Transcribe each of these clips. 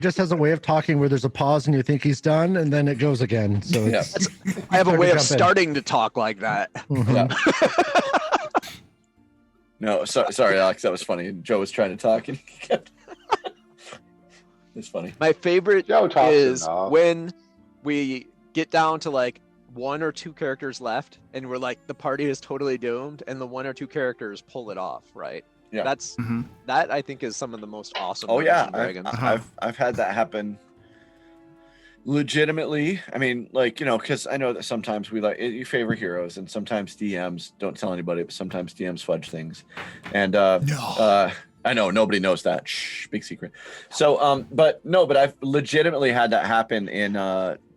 just has a way of talking where there's a pause and you think he's done, and then it goes again. So it's, I have a way of jump in. starting to talk like that. Mhm. No, sorry, Alex. That was funny. Joe was trying to talk, and he kept. It's funny. My favorite Joe talks is enough. when we get down to like 1 or 2 characters left, and we're like, the party is totally doomed, and the 1 or 2 characters pull it off, right? Yeah. That's that I think is some of the most awesome. Oh yeah, Dragons. I've had that happen. Legitimately, I mean, like, you know, because I know that sometimes we you favor heroes, and sometimes DMs don't tell anybody, but sometimes DMs fudge things, and I know nobody knows that. Shh, big secret. So, but I've legitimately had that happen in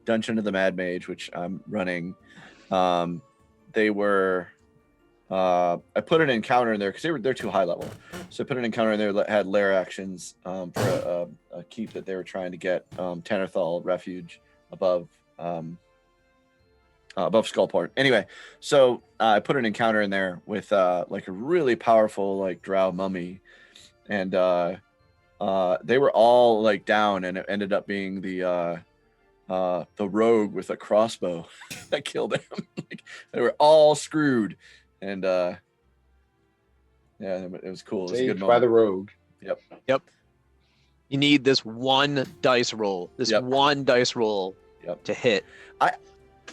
Dungeon of the Mad Mage, which I'm running. They were. I put an encounter in there because they're too high level, so I put an encounter in there that had lair actions for a keep that they were trying to get, Tannerthal refuge above Skullport. Anyway, so I put an encounter in there with like a really powerful like drow mummy, and they were all like down, and it ended up being the rogue with a crossbow that killed them. Like, they were all screwed. And yeah, it was cool. It was a good Saved by moment. the rogue. Yep. You need this one dice roll. One dice roll to hit.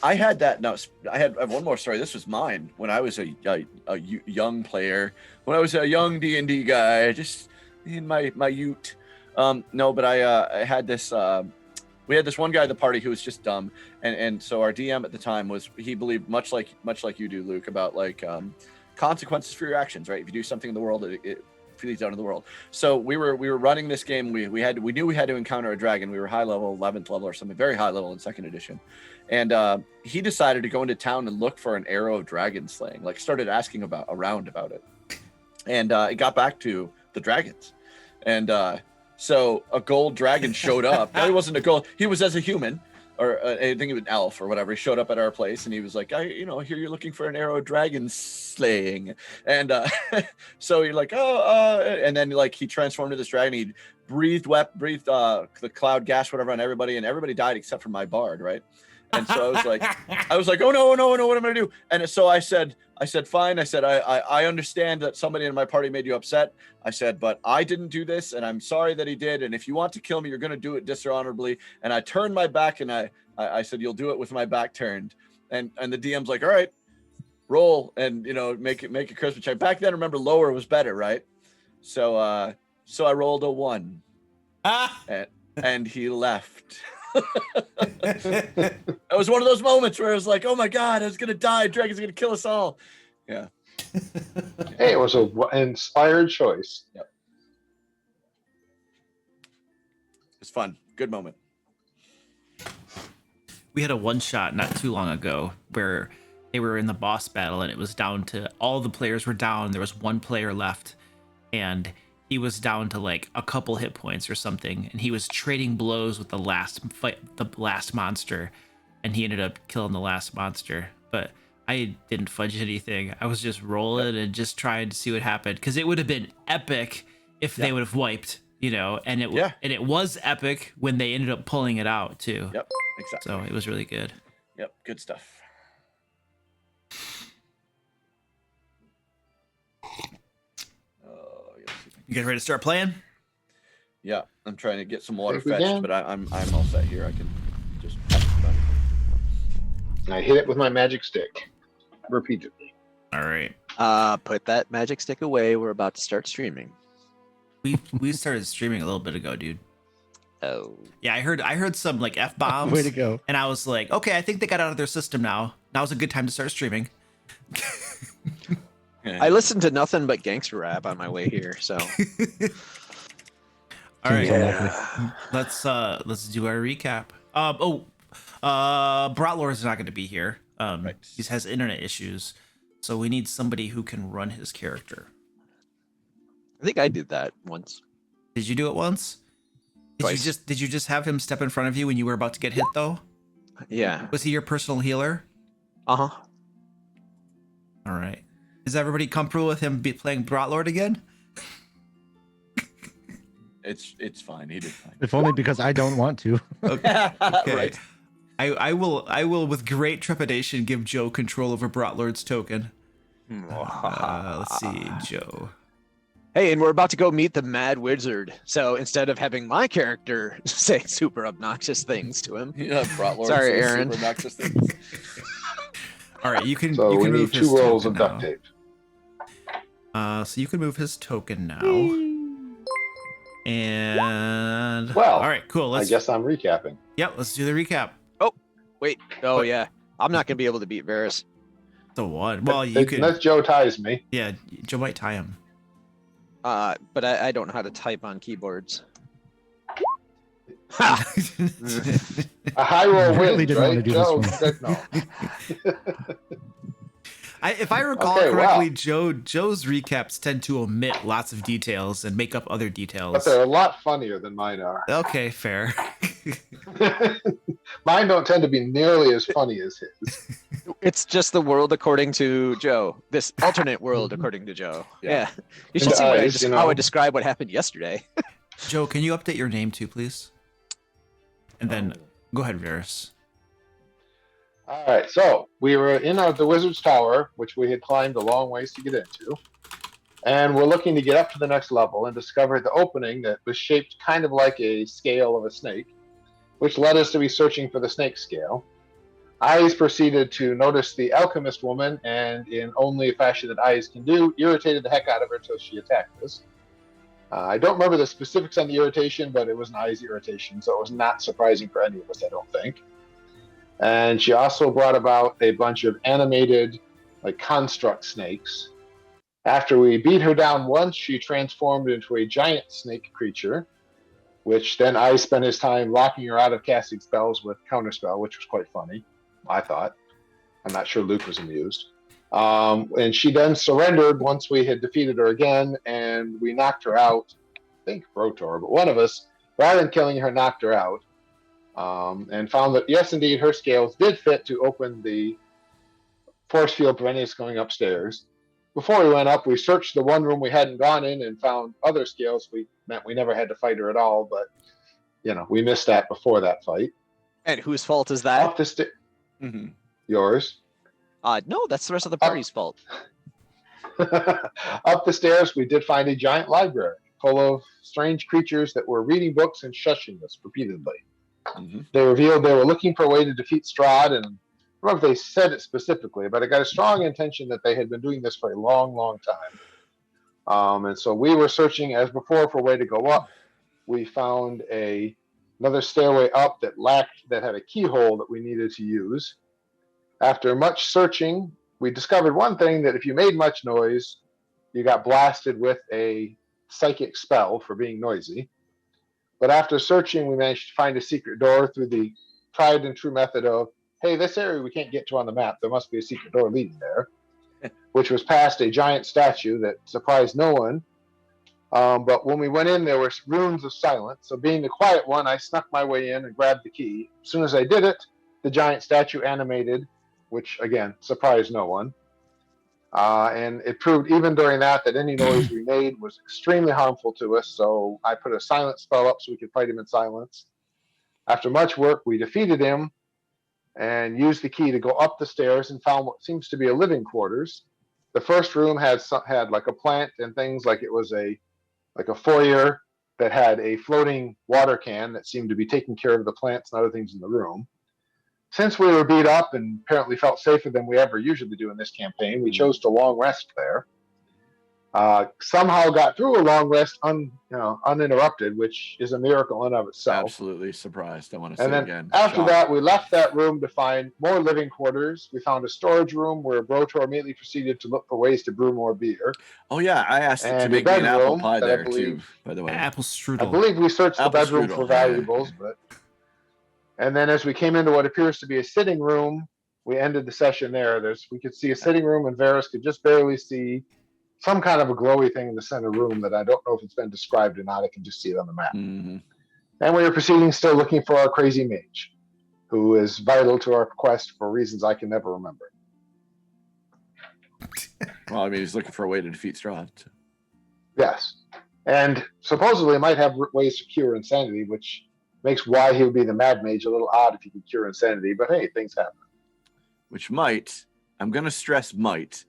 I had that. No, I have one more story. This was mine when I was a young player. When I was a young D&D guy, just in my ute. No, but I had this. We had this one guy at the party who was just dumb, and so our DM at the time he believed much like you do, Luke, about like consequences for your actions, right? If you do something in the world, it feeds out in the world. So we were running this game. We knew we had to encounter a dragon. We were high level, 11th level or something, very high level in 2nd edition, and he decided to go into town and look for an arrow of dragon slaying. Like, started asking around about it, and it got back to the dragons, and so a gold dragon showed up. No, he wasn't a gold. He was as a human, or I think he was an elf or whatever. He showed up at our place, and he was like, I hear you're looking for an arrow of dragon slaying. And so you're like, and then like he transformed into this dragon. He breathed the cloud gas, whatever, on everybody, and everybody died except for my bard, right? And so I was like, oh no, what am I gonna do? And so I said, fine. I said, I understand that somebody in my party made you upset. I said, but I didn't do this, and I'm sorry that he did. And if you want to kill me, you're gonna do it dishonorably. And I turned my back, and I said, you'll do it with my back turned. And the DM's like, all right, roll, and make it Christmas check. Back then, remember, lower was better, right? So I rolled a 1, and he left. It was one of those moments where it was like, oh my god, I was gonna die, dragon's gonna kill us all. Yeah. Hey, it was an inspired choice. Yep. It's fun. Good moment. We had a one shot not too long ago where they were in the boss battle, and it was down to all the players were down. There was one player left, and he was down to like a couple hit points or something, and he was trading blows with the last monster, and he ended up killing the last monster. But I didn't fudge anything. I was just rolling and just trying to see what happened, because it would have been epic if they would have wiped, and it was epic when they ended up pulling it out too. Yep, exactly. So it was really good. Yep, good stuff. You guys ready to start playing? Yeah, I'm trying to get some water If we fetched, can. but I'm all set here. I can just. And I hit it with my magic stick repeatedly. All right. Put that magic stick away. We're about to start streaming. We started streaming a little bit ago, dude. Oh. Yeah, I heard some like F-bombs. Way to go. And I was like, okay, I think they got out of their system now. Now's a good time to start streaming. I listened to nothing but gangster rap on my way here, so. All right. Yeah. Let's do our recap. Brotlord is not going to be here. Right. He has internet issues, so we need somebody who can run his character. I think I did that once. Did you do it once? Twice. Did you just have him step in front of you when you were about to get hit though? Yeah. Was he your personal healer? Uh-huh. All right. Is everybody comfortable with him playing Brotlord again? it's fine. He did fine. If only because I don't want to. Okay. Right. I will with great trepidation give Joe control over Brotlord's token. Let's see, Joe. Hey, and we're about to go meet the Mad Wizard. So instead of having my character say super obnoxious things to him, Yeah, Brotlord Sorry, says Aaron. super obnoxious things. All right, you can. So you we can need move his 2 rolls token of duct now. tape. So you can move his token now. And Well, all right, cool. I Let's guess I'm recapping. let's do the recap. wait. Oh, What? yeah. I'm not going to be able to beat Varys. The one. Well, you could. Unless Joe ties me. Yeah, Joe might tie him. But I don't know how to type on keyboards. A high roll Really wins, didn't want right? to do Joe, this no. If I recall Okay, correctly, wow. Joe's recaps tend to omit lots of details and make up other details. But they're a lot funnier than mine are. Okay, fair. Mine don't tend to be nearly as funny as his. It's just the world according to Joe. This alternate world according to Joe. Yeah. Yeah. You should And see what eyes, you how I know. describe what happened yesterday. Joe, can you update your name too, please? And then go ahead, Varys. All right, so we were in the Wizard's Tower, which we had climbed a long ways to get into. And we're looking to get up to the next level and discovered the opening that was shaped kind of like a scale of a snake, which led us to be searching for the snake scale. Eyes proceeded to notice the alchemist woman, and in only a fashion that Eyes can do, irritated the heck out of her until she attacked us. I don't remember the specifics on the irritation, but it was an Eyes irritation, so it was not surprising for any of us, I don't think. And she also brought about a bunch of animated, like, construct snakes. After we beat her down once, she transformed into a giant snake creature, which then I spent his time locking her out of casting spells with Counterspell, which was quite funny, I thought. I'm not sure Luke was amused. And she then surrendered once we had defeated her again, and we knocked her out. I think Brotor, but one of us, rather than killing her, knocked her out. And found that, yes, indeed, her scales did fit to open the force field preventing us going upstairs. Before we went up, we searched the one room we hadn't gone in and found other scales. We never had to fight her at all, but, we missed that before that fight. And whose fault is that? Up the stairs. Mm-hmm. Yours. No, that's the rest of the party's fault. Up the stairs, we did find a giant library full of strange creatures that were reading books and shushing us repeatedly. Mm-hmm. They revealed they were looking for a way to defeat Strahd, and I don't know if they said it specifically, but I got a strong intention that they had been doing this for a long, long time. And so we were searching, as before, for a way to go up. We found another stairway up that had a keyhole that we needed to use. After much searching, we discovered one thing, that if you made much noise, you got blasted with a psychic spell for being noisy. But after searching, we managed to find a secret door through the tried and true method of, hey, this area we can't get to on the map. There must be a secret door leading there, which was past a giant statue that surprised no one. But when we went in, there were runes of silence. So being the quiet one, I snuck my way in and grabbed the key. As soon as I did it, the giant statue animated, which, again, surprised no one. And it proved even during that any noise we made was extremely harmful to us. So I put a silence spell up so we could fight him in silence. After much work, we defeated him and used the key to go up the stairs and found what seems to be a living quarters. The first room had like a plant and things, like it was a foyer that had a floating water can that seemed to be taking care of the plants and other things in the room. Since we were beat up and apparently felt safer than we ever usually do in this campaign, we chose to long rest there. Somehow got through a long rest uninterrupted, which is a miracle in of itself. Absolutely surprised. I want to And say then again. after shocked. that, we left that room to find more living quarters. We found a storage room where Brotor immediately proceeded to look for ways to brew more beer. Oh yeah, I asked it to And make a me an apple bedroom pie that I there too. believe- By the way, Apple strudel. I believe we searched the Apple bedroom strudel, for yeah. valuables, but. And then as we came into what appears to be a sitting room, we ended the session there. We could see a sitting room, and Varys could just barely see some kind of a glowy thing in the center room that I don't know if it's been described or not. I can just see it on the map. Mm-hmm. And we were proceeding, still looking for our crazy mage, who is vital to our quest for reasons I can never remember. Well, I mean, he's looking for a way to defeat Strahd. Yes. And supposedly might have ways to cure insanity, which makes why he would be the Mad Mage a little odd if he could cure insanity. But hey, things happen. Which might, I'm going to stress might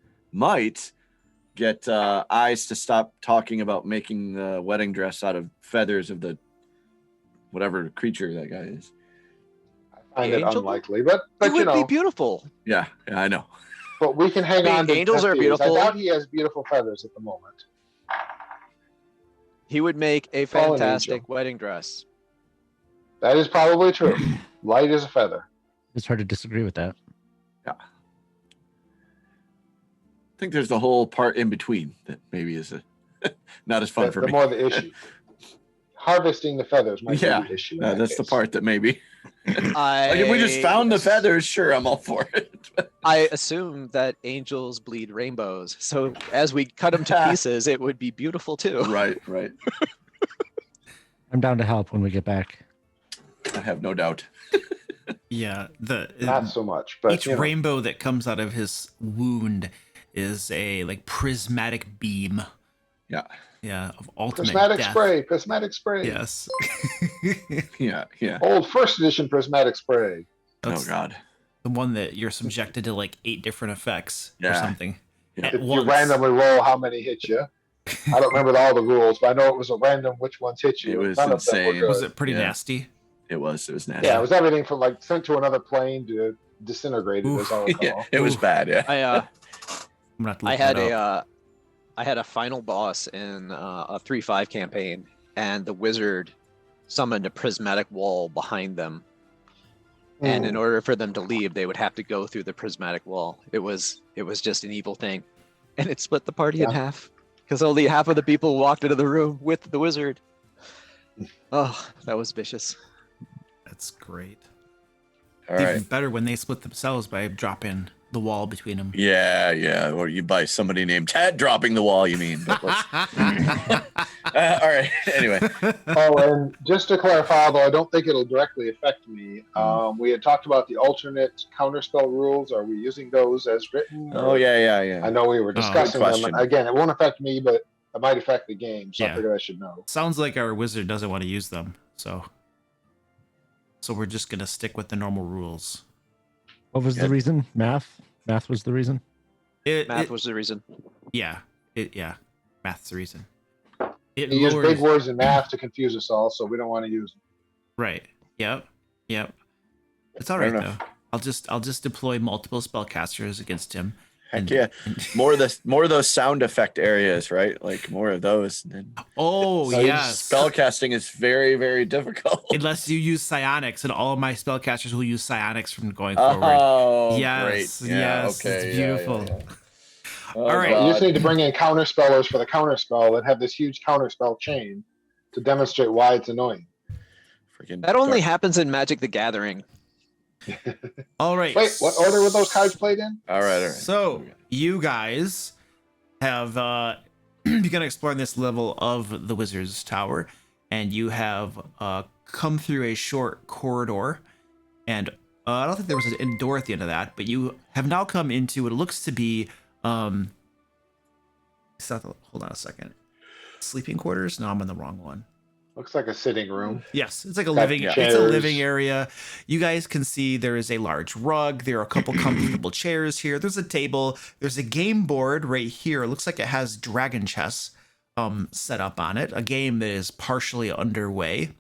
get Eyes to stop talking about making the wedding dress out of feathers of the whatever creature that guy is. I find The it angel? unlikely, but It would you be know, beautiful. Yeah, I know. but we can hang I mean, on to angels that are theory. beautiful. I doubt he has beautiful feathers at the moment. He would make a Fallen fantastic angel. wedding dress. That is probably true. Light as a feather. It's hard to disagree with that. I think there's the whole part in between that maybe is not as fun for The me. more the issue. Harvesting the feathers might Yeah, be the issue. in that's the case. part that maybe. I, Like if we just found the feathers, sure, I'm all for it. I assume that angels bleed rainbows. So as we cut them to pieces, it would be beautiful too. Right. I'm down to help when we get back. I have no doubt. Yeah, Not so much, but each you know, rainbow that comes out of his wound is a like prismatic beam. Yeah. Yeah, of ultimate prismatic death. spray, prismatic spray. Yes. Yeah. Old first edition prismatic spray. That's Oh God. the one that you're subjected to like 8 different effects or Yeah. something. Yeah. At If you once. randomly roll how many hit you. I don't remember all the rules, but I know it was a random which ones hit you. It was None of them were insane. good. Was it pretty Yeah. nasty? It was nasty. Yeah, it was everything from like sent to another plane to disintegrated, Oof. as I recall. Yeah, it was Ooh. bad. Yeah. I'm gonna have to look that up. I had a final boss in a 3-5 campaign, and the wizard summoned a prismatic wall behind them. And in order for them to leave, they would have to go through the prismatic wall. It was just an evil thing, and it split the party in Yeah. half because only half of the people walked into the room with the wizard. Oh, that was vicious. That's great. All It's right. even better when they split themselves by dropping the wall between them. Yeah. Or you buy somebody named Ted dropping the wall, you mean. But let's... all right. Anyway. Oh, and just to clarify, although I don't think it'll directly affect me, we had talked about the alternate counterspell rules. Are we using those as written? Oh, yeah. I know we were discussing good them. question. Again, it won't affect me, but it might affect the game, so Yeah. I figured I should know. Sounds like our wizard doesn't want to use them, so we're just gonna stick with the normal rules. What was the Good. reason? Math? Math was the reason? Math was the reason. Math's the reason. It You use lowers, big words in math to confuse us all, so we don't want to use them. right. Yep. It's all Fair right enough. though. I'll just deploy multiple spellcasters against him. Heck yeah. More of those sound effect areas, right? Like more of those. Oh So yes. Spellcasting is very, very difficult. Unless you use psionics, and all of my spellcasters will use psionics from going forward. Oh, Yes, great. Yeah, yes, okay. it's yeah, beautiful. yeah. Oh, All right. You just God. need to bring in counterspellers for the counterspell that have this huge counterspell chain to demonstrate why it's annoying. Freaking That only dark. happens in Magic the Gathering. All right. Wait, what order were those cards played in? All right. So you guys have begun exploring this level of the Wizard's Tower, and you have come through a short corridor, and I don't think there was a door at the end of that, but you have now come into what looks to be hold on a second. Sleeping quarters? No, I'm in the wrong one. Looks like a sitting room. Yes, it's like a Got living. yeah. It's a chairs. living area. You guys can see there is a large rug. There are a couple comfortable chairs here. There's a table. There's a game board right here. It looks like it has dragon chess set up on it. A game that is partially underway,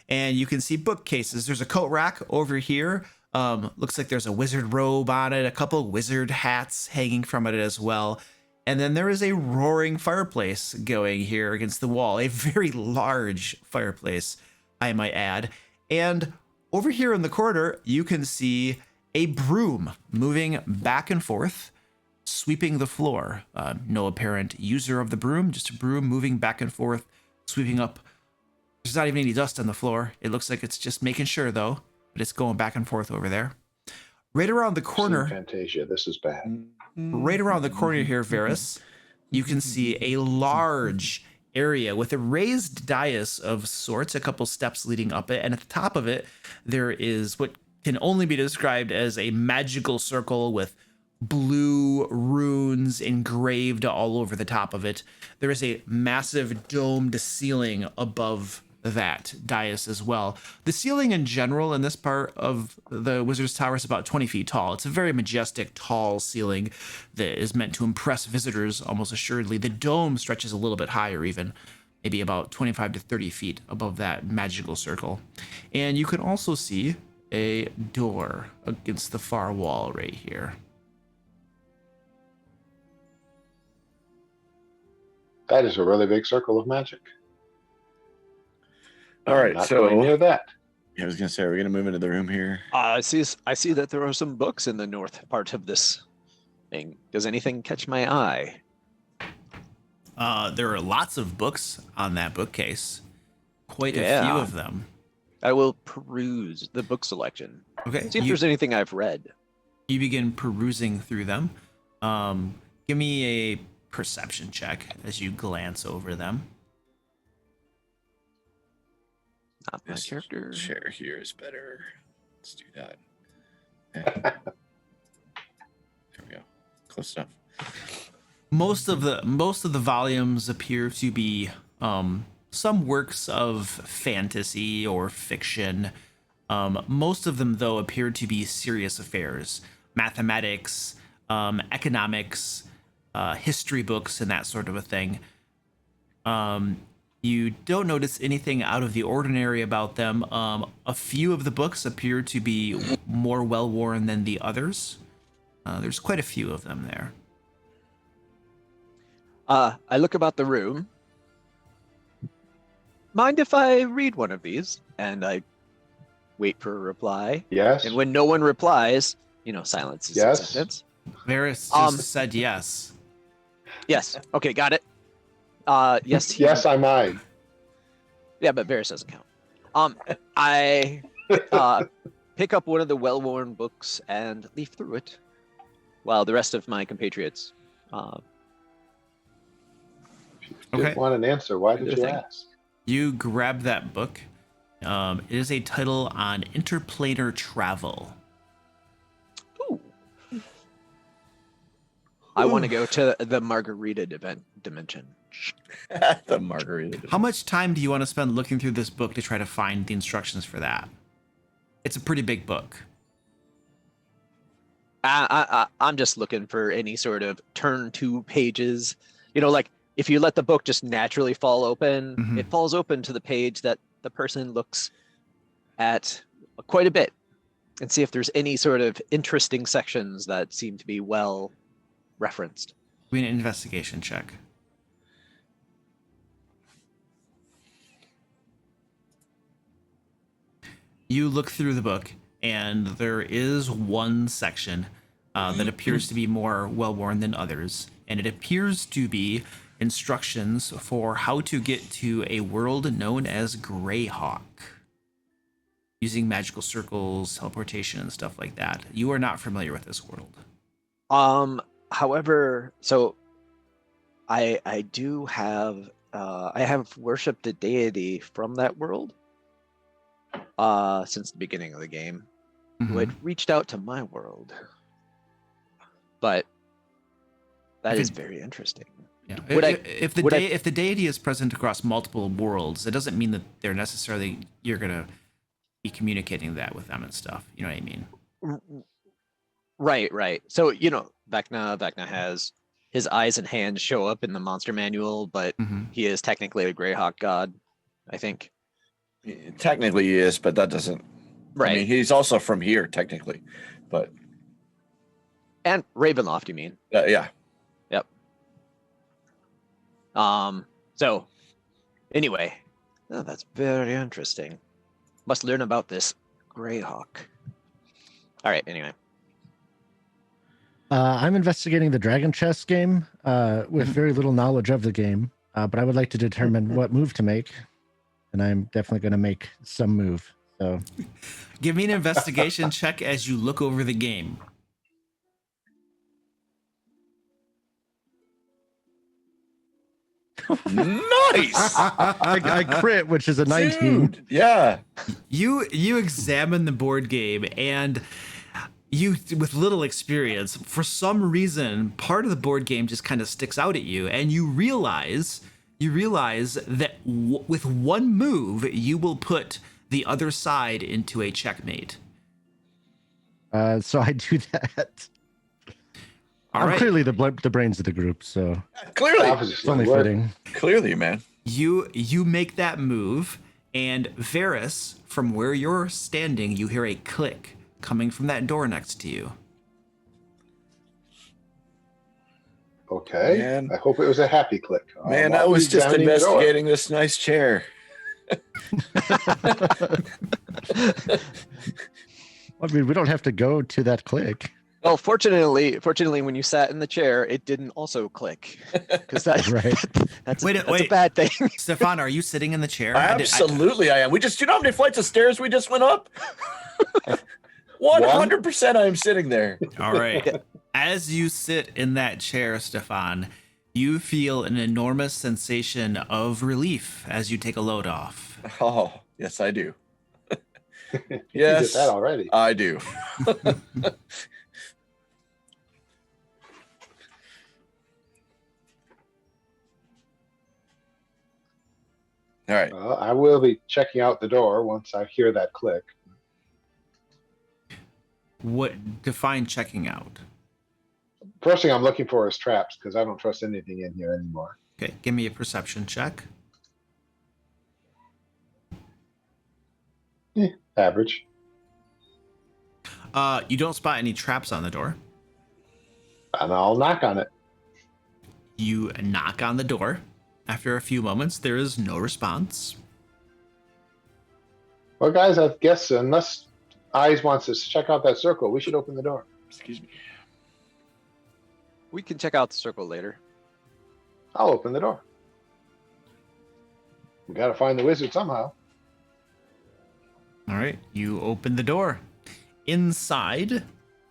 and you can see bookcases. There's a coat rack over here. Looks like there's a wizard robe on it. A couple wizard hats hanging from it as well. And then there is a roaring fireplace going here against the wall, a very large fireplace, I might add. And over here in the corner, you can see a broom moving back and forth, sweeping the floor. No apparent user of the broom, just a broom moving back and forth, sweeping up. There's not even any dust on the floor. It looks like it's just making sure, though, but it's going back and forth over there. Right around the corner. Fantasia, this is bad. Right around the corner here, Varys, you can see a large area with a raised dais of sorts, a couple steps leading up it, and at the top of it, there is what can only be described as a magical circle with blue runes engraved all over the top of it. There is a massive domed ceiling above that dais as well. The ceiling in general in this part of the Wizard's Tower is about 20 feet tall. It's a very majestic, tall ceiling that is meant to impress visitors almost assuredly. The dome stretches a little bit higher even, maybe about 25 to 30 feet above that magical circle. And you can also see a door against the far wall right here. That is a really big circle of magic. All right, Not so going near that. I was gonna say, are we gonna move into the room here? I see that there are some books in the north part of this thing. Does anything catch my eye? There are lots of books on that bookcase. Quite a Yeah. few of them. I will peruse the book selection. Okay. See if there's anything I've read. You begin perusing through them. Give me a perception check as you glance over them. Not my This character. chair here is better. Let's do that. There we go. Close enough. Most of the volumes appear to be some works of fantasy or fiction. Most of them, though, appear to be serious affairs: mathematics, economics, history books, and that sort of a thing. You don't notice anything out of the ordinary about them. A few of the books appear to be more well-worn than the others. There's quite a few of them there. I look about the room. Mind if I read one of these? And I wait for a reply. Yes. And when no one replies, silence is Yes. acceptance. Varys just said yes. Yes. Okay, got it. Yes. Yes, I might. Yeah, but Varys doesn't count. I pick up one of the well-worn books and leaf through it, while the rest of my compatriots. Didn't Okay. want an answer. Why did you Interesting. ask? You grab that book. It is a title on interplanar travel. Ooh. I want to go to the Margarita dimension. The margarita. How much time do you want to spend looking through this book to try to find the instructions for that? It's a pretty big book. I'm just looking for any sort of turn 2 pages. Like if you let the book just naturally fall open, Mhm. it falls open to the page that the person looks at quite a bit and see if there's any sort of interesting sections that seem to be well referenced. We need an investigation check. You look through the book, and there is one section that appears to be more well-worn than others, and it appears to be instructions for how to get to a world known as Greyhawk, using magical circles, teleportation, and stuff like that. You are not familiar with this world. However, so I do have I have worshipped a deity from that world since the beginning of the game, who had reached out to my world. But that If is it- very interesting. Yeah. Would I- If the would I- if the deity is present across multiple worlds, it doesn't mean that they're necessarily you're gonna be communicating that with them and stuff. You know what I mean? Right. So Vecna has his eyes and hands show up in the monster manual, but he is technically a Greyhawk god, I think. Technically he is, but that doesn't. Right. I mean, he's also from here technically, but And Ravenloft, you mean? yeah. Yep. So anyway, that's very interesting. Must learn about this Greyhawk. All right, anyway. I'm investigating the Dragon Chess game with very little knowledge of the game, but I would like to determine what move to make, and I'm definitely going to make some move. So Give me an investigation check as you look over the game. Nice. I crit, which is a 19. Dude, yeah. You examine the board game, and you with little experience, for some reason, part of the board game just kind of sticks out at you, and you realize that with one move, you will put the other side into a checkmate. So I do that. All I'm right. clearly the brains of the group, so Clearly, it's only fitting. clearly, man. You make that move, and Varys, from where you're standing, you hear a click coming from that door next to you. Okay. Man. I hope it was a happy click. Man, I I'll was be just examining the door. investigating this nice chair. I mean, we don't have to go to that click. Well, fortunately, when you sat in the chair, it didn't also click. Because that's Right. that's Wait, a bad thing. Stefan, are you sitting in the chair? Absolutely, I am. We just, you know how many flights of stairs we just went up? 100% I am sitting there. All right. As you sit in that chair, Stefan, you feel an enormous sensation of relief as you take a load off. Oh, yes, I do. You Yes, did that already. I do. All right. Well, I will be checking out the door once I hear that click. What define checking out? First thing I'm looking for is traps because I don't trust anything in here anymore. Okay, give me a perception check. Average. You don't spot any traps on the door. And I'll knock on it. You knock on the door. After a few moments, there is no response. Well, guys, I guess unless Eyes wants us to check out that circle, we should open the door. Excuse me. We can check out the circle later. I'll open the door. We gotta find the wizard somehow. All right, you open the door. Inside,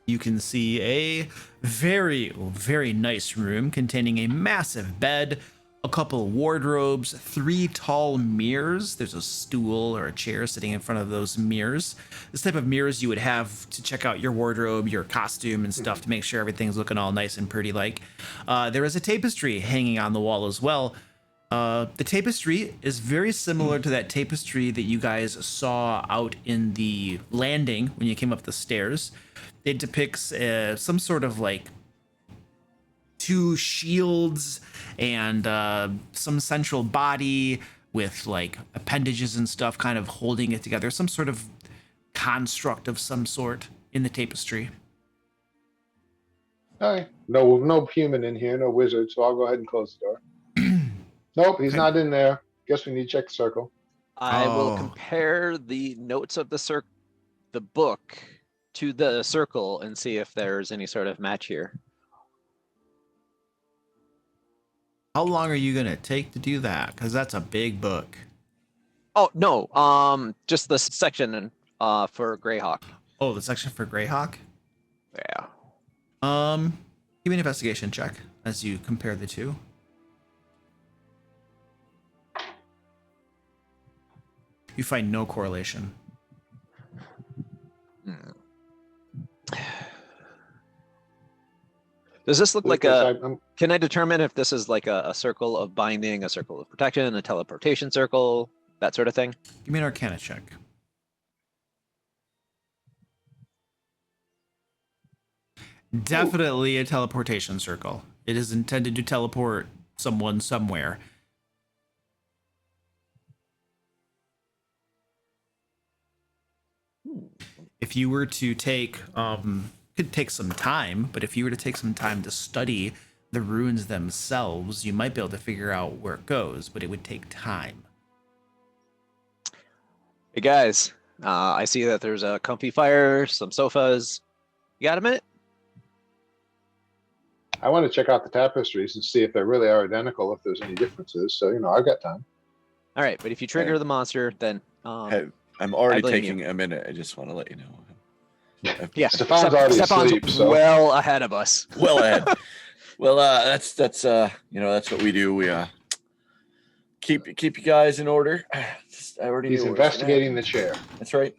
you can see a very, very nice room containing a massive bed, a couple wardrobes, 3 tall mirrors. There's a stool or a chair sitting in front of those mirrors. This type of mirrors you would have to check out your wardrobe, your costume and stuff to make sure everything's looking all nice and pretty like. There is a tapestry hanging on the wall as well. The tapestry is very similar to that tapestry that you guys saw out in the landing when you came up the stairs. It depicts some sort of like 2 shields and some central body with like appendages and stuff kind of holding it together. Some sort of construct of some sort in the tapestry. Okay. No human in here, no wizard, so I'll go ahead and close the door. Nope, he's Okay. not in there. Guess we need to check the circle. I will Oh. compare the notes of the book to the circle and see if there's any sort of match here. How long are you gonna take to do that? Because that's a big book. Oh no, just the section for Greyhawk. Oh, the section for Greyhawk? Yeah. Give me an investigation check as you compare the two. You find no correlation. Does this look like a? I'm- Can I determine if this is like a circle of binding, a circle of protection, a teleportation circle, that sort of thing? Give me an Arcana check. Definitely a teleportation circle. It is intended to teleport someone somewhere. If you were to take, could take some time, but if you were to take some time to study the runes themselves, you might be able to figure out where it goes, but it would take time. Hey guys, I see that there's a comfy fire, some sofas. You got a minute? I want to check out the tapestries and see if they really are identical, if there's any differences. So, I've got time. All right, but if you trigger the monster, then Hey, I'm already blame taking a minute. I just want to let you know. yeah, Stefan's already asleep, so- well ahead of us. Well ahead. Well, that's that's what we do. We keep you guys in order. I already He's knew what was gonna investigating the happen. chair. That's right.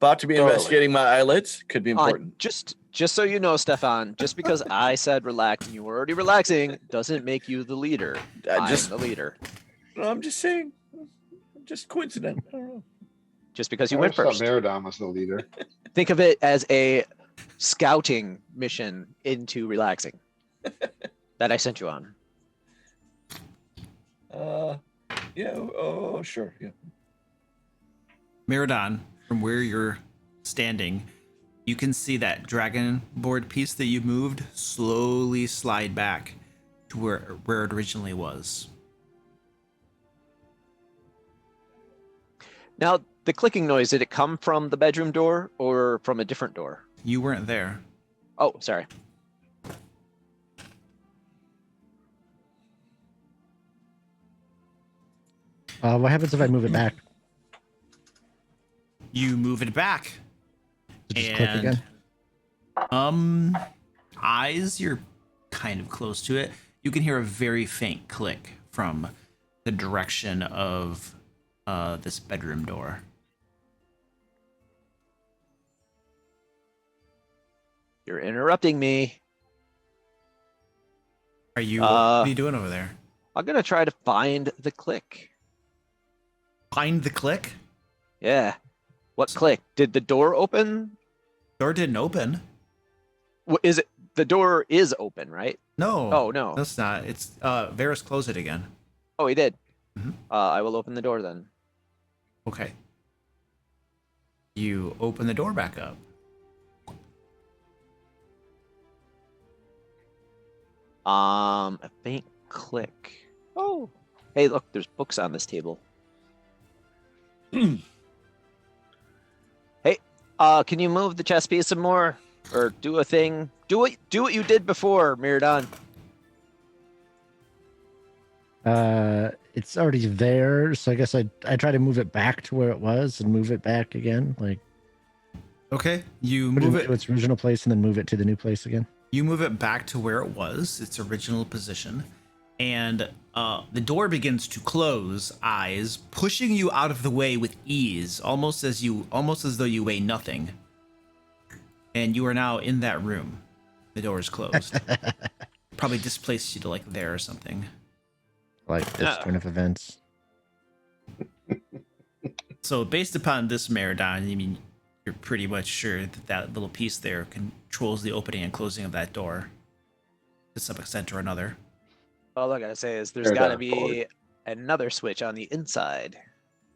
About to be Totally. investigating my eyelids. Could be important. Just so you know, Stefan, just because I said relax and you were already relaxing doesn't make you the leader. I'm the leader. No, I'm just saying. Just coincident. I don't know. Just because you I went always first. thought Meridon was the leader. Think of it as a scouting mission into relaxing that I sent you on. Yeah. Oh, sure. Yeah. Meridon, from where you're standing, you can see that dragon board piece that you moved slowly slide back to where it originally was. Now, the clicking noise, did it come from the bedroom door or from a different door? You weren't there. Oh, sorry. What happens if I move it back? You move it back. Just click again. Eyes, you're kind of close to it. You can hear a very faint click from the direction of this bedroom door. You're interrupting me. Are you? What are you doing over there? I'm gonna try to find the click. Find the click? Yeah. What click? Did the door open? Door didn't open. Is it? The door is open, right? No. Oh, no. That's not. It's Varys closed it again. Oh, he did. Mhm. I will open the door then. Okay. You open the door back up. A faint click. Oh. Hey, look, there's books on this table. Hey, can you move the chess piece some more? Or do a thing? Do what you did before, Miradon. It's already there, so I guess I try to move it back to where it was and move it back again, like Okay. You put move it it. to its original place and then move it to the new place again. You move it back to where it was, its original position, and the door begins to close. Eyes pushing you out of the way with ease, almost as though you weigh nothing. And you are now in that room. The door is closed. Probably displaced you to like there or something. Like this turn of events. So based upon this, Meridon, I mean, you're pretty much sure that that little piece there controls the opening and closing of that door to some extent or another. All I gotta say is there's There's gotta that be board. another switch on the inside.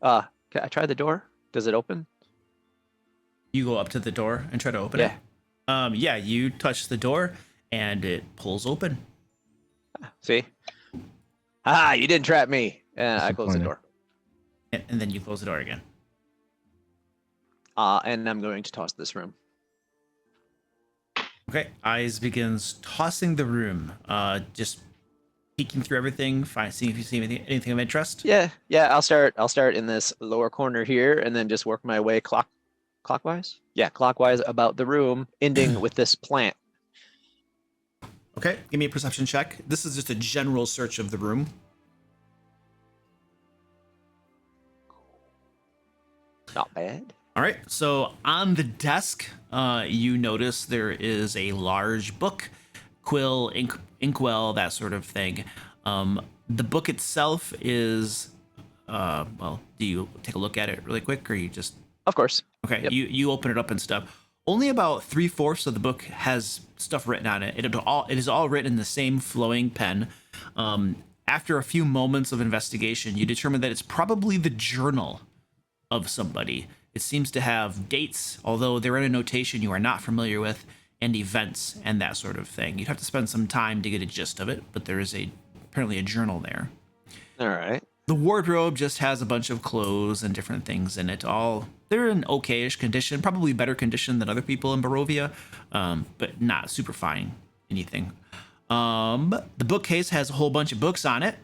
Can I try the door? Does it open? You go up to the door and try to open Yeah. it. Yeah, you touch the door and it pulls open. See? Ah, you didn't trap me. And I close the Disappointing. door. And then you close the door again. And I'm going to toss this room. Okay, Eyes begins tossing the room, just peeking through everything, seeing if you see anything of interest. Yeah. I'll start in this lower corner here, and then just work my way clockwise. Yeah, clockwise about the room, ending with this plant. Okay, give me a perception check. This is just a general search of the room. Not bad. All right, so on the desk, you notice there is a large book, quill, inkwell, that sort of thing. The book itself is, well, do you take a look at it really quick, or you just? Of course. Okay, Yep. you open it up and stuff. Only about 3/4 of the book has stuff written on it. It is all written in the same flowing pen. After a few moments of investigation, you determine that it's probably the journal of somebody. It seems to have dates, although they're in a notation you are not familiar with, and events and that sort of thing. You'd have to spend some time to get a gist of it, but there is apparently a journal there. All right. The wardrobe just has a bunch of clothes and different things in it. They're in okayish condition, probably better condition than other people in Barovia, but not super fine anything. The bookcase has a whole bunch of books on it,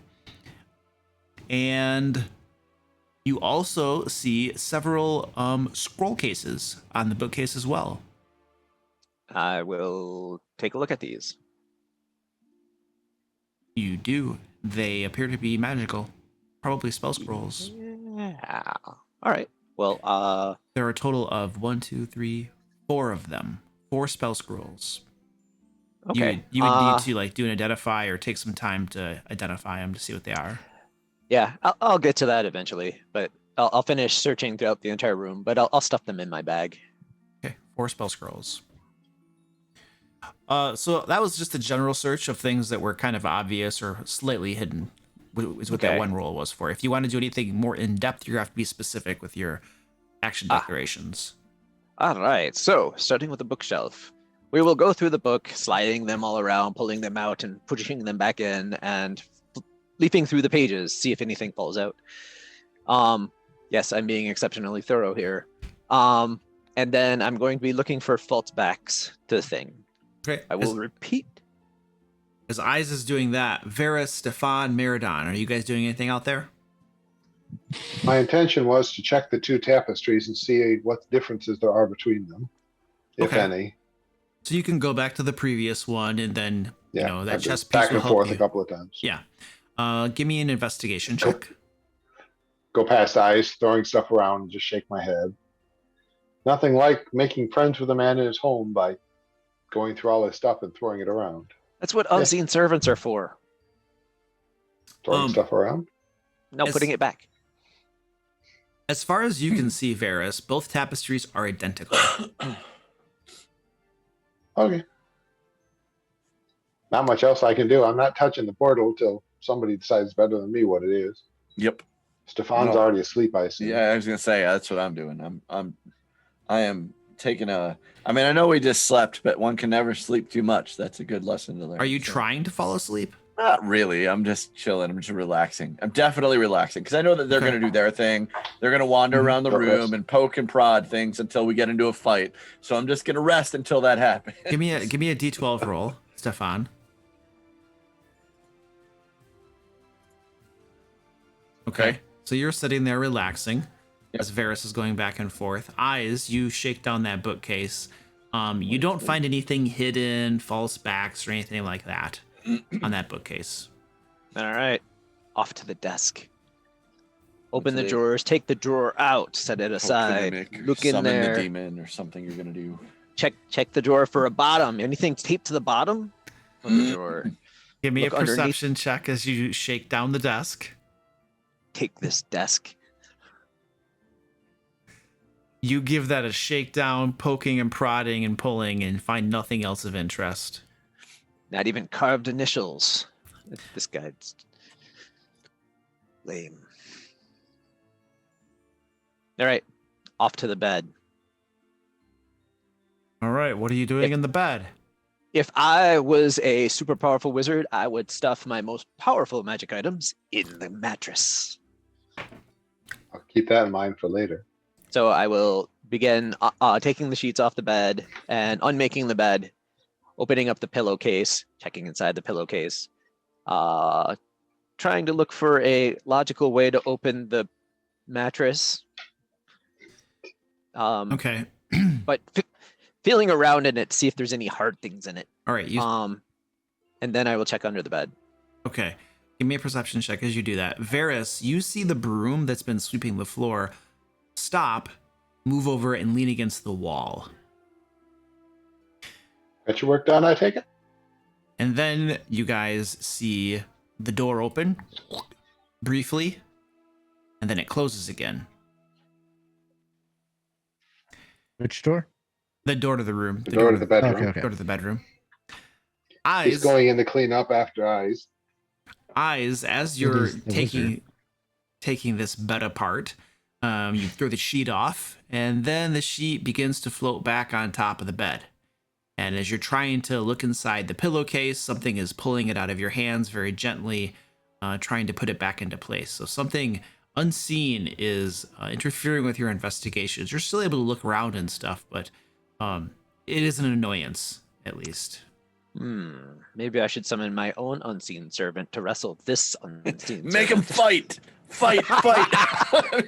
and you also see several scroll cases on the bookcase as well. I will take a look at these. You do. They appear to be magical, probably spell scrolls. Yeah. All right. Well, There are a total of 1, 2, 3, 4 of them. 4 spell scrolls. okay. You would need to like do an identify or take some time to identify them to see what they are. Yeah, I'll get to that eventually, but I'll finish searching throughout the entire room, but I'll stuff them in my bag. Okay, 4 spell scrolls. So that was just a general search of things that were kind of obvious or slightly hidden. Is what that Okay. one roll was for. If you want to do anything more in depth, you have to be specific with your action declarations. All right, so starting with the bookshelf, we will go through the book, sliding them all around, pulling them out, and pushing them back in, and leaping through the pages, see if anything falls out. Yes, I'm being exceptionally thorough here. And then I'm going to be looking for false backs to the thing. Okay. I will repeat. As Eyes is doing that, Vera, Stefan, Meridon, are you guys doing anything out there? My intention was to check the 2 tapestries and see what differences there are between them, if Okay. any. So you can go back to the previous one, and then Yeah, you know that I've been chess piece back will and help forth you. a couple of times. Yeah. Give me an investigation check. Go past Eyes, throwing stuff around, and just shake my head. Nothing like making friends with a man in his home by going through all his stuff and throwing it around. That's what unseen servants are for. Throwing stuff around? No, As- putting it back. As far as you can see, Varus, both tapestries are identical. Okay. Not much else I can do. I'm not touching the portal till somebody decides better than me what it is. Yep. Stefan's No. already asleep, I assume. Yeah, I was gonna say that's what I'm doing. I am taking a. I mean, I know we just slept, but one can never sleep too much. That's a good lesson to learn. Are you so. trying to fall asleep? Not really. I'm just chilling. I'm just relaxing. I'm definitely relaxing because I know that they're Okay. going to do their thing. They're going to wander Mhm. around the Don't room rest. and poke and prod things until we get into a fight. So I'm just going to rest until that happens. Give me a D12 roll, Stefan. Okay. So you're sitting there relaxing as Varus is going back and forth. Eyes, you shake down that bookcase. You don't find anything hidden, false backs, or anything like that on that bookcase. All right, off to the desk. Open the Today- drawers, take the drawer out, set it Poke the aside, mimic, look in summon there, the demon or something you're going to do. check the drawer for a bottom. Anything taped to the bottom of the drawer? Give me Look a underneath. perception check as you shake down the desk. Take this desk. You give that a shakedown, poking and prodding and pulling, and find nothing else of interest. Not even carved initials. This guy's lame. All right, off to the bed. All right, what are you doing in the bed? If I was a super powerful wizard, I would stuff my most powerful magic items in the mattress. I'll keep that in mind for later. So I will begin taking the sheets off the bed and unmaking the bed, opening up the pillowcase, checking inside the pillowcase, trying to look for a logical way to open the mattress. Okay. But feeling around in it to see if there's any hard things in it. All right. And then I will check under the bed. Okay. Give me a perception check as you do that. Varus, you see the broom that's been sweeping the floor stop, move over, and lean against the wall. Got your work done, I take it? And then you guys see the door open briefly, and then it closes again. Which door? The door to the room. The door to the bedroom. Okay, okay. Door to the bedroom. He's going in to clean up after Eyes. Eyes, as you're is the wizard. taking this bed apart, you throw the sheet off, and then the sheet begins to float back on top of the bed. And as you're trying to look inside the pillowcase, something is pulling it out of your hands very gently, trying to put it back into place. So something unseen is interfering with your investigations. You're still able to look around and stuff, but it is an annoyance, at least. Maybe I should summon my own unseen servant to wrestle this unseen Make him servant. fight! Fight! Fight!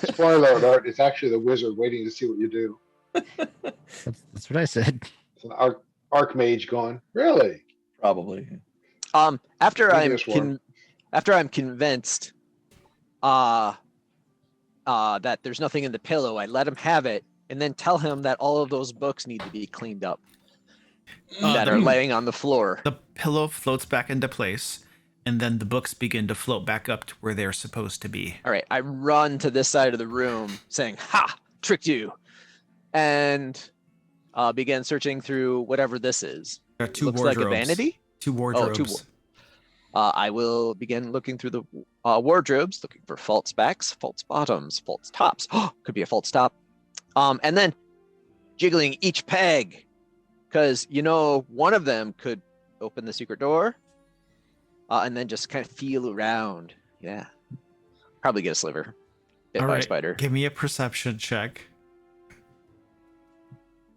Spoiler alert, it's actually the wizard waiting to see what you do. That's what I said. It's an archmage going, really? Probably. After Maybe I'm there's one. after I'm convinced, that there's nothing in the pillow. I let him have it, and then tell him that all of those books need to be cleaned up that are laying on the floor. The pillow floats back into place, and then the books begin to float back up to where they're supposed to be. All right, I run to this side of the room, saying, "Ha! Tricked you," and begin searching through whatever this is. There are two Looks wardrobes. like a vanity. Two wardrobes. I will begin looking through the wardrobes, looking for false backs, false bottoms, false tops. Could be a false top. And then jiggling each peg, because one of them could open the secret door, and then just kind of feel around. Yeah, probably get a sliver. Bit All by a right, spider. give me a perception check.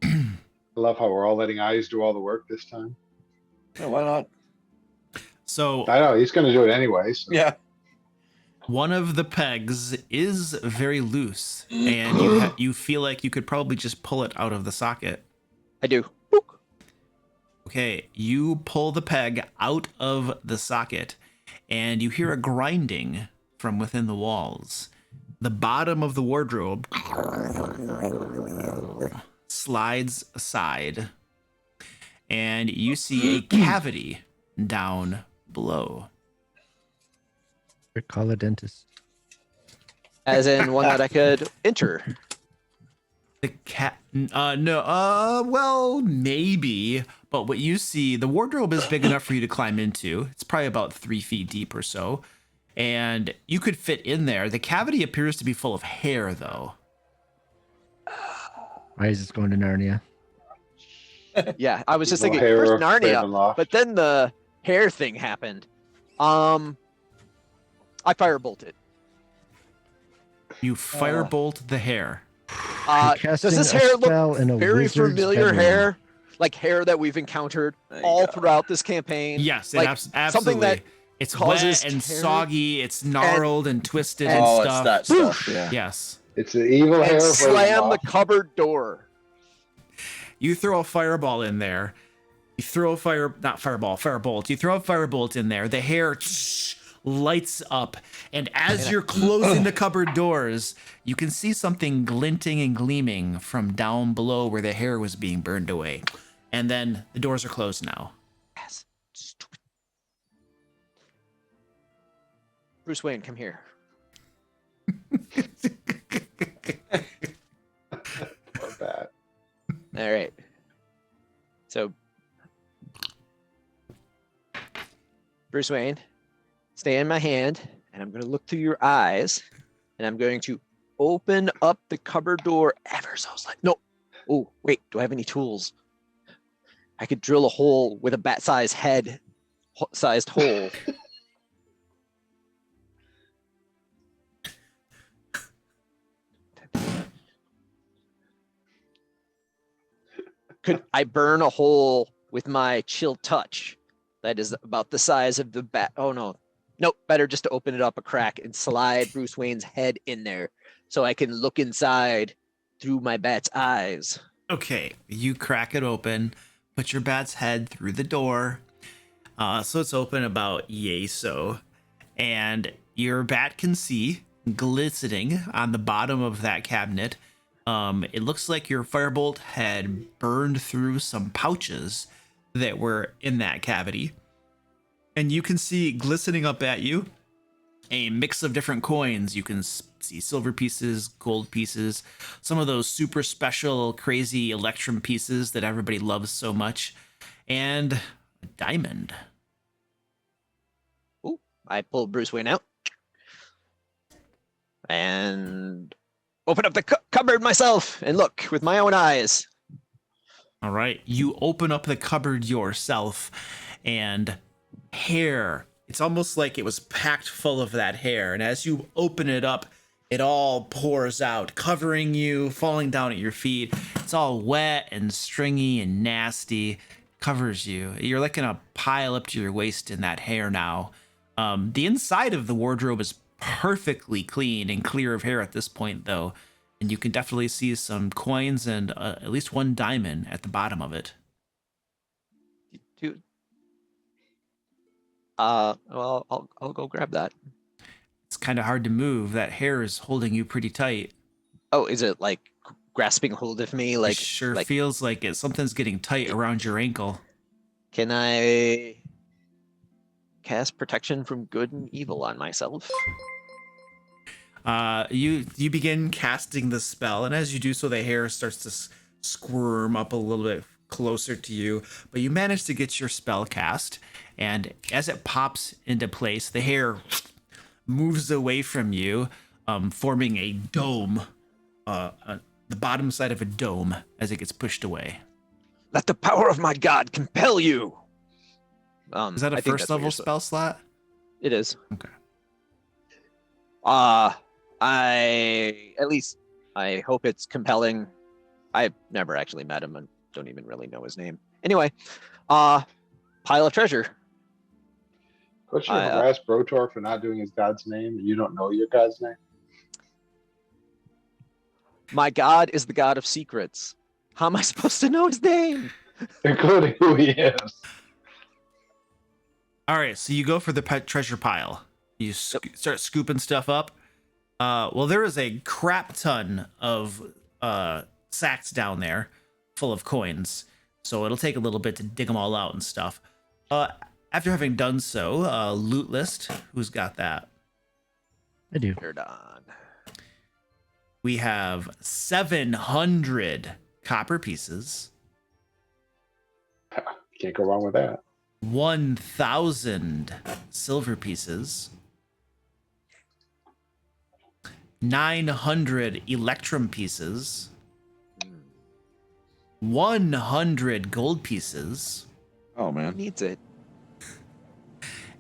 I love how we're all letting eyes do all the work this time. Yeah, why not? So I know he's going to do it anyways. Yeah. one of the pegs is very loose, and you feel like you could probably just pull it out of the socket. I do. Book. Okay, you pull the peg out of the socket, and you hear a grinding from within the walls. The bottom of the wardrobe slides aside, and you see a cavity down below. Call a dentist. As in one that I could enter. The cat, well, maybe, but what you see, the wardrobe is big enough for you to climb into. It's probably about 3 feet deep or so, and you could fit in there. The cavity appears to be full of hair, though. Why is this going to Narnia? Yeah, I was just Little thinking hair first of Narnia, Ravenloft. but then the hair thing happened. I firebolted. You firebolt the hair. Does Casting this a hair spell look in a very wizard's familiar bedroom. hair? Like hair that we've encountered There you all go. throughout this campaign? Yes, it Like, absolutely. something that it's causes wet and terror soggy. It's gnarled and twisted and Oh, it's stuff. that stuff. Yeah. Yes. It's the evil hair And of slam the Ravenloft. cupboard door. You throw a fireball in there. You throw a firebolt. You throw a firebolt in there. The hair lights up. And as you're closing the cupboard doors, you can see something glinting and gleaming from down below where the hair was being burned away. And then the doors are closed now. Yes. Stupid. Bruce Wayne, come here. Love that. All right. So, Bruce Wayne, stay in my hand, and I'm going to look through your eyes, and I'm going to open up the cupboard door ever so slightly. No. Oh, wait. Do I have any tools? I could drill a hole with a bat-sized sized hole. Could I burn a hole with my chill touch that is about the size of the bat? Oh, no. Nope. Better just to open it up a crack and slide Bruce Wayne's head in there so I can look inside through my bat's eyes. Okay, you crack it open, put your bat's head through the door. So it's open about yay so. And your bat can see glistening on the bottom of that cabinet. It looks like your firebolt had burned through some pouches that were in that cavity. And you can see glistening up at you a mix of different coins. You can see silver pieces, gold pieces, some of those super special, crazy electrum pieces that everybody loves so much, and a diamond. Ooh, I pulled Bruce Wayne out and open up the cupboard myself and look with my own eyes. All right, you open up the cupboard yourself, and hair. It's almost like it was packed full of that hair. And as you open it up, it all pours out, covering you, falling down at your feet. It's all wet and stringy and nasty, covers you. You're like in a pile up to your waist in that hair now. The inside of the wardrobe is perfectly clean and clear of hair at this point, though. And you can definitely see some coins and at least one diamond at the bottom of it. Well, I'll go grab that. It's kind of hard to move. That hair is holding you pretty tight. Oh, is it like grasping hold of me? Like, It sure like, feels like it. Something's getting tight around your ankle. can I cast protection from good and evil on myself? You begin casting the spell, and as you do so, the hair starts to squirm up a little bit closer to you. But you manage to get your spell cast, and as it pops into place, the hair moves away from you, forming a dome, the bottom side of a dome as it gets pushed away. Let the power of my god compel you. Is that a I think first that's what level you're spell slot? It is. Okay. I hope it's compelling. I've never actually met him and don't even really know his name. Anyway, pile of treasure. Don't you harass Brotor for not doing his god's name, and you don't know your god's name? My god is the god of secrets. How am I supposed to know his name? Including who he is. All right, so you go for the treasure pile. You start scooping stuff up. Well, there is a crap ton of sacks down there full of coins, so it'll take a little bit to dig them all out and stuff. After having done so, loot list, who's got that? I do. You're done. We have 700 copper pieces, Can't go wrong with that. 1,000 silver pieces, 900 electrum pieces, 100 gold pieces, Oh Who man. needs it?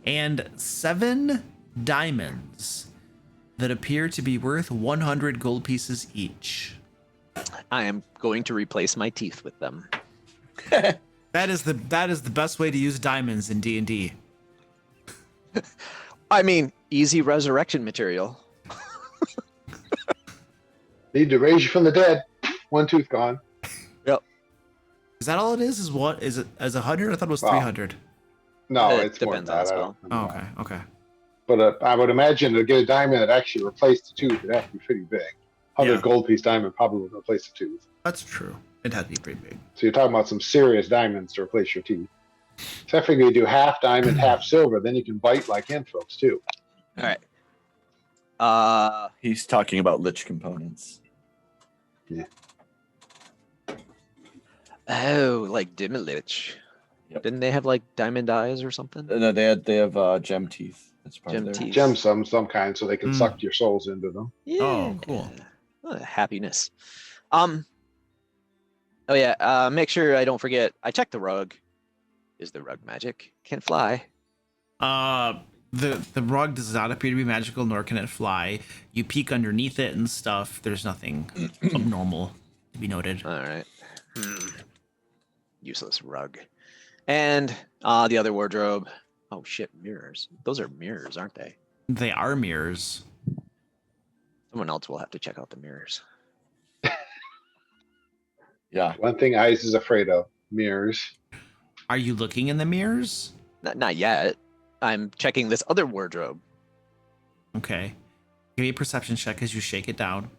and 7 diamonds that appear to be worth 100 gold pieces each. I am going to replace my teeth with them. That is the best way to use diamonds in D&D. I mean, easy resurrection material. Need to raise you from the dead. One tooth gone. Is that all it is? Is what is it? As 100? I thought it was Wow. 300. No, It it's more than depends on the that. I spell. don't Oh, know. okay. But I would imagine to get a diamond that actually replaced the tooth, it'd have to be pretty big. 100 Yeah. gold piece diamond probably would replace the tooth. That's true. It had to be pretty big. So you're talking about some serious diamonds to replace your teeth. So I figure you do half diamond, half silver, then you can bite like anthropes too. All right. He's talking about lich components. Oh, like Dimilich. Yep. Didn't they have like diamond eyes or something? No, they have gem teeth. That's part Gem of their teeth. Gems some kind so they can Mm. suck your souls into them. Yeah. Oh, cool. Happiness. Oh yeah. Make sure I don't forget. I checked the rug. Is the rug magic? Can't fly. The rug does not appear to be magical, nor can it fly. You peek underneath it and stuff. There's nothing abnormal to be noted. All right. Useless rug. And the other wardrobe. Oh shit, mirrors. Those are mirrors, aren't they? They are mirrors. Someone else will have to check out the mirrors. Yeah. One thing Ice is afraid of, mirrors. Are you looking in the mirrors? Not yet. I'm checking this other wardrobe. Okay. Give me a perception check as you shake it down.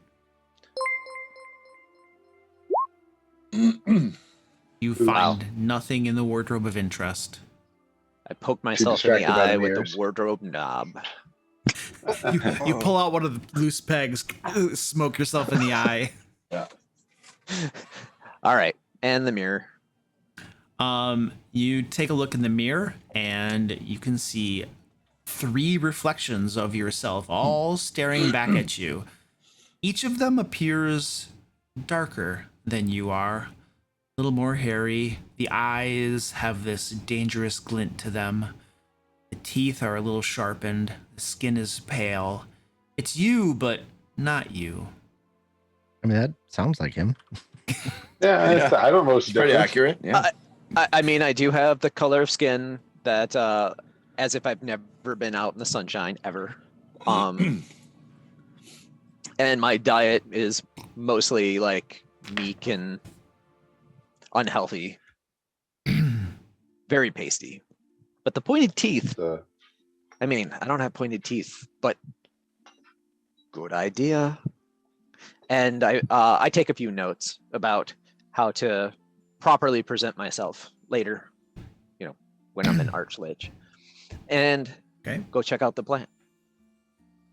You find nothing in the wardrobe of interest. I poke myself in the distracted by the eye with mirrors. the wardrobe knob. You pull out one of the loose pegs, smoke yourself in the eye. All right, and the mirror. You take a look in the mirror and you can see 3 reflections of yourself all staring back at you. Each of them appears darker than you are, a little more hairy. The eyes have this dangerous glint to them. The teeth are a little sharpened. The skin is pale. It's you, but not you. I mean, that sounds like him. Yeah, I don't know. It's Pretty different. accurate. Yeah. I mean, I do have the color of skin that, as if I've never been out in the sunshine ever. And my diet is mostly like meek and unhealthy, very pasty. But the pointed teeth, I mean, I don't have pointed teeth, but Good idea. And I take a few notes about how to properly present myself later, when I'm an Archlich. And Okay. go check out the plant.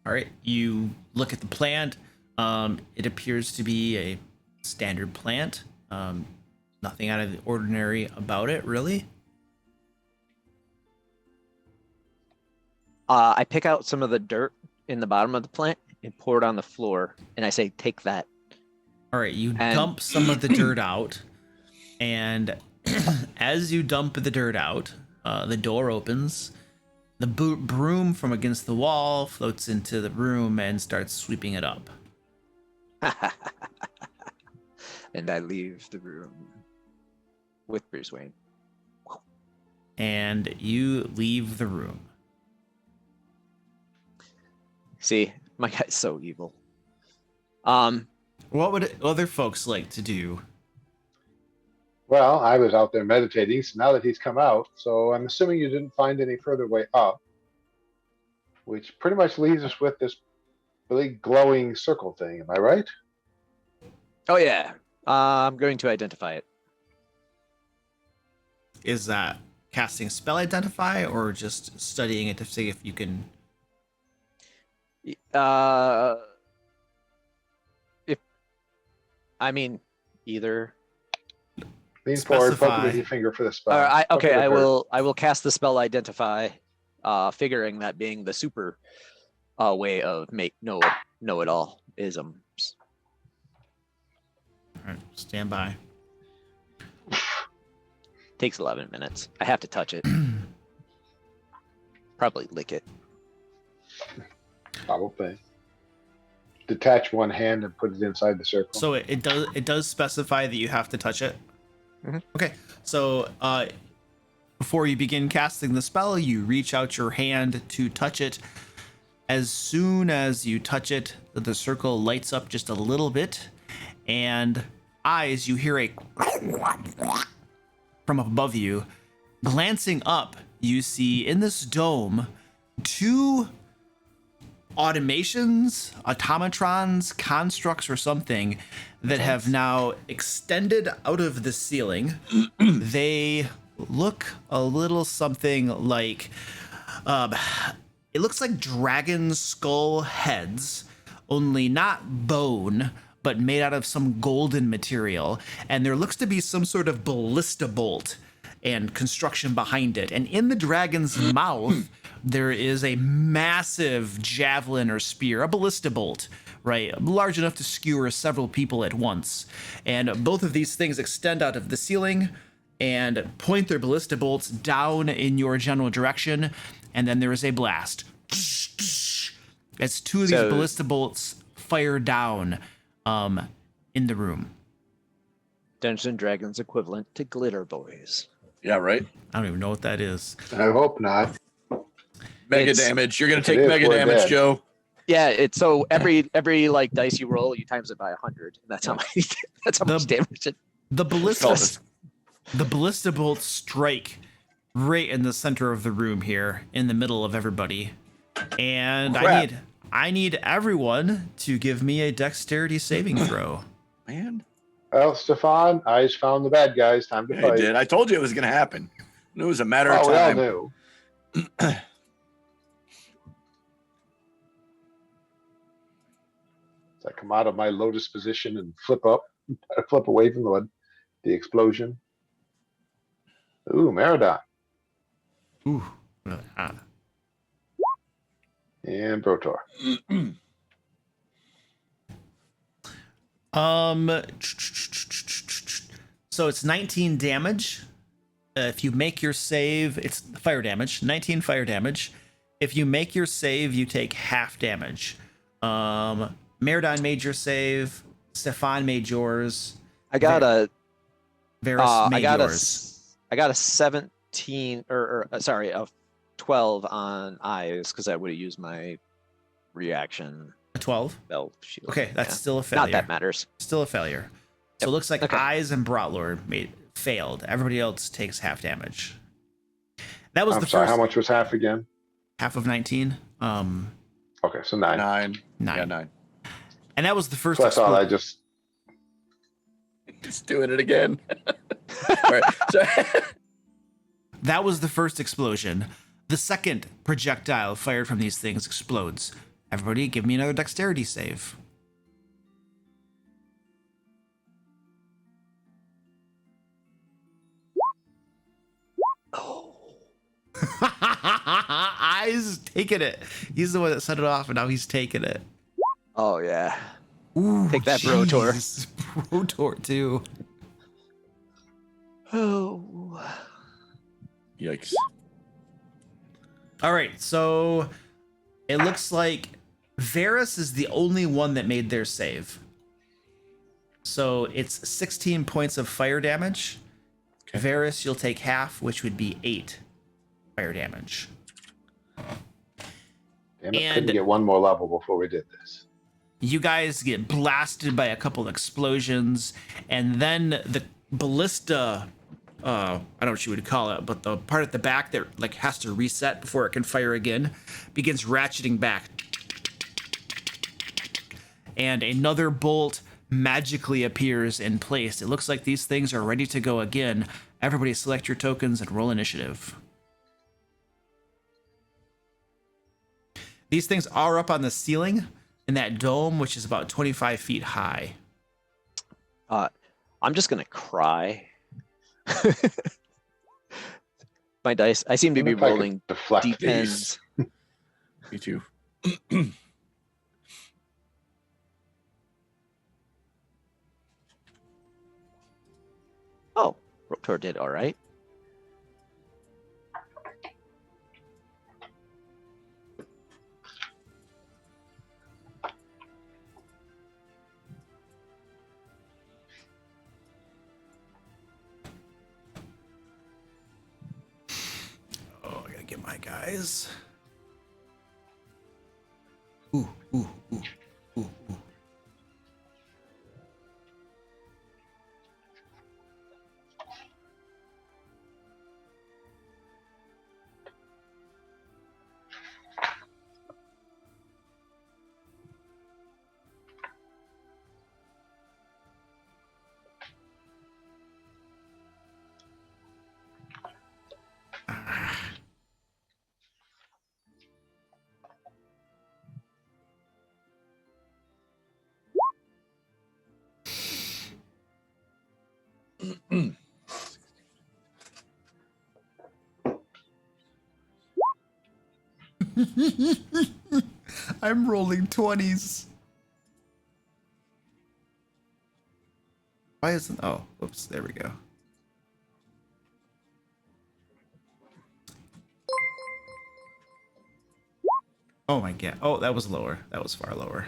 All right. You look at the plant. It appears to be a standard plant. Nothing out of the ordinary about it, really. I pick out some of the dirt in the bottom of the plant and pour it on the floor, and I say, "Take that." All right, you And- dump some of the dirt out, and as you dump the dirt out, the door opens. The broom from against the wall floats into the room and starts sweeping it up. And I leave the room with Bruce Wayne. And you leave the room. See, my guy's so evil. What would other folks like to do? Well, I was out there meditating, so now that he's come out, so I'm assuming you didn't find any further way up, which pretty much leaves us with this big glowing circle thing. Am I right? Oh yeah, I'm going to identify it. Is that casting spell identify or just studying it to see if you can? Either. Lean forward, poke Specify. with your finger for the spell. I Poke with I her. will cast the spell identify, figuring that being the super way of know it all isms. All right, stand by. Takes 11 minutes. I have to touch it. Probably lick it. Probably. Detach one hand and put it inside the circle. So it does specify that you have to touch it. Mhm. Okay, so before you begin casting the spell, you reach out your hand to touch it. As soon as you touch it, the circle lights up just a little bit, and eyes, you hear a from above you. Glancing up, you see in this dome two automations, automatrons, constructs, or something that have now extended out of the ceiling. They look a little something like it looks like dragon skull heads, only not bone, but made out of some golden material. And there looks to be some sort of ballista bolt and construction behind it. And in the dragon's mouth, there is a massive javelin or spear, a ballista bolt, right? Large enough to skewer several people at once. And both of these things extend out of the ceiling and point their ballista bolts down in your general direction. And then there is a blast. As two of these ballista bolts fire down in the room. Dungeons and Dragons equivalent to glitter boys. Yeah, right. I don't even know what that is. I hope not. Mega It's- damage. You're gonna If take it is, mega we're damage, dead. Joe. Yeah, it's so every like dice you roll, you times it by 100. That's how much. That's how much damage it. The called ballista bolts strike right in the center of the room here, in the middle of everybody. And Crap. I need everyone to give me a dexterity saving throw. Man, Well, Stefan, eyes found the bad guys. Time to I fight. did. I told you it was gonna happen. It was a matter of Oh, we all time. knew. So I come out of my lotus position and flip up, flip away from the explosion. Ooh, Merodon Ooh. and Brotor. So it's 19 damage. If you make your save, it's fire damage. 19 fire damage. If you make your save, you take half damage. Merodon made your save. Stefan made yours. I got a Varys made I got yours. I got a 17 or sorry, a 12 on eyes because I would have used my reaction A 12. bell shield. Okay, that's Yeah. still a failure. Not that matters. Still a failure. So Yep. it looks like Okay. Eyes and Brotlord failed. Everybody else takes half damage. That was I'm the sorry, first how much was half again? half of 19. Okay, so 9. 9. 9. Yeah, 9. And that was the first So I thought I explosion. Just doing it again. All right. Sorry. That was the first explosion. The second projectile fired from these things explodes. Everybody, give me another dexterity save. Oh. Eyes taking it. He's the one that set it off, and now he's taking it. Oh yeah. Ooh, Take that, Brotor. jeez. Brotor too. Oh. Yikes. All right, so it looks like Varus is the only one that made their save. So it's 16 points of fire damage. Okay. Varus, you'll take half, which would be 8 fire damage. Damn it, And- couldn't get one more level before we did this. You guys get blasted by a couple explosions, and then the ballista, I don't know what you would call it, but the part at the back that like has to reset before it can fire again, begins ratcheting back. And another bolt magically appears in place. It looks like these things are ready to go again. Everybody select your tokens and roll initiative. These things are up on the ceiling in that dome, which is about 25 feet high. I'm just gonna cry. My dice. I seem to Wonder be if I could rolling deflect D10s. Me too. Oh, Rotor did all right. Oh, I gotta get my guys. Ooh, ooh, ooh, ooh, ooh. I'm rolling 20s. Why isn't... Oh, whoops, there we go. Oh my god. Oh, that was lower. That was far lower.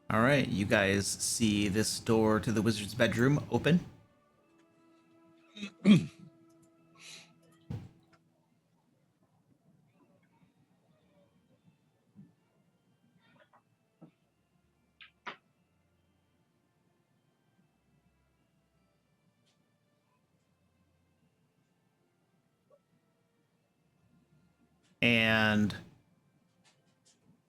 All right, you guys see this door to the wizard's bedroom open. And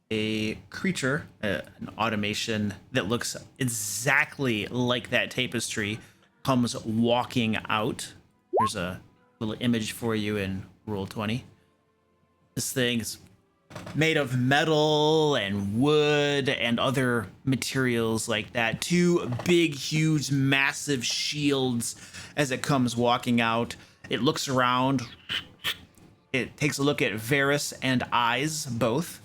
a creature, an automation that looks exactly like that tapestry, comes walking out. There's a little image for you in Roll20. This thing's made of metal and wood and other materials like that. Two big, huge, massive shields as it comes walking out. It looks around. It takes a look at Varus and Eyes, both.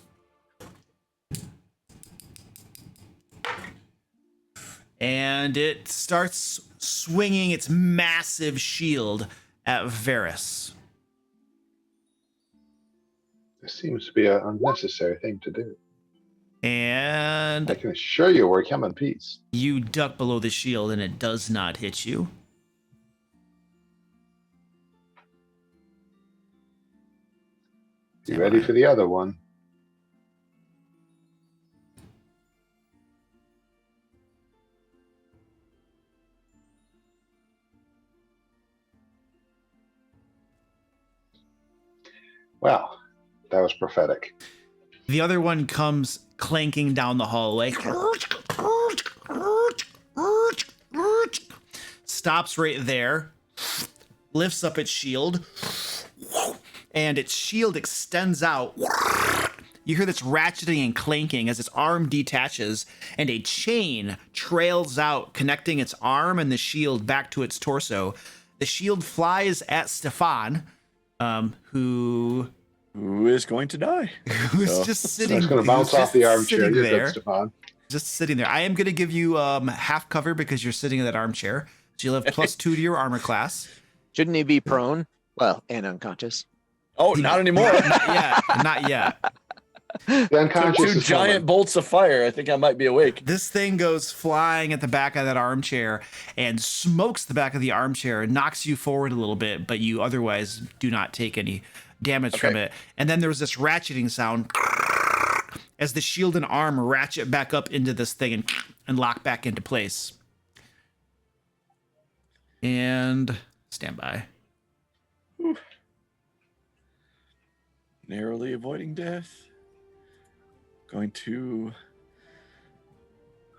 And it starts swinging its massive shield at Varys. This seems to be an unnecessary thing to do. And I can assure you we're come in peace. you duck below the shield and it does not hit you. Be ready for the other one. Wow, that was prophetic. The other one comes clanking down the hallway. Stops right there. Lifts up its shield. And its shield extends out. You hear this ratcheting and clanking as its arm detaches, and a chain trails out, connecting its arm and the shield back to its torso. The shield flies at Stefan, who is going to die. who's So- just So sitting. it's going to bounce who's off the just armchair. sitting You're there. good, Stefan. Just sitting there. I am going to give you half cover because you're sitting in that armchair. So you'll have +2 to your armor class. Shouldn't he be prone? Well, and unconscious. Oh, not anymore. Not yet. Not yet. The So unconscious two is giant coming. bolts of fire. I think I might be awake. This thing goes flying at the back of that armchair and smokes the back of the armchair and knocks you forward a little bit, but you otherwise do not take any damage from Okay. it. And then there's this ratcheting sound as the shield and arm ratchet back up into this thing and lock back into place. And stand by. Narrowly avoiding death. Going to.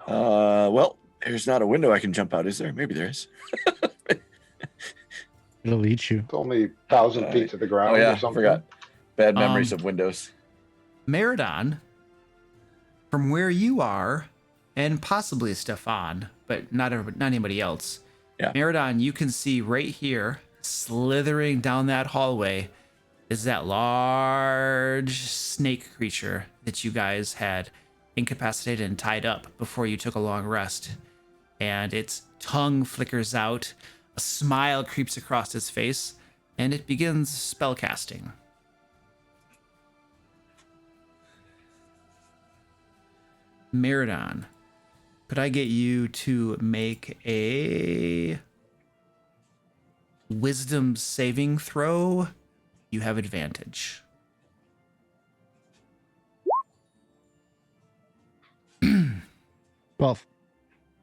Well, there's not a window I can jump out, is there? Maybe there is. It'll eat you. It's only 1,000 feet to the ground Oh yeah, or something. forgot. Bad memories Um, of windows. Meridon, from where you are, and possibly Stefan, but not anybody else. Yeah. Meridon, you can see right here, slithering down that hallway, is that large snake creature that you guys had incapacitated and tied up before you took a long rest. And its tongue flickers out, a smile creeps across its face, and it begins spellcasting. Meridon, could I get you to make a wisdom saving throw? You have advantage. 12.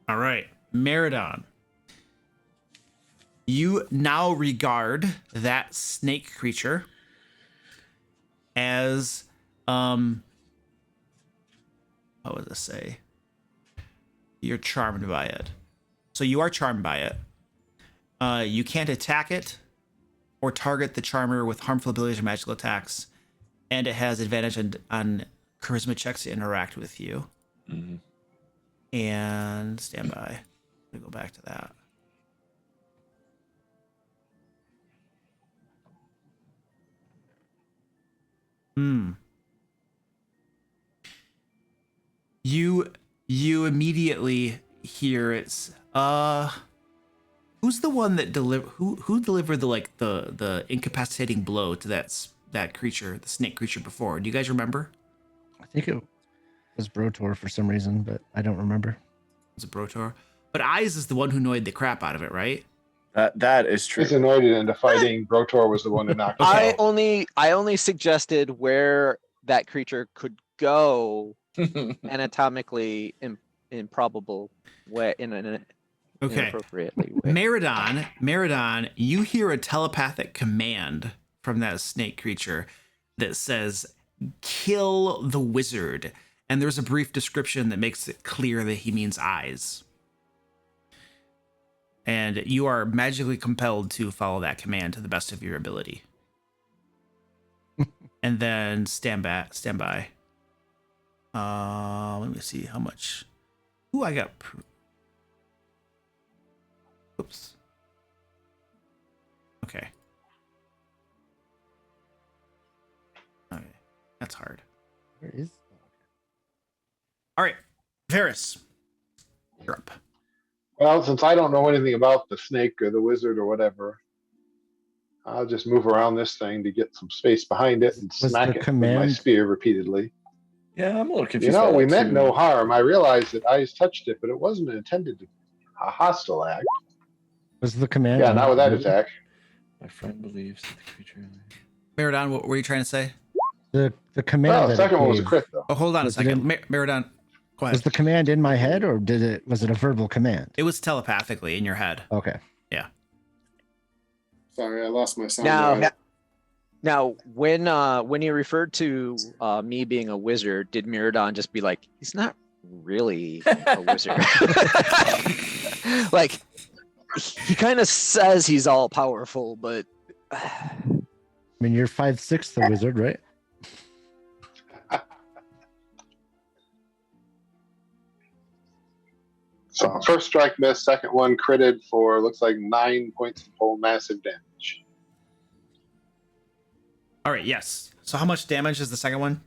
All right, Meridon. You now regard that snake creature as what would this say? You're charmed by it. So you are charmed by it. You can't attack it or target the charmer with harmful abilities or magical attacks, and it has advantage on charisma checks to interact with you. Mhm. And stand by. Let me go back to that. You immediately hear it's who's the one that who delivered the incapacitating blow to that creature, the snake creature before? Do you guys remember? I think it was Brotor for some reason, but I don't remember. It's a Brotor. But Eyes is the one who annoyed the crap out of it, right? That is true. He's annoyed it into fighting. Brotor was the one that knocked him I out. only suggested where that creature could go anatomically improbable way in an Okay. inappropriately way. Meridon, you hear a telepathic command from that snake creature that says, "Kill the wizard." And there's a brief description that makes it clear that he means Eyes. And you are magically compelled to follow that command to the best of your ability. And then stand by. Let me see how much. Ooh, I got. Oops. Okay. Okay, that's hard. Where is? All right, Varys, you're up. Well, since I don't know anything about the snake or the wizard or whatever, I'll just move around this thing to get some space behind it and Was smack the it with my command- spear repeatedly. Yeah, I'm a little You confused. know, by we that, meant too. no harm. I realized that I touched it, but it wasn't intended to be a hostile act. Was the command? Yeah, not with that attack. My friend believes that the creature. Meridon, what were you trying to say? The command. Well, the that it second one was a gave, crit, though. Oh, hold on a Was it second. in- Meridon, go ahead. Was the command in my head, or was it a verbal command? It was telepathically in your head. Okay. Sorry, I lost my sound. Now, when he referred to me being a wizard, did Miradon just be like, he's not really a wizard? Like, he kind of says he's all powerful, but I mean, you're 5'6", the wizard, right? So first strike missed, second one critted for looks like 9 points of full massive damage. All right, yes. So how much damage is the second one?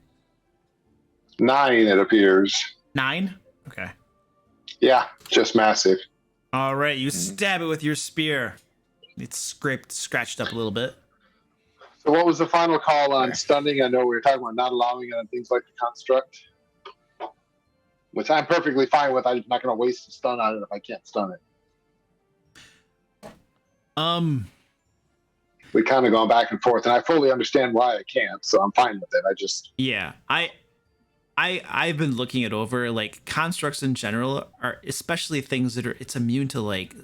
9, it appears. 9? Okay. Yeah, just massive. All right, you stab it with your spear. It's scratched up a little bit. So what was the final call on stunning? I know we were talking about not allowing it on things like the construct, which I'm perfectly fine with. I'm not going to waste a stun on it if I can't stun it. We kind of gone back and forth, and I fully understand why I can't, so I'm fine with it. I just Yeah, I've been looking it over. Like constructs in general are especially things that are it's immune to like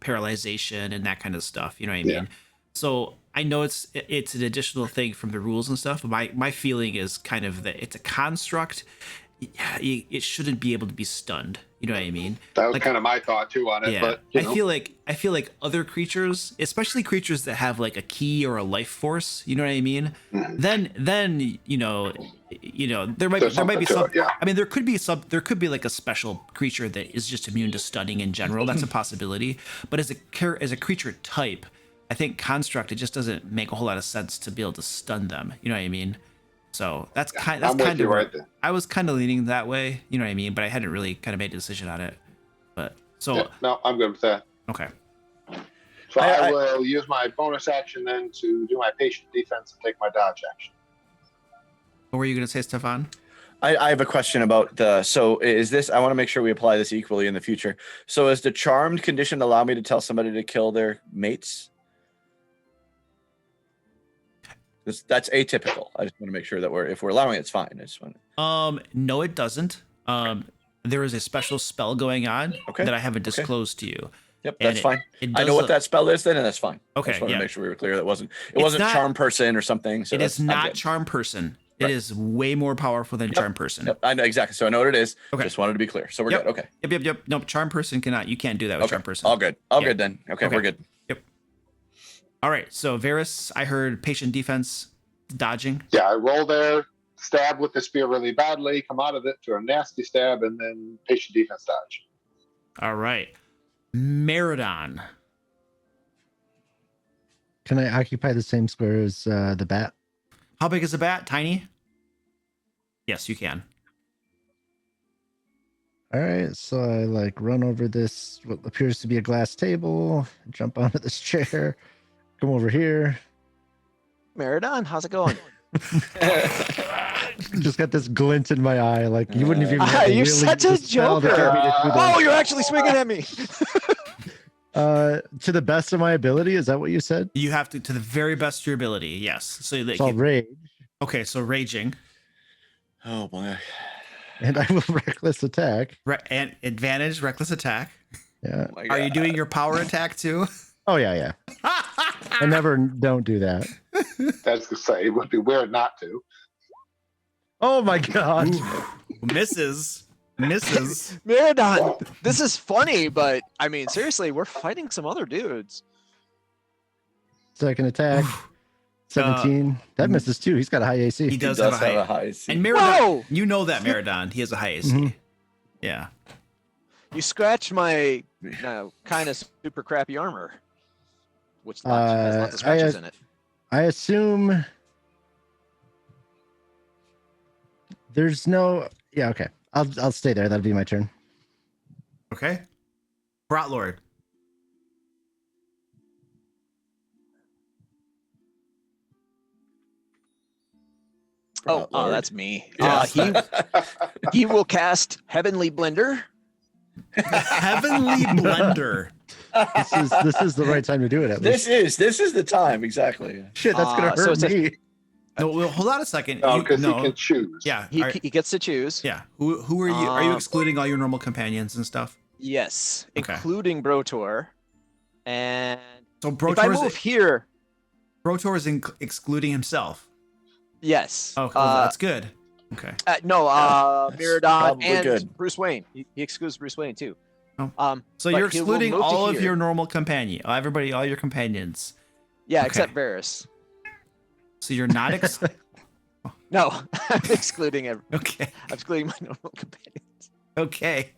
paralyzation and that kind of stuff. You know what I mean? Yeah. So I know it's an additional thing from the rules and stuff. But my feeling is kind of that it's a construct. It shouldn't be able to be stunned. You know what I mean? that was Like- kind of my thought too on it. Yeah, But you know, I feel like other creatures, especially creatures that have like a key or a life force, you know what I mean? Mhm. Then you know there might There's be something to some. it, yeah. I mean, there could be like a special creature that is just immune to stunning in general. That's a possibility. But as a creature type, I think construct it just doesn't make a whole lot of sense to be able to stun them. You know what I mean? So that's I'm with you where right there. I was kind of leaning that way. You know what I mean? But I hadn't really kind of made a decision on it. But so Yeah, no, I'm good with that. okay. So I- I will use my bonus action then to do my patient defense and take my dodge action. What were you going to say, Stefan? I have a question about so is this, I want to make sure we apply this equally in the future. So is the charmed condition allow me to tell somebody to kill their mates? That's atypical. I just want to make sure that if we're allowing it, it's fine. I just want No, it doesn't. There is a special spell going on Okay, that I haven't okay. discled to you. Yep, And that's fine. It I does know what a- that spell is then, and that's fine. I Okay, just want yeah. to make sure we were clear that it wasn't It's not- charm person or something. So It is I'm not good. charm person. Right. It is way more powerful than charm person. Yep, I know exactly. So I know what it is. Okay. Just wanted to be clear. So we're Yep. good. Okay. Yep. No, charm person cannot. You can't do that with Okay. charm person. All good. All Yeah. good then. Okay, Okay. we're good. All right. So Varys, I heard patient defense, dodging. Yeah, I roll there, stab with the spear really badly, come out of it to a nasty stab, and then patient defense dodge. All right. Meridon. Can I occupy the same square as the bat? How big is the bat? Tiny? Yes, you can. All right, so I like run over this what appears to be a glass table, jump onto this chair, come over here. Miradon, how's it going? Just got this glint in my eye, like you wouldn't even. Ah, have to you're really such a dispel to get me to do Oh, this. you're actually swinging at me. To the best of my ability, is that what you said? You have to the very best of your ability. Yes. So like, So I'll rage, okay. So raging. Oh boy. and I will reckless attack. And advantage, reckless attack. Yeah. Oh my Are you God. doing your power attack too? Oh yeah. I never don't do that. That's to say, it would be weird not to. Oh my god. Misses. Miradon, this is funny, but I mean, seriously, we're fighting some other dudes. Second attack. 17. That misses too. He's got a high AC. He does, He have a high. high AC. And Meridon, Whoa! you know that Meridon, he has a high AC. Mhm. Yeah. You scratched my kind of super crappy armor, which has lots of scratches in it. I assume there's no. Yeah. Okay. I'll stay there. That'll be my turn. Okay. Brotlord. Sprout Lord. that's me. Yeah. He will cast Heavenly Blender. Heavenly Blender. This is the right time to do it. At least. This is the time exactly. Shit, that's gonna so hurt it's me. No, well, hold on a second. No, You- because he can choose. Yeah. He, are- he gets to choose. yeah. Who are you? Are you Um, excluding all your normal companions and stuff? Yes, Okay. including Brotor. And So if I move here, Brotor is excluding himself. yes. Oh, well, that's good. Okay. No, that's Miradon probably and good. Bruce Wayne. He excludes Bruce Wayne too. Oh. So but you're he will excluding move to all of here. your normal companion, everybody, all your companions. Yeah, Okay. except Varys. So you're not No, I'm excluding okay. I'm excluding my normal companions. Okay.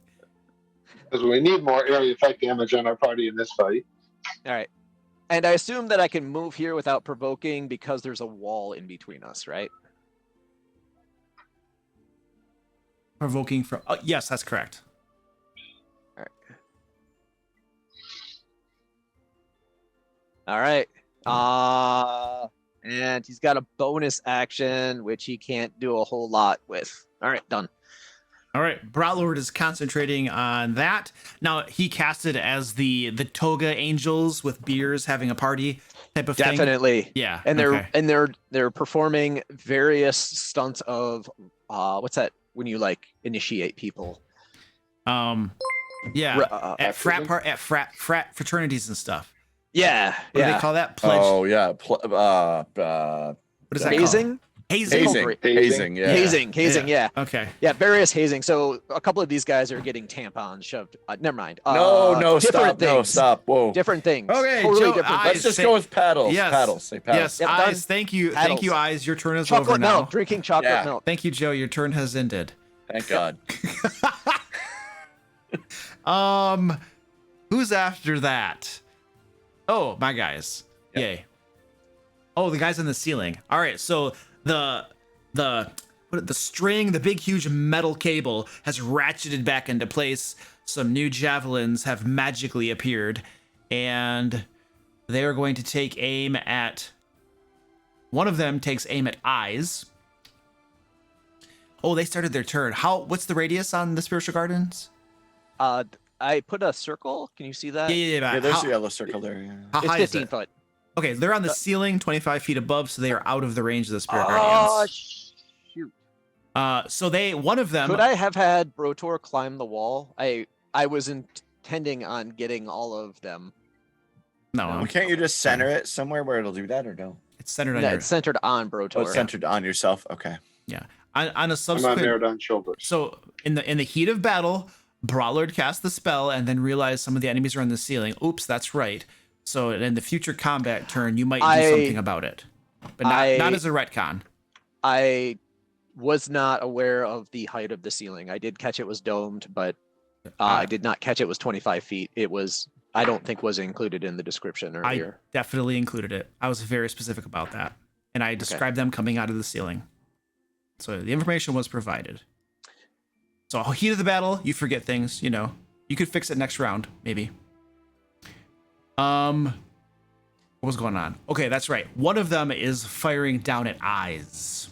Because we need more area effect damage on our party in this fight. All right. And I assume that I can move here without provoking because there's a wall in between us, right? Provoking from. Oh, yes, that's correct. All right. And he's got a bonus action, which he can't do a whole lot with. All right, done. All right, Brotlord is concentrating on that. Now he casted as the toga angels with beers having a party type of thing. Definitely. Yeah, And they're okay. they're performing various stunts of what's that when you like initiate people? Yeah, at frat fraternities and stuff. Yeah. What do they call that? Pledge. Oh yeah. What is that called? Hazing? Hazing. Yeah. Hazing, yeah. Okay. Yeah, various hazing. So a couple of these guys are getting tampons shoved. Never mind. No, different stop. No, things. stop. Whoa. Different things. Okay, totally Joe, different. I Let's just say- go with paddles. Yes. Paddles. Say paddles. Yes, Yep, Eyes. done. Thank you, Paddles. Eyes. Your turn is over Chocolate now. milk. Drinking chocolate Yeah. milk. Thank you, Joe. Your turn has ended. Thank God. Who's after that? Oh, my guys. Yep. Yay. Oh, the guys on the ceiling. All right, so the string, the big huge metal cable has ratcheted back into place. Some new javelins have magically appeared, and they are going to take aim at. One of them takes aim at Eyes. Oh, they started their turn. What's the radius on the spiritual gardens? I put a circle. Can you see that? Yeah, there's a yellow circle there. Yeah. How It's high is 15 it? foot. Okay, they're on the ceiling, 25 feet above, so they are out of the range of the spirit Oh, guardians. shoot. So one of them. Could I have had Brotor climb the wall? I was intending on getting all of them. No, Well, can't you just center it somewhere where it'll do that, or no? it's centered on No, your. it's centered on Brotor. Oh, it's centered on yourself. Okay. Yeah, on a I'm on subsequent. Miradon's shoulders. So in the heat of battle, Brawlord cast the spell and then realized some of the enemies are on the ceiling. Oops, that's right. So in the future combat turn, you might do something about it, but not as a retcon. I was not aware of the height of the ceiling. I did catch it was domed, but I did not catch it was 25 feet. It was, I don't think, was included in the description earlier. I definitely included it. I was very specific about that, and I described them coming out of the ceiling. So the information was provided. So heat of the battle, you forget things. You know, you could fix it next round, maybe. What was going on? Okay, that's right. One of them is firing down at Eyes.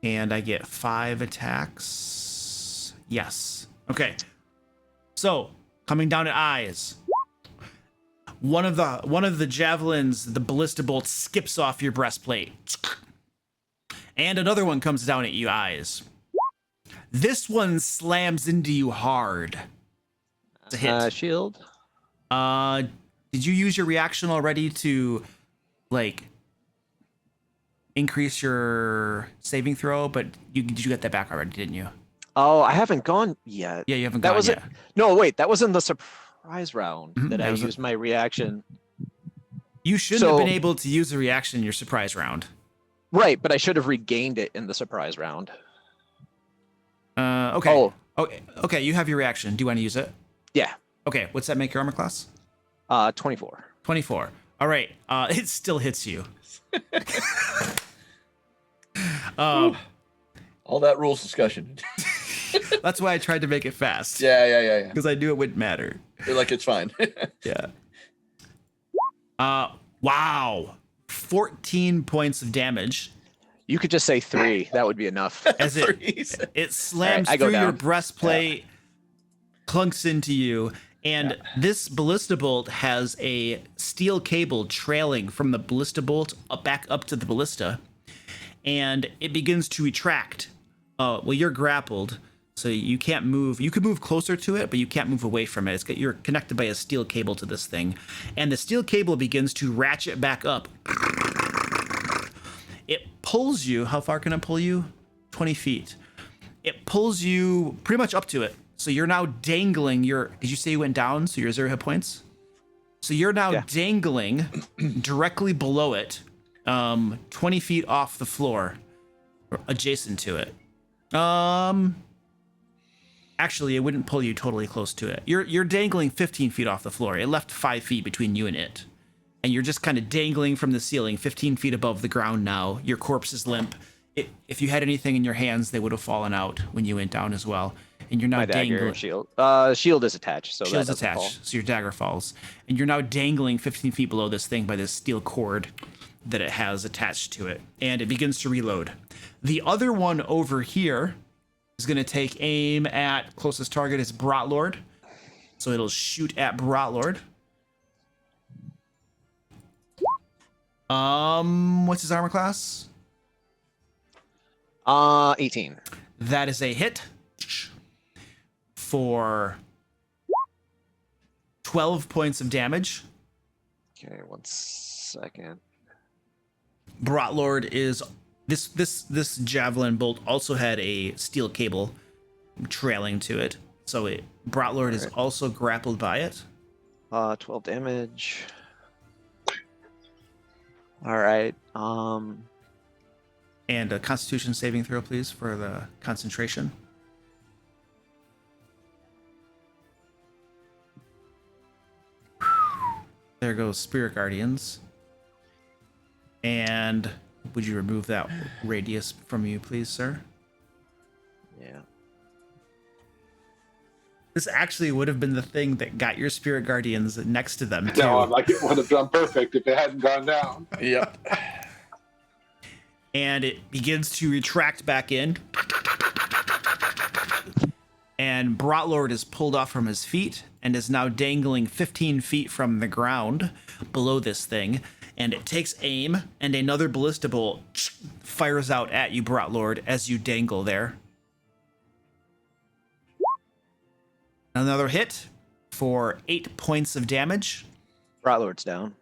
And I get 5 attacks. Yes. Okay. So, coming down at Eyes. One of the javelins, the ballista bolt skips off your breastplate. And another one comes down at you, Eyes. This one slams into you hard. It's a hit. Shield. Did you use your reaction already to, like, increase your saving throw? But did you get that back already, didn't you? Oh, I haven't gone yet. Yeah, you haven't That gone was yet. it. No, wait, that was in the surprise round Mhm, that that I was used my reaction. You shouldn't have So- been able to use a reaction in your surprise round. Right, but I should have regained it in the surprise round. Okay. Oh, Okay, you have your reaction. Do you want to use it? yeah. Okay, what's that make your armor class? 24. 24. All right. It still hits you. All that rules discussion. That's why I tried to make it fast. Yeah. Because I knew it wouldn't matter. You're like, it's fine. Yeah. Wow. 14 points of damage. You could just say 3. That would be enough. As it Freeze. slams I go through your down. breastplate, clunks into you, and this ballista bolt has a steel cable trailing from the ballista bolt back up to the ballista, and it begins to retract. Well, you're grappled, so you can't move. You could move closer to it, but you can't move away from it. You're connected by a steel cable to this thing, and the steel cable begins to ratchet back up. It pulls you. How far can it pull you? 20 feet. It pulls you pretty much up to it. So you're now dangling did you say you went down? So you're 0 hit points? So you're now dangling directly below it, 20 feet off the floor, or adjacent to it. Actually, it wouldn't pull you totally close to it. You're dangling 15 feet off the floor. It left 5 feet between you and it. And you're just kind of dangling from the ceiling 15 feet above the ground now. Your corpse is limp. If you had anything in your hands, they would have fallen out when you went down as well. And you're now My dagger dangling. and shield. Shield is attached, so Shield's that doesn't fall. attached, so your dagger falls. And you're now dangling 15 feet below this thing by this steel cord that it has attached to it. And it begins to reload. The other one over here is going to take aim at closest target is Brotlord. So it'll shoot at Brotlord. What's his armor class? 18. That is a hit for 12 points of damage. Okay, 1 second. Brotlord is this javelin bolt also had a steel cable trailing to it, so Brotlord is also grappled by it. 12 damage. All right. And a Constitution saving throw, please, for the concentration. There goes Spirit Guardians. And would you remove that radius from you, please, sir? Yeah. This actually would have been the thing that got your Spirit Guardians next to them, too. No, I'm like, it would have done perfect if it hadn't gone down. Yep. And it begins to retract back in. And Brotlord is pulled off from his feet and is now dangling 15 feet from the ground below this thing. And it takes aim, and another ballista bolt fires out at you, Brotlord, as you dangle there. Another hit for 8 points of damage. Brotlord's down.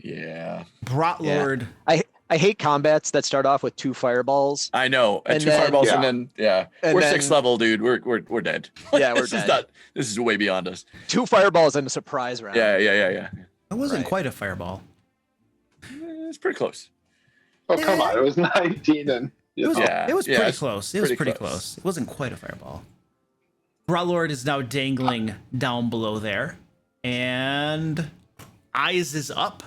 Yeah. Brotlord. I hate combats that start off with 2 fireballs. I know. And Two then- fireballs yeah. and then And we're then- 6th level, dude. We're dead. Yeah, we're this dead. Is not, this is way beyond us. 2 fireballs and a surprise round. Yeah. That wasn't Right. quite a fireball. It's pretty close. Oh, come on. It was 19 and, It was, Yeah, it was yeah, pretty it's close. It was pretty pretty close. close. It wasn't quite a fireball. Brotlord is now dangling down below there. And Eyes is up.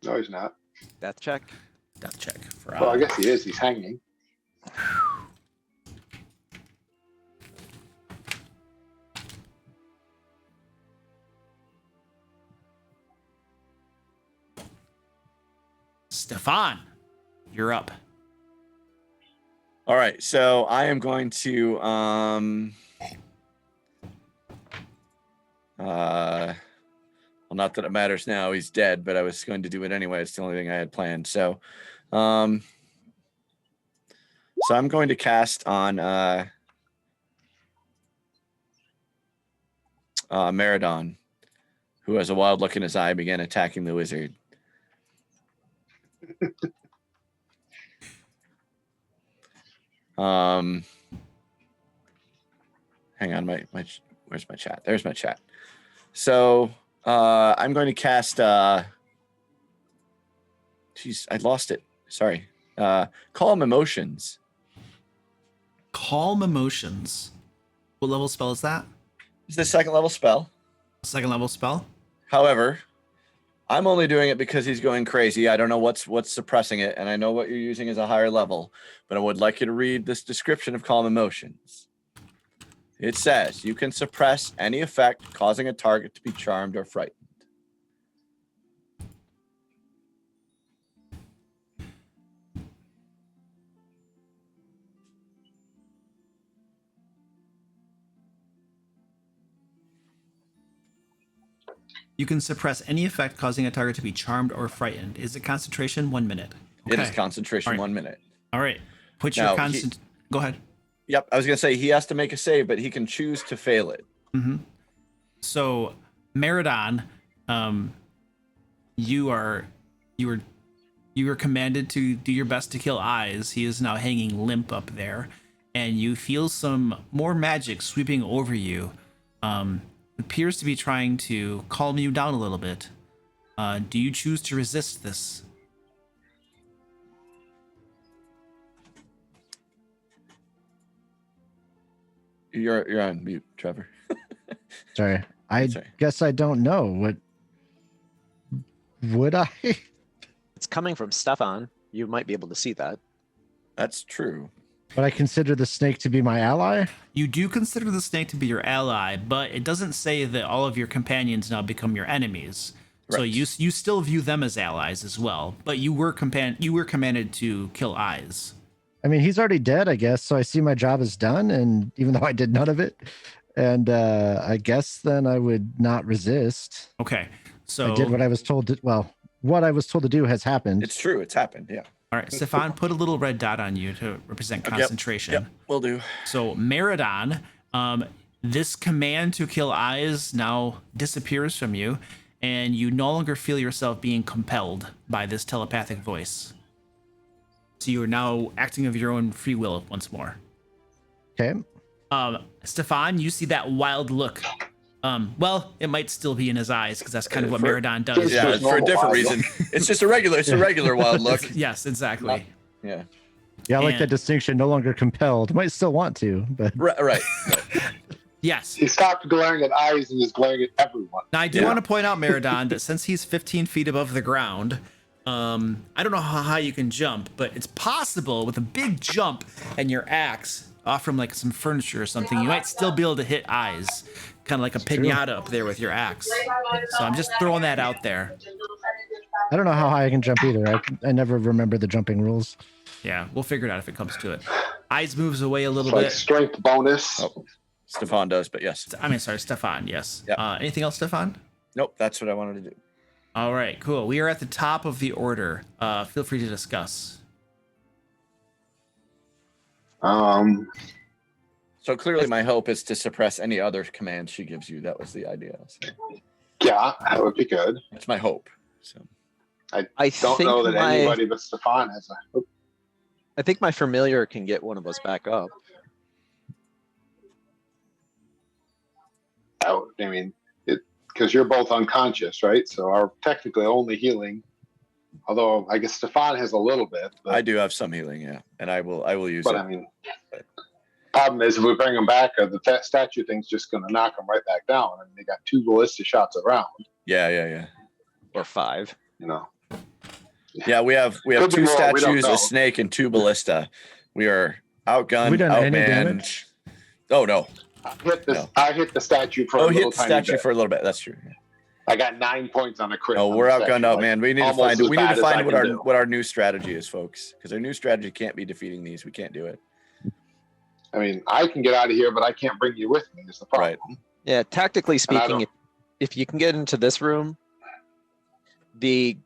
no, he's not. Death check. Death check for Well, I guess he is. He's hanging. Stefan, you're up. All right, so I am going to well, not that it matters now, he's dead, but I was going to do it anyway. It's the only thing I had planned. So I'm going to cast on Meridon, who has a wild look in his eye, began attacking the wizard. Hang on, my where's my chat? There's my chat. So I'm going to cast jeez, I lost it. Sorry. Calm Emotions. Calm Emotions. What level spell is that? It's the 2nd level spell. Second level spell? However, I'm only doing it because he's going crazy. I don't know what's suppressing it, and I know what you're using as a higher level, but I would like you to read this description of Calm Emotions. It says, you can suppress any effect causing a target to be charmed or frightened. You can suppress any effect causing a target to be charmed or frightened. Is it concentration? 1 minute. It is Okay. concentration All right. 1 minute. All right. Put Now, your concent. Go ahead. Yep, I was gonna say he has to make a save, but he can choose to fail it. Mm-hmm. So, Meridon, you were commanded to do your best to kill Eyes. He is now hanging limp up there, and you feel some more magic sweeping over you. Appears to be trying to calm you down a little bit. Do you choose to resist this? You're on mute, Trevor. Sorry. I Sorry. guess I don't know. What would I? It's coming from Stefan. You might be able to see that. That's true. Would I consider the snake to be my ally? You do consider the snake to be your ally, but it doesn't say that all of your companions now become your enemies. So Right. you still view them as allies as well. But you were commanded to kill Eyes. I mean, he's already dead, I guess. So I see my job is done, and even though I did none of it, and I guess then I would not resist. Okay. So I did what I was told to. Well, what I was told to do has happened. It's true. It's happened. Yeah. all right, Stefan, put a little red dot on you to represent concentration. Yep. Will do. So Meridon, this command to kill Eyes now disappears from you, and you no longer feel yourself being compelled by this telepathic voice. So you are now acting of your own free will once more. Okay. Stefan, you see that wild look. Well, it might still be in his eyes because that's kind of what For- Meridon does. Yeah, There's for a normal different wild reason. It's just a regular. It's a regular wild look. Yes, exactly. Yeah. Yeah, I like And- that distinction. No longer compelled. Might still want to, but Right. Yes. He stopped glaring at Eyes and is glaring at everyone. Now, I do Yeah. want to point out, Meridon, that since he's 15 feet above the ground, I don't know how high you can jump, but it's possible with a big jump and your axe off from like some furniture or something, you might still be able to hit Eyes, kind of like a pinata up there with your axe. So I'm just throwing that out there. I don't know how high I can jump either. I never remember the jumping rules. Yeah, we'll figure it out if it comes to it. Eyes moves away a little It's like bit. strength bonus. Oh, Stefan does, but yes. I mean, sorry, Stefan. Yes. Yeah. Anything else, Stefan? Nope. That's what I wanted to do. All right, cool. We are at the top of the order. Feel free to discuss. So clearly, my hope is to suppress any other commands she gives you. That was the idea. So Yeah, that would be good. that's my hope. So I Don't think know that my, anybody but Stefan has a. I think my familiar can get one of us back up. I mean, because you're both unconscious, right? So our technically only healing, although I guess Stefan has a little bit. But, I do have some healing, yeah, and I will use but it. I mean, problem is if we bring him back, the statue thing's just going to knock him right back down. I mean, they got 2 ballista shots around. Yeah. Or 5. You know, Yeah, we have Could be 2 more, we don't statues, know. a snake, and 2 ballista. We are outgunned, We done any outmanned. damage? Oh no! I hit the statue for a Oh, hit little the tiny statue bit. for a little bit. That's true. I got 9 points on a crit. No, on we're the outgunned, statue, like, outmanned. We need to almost find. as We need bad to as I find can do. what our new strategy is, folks. Because our new strategy can't be defeating these. We can't do it. I mean, I can get out of here, but I can't bring you with me. Is the problem? Right. Yeah, tactically I speaking, don't- if you can get into this room, the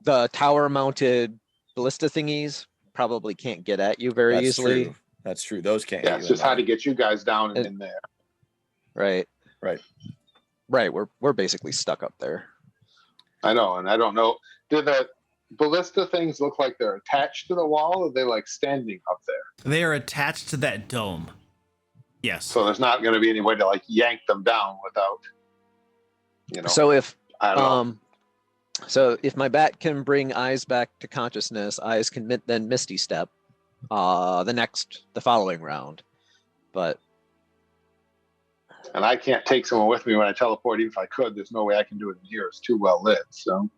tower-mounted ballista thingies probably can't get at you very That's easily. true. That's true. Those can't. Yeah, hit it's you just in how to line. get you guys down and in there. Right. Right. We're basically stuck up there. I know, and I don't know. Do the ballista things look like they're attached to the wall, or are they like standing up there? They are attached to that dome. Yes. So there's not going to be any way to like yank them down without, you know. So if I don't know. so if my bat can bring Eyes back to consciousness, Eyes can then Misty Step the following round. But And I can't take someone with me when I teleport. Even if I could, there's no way I can do it in here. It's too well lit. So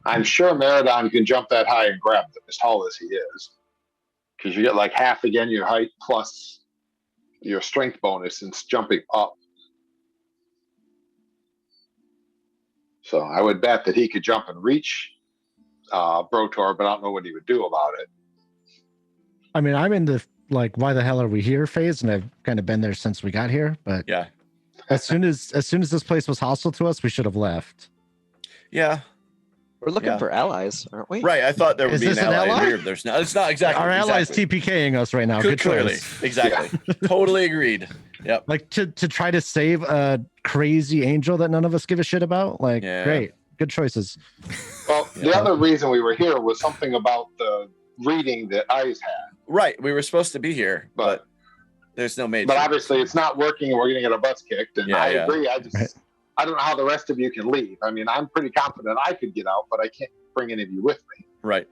I'm sure Meridon can jump that high and grab them, as tall as he is, because you get like half again your height plus your strength bonus since jumping up. So I would bet that he could jump and reach Brotor, but I don't know what he would do about it. I mean, I'm in the like, why the hell are we here phase, and I've kind of been there since we got here. But Yeah. as soon as this place was hostile to us, we should have left. Yeah. We're looking Yeah. for allies, aren't we? Right. I thought there would Is be an this an ally, ally? in here. There's not. It's not exactly. Our allies exactly. TPKing us right now. Good Clearly. choice. Exactly. Totally agreed. Yep. Like to try to save a crazy angel that none of us give a shit about. Like, Yeah. great, good choices. Well, the other reason we were here was something about the reading that Eyes had. Right. We were supposed to be here, but there's no mage. But obviously it's not working and we're going to get our butts kicked. And I agree. I don't know how the rest of you can leave. I mean, I'm pretty confident I could get out, but I can't bring any of you with me. Right.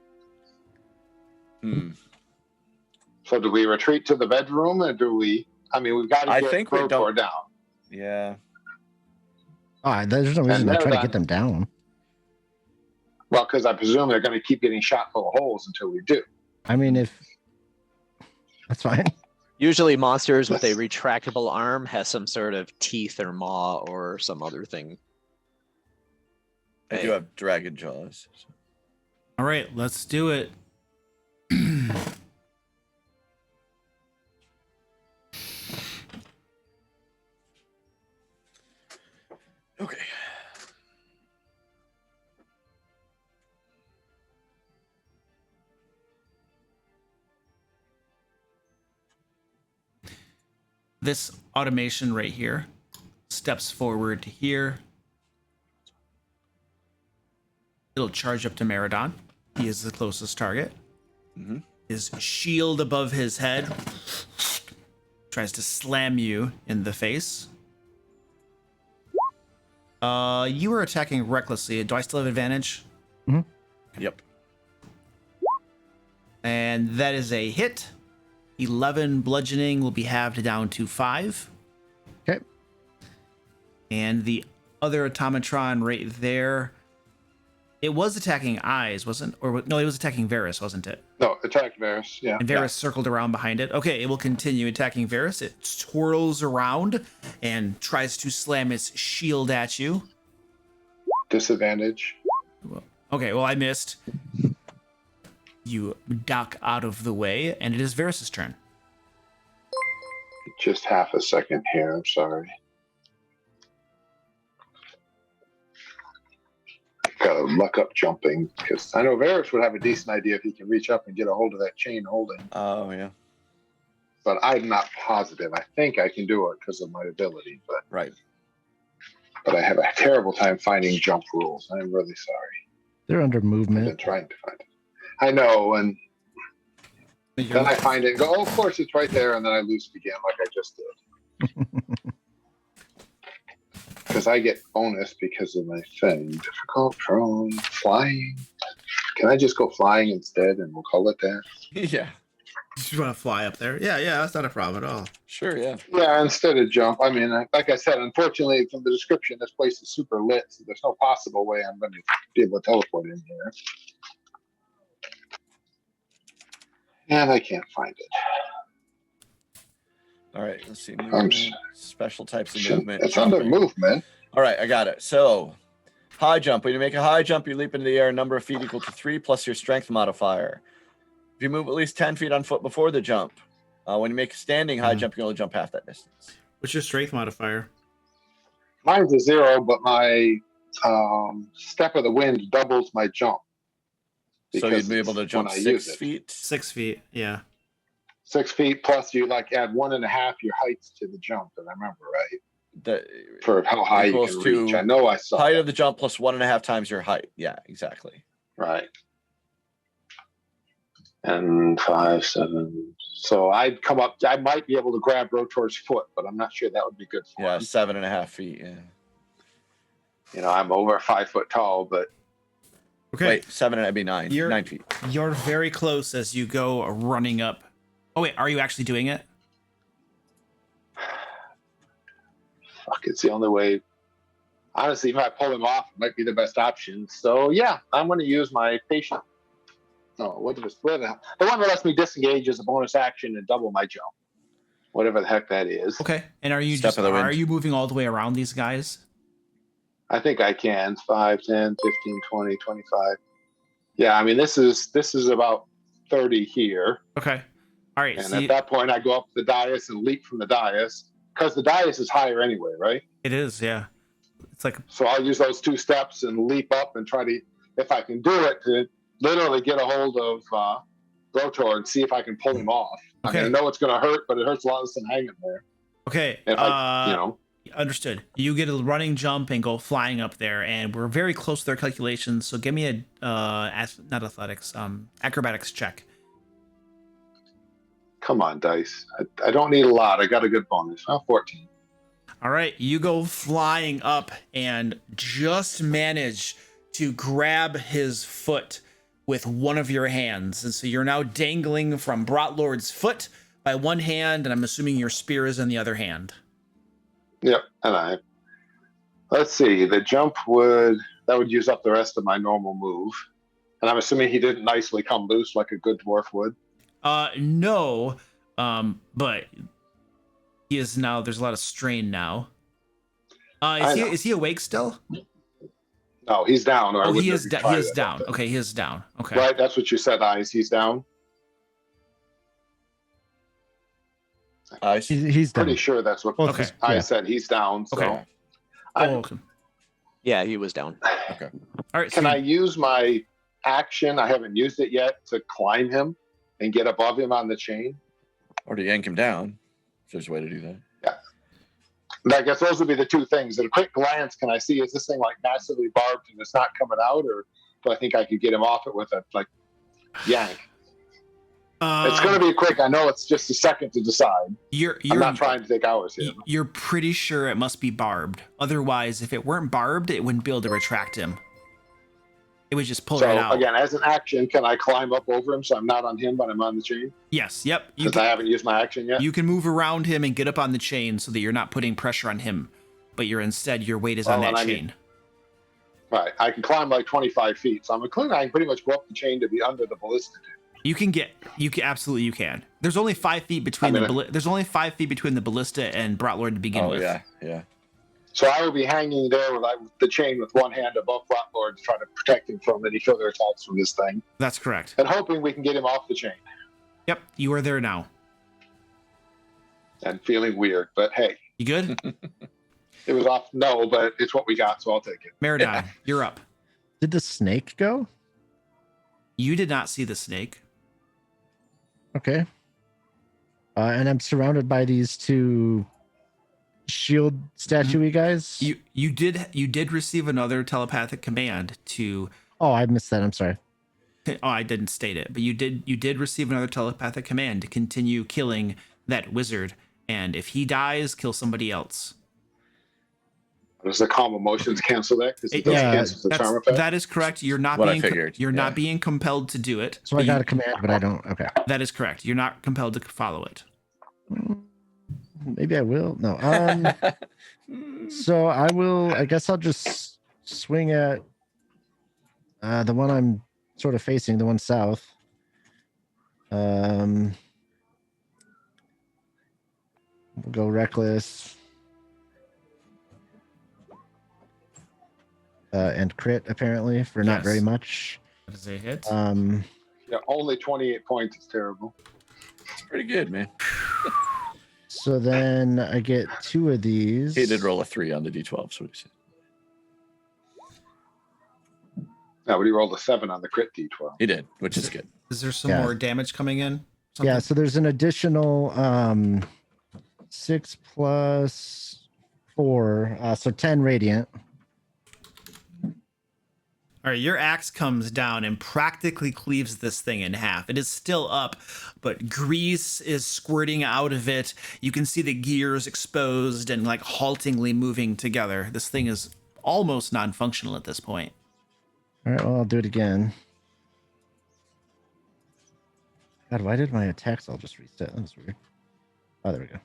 So do we retreat to the bedroom or do we? I mean, we've got to get Rotor down. Yeah. There's no reason to try to get them down. Well, because I presume they're going to keep getting shot full of holes until we do. I mean, that's fine. Usually monsters with a retractable arm has some sort of teeth or maw or some other thing. I do have dragon jaws. All right, let's do it. Okay. This automation right here steps forward to here. It'll charge up to Meridon. He is the closest target. His shield above his head tries to slam you in the face. You were attacking recklessly. Do I still have advantage? Yep. And that is a hit. 11 bludgeoning will be halved down to 5. Okay. And the other automatron right there, it was attacking Eyes, wasn't? Or no, it was attacking Varus, wasn't it? No, attack Varus, yeah. And Varus circled around behind it. Okay, it will continue attacking Varus. It twirls around and tries to slam its shield at you. Disadvantage. Okay, well, I missed. You duck out of the way, and it is Varus's turn. Just half a second here. I'm sorry. Gotta luck up jumping because I know Varus would have a decent idea if he can reach up and get a hold of that chain holding. Oh, yeah. But I'm not positive. I think I can do it because of my ability, but Right. but I have a terrible time finding jump rules. I'm really sorry. They're under I've been movement. trying to find it. I know, and then I find it and go, oh, of course it's right there, and then I lose it again like I just did. Because I get bonus because of my thing. Difficult, prone, flying. Can I just go flying instead and we'll call it that? Yeah. You want to fly up there? Yeah, that's not a problem at all. Sure, yeah. Yeah, instead of jump. I mean, like I said, unfortunately, from the description, this place is super lit, so there's no possible way I'm going to be able to teleport in here. And I can't find it. All right, let's see. Movement, special types of movement. It's under movement. All right, I got it. So, high jump. When you make a high jump, you leap into the air a number of feet equal to 3 plus your strength modifier. If you move at least 10 feet on foot before the jump, when you make a standing high jump, you can only jump half that distance. What's your strength modifier? Mine's a 0, but my step of the wind doubles my jump. So Because you'd be able to it's jump when I 6 use it. feet. 6 feet, yeah. 6 feet plus you like add 1.5 your heights to the jump, if I remember right. The For how high you Equals can reach. to I know I saw height that. of the jump plus 1.5 times your height. Yeah, exactly. Right. And 5, 7. So I'd come up. I might be able to grab Rotor's foot, but I'm not sure that would be good for Yeah, him. 7.5 feet. Yeah. You know, I'm over 5 foot tall, but Okay. Wait, 7 and that'd be 9. You're- 9 feet. You're very close as you go running up. Oh, wait, are you actually doing it? fuck, it's the only way. Honestly, if I pull him off, it might be the best option. So yeah, I'm going to use my patient. No, what is the one that lets me disengage as a bonus action and double my jump, whatever the heck that is. Okay. And are you Step of the wind. are you moving all the way around these guys? I think I can. 5, 10, 15, 20, 25. Yeah, I mean this is about 30 here, Okay. All right. and So at that point I go up the dais and leap from the dais because the dais is higher anyway, right? It is, yeah. It's like So I'll use those 2 steps and leap up and try to, if I can do it, to literally get a hold of Rotor and see if I can pull him off. Okay. I mean, I know it's going to hurt, but it hurts a lot less than hanging there. okay. And Understood. You get a running jump and go flying up there, and we're very close to their calculations. So give me a not athletics, acrobatics check. come on, dice. I don't need a lot. I got a good bonus. 14. All right, you go flying up and just manage to grab his foot with one of your hands. And so you're now dangling from Brotlord's foot by one hand, and I'm assuming your spear is in the other hand. Yep. And let's see, the jump would use up the rest of my normal move. And I'm assuming he didn't nicely come loose like a good dwarf would. No, but he is now, there's a lot of strain now. Is he awake still? No, he's down. Or He is down. Okay, he is down. Okay. Right, that's what you said, Eyes. He's down. He's done. Pretty sure that's what Okay. I said. He's down. So Okay. Okay. Yeah, he was down. Okay. All right. can I use my action? I haven't used it yet to climb him and get above him on the chain. Or to yank him down. If there's a way to do that. And I guess those would be the 2 things. At a quick glance, can I see, is this thing like massively barbed and it's not coming out, or do I think I could get him off it with a yank? It's going to be quick. I know it's just a second to decide. I'm not trying to take hours here. You're pretty sure it must be barbed. Otherwise, if it weren't barbed, it wouldn't be able to retract him. It would just pull So right out. again, as an action, can I climb up over him so I'm not on him, but I'm on the chain? Yes. Yep. Because I haven't used my action yet. You can move around him and get up on the chain so that you're not putting pressure on him, but your weight is on that chain. Right. I can climb like 25 feet. So I'm including I can pretty much go up the chain to be under the ballista. You can absolutely you can. There's only 5 feet between there's only 5 feet between the ballista and Brotlord to begin with. Yeah. So I will be hanging there with the chain with one hand above Brotlord to try to protect him from any further attacks from this thing. That's correct. And hoping we can get him off the chain. Yep, you are there now. And feeling weird, but hey. You good? It was off. No, but it's what we got, so I'll take it. Meridon, you're up. Did the snake go? You did not see the snake. Okay. And I'm surrounded by these 2 shield statue-y guys. You did receive another telepathic command to. Oh, I missed that. I'm sorry. Oh, I didn't state it, but you did receive another telepathic command to continue killing that wizard, and if he dies, kill somebody else. Does the calm emotions cancel that? Because it doesn't cancel the charm effect. That is correct. You're not What I being figured, not being compelled to do it. So I got a command, but I don't. Okay. That is correct. You're not compelled to follow it. Maybe I will. No. So I will. I guess I'll just swing at the one I'm sort of facing, the one south. We'll go reckless. And crit apparently for not very much. That is a hit. Yeah, only 28 points is terrible. It's pretty good, man. So then I get 2 of these. He did roll a 3 on the D12, so what he said. No, but he rolled a 7 on the crit D12. He did, which is good. Is there some more damage coming in? Something? Yeah, so there's an additional 6 plus 4, so 10 radiant. All right, your axe comes down and practically cleaves this thing in half. It is still up, but grease is squirting out of it. You can see the gears exposed and like haltingly moving together. This thing is almost non-functional at this point. All right, well, I'll do it again. God, why did my attacks all just reset? That was weird. Oh, there we go.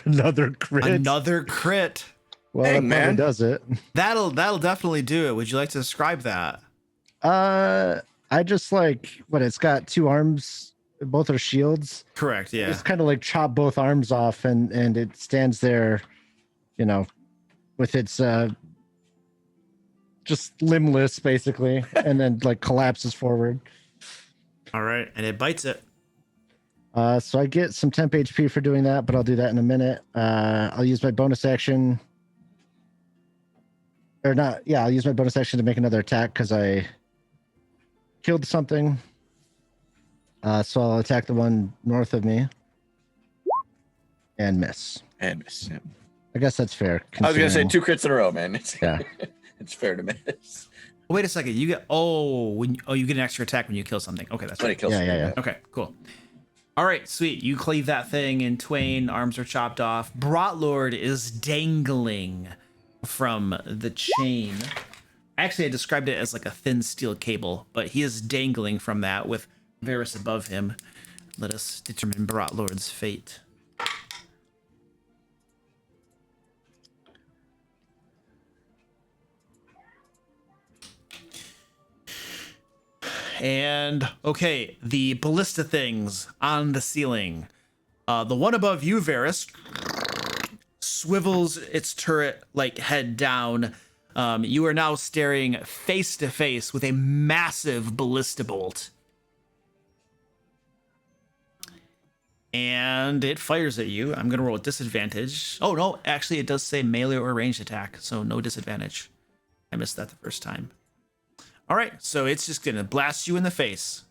Another crit. Another crit. Well, Hey, that man. probably does it. That'll definitely do it. Would you like to describe that? I just it's got 2 arms, both are shields. Correct. Yeah. It's kind of like chop both arms off, and it stands there, with its just limbless basically, and then like collapses forward. All right, and it bites it. So I get some temp HP for doing that, but I'll do that in a minute. I'll use my bonus action. Or not, yeah, I'll use my bonus action to make another attack because I killed something. So I'll attack the one north of me. And miss. And miss. Yeah. I guess that's fair. I was gonna say considering- 2 crits in a row, man. It's, Yeah. it's fair to miss. Wait a second. You get you get an extra attack when you kill something. Okay, that's When right. it kills Yeah, yeah, someone. yeah. Okay, cool. All right, sweet. You cleave that thing in twain. Arms are chopped off. Brotlord is dangling from the chain. Actually, I described it as like a thin steel cable, but he is dangling from that with Varys above him. Let us determine Brotlord's fate. And okay, the ballista things on the ceiling. The one above you, Varys, swivels its turret like head down. You are now staring face to face with a massive ballista bolt. And it fires at you. I'm gonna roll a disadvantage. Oh no, actually it does say melee or ranged attack, so no disadvantage. I missed that the first time. All right, so it's just gonna blast you in the face.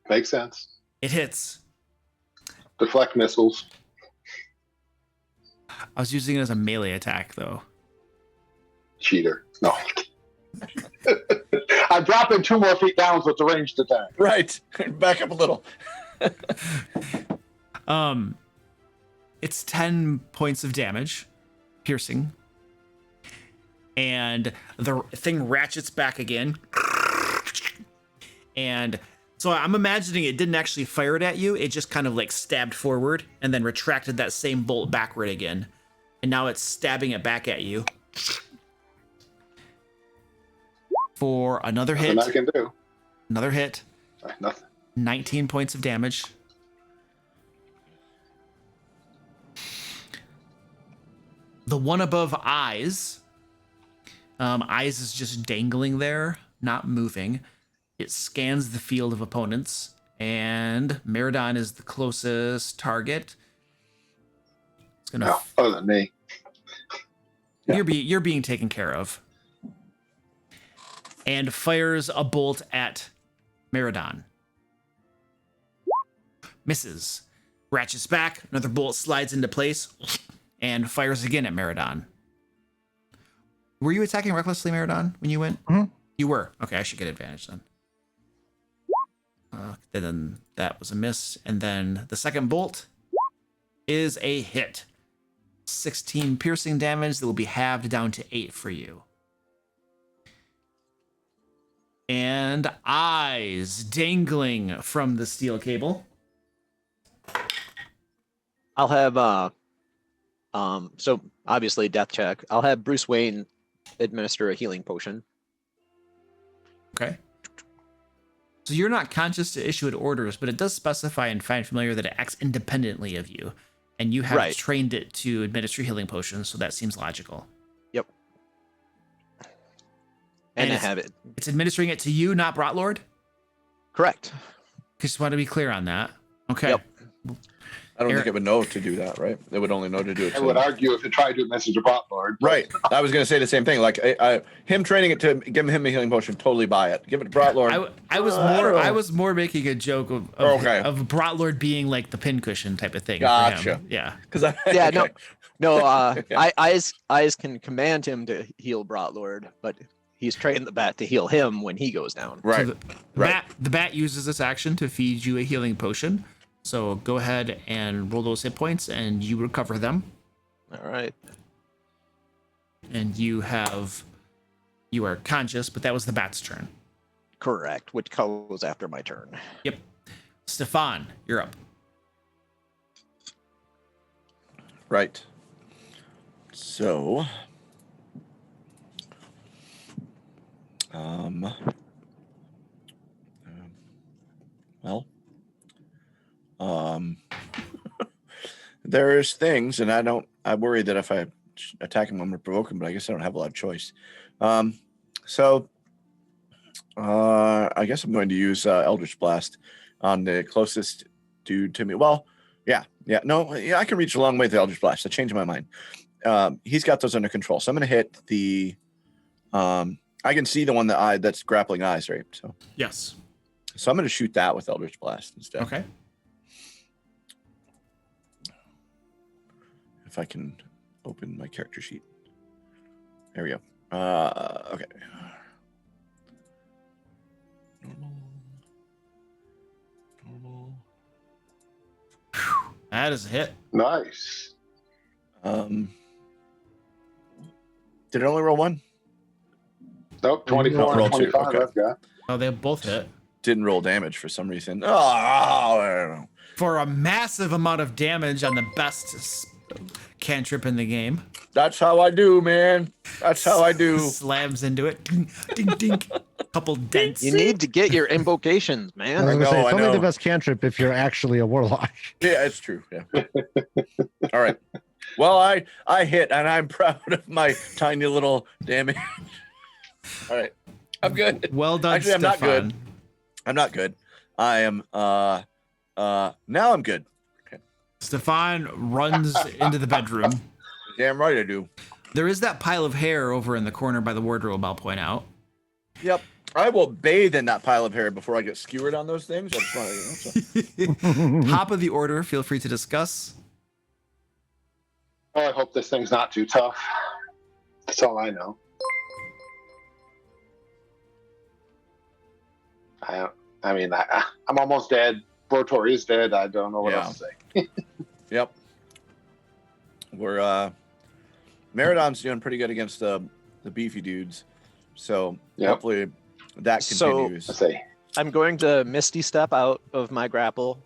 Makes sense. It hits. Deflect missiles. I was using it as a melee attack, though. Cheater. No. I'm dropping 2 more feet down, so it's a ranged attack. Right. Back up a little. It's 10 points of damage, piercing, and the thing ratchets back again. And so I'm imagining it didn't actually fire it at you. It just kind of like stabbed forward and then retracted that same bolt backward again. And now it's stabbing it back at you. For another hit. Nothing I can do. Another hit. Nothing. 19 points of damage. The one above Eyes. Eyes is just dangling there, not moving. It scans the field of opponents, and Meridon is the closest target. It's gonna. No, other than me. You're being taken care of. And fires a bolt at Meridon. Misses. Ratchets back. Another bolt slides into place and fires again at Meridon. Were you attacking recklessly, Meridon, when you went? Mhm. You were. Okay, I should get advantage then. Then that was a miss. And then the second bolt is a hit. 16 piercing damage that will be halved down to 8 for you. And Eyes dangling from the steel cable. I'll have so obviously death check. I'll have Bruce Wayne administer a healing potion. Okay. So you're not conscious to issue it orders, but it does specify in Find Familiar that it acts independently of you. And you have Right. trained it to administer healing potions, so that seems logical. Yep. And And I it's- have it. It's administering it to you, not Brotlord? Correct. Just want to be clear on that. Okay. Yep. I don't Eric- think it would know to do that, right? It would only know to do it. I to would argue if it tried to message a bot lord. Right. I was going to say the same thing. Like him training it to give him a healing potion, totally buy it. Give it to Brotlord. I was I don't know. I was more making a joke of Okay. of Brotlord being like the pincushion type of thing. for Gotcha. him. Yeah. Because Yeah, no. okay. No, Yeah. Eyes can command him to heal Brotlord, but he's trained the bat to heal him when he goes down. Right. So right. the bat uses this action to feed you a healing potion. So go ahead and roll those hit points, and you recover them. All right. And you are conscious, but that was the bat's turn. Correct. Which goes after my turn. Yep. Stefan, you're up. Right. So, well, there's things, and I worry that if I attack him, I'm going to provoke him, but I guess I don't have a lot of choice. So I guess I'm going to use Eldritch Blast on the closest dude to me. Well, yeah, I can reach a long way with Eldritch Blast. I changed my mind. He's got those under control, so I'm going to hit the. I can see the one that's grappling eyes, right? So Yes. So I'm going to shoot that with Eldritch Blast instead. Okay. If I can open my character sheet. There we go. Okay. Normal. That is a hit. Nice. Did it only roll one? Nope, 24 Roll and two, 25 okay. I've got. Oh, they both hit. Didn't roll damage for some reason. Oh, I don't know. For a massive amount of damage on the best cantrip in the game. That's how I do, man. That's how I do. Slams into it. Ding, ding, ding. Couple dents. You need to get your invocations, I man. was gonna say, know, it's I only know. the best cantrip if you're actually a warlock. Yeah, it's true. Yeah. All right. Well, I hit, and I'm proud of my tiny little damage. All right. I'm good. Well done, Actually, I'm not Stefan. good. I'm not good. I am. Now I'm good. Stefan runs into the bedroom. Damn right I do. There is that pile of hair over in the corner by the wardrobe, I'll point out. Yep. I will bathe in that pile of hair before I get skewered on those things. I just wanna, Top of the order, feel free to discuss. Oh, I hope this thing's not too tough. That's all I know. I mean, I'm almost dead. Brotor is dead. I don't know what else to say. Yep. We're Maraudon's doing pretty good against the beefy dudes. So Yep. hopefully that So- continues. Let's see. I'm going to Misty Step out of my grapple,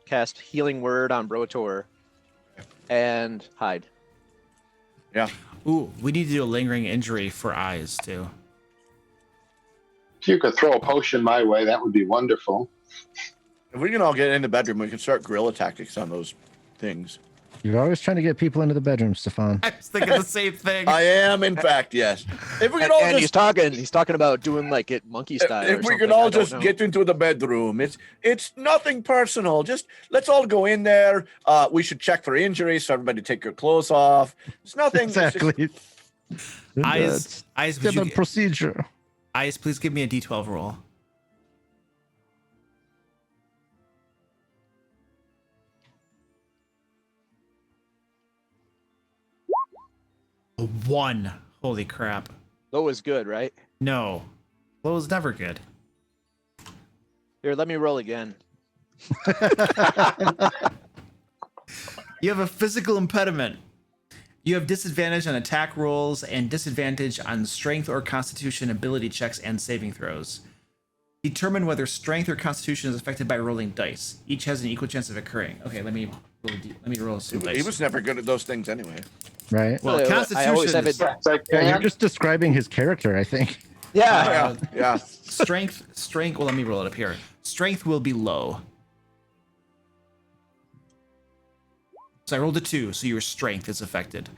cast Healing Word on Brotor, and hide. Ooh, we need to do a lingering injury for eyes, too. If you could throw a potion my way, that would be wonderful. If we can all get in the bedroom, we can start guerrilla tactics on those things. You're always trying to get people into the bedroom, Stefan. I was thinking the same thing. I am, in fact, yes. If we could And, all and just he's talking about doing like it monkey style. if or we something, could all I don't just know. get into the bedroom, it's nothing personal. Just let's all go in there. We should check for injuries, so everybody take their clothes off. It's nothing. Exactly. Eyes, would you, procedure. eyes, please give me a D12 roll. A 1. Holy crap. Low is good, right? No. Low is never good. Here, let me roll again. You have a physical impediment. You have disadvantage on attack rolls and disadvantage on strength or constitution ability checks and saving throws. Determine whether strength or constitution is affected by rolling dice. Each has an equal chance of occurring. Okay, let me roll some dice. He was never good at those things anyway. Right. Well, I constitution always have is, it. It's like, Yeah, you're man, just describing his character, I think. Yeah. Yeah. strength. Well, let me roll it up here. Strength will be low. So I rolled a 2, so your strength is affected.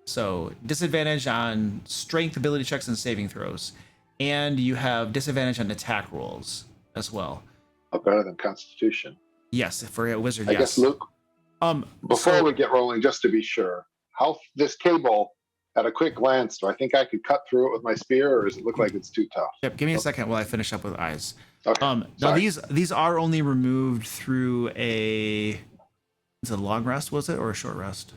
So disadvantage on strength ability checks and saving throws. And you have disadvantage on attack rolls as well. better than Constitution. Yes, for a wizard, I yes. guess, Luke, before so- we get rolling, just to be sure, how this cable, at a quick glance, do I think I could cut through it with my spear, or does it look like it's too tough? Yep, give me a second while I finish up with eyes. Okay. Now sorry. these are only removed through is it a long rest, was it, or a short rest?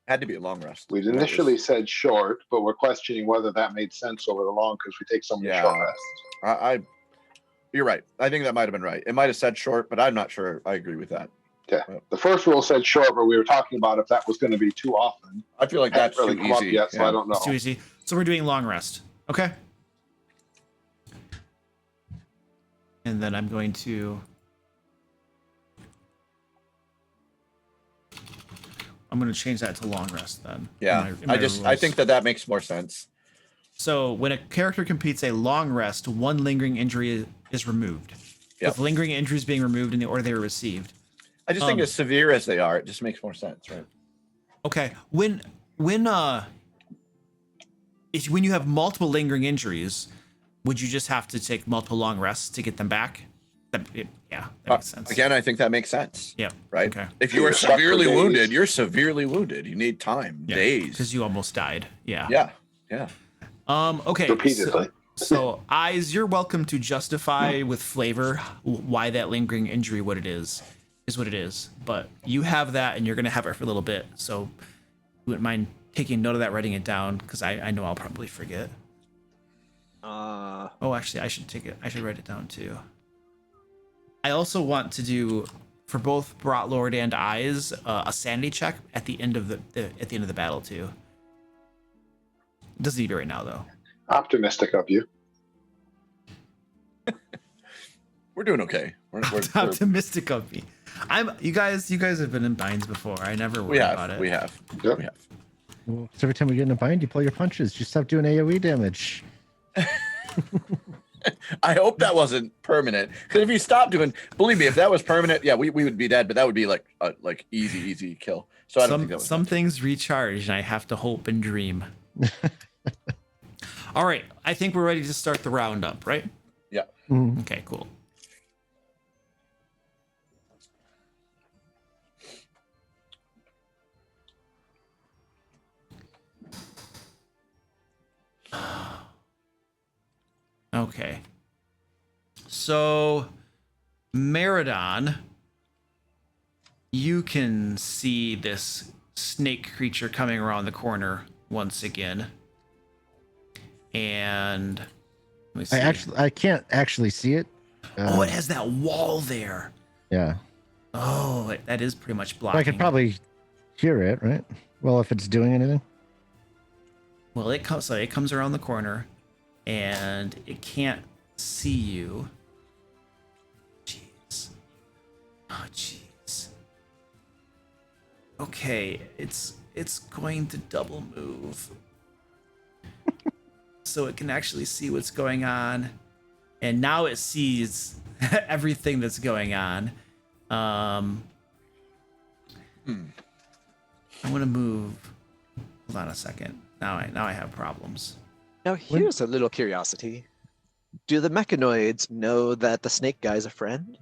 Had to be a long rest. We'd That initially was- said short, but we're questioning whether that made sense over the long because we take so many Yeah. short rests. I you're right. I think that might have been right. It might have said short, but I'm not sure. I agree with that. Yeah. The first rule said short, but we were talking about if that was going to be too often. I feel like That's that's really too come up easy. yet, so I don't know. It's too easy. So we're doing long rest. Okay. And then I'm going to change that to long rest then. Yeah. in my I rules. think that makes more sense. So when a character completes a long rest, one lingering injury is removed. Yep. With lingering injuries being removed in the order they were received. I just think as severe as they are, it just makes more sense, right? Okay. When you have multiple lingering injuries, would you just have to take multiple long rests to get them back? That makes sense. Again, I think that makes sense. Yep. Right. Okay. If you You're are stuck for severely days. wounded, you're severely wounded. You need time, days. Because you almost died. Yeah. Yeah. Okay. Repeatedly. So, Eyes, you're welcome to justify with flavor why that lingering injury, what it is what it is. But you have that, and you're gonna have it for a little bit. So, you wouldn't mind taking note of that, writing it down, because I know I'll probably forget. Oh, actually, I should take it. I should write it down too. I also want to do for both Brotlord and Eyes a sanity check at the end of the battle too. It doesn't need to be right now though. Optimistic of you. We're doing okay. We're Optimistic of me. You guys have been in binds before. I never worry about it. We have. Yep. We have. Well, every time we get in a bind, you pull your punches. Just stop doing AoE damage. I hope that wasn't permanent. Because if you stop doing, believe me, if that was permanent, yeah, we would be dead. But that would be like easy kill. So I don't think that was some things recharge, and I have to hope and dream. All right, I think we're ready to start the roundup, right? Yeah. Mhm. Okay, cool. Okay. So, Meridon, you can see this snake creature coming around the corner once again. And let me see. I can't actually see it. Oh, it has that wall there. Yeah. Oh, that is pretty much But blocking. I could probably hear it, right? Well, if it's doing anything. Well, it comes around the corner, and it can't see you. Jeez. Oh, jeez. Okay, it's going to double move, so it can actually see what's going on, and now it sees everything that's going on. I'm gonna move. Hold on a second. Now I have problems. Now here's a little curiosity. Do the mechanoids know that the snake guy's a friend?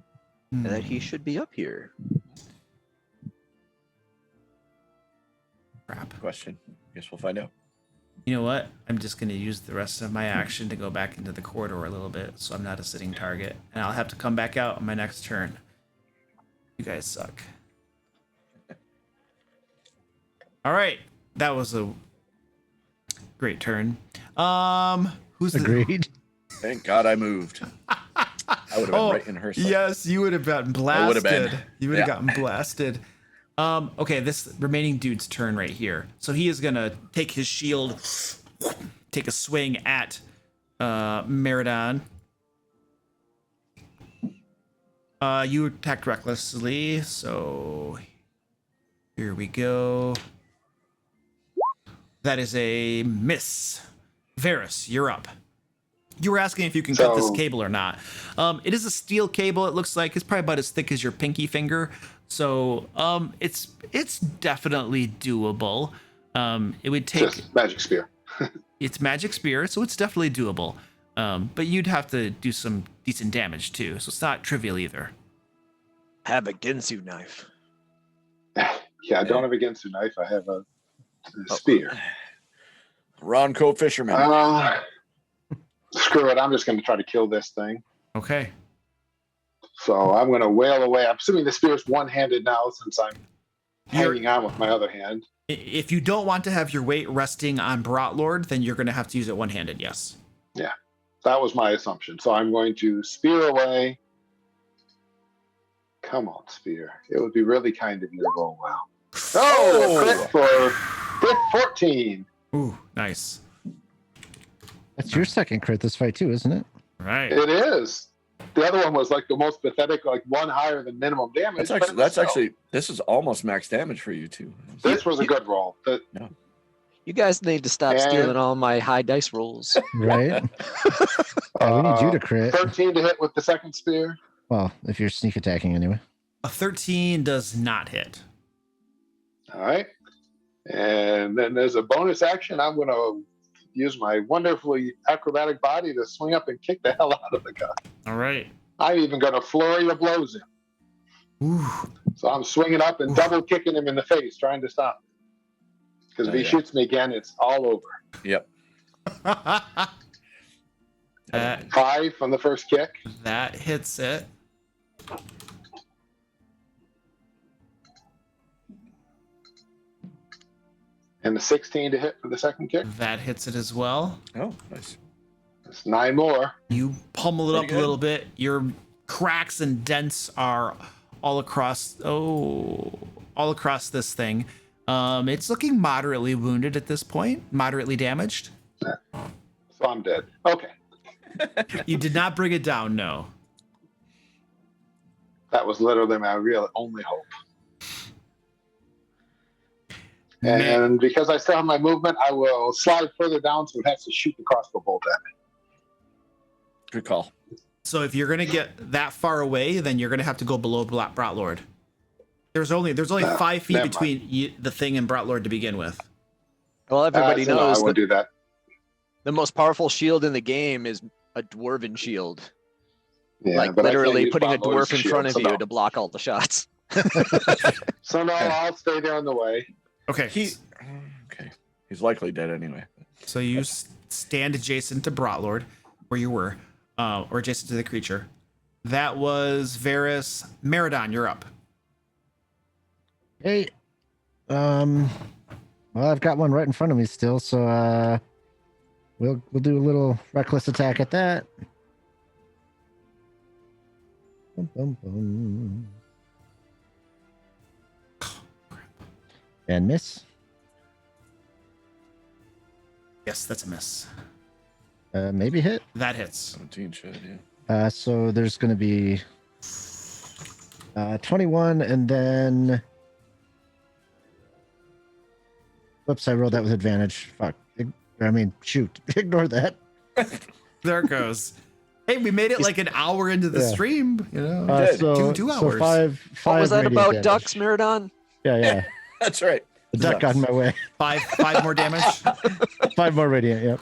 And that he should be up here? Crap. question. Guess we'll find out. You know what? I'm just going to use the rest of my action to go back into the corridor a little bit, so I'm not a sitting target. And I'll have to come back out on my next turn. You guys suck. All right. That was a great turn. Who's Agreed. Thank God I moved. I would have been right in her side. Yes, you would have gotten blasted. I would have been. You would have gotten blasted. Okay, this remaining dude's turn right here. So he is gonna take his shield, take a swing at Meridon. You attacked recklessly, so here we go. That is a miss. Varys, you're up. You were asking if you can cut this cable or not. It is a steel cable. It looks like it's probably about as thick as your pinky finger. So it's definitely doable. It would take Just magic spear. it's magic spear, so it's definitely doable. But you'd have to do some decent damage too, so it's not trivial either. Have a Ginsu knife. Yeah, I don't have a Ginsu knife. I have a spear. Ron Co Fisherman. Screw it. I'm just going to try to kill this thing. Okay. So I'm going to wail away. I'm assuming the spear is one-handed now since I'm hanging on with my other hand. If you don't want to have your weight resting on Brotlord, then you're going to have to use it one-handed, yes. Yeah, that was my assumption. So I'm going to spear away. Come on, spear. It would be really kind of you to roll well. Oh, crit for crit 14. Ooh, nice. That's your second crit this fight too, isn't it? Right. It is. The other one was like the most pathetic, like one higher than minimum damage. That's actually this is almost max damage for you too. This was a good roll. You guys need to stop stealing all my high dice rolls. Right? Yeah, we need you to crit. 13 to hit with the second spear. Well, if you're sneak attacking anyway. A 13 does not hit. All right. And then there's a bonus action. I'm going to use my wonderfully acrobatic body to swing up and kick the hell out of the guy. All right. I'm even going to flurry of blows him. Ooh. So I'm swinging up and double kicking him in the face, trying to stop him. Because if he shoots me again, it's all over. Yep. 5 on the first kick. That hits it. And the 16 to hit for the second kick. That hits it as well. Oh, nice. That's 9 more. You pummel it Pretty up good. a little bit. Your cracks and dents are all across this thing. It's looking moderately wounded at this point, moderately damaged. So I'm dead. Okay. You did not bring it down, no. That was literally my real only hope. Man. And because I still have my movement, I will slide further down so it has to shoot the crossbow bolt at me. Good call. So if you're gonna get that far away, then you're gonna have to go below Brotlord. There's only 5 feet never between the thing and Brotlord to begin with. Well, everybody So no, I knows won't that do that. the most powerful shield in the game is a dwarven shield. Yeah, like but I can't literally use putting a Bob Lord's dwarf in shield, front of so you no. to block all the shots. So no, I'll stay there on the way. Okay. Okay. He's likely dead anyway. So you stand adjacent to Brotlord, where you were, or adjacent to the creature. That was Varys. Meridon, you're up. Hey, well, I've got one right in front of me still, so we'll do a little reckless attack at that. Bum, bum, bum. And miss. Yes, that's a miss. Maybe hit. That hits. 17 should, yeah. So there's going to be 21, and then whoops, I rolled that with advantage. Fuck. I mean, shoot. Ignore that. There it goes. Hey, we made it like an hour into the Yeah. stream. You know, did. So, Two so hours. five What was that radiant about damage. ducks, Meridon? Yeah. That's right. The duck got in my way. Five more damage. 5 more radiant, yep.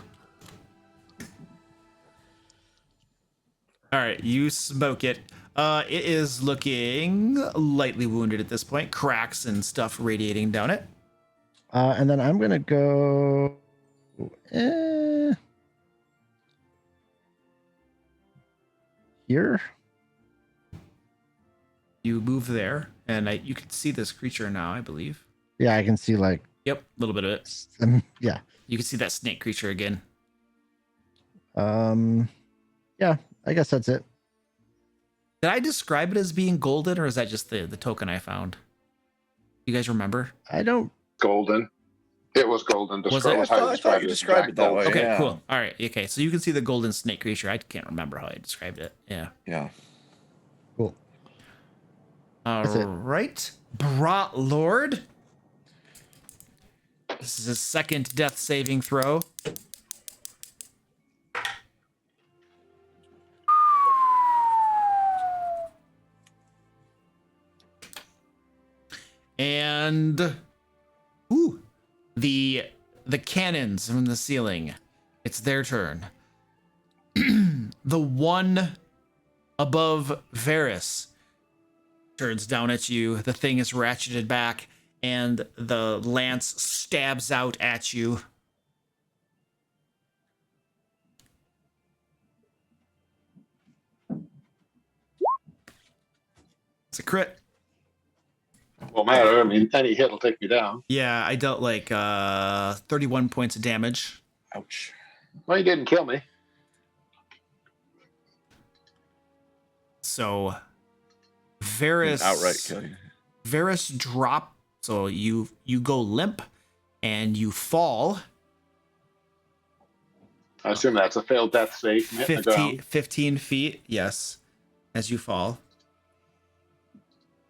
All right, you smoke it. It is looking lightly wounded at this point. Cracks and stuff radiating down it. And then I'm going to go... here? You move there, and you can see this creature now, I believe. Yeah, I can see, like... Yep, a little bit of it. Yeah. You can see that snake creature again. Yeah, I guess that's it. Did I describe it as being golden, or is that just the token I found? You guys remember? I don't... Golden. It was golden. Was Describe- it? was how I thought you it. described it that way. Okay, yeah. cool. All right, okay. So you can see the golden snake creature. I can't remember how I described it. Yeah. Yeah. Cool. All That's it. right. Brotlord. This is his second death saving throw. And ooh, the cannons from the ceiling. It's their turn. The one above Varys turns down at you. The thing is ratcheted back, and the lance stabs out at you. It's a crit. Won't matter. I mean, any hit will take me down. Yeah, I dealt like 31 points of damage. Ouch. Well, he didn't kill me. So Varys Outright kill you. Varys drop. So you go limp and you fall I assume that's a failed death save. from hitting the 15, ground. 15 feet. Yes, as you fall.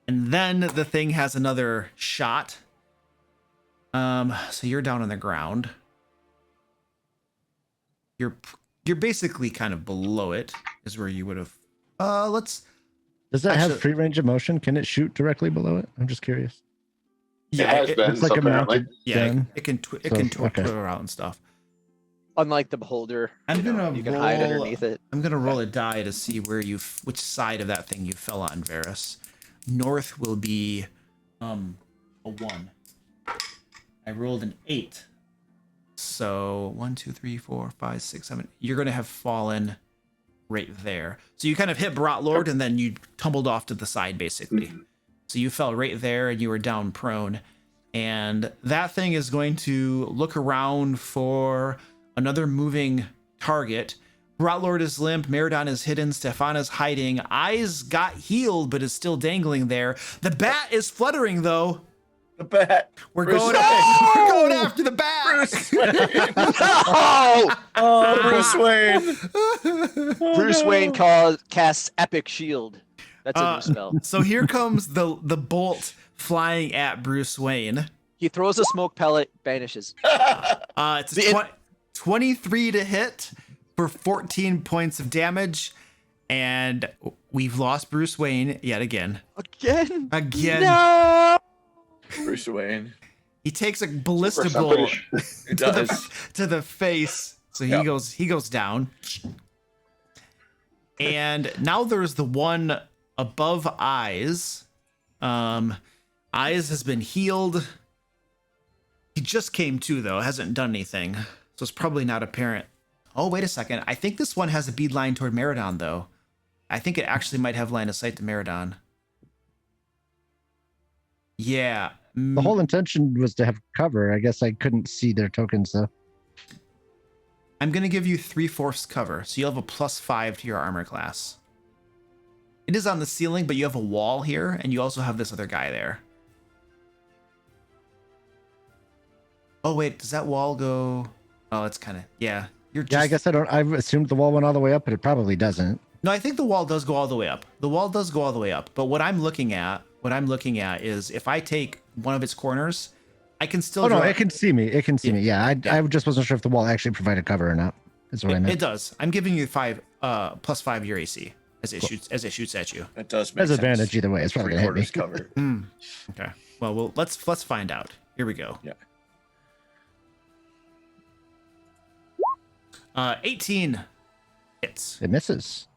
And then the thing has another shot. So you're down on the ground. You're basically kind of below it, is where you would have. Let's. Does that Actually- have free range of motion? Can it shoot directly below it? I'm just curious. It has been, It's like so a apparently. mounted Yeah, gun. it can So, okay. twitter out and stuff. Unlike the beholder, I'm you know, gonna you can hide roll- underneath it. I'm gonna roll a die to see which side of that thing you fell on, Varus. North will be a 1. I rolled an 8. So 1, 2, 3, 4, 5, 6, 7. You're gonna have fallen right there. So you kind of hit Brotlord and then you tumbled off to the side, basically. So you fell right there and you were down prone. And that thing is going to look around for another moving target. Brotlord is limp, Meridon is hidden, Stefan is hiding, Eyes got healed but is still dangling there. The bat is fluttering though. The bat. We're Bruce going, Wayne. we're going after the bat. Bruce Wayne. Oh! Oh, Bruce Wayne. Bruce Wayne casts Epic Shield. That's a new spell. So here comes the bolt flying at Bruce Wayne. He throws a smoke pellet, vanishes. It's a 23 to hit for 14 points of damage. And we've lost Bruce Wayne yet again. Again? Again. Bruce Wayne. He takes a ballista First, I'm bolt pretty sure- It does. to the face. So he Yep. goes down. And now there's the one above Eyes. Eyes has been healed. He just came to though, hasn't done anything. So it's probably not apparent. Oh, wait a second. I think this one has a bead line toward Meridon though. I think it actually might have line of sight to Meridon. Yeah. The whole intention was to have cover. I guess I couldn't see their tokens though. I'm going to give you 3/4 cover, so you'll have a +5 to your armor class. It is on the ceiling, but you have a wall here, and you also have this other guy there. Oh, wait, does that wall go... Oh, it's kind of... Yeah, you're just... Yeah, I guess I've assumed the wall went all the way up, but it probably doesn't. No, I think the wall does go all the way up. The wall does go all the way up, but what I'm looking at is if I take one of its corners, I can still... Oh, no, draw- it can see me. It can see me. Yeah, I just wasn't sure if the wall actually provided cover or not. That's what I meant. It does. I'm giving you +5 your AC as it shoots at you. That does make There's sense. advantage either way. It's probably going to hit me. Cover. Okay. Well, let's find out. Here we go. Yeah. 18 hits. It misses.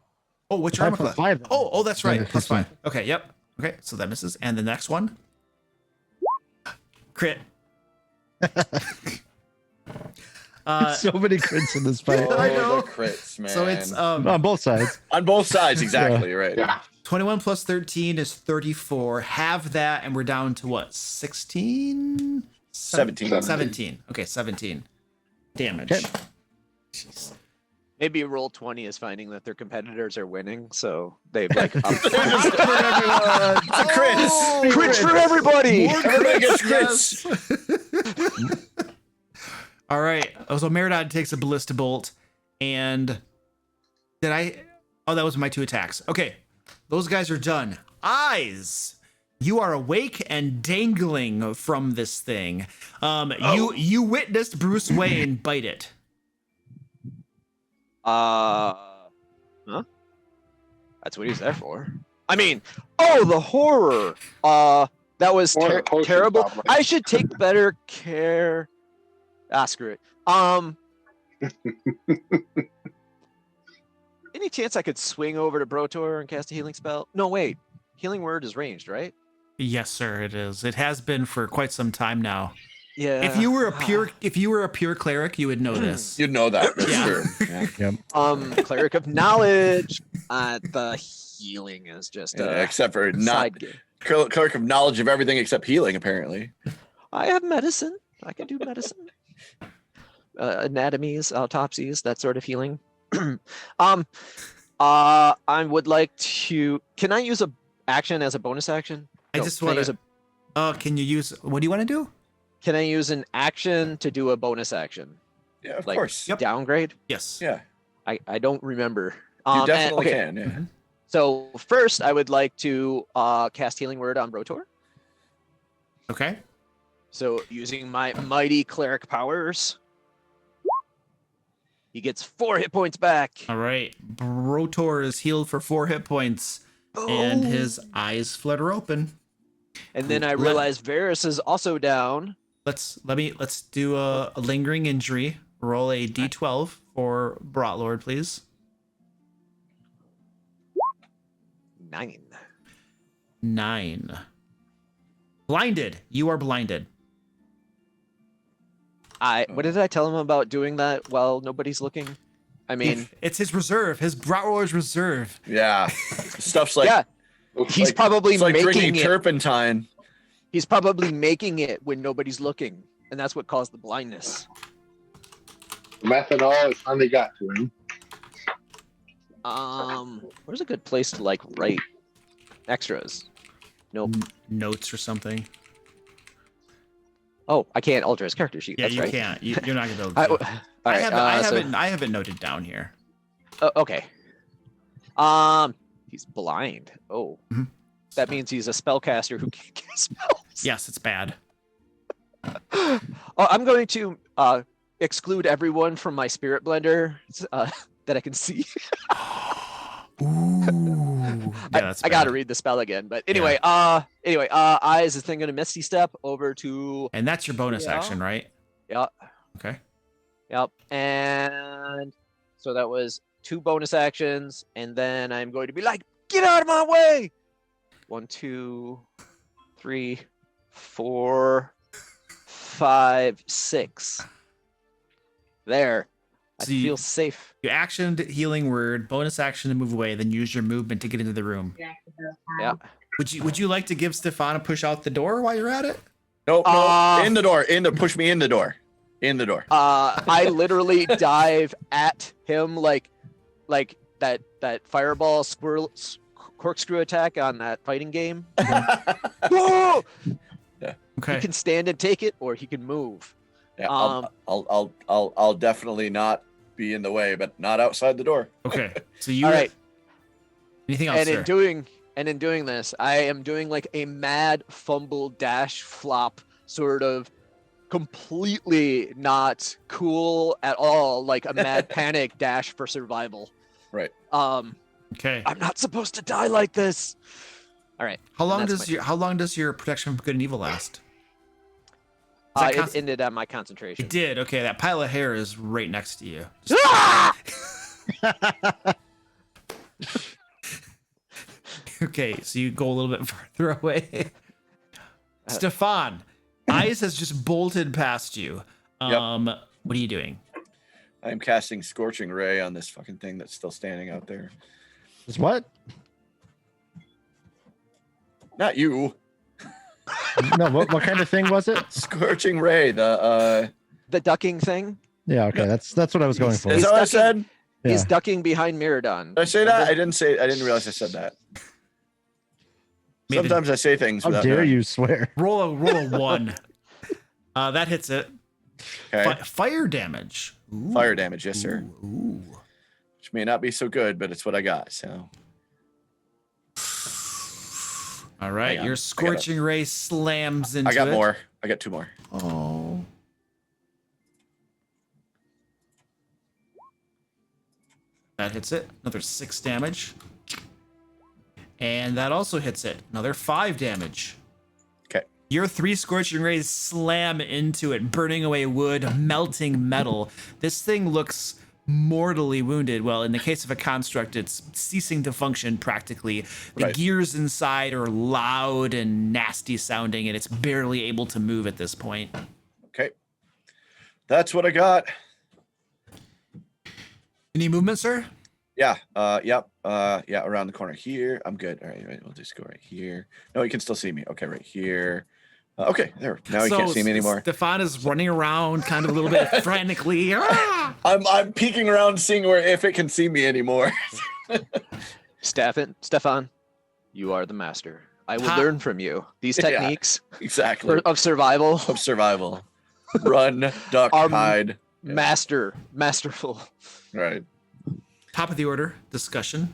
Oh, what's If your I armor put class? 5, Oh, that's then right. it hits +5. Okay, yep. Okay, so that misses. And the next one? Crit. so many crits in this fight. Oh, I know. the crits, man. So it's On both sides. on both sides, exactly, right. Yeah. 21 plus 13 is 34. Halve that, and we're down to what? 16? 17. 17. Okay, 17 damage. Okay. Jeez. Maybe roll 20 is finding that their competitors are winning, so they've like upped It's a crits. crits for everybody. Everybody gets crits. All right. So Meridon takes a ballista bolt, and Oh, that was my 2 attacks. Okay, those guys are done. Eyes, you are awake and dangling from this thing. You witnessed Bruce Wayne bite it. Huh? That's what he's there for. I mean, oh, the horror. That was Or the potion terrible. problem. I should take better care. Screw it. Any chance I could swing over to Brotor and cast a healing spell? No, wait. Healing word is ranged, right? Yes, sir, it is. It has been for quite some time now. Yeah. If you were a pure cleric, you would know this. You'd know that. That's Yeah. true. Yeah. Cleric of knowledge. The healing is just Yeah, except for not side gig. clerk of knowledge of everything except healing, apparently. I have medicine. I can do medicine. Anatomies, autopsies, that sort of healing. I would like to. Can I use a action as a bonus action? I No, just can I want use to. Can you use? What do you want to do? Can I use an action to do a bonus action? Yeah, of Like, course. Yep. Downgrade? Yes. Yeah, I don't remember. you And- definitely okay, can. Yeah. So first, I would like to cast Healing Word on Brotor. Okay. So using my mighty cleric powers, he gets 4 hit points back. All right. Brotor is healed for 4 hit points, and his eyes flutter open. And then I realize Varus is also down. Let's do a lingering injury Roll a d12 for Brotlord, please. 9. 9. Blinded. You are blinded. What did I tell him about doing that while nobody's looking? I mean, It's his reserve. His Brotlord's reserve. Yeah. Stuff's like yeah, he's probably it's like making drinking it. turpentine. He's probably making it when nobody's looking, and that's what caused the blindness. Methanol has finally got to him. Where's a good place to like write extras? Nope. Notes or something. Oh, I can't alter his character sheet. Yeah, That's you right. can't. You're not gonna be able I, to. all right, I have it noted down here. okay. He's blind. Oh, Mhm. that means he's a spellcaster who can't cast spells. Yes, it's bad. Oh, I'm going to exclude everyone from my spirit blender that I can see. Ooh. Yeah, that's I got to bad. read the spell again. But anyway, I is this thing going to misty step over to. And that's your bonus Yeah. action, right? Yeah. Okay. Yep. And so that was 2 bonus actions, and then I'm going to be like, get out of my way. 1, 2, 3, 4, 5, 6. There. I So you- feel safe. You actioned healing word, bonus action to move away, then use your movement to get into the room. Yeah. Would you like to give Stefan a push out the door while you're at it? No, in the door. Push me in the door. In the door. I literally dive at him like that fireball squirrel corkscrew attack on that fighting game. Whoa! Okay. He can stand and take it, or he can move. Yeah, I'll definitely not be in the way, but not outside the door. Okay. So you All right. Anything else, And sir? in doing this, I am doing like a mad fumble dash flop, sort of completely not cool at all, like a mad panic dash for survival. Right. Okay. I'm not supposed to die like this. All right. How long that's does your protection from good and evil last? Is that It ended at my concentration. It did. Okay, that pile of hair is right next to you. Ah! Okay, so you go a little bit further away. Stefan, Eyes has just bolted past you. What are you doing? I'm casting Scorching Ray on this fucking thing that's still standing out there. Is what? Not you. No, what kind of thing was it? Scorching Ray, the ducking thing. Yeah, okay, that's what I was going for. Is that what I said? Yeah. He's ducking behind Miradon. Did I say that? I didn't realize I said that. Sometimes I say things How without dare knowing. you swear? Roll a 1. That hits it. Okay. Fire damage. Ooh. Fire damage, yes, sir. Ooh. Which may not be so good, but it's what I got. So All right, Hang on. your scorching ray slams into I got it. more. I got 2 more. Oh. That hits it. Another 6 damage. And that also hits it. Another 5 damage. Okay. Your 3 scorching rays slam into it, burning away wood, melting metal. This thing looks mortally wounded. Well, in the case of a construct, it's ceasing to function practically. The Right. gears inside are loud and nasty sounding, and it's barely able to move at this point. Okay. That's what I got. Any movement, sir? Yeah. Yeah. Around the corner here. I'm good. All right. We'll just go right here. No, you can still see me. Okay. Right here. Okay. There. Now you can't see me anymore. Stefan is running around kind of a little bit frantically. Ah! I'm peeking around, seeing if it can see me anymore. Stefan, you are the master. I will Ha- learn from you these Yeah. techniques Exactly. of survival. Of survival. Run, duck, Are hide. Masterful. Right. Top of the order discussion.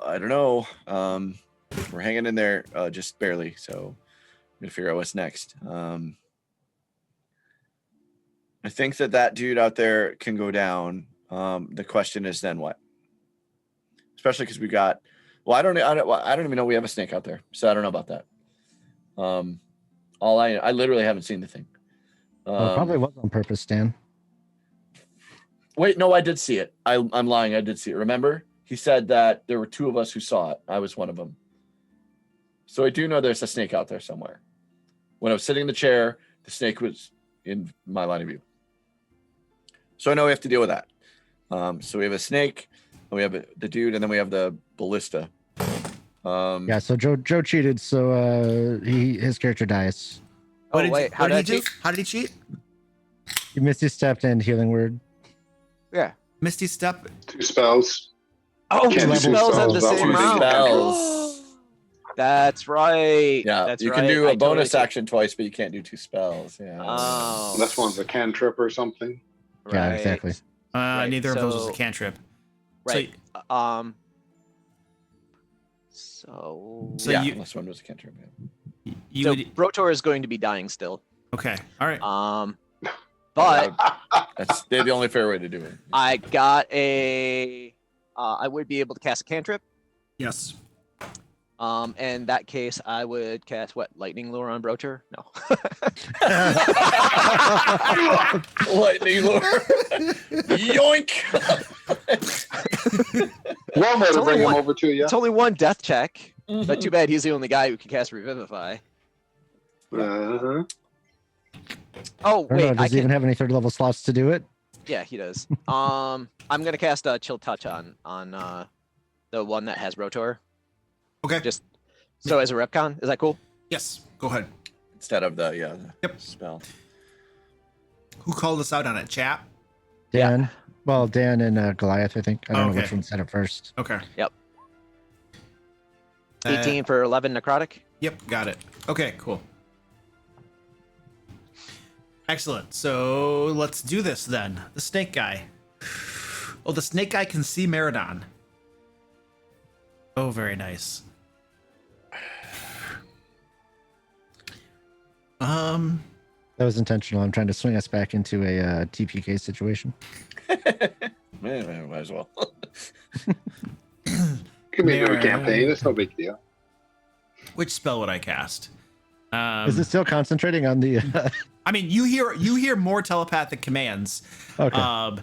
I don't know. We're hanging in there, just barely. So I'm gonna figure out what's next. I think that dude out there can go down. The question is then what? Especially because we got. Well, I don't even know we have a snake out there, so I don't know about that. All I literally haven't seen the thing. Well, it probably was on purpose, Dan. Wait, no, I did see it. I'm lying. I did see it. Remember? He said that there were 2 of us who saw it. I was one of them. So I do know there's a snake out there somewhere. When I was sitting in the chair, the snake was in my line of view. So I know we have to deal with that. So we have a snake, and we have the dude, and then we have the ballista. Yeah, so Joe cheated, so his character dies. Oh, wait. How did I do? How did he cheat? He Misty Stepped and Healing Word. Yeah. Misty Step. 2 spells. Oh, Can't 2 do spells at spells, the that's same what he round. Spells. That's right. Yeah, That's you right. can do I a bonus totally- action twice, but you can't do 2 spells. Yeah. Oh. This one's a cantrip or something. Yeah, Right. exactly. Right, Neither of those was a so- cantrip. Right. So, So yeah, you- this one was a cantrip. Yeah. you so would, Brotor is going to be dying still. okay. All right. But They're the only fair way to do it. I got a. I would be able to cast a cantrip. Yes. In that case, I would cast what? Lightning lure on Brotor? No. Lightning lure. Yoink. Well, It's to only bring him one- over to you. It's only 1 death check, but too bad he's the only guy who can cast Revivify. Uh-huh. Oh I don't know, wait, I does he can. even have any 3rd level slots to do it? Yeah, he does. I'm gonna cast a Chill Touch on the one that has Rotor. Okay. Just so as a repcon, is that cool? Yes. Go ahead. Instead of the Yep. spell. Who called us out on it? Chat. Dan. Well, Dan and Goliath, I think. I don't know Okay. which one said it first. Okay. Yep. Uh, 18 for 11 necrotic. Yep. Got it. Okay. Cool. Excellent. So let's do this then. The snake guy. Oh, the snake guy can see Meridon. Oh, very nice. That was intentional. I'm trying to swing us back into a TPK situation. Man, might as well. Can be a Mirror. campaign. It's no big deal. Which spell would I cast? Is it still concentrating on the? I mean, you hear more telepathic commands. Okay.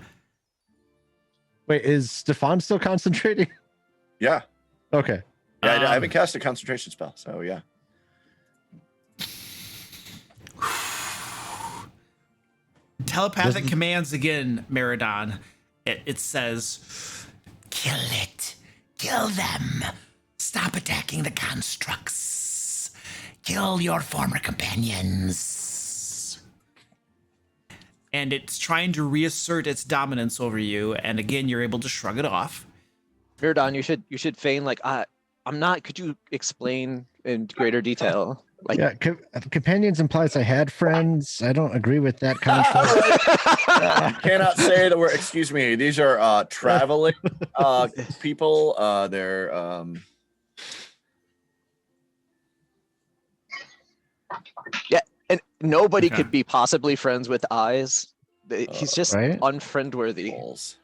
Wait, is Stefan still concentrating? Yeah. Okay. Yeah, I haven't cast a concentration spell, so yeah. Telepathic commands again, Meridon. It says, kill it. Kill them. Stop attacking the constructs. Kill your former companions. And it's trying to reassert its dominance over you, and again, you're able to shrug it off. Miradon, you should feign like I'm not. Could you explain in greater detail? Like, Yeah, companions implies I had friends. I don't agree with that concept. Cannot say that we're. Excuse me. These are traveling people. They're yeah, and nobody Okay. could be possibly friends with eyes. He's just Right? unfriendworthy. balls.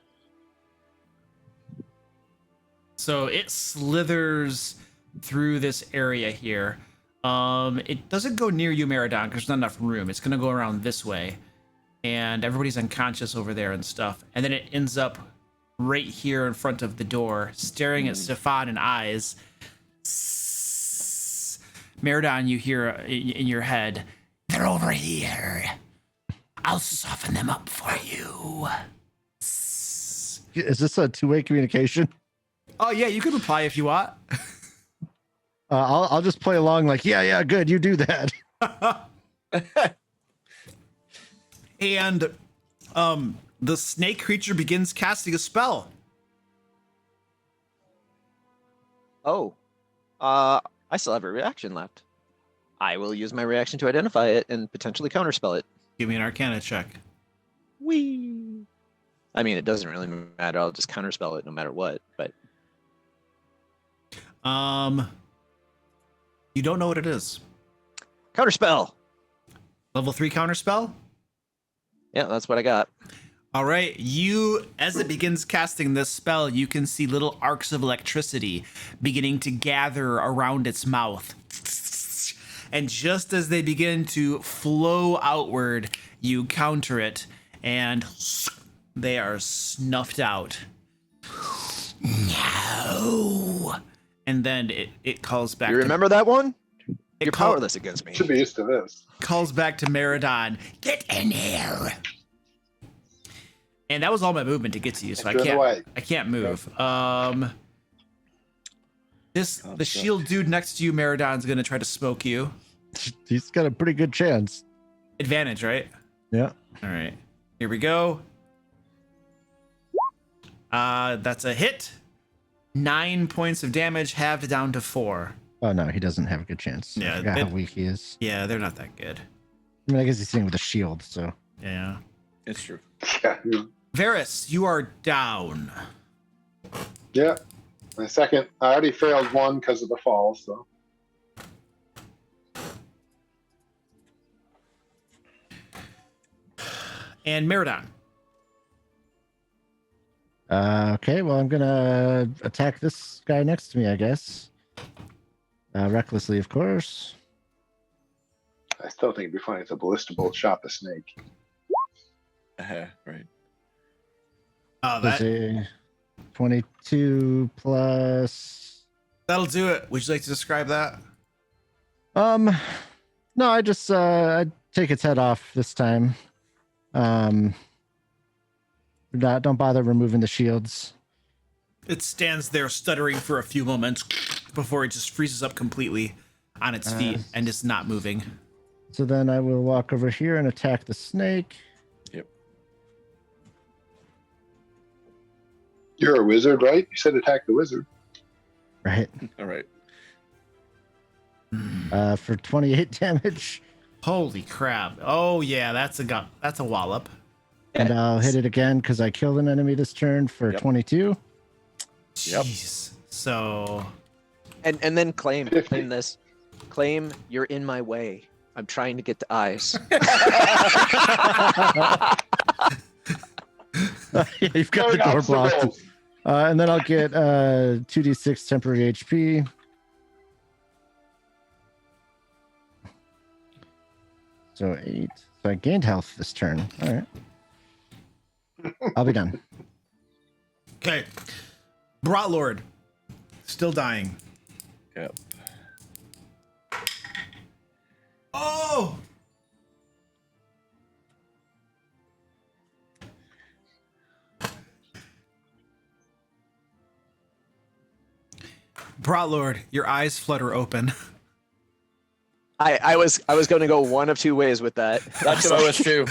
So it slithers through this area here. It doesn't go near you, Meridon, because there's not enough room. It's gonna go around this way, and everybody's unconscious over there and stuff. And then it ends up right here in front of the door, staring at Stefan in eyes. Meridon, you hear in your head, "They're over here. I'll soften them up for you." Is this a two-way communication? Oh yeah, you can reply if you want. I'll just play along like, yeah, good, you do that. And the snake creature begins casting a spell. Oh, I still have a reaction left. I will use my reaction to identify it and potentially counterspell it. Give me an Arcana check. Whee! I mean, it doesn't really matter. I'll just counterspell it no matter what. But You don't know what it is. counterspell. Level 3 counter spell. Yeah, that's what I got. All right, you, as it begins casting this spell, you can see little arcs of electricity beginning to gather around its mouth. and just as they begin to flow outward, you counter it, and they are snuffed out. No. And then it calls back. You remember that one? You're call- powerless against me. Should be used to this. Calls back to Meridon. Get in here. And that was all my movement to get to you, so Get away. I can't move. The shield dude next to you, Meridon's gonna try to smoke you. He's got a pretty good chance. Advantage, right? Yeah. All right. Here we go. That's a hit. 9 points of damage, halved down to 4. Oh no, he doesn't have a good chance. Yeah, I forgot how weak he is. Yeah, they're not that good. I mean, I guess he's sitting with a shield, so. Yeah. It's true. Yeah. Varys, you are down. Yeah. My second, I already failed one because of the fall, so. And Meridon. Okay, well, I'm gonna attack this guy next to me, I guess. Recklessly, of course. I still think it'd be funny if a ballista bolt shot the snake. Right. Oh, There's a 22 plus. that'll do it. Would you like to describe that? No, I just I take its head off this time. Don't bother removing the shields. It stands there stuttering for a few moments before it just freezes up completely on its feet and is not moving. So then I will walk over here and attack the snake. Yep. You're a wizard, right? You said attack the wizard. Right. All right. For 28 damage. Holy crap. Oh yeah, that's a wallop. And I'll hit it again because I killed an enemy this turn for 22. Yep. Jeez. So And then claim 50. this. Claim you're in my way. I'm trying to get the eyes. You've got the door blocked. And then I'll get 2d6 temporary HP. So 8. So I gained health this turn. All right. I'll be done. okay. Brotlord. Still dying. Yep. Oh! Brotlord, your eyes flutter open. I was going to go one of two ways with that. That's what I was too.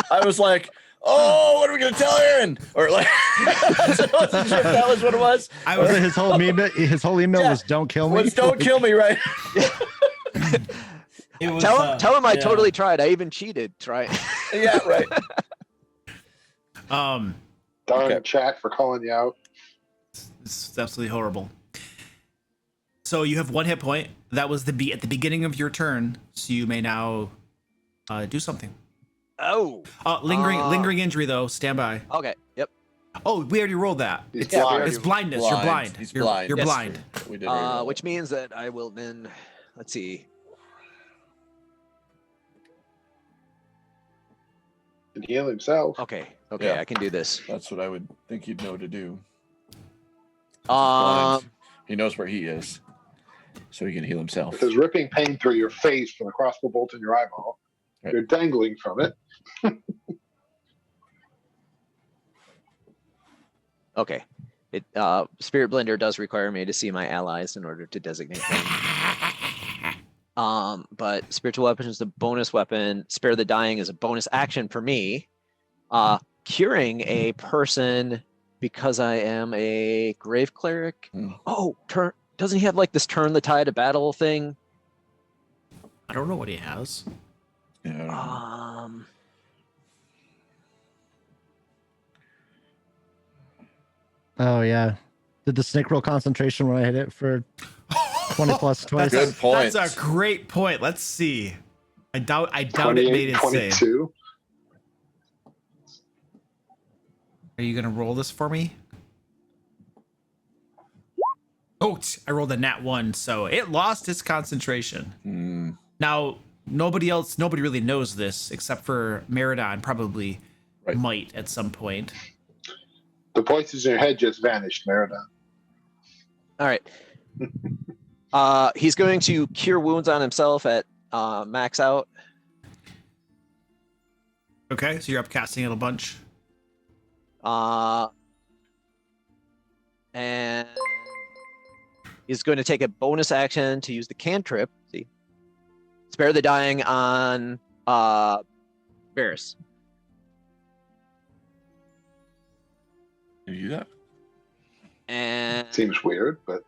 I was like, oh, what are we gonna tell Aaron? Or like, I wasn't sure if that was what it was. I was His whole email was "Don't kill me." Was don't kill me, right? it was Tell him I yeah. totally tried. I even cheated. Try. Yeah, right. Darn Okay. chat for calling you out. It's absolutely horrible. So you have 1 hit point. That was at the beginning of your turn. So you may now do something. Oh. Lingering injury though. Stand by. Okay. Yep. Oh, we already rolled that. He's It's, blind. it's blindness. You're blind. He's You're, blind. You're Yes, blind. We did already roll. Which means that I will then. Let's see. Can heal himself. Okay. Okay. Yeah. I can do this. That's what I would think he'd know to do. Um. He knows where he is, so he can heal himself. With his ripping pain through your face from the crossbow bolt in your eyeball. Right. You're dangling from it. Okay. It Spirit Blender does require me to see my allies in order to designate them. But spiritual weapon is a bonus weapon. Spare the dying is a bonus action for me. Curing a person because I am a grave cleric. Hmm. Oh, doesn't he have like this turn the tide of battle thing? I don't know what he has. Yeah, I don't know. Oh yeah. Did the snake roll concentration when I hit it for 20 plus twice? Good point. That's a great point. Let's see. I doubt it 28, made it say. 22. Are you gonna roll this for me? Oh, I rolled a nat 1, so it lost its concentration. Hmm. Now, nobody really knows this except for Meridon probably Right. might at some point. The voices in your head just vanished, Merida. All right. He's going to cure wounds on himself at max out. Okay, so you're upcasting it a bunch. And he's going to take a bonus action to use the cantrip. See, spare the dying on Varys. Can you do that? And Seems weird, but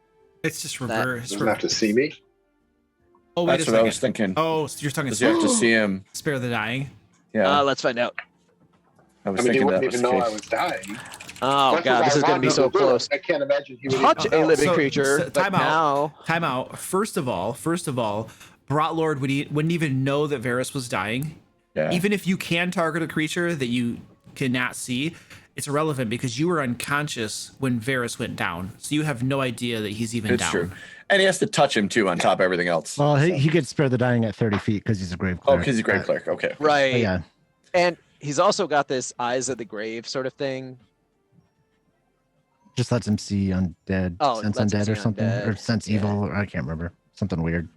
It's just That reverse. doesn't have to see me. Oh, wait That's a what I second. was thinking. Oh, so you're talking Because you have to see him. spare the dying. Yeah, let's find out. I was I mean, he thinking that wouldn't was even the know I case. was dying. Oh Much god, as this I is going to want be him so do it, close. I can't imagine he would Touch even a know. living So- creature, so but time out. now Time out. First of all, Brotlord wouldn't even know that Varys was dying. Yeah. Even if you can target a creature that you cannot see, it's irrelevant because you were unconscious when Varys went down. So you have no idea that he's even It's down. true. And he has to touch him too on top of everything else. Well, So- he could spare the dying at 30 feet because he's a grave Oh, cleric. because he's a great but- cleric. Okay. right, but yeah, and he's also got this eyes of the grave sort of thing. just lets him see undead, Oh, sense lets him undead see or something, undead, or sense yeah. evil, or I can't remember. Something weird.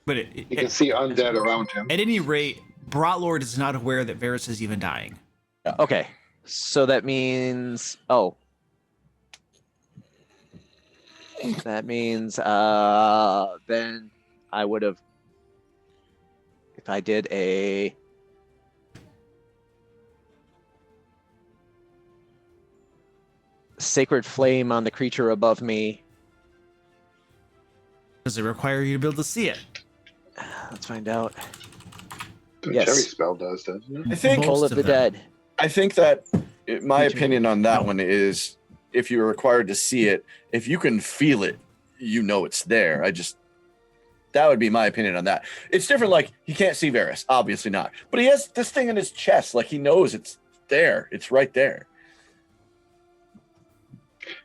But You can see undead around him. at any rate, Brotlord is not aware that Varys is even dying. Okay, so that means that means then I would have, if I did a sacred flame on the creature above me. Does it require you to be able to see it? Let's find out. The Yes. cherry spell does, doesn't it? I think Toll Most of of the them. dead. I think that my Creature. opinion on that one is if you're required to see it, if you can feel it, you know it's there. That would be my opinion on that. It's different. Like he can't see Varys, obviously not, but he has this thing in his chest. Like he knows it's there. It's right there.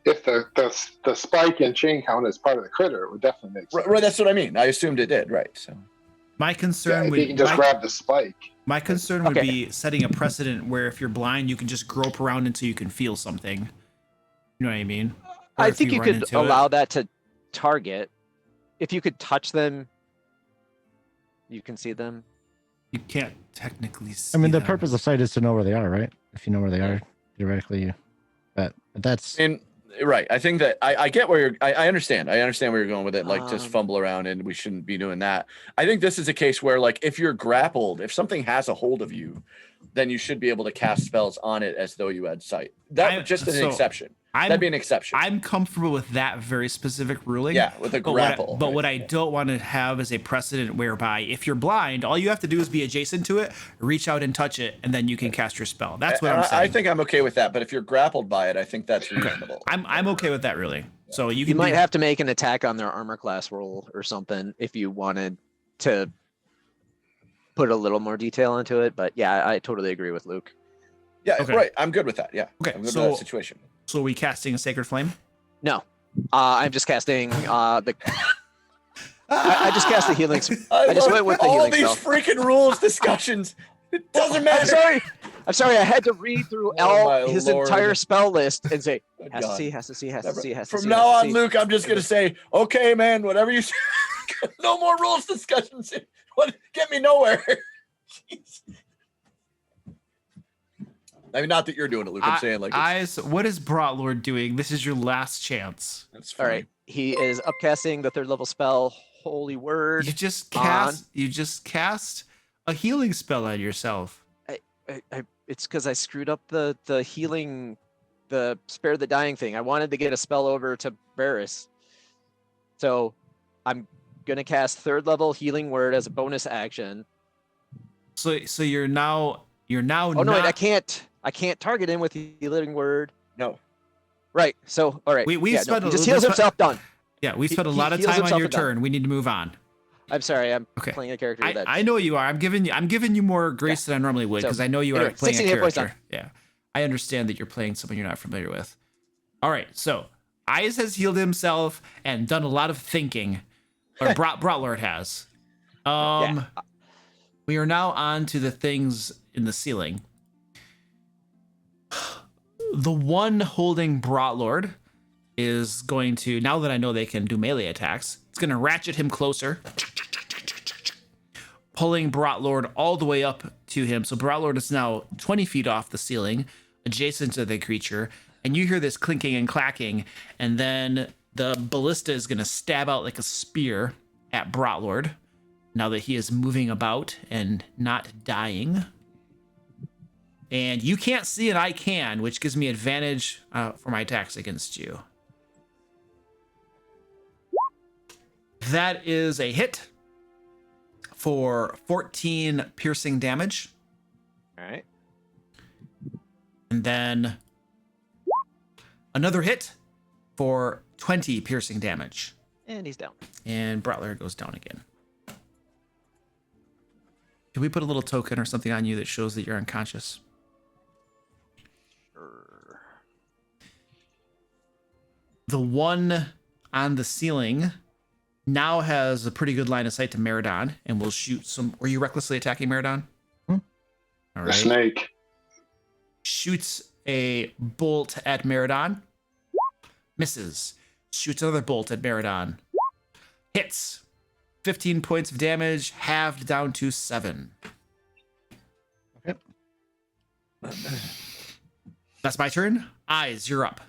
If the spike and chain count is part of the critter, it would definitely make sense. Right. That's what I mean. I assumed it did. Right. So My Yeah, concern if would you can just grab the spike. my concern would Okay. be setting a precedent where if you're blind, you can just grope around until you can feel something. You know what I mean? Or I if think you run could into it- allow that to target. If you could touch them, you can see them. You can't technically see I mean, the them. purpose of sight is to know where they are, right? If you know where they are, theoretically, but that's and right. I think that I get where you're. I understand. I understand where you're going with it. Like just Um, fumble around, and we shouldn't be doing that. I think this is a case where, like, if you're grappled, if something has a hold of you, then you should be able to cast spells on it as though you had sight. That just an so exception. That'd be an exception. I'm comfortable with that very specific ruling. Yeah, with a But grapple. what I don't want to have is a precedent whereby if you're blind, all you have to do is be adjacent to it, reach out and touch it, and then you can cast your spell. That's what And I'm saying. I think I'm okay with that. But if you're grappled by it, I think that's reasonable. I'm okay with that ruling. So you You can might do- have to make an attack on their armor class roll or something if you wanted to put a little more detail into it. But yeah, I totally agree with Luke. Yeah, Okay. right. I'm good with that. Yeah. Okay, I'm good so- with that situation. So are we casting a sacred flame? No, I'm just casting the. I just cast the healing. I just love went with the all healing these spell. freaking rules discussions. It doesn't matter. I'm sorry. I had to read through Oh, my his Lord. entire spell list and say Good has to God. see, has to see, has to Never- see, has to From see. now has to on, see. Luke, I'm just gonna say, okay, man, whatever you say. No more rules discussions. What get me nowhere. Jeez. I mean, not that you're doing it, Luke. I'm saying like it's, Eyes, what is Brotlord doing? This is your last chance. that's All funny. right, he is upcasting the 3rd level spell, Holy Word. You just on. cast a healing spell on yourself. It's because I screwed up the healing, the spare the dying thing. I wanted to get a spell over to Varys, so I'm gonna cast 3rd level Healing Word as a bonus action. So you're now Oh no, not, wait, I can't target him with Healing Word. No. Right. So all right. We yeah, spent he a just little heals bit- himself. Done. Yeah, we He- spent a he lot of heals time on himself your and done. turn. We need to move on. I'm sorry. I'm Okay. playing a character that. I know you are. I'm giving you more grace than I normally would So, because I know you are anyway, playing a 16 hit points character. Yeah, I understand that you're playing someone you're not familiar with. All right, so Eyes has healed himself and done a lot of thinking, or Brotlord has. We are now on to the things in the ceiling. The one holding Brotlord is going to, now that I know they can do melee attacks, it's going to ratchet him closer, pulling Brotlord all the way up to him. So Brotlord is now 20 feet off the ceiling, adjacent to the creature. And you hear this clinking and clacking, and then the ballista is going to stab out like a spear at Brotlord, now that he is moving about and not dying. And you can't see and I can, which gives me advantage for my attacks against you. That is a hit for 14 piercing damage. All right. And then another hit for 20 piercing damage. And he's down. And Brotlord goes down again. Can we put a little token or something on you that shows that you're unconscious? Sure. The one on the ceiling now has a pretty good line of sight to Meridon and will shoot some. Were you recklessly attacking Meridon? All The right. snake. Shoots a bolt at Meridon. Misses. Shoots another bolt at Meridon. Hits. 15 points of damage, halved down to 7. Okay. That's my turn. Eyes, you're up.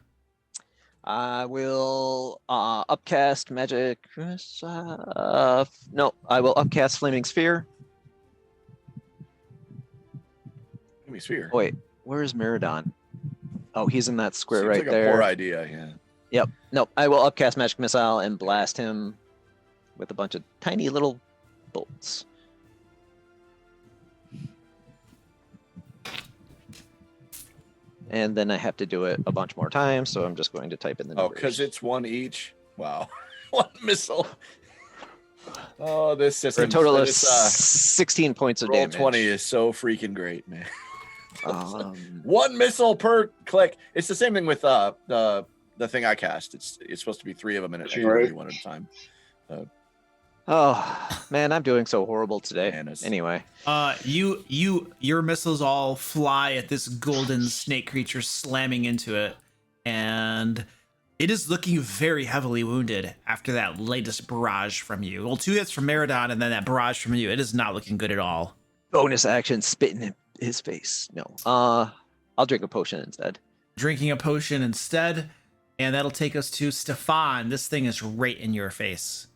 I will upcast magic. No, I will upcast Flaming Sphere. Give me sphere. Wait, where is Meridon? Oh, he's in that square Seems right like there. a poor idea, yeah. Yep. Nope. I will upcast Magic Missile and blast him with a bunch of tiny little bolts. And then I have to do it a bunch more times, so I'm just going to type in the Oh, numbers. because it's one each. Wow. One missile. Oh, this For system. a total of this, 16 points of roll damage. 20 is so freaking great, man. Um, One missile per click. It's the same thing with the thing I cast. It's supposed to be 3 of them, and it Right. actually 1 at a time. oh man, I'm doing so horrible today. Man, it's- Anyway, Your missiles all fly at this golden snake creature, slamming into it, and it is looking very heavily wounded after that latest barrage from you. Well, 2 hits from Meridon and then that barrage from you. It is not looking good at all. bonus action, spitting in his face. No, I'll drink a potion instead. Drinking a potion instead, and that'll take us to Stefan. This thing is right in your face.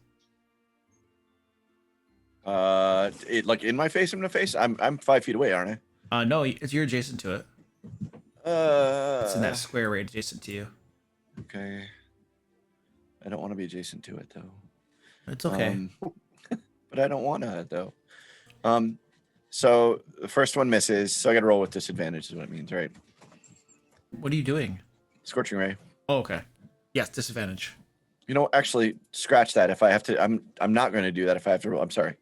It like in my face, in the face. I'm 5 feet away, aren't No, you're adjacent to it. I? It's in that square right adjacent to you. Okay. I don't want to be adjacent to it though. It's okay. But I don't want to though. So the first one misses, so I got to roll with disadvantage. Is what it means, right? What are you doing? Scorching ray. Oh, okay. Yes, disadvantage. You know, actually, scratch that. If I have to, I'm not going to do that. If I have to roll, I'm sorry.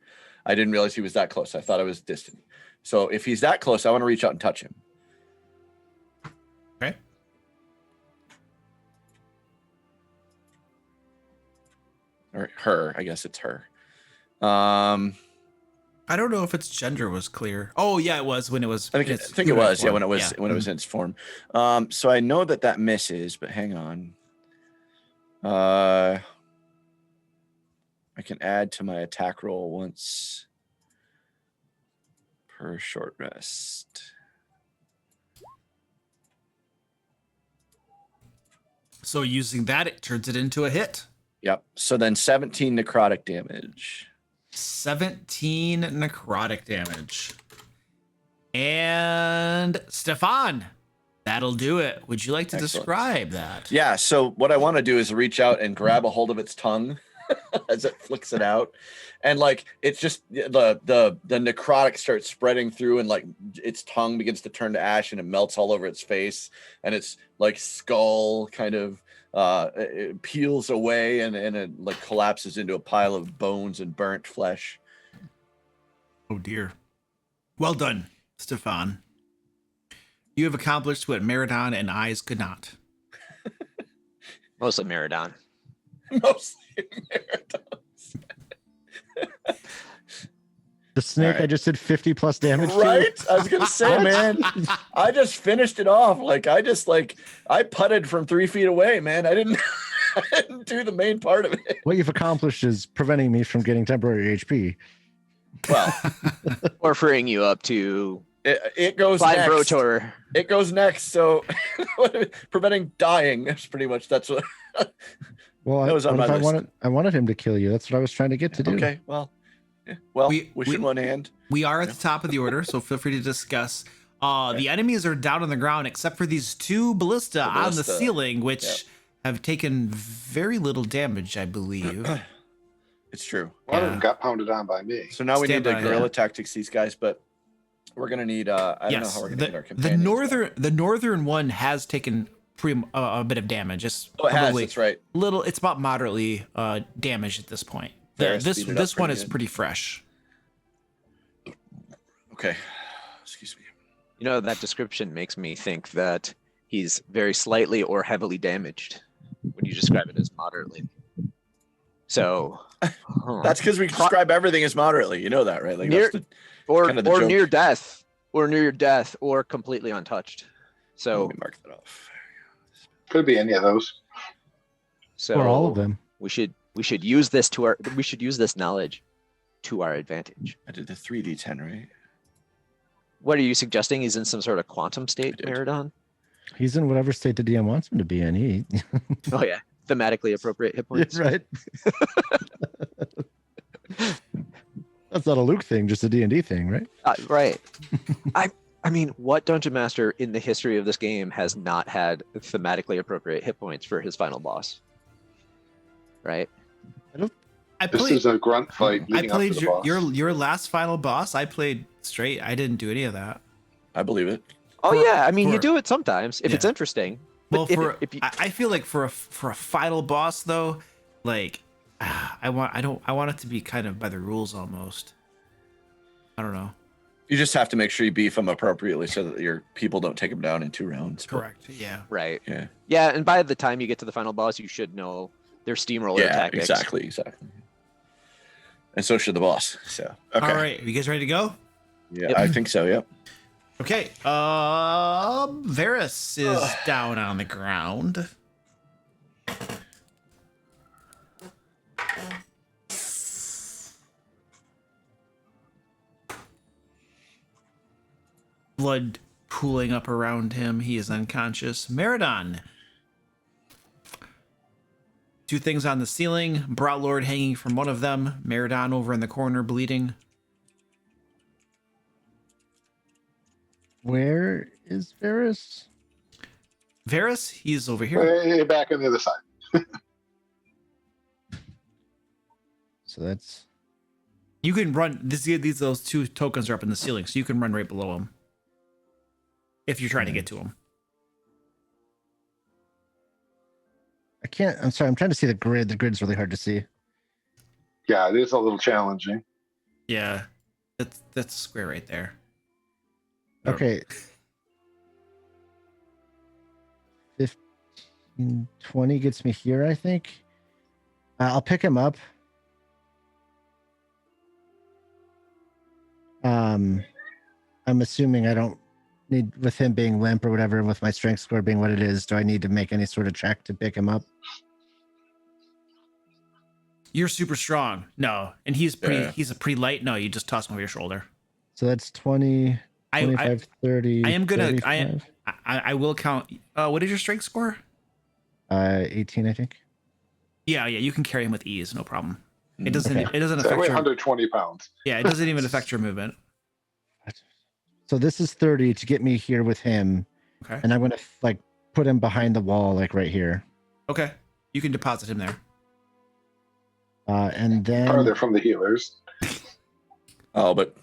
I didn't realize he was that close. I thought I was distant. So if he's that close, I want to reach out and touch him. Okay. Or her. I guess it's her. I don't know if its gender was clear. Oh yeah, it was when it was. I think it was. Yeah, when it was when it was in its form. So I know that misses, but hang on. I can add to my attack roll once per short rest. So using that, it turns it into a hit. Yep. So then 17 necrotic damage. 17 necrotic damage. And Stefan, that'll do it. Would you like to Excellent. describe that? Yeah. So what I want to do is reach out and grab a hold of its tongue as it flicks it out, and like it's just the necrotic starts spreading through, and like its tongue begins to turn to ash, and it melts all over its face, and its like skull kind of it peels away, and it like collapses into a pile of bones and burnt flesh. Oh dear. Well done, Stefan. You have accomplished what Meridon and Eyes could not. Mostly Meridon. Mostly marathons. The snake, Alright. I just did 50 plus damage. to. Right? I was gonna say, man. I just finished it off. I putted from 3 feet away, man. I didn't do the main part of it. What you've accomplished is preventing me from getting temporary HP. Well, Or freeing you up to it goes Fine next. Brotor. It goes next. So preventing dying. That's pretty much that's what. Well, That was on what if my I list. wanted him to kill you. That's what I was trying to get to do. Okay. Well. Yeah, well, We- wish in one hand. We are at the top of the order, so feel free to discuss. The enemies are down on the ground except for these 2 ballista on the ballista. ceiling, which Yep. have taken very little damage, I believe. It's true. One of Yeah. them got pounded on by me. So now we Stand need to by, guerrilla yeah. tactics these guys, but we're gonna need. I don't know Yes, how we're gonna get our the companions. the northern one has taken a bit of damage. It's Oh, it has. probably That's right. little. It's about moderately damaged at this point. Fair, This speed it up this one pretty is good. pretty fresh. Okay. Excuse me. You know, that description makes me think that he's very slightly or heavily damaged when you describe it as moderately. So, That's because we describe everything as moderately. You know that, right? Like Near- that's the, or kind of the or joke. near death, or completely untouched. So, let me mark that off. Could be any of those. so Or all of them. We should use this knowledge to our advantage. I did the 3d10, right? What are you suggesting? He's in some sort of quantum state, did. Meridon? He's in whatever state the DM wants him to be in. He Oh yeah, thematically appropriate hit points. right. That's not a Luke thing, just a D&D thing, right? Right. I mean, what dungeon master in the history of this game has not had thematically appropriate hit points for his final boss? Right. I This played. is a grunt fight I leading up to played the boss. your last final boss. I played straight. I didn't do any of that. I believe it. Oh For- yeah, I mean, you for- do it sometimes if it's Yeah. interesting. Well, But if you, I feel like for a final boss though, like I want it to be kind of by the rules almost. I don't know. You just have to make sure you beef them appropriately so that your people don't take them down in 2 rounds. But, Correct. Yeah. right. Yeah. Yeah, and by the time you get to the final boss, you should know their steamroller Yeah. tactics. Exactly. And so should the boss. So okay. All right. Are you guys ready to go? Yeah, Yep. I think so. Yep. Okay. Varys is down on the ground. Blood pooling up around him. He is unconscious. Meridon. 2 things on the ceiling. Brought Lord hanging from one of them. Meridon over in the corner bleeding. Where is Varys? Varys, he's over here. Way back on the other side. So that's You can run. Those 2 tokens are up in the ceiling, so you can run right below them if you're trying to get to them. I can't. I'm sorry. I'm trying to see the grid. The grid's really hard to see. Yeah, it is a little challenging. Yeah, that's square right there. Okay. 15, 20 gets me here, I think. I'll pick him up. I'm assuming I don't need, with him being limp or whatever, with my strength score being what it is, do I need to make any sort of check to pick him up? You're super strong. No, and he's pretty. Yeah. He's a pretty light. No, you just toss him over your shoulder. So that's 20, 25, 30. I am gonna. 35. I will count. What is your strength score? 18, I think. Yeah, you can carry him with ease, no problem. It doesn't. Okay. It doesn't So I affect weigh your. 120 pounds. Yeah, it doesn't even affect your movement. So this is 30 to get me here with him, Okay. and I'm gonna like put him behind the wall, like right here. Okay. You can deposit him there. And then Farther from the healers. Oh, but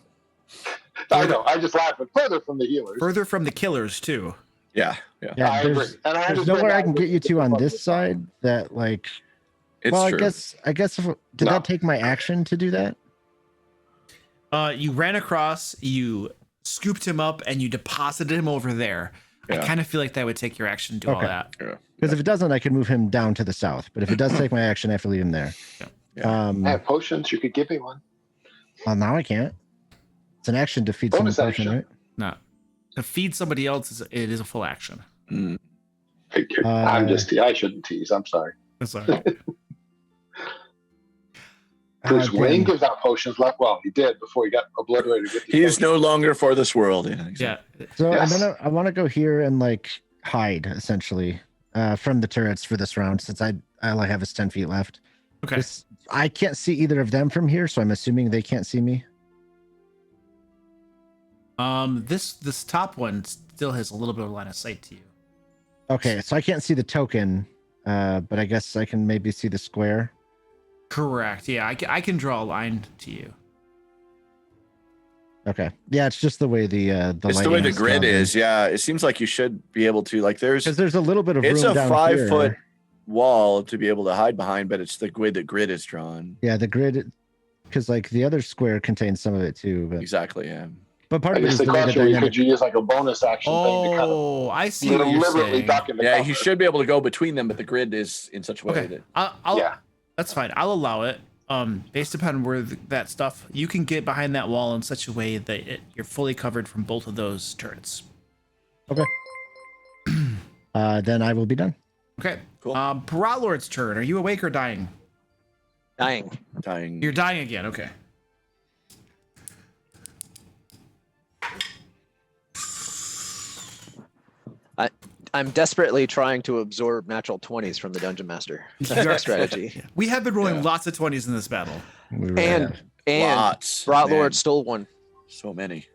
I know. I just laugh, but further from the healers. Further from the killers too. yeah. yeah, I agree. there's, And I there's understand nowhere I that can get you to on from this side that like. It's well, true. I guess if, did No. that take my action to do that? You ran across, you scooped him up, and you deposited him over there. I Yeah. kind of feel like that would take your action to do all Okay. that. Yeah. Because if it doesn't, I can move him down to the south. But if it does take my action, I have to leave him there. Yeah. I have potions. You could give me one. Well, now I can't. It's an action to feed Bonus someone potion, action. right? No, to feed somebody else, it is a full action. Mm. I shouldn't tease. I'm sorry. Sorry. Bruce Wayne Again, gives out potions like, well, he did before he got obliterated with He is no longer for this world. Yeah. Exactly. Yeah. so Yes. I want to go here and like hide essentially from the turrets for this round since all I have is 10 feet left. Okay. I can't see either of them from here, so I'm assuming they can't see me. This top one still has a little bit of line of sight to you. Okay, so I can't see the token, but I guess I can maybe see the square. Correct. Yeah, I can draw a line to you. Okay, yeah, it's just the way the It's the way the grid is. Yeah. It seems like you should be able to, like, because there's a little bit of room it's a down 5 here. foot wall to be able to hide behind, but it's the way the grid is drawn. Yeah, the grid, because like the other square contains some of it too. But Exactly. Yeah. part I of it guess is the the way the question you dynamic. could use like a bonus action thing to kind of Oh, I see what you're deliberately saying. duck in the Yeah. cover. He should be able to go between them, but the grid is in such a way Okay, that I'll Yeah. that's fine. I'll allow it. Based upon where that stuff, you can get behind that wall in such a way that you're fully covered from both of those turrets. Okay. Then I will be done. Okay. Cool. Lord's turn. Are you awake or dying? Dying. dying. You're dying again. Okay. I'm desperately trying to absorb natural 20s from the dungeon master. That's my strategy. We have been rolling Yeah. lots of 20s in this battle. We really And have. Lots. Brought man. Lord stole one. So many.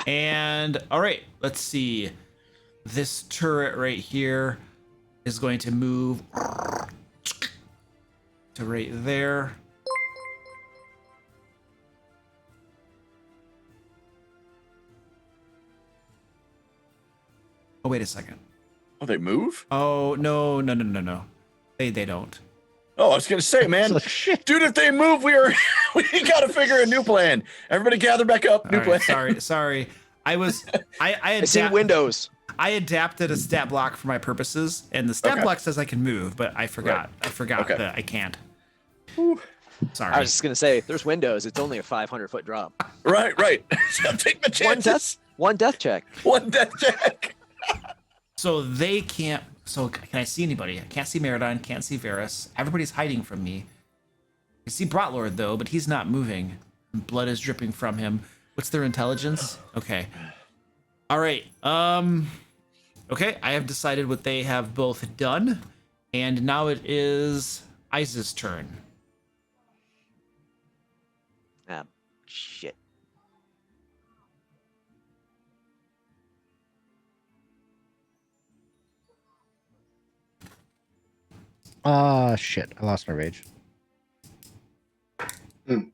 And all right, let's see. This turret right here is going to move to right there. Oh, wait a second. Oh, they move? Oh, no. They don't. Oh, I was gonna say, man, Like, shit. dude, if they move, we gotta figure a new plan. Everybody gather back up. New All right, plan. sorry. I I see windows. I adapted a stat block for my purposes, and the stat Okay. block says I can move, but I forgot. I forgot Okay. that I can't. Sorry. I was just gonna say, there's windows. It's only a 500-foot drop. Right. So take my chances. One death check. One death check. So they can't. So can I see anybody? I can't see Meridine. Can't see Varys. Everybody's hiding from me. I see Brotlord though, but he's not moving. Blood is dripping from him. What's their intelligence? Okay. All right. Okay. I have decided what they have both done, and now it is Iza's turn. Ah, shit. Shit. I lost my rage.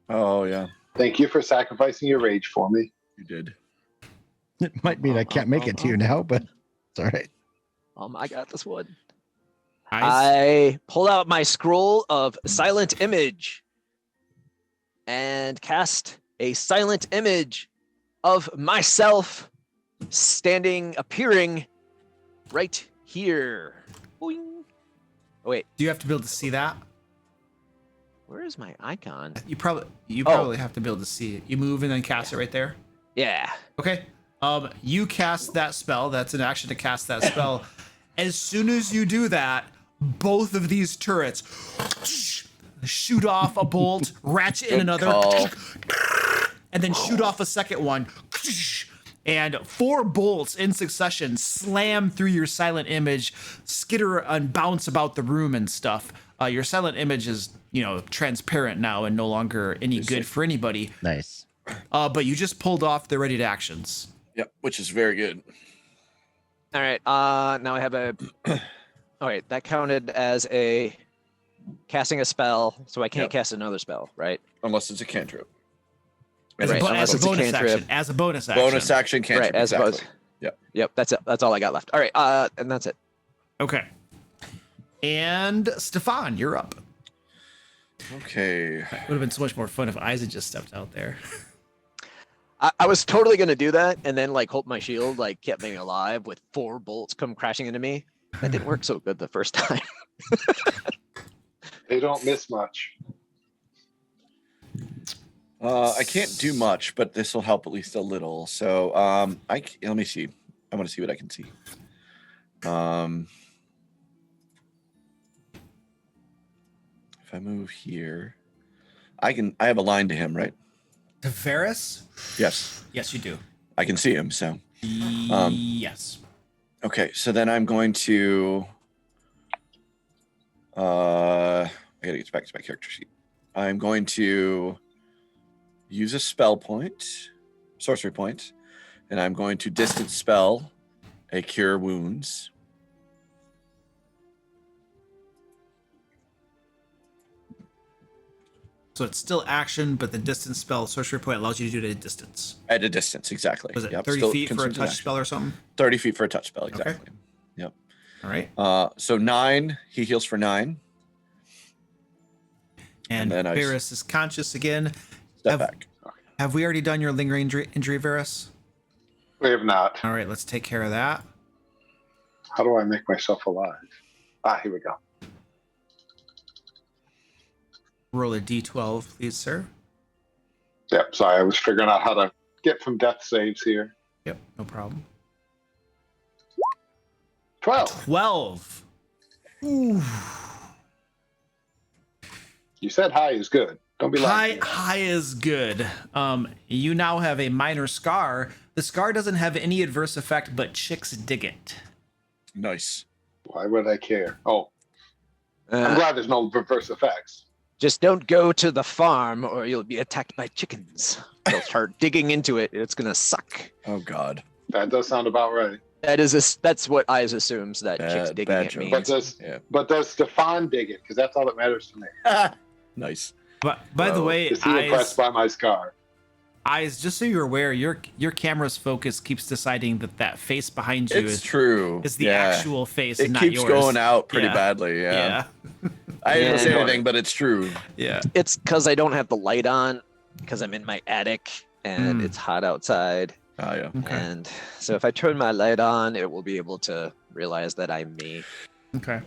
Oh yeah, Thank you for sacrificing your rage for me. you did. It might mean I can't make it to you now, but it's all right. I got this one. Iz- I pulled out my scroll of silent image and cast a silent image of myself appearing right here. Boing. Oh, wait, Do you have to be able to see that? where is my icon? You probably Oh. have to be able to see it. You move and then cast it right there. Yeah. Okay. You cast that spell. That's an action to cast that spell. As soon as you do that, both of these turrets shoot off a bolt, ratchet in Good another, call. and then shoot off a second one. And 4 bolts in succession slam through your silent image, skitter and bounce about the room and stuff. Your silent image is, transparent now and no longer any good for anybody. Nice. But you just pulled off the ready to actions. Yep, which is very good. All right. Now I have a. All right, that counted as a casting a spell, so I can't Yep. cast another spell, right? Unless it's a cantrip. As, Right, a, unless as a it's a bonus cantrip. action. As a bonus action. Bonus action cantrip. Right, as exactly. opposed. Yep. Yep. That's it. That's all I got left. All right. And that's it. Okay. And Stefan, you're up. Okay. Would have been so much more fun if Isaac just stepped out there. I was totally gonna do that, and then like hope my shield like kept me alive with 4 bolts come crashing into me. That didn't work so good the first time. They don't miss much. I can't do much, but this will help at least a little. So let me see. I want to see what I can see. If I move here, I have a line to him, right? To Varys? Yes, Yes, you do. I can see him. So Yes. okay, so then I'm going to. I gotta get back to my character sheet. I'm going to use a spell point, sorcery point, and I'm going to distance spell a cure wounds. So it's still action, but the distance spell sorcery point allows you to do it at a distance. At a distance, exactly. Was it Yep, 30 still feet for a consumes an touch action. spell or something? 30 feet for a touch spell, exactly. Yep. All right. So 9, he heals for 9. And then I Varys is conscious again. Step back. Have we already done your lingering injury, Varys? We have not. All right, let's take care of that. How do I make myself alive? Here we go. Roll a d12, please, sir. Yep, sorry, I was figuring out how to get from death saves here. Yep, no problem. 12. 12. Ooh. You said high is good. Don't be lying. High is good. You now have a minor scar. The scar doesn't have any adverse effect, but chicks dig it. Nice. Why would I care? Oh, I'm glad there's no reverse effects. Just don't go to the farm or you'll be attacked by chickens. They'll start digging into it. It's gonna suck. Oh God. That does sound about right. That's what Eyes assumes that chicks digging bad it joke. means. But does Stefan dig it? Because that's all that matters to me. Nice. But by the way, Is he impressed by my scar? Eyes, just so you're aware, your camera's focus keeps deciding that face behind you It's true. is the actual face, It and not keeps yours. going out pretty Yeah. badly. Yeah. I didn't Yeah. say anything, but it's true. Yeah. It's because I don't have the light on because I'm in my attic and it's hot outside. Oh yeah. Okay. And so if I turn my light on, it will be able to realize that I'm me. Okay.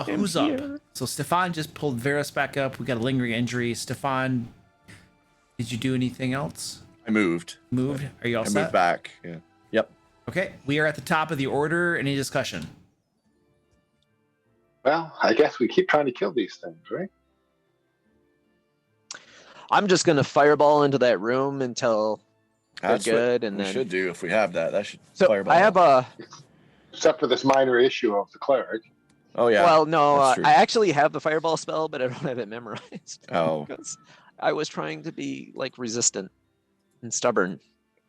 Who's up? So Stefan just pulled Varys back up. We got a lingering injury. Stefan, did you do anything else? I moved. Moved? Are you all I set? moved back. Yeah. Yep. Okay. We are at the top of the order. Any discussion? Well, I guess we keep trying to kill these things, right? I'm just gonna fireball into that room until That's good, what and we then- should do if we have that. That should so fireball. I have a Except for this minor issue of the cleric. Oh yeah. well, no, that's true. I actually have the fireball spell, but I don't have it memorized. Oh. Because I was trying to be like resistant and stubborn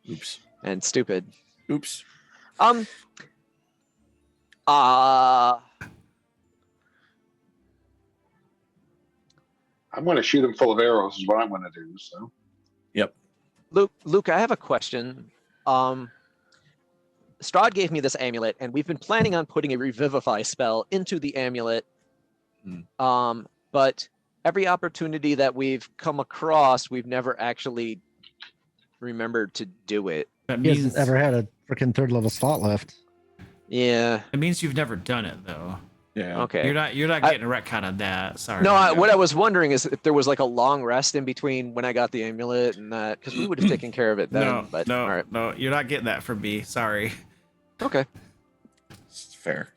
Oops. and stupid. Oops. I'm going to shoot him full of arrows is what I'm going to do. So Yep. Luke, I have a question. Strahd gave me this amulet, and we've been planning on putting a revivify spell into the amulet. But every opportunity that we've come across, we've never actually remembered to do it. That He means hasn't ever had a freaking third level slot left. Yeah. it means you've never done it though. Yeah. Okay. You're not getting a retcon on that. Sorry. No, what I was wondering is if there was like a long rest in between when I got the amulet and that, because we would have taken care of it then. no, but no, all right. no. You're not getting that from me. Sorry. Okay. It's fair.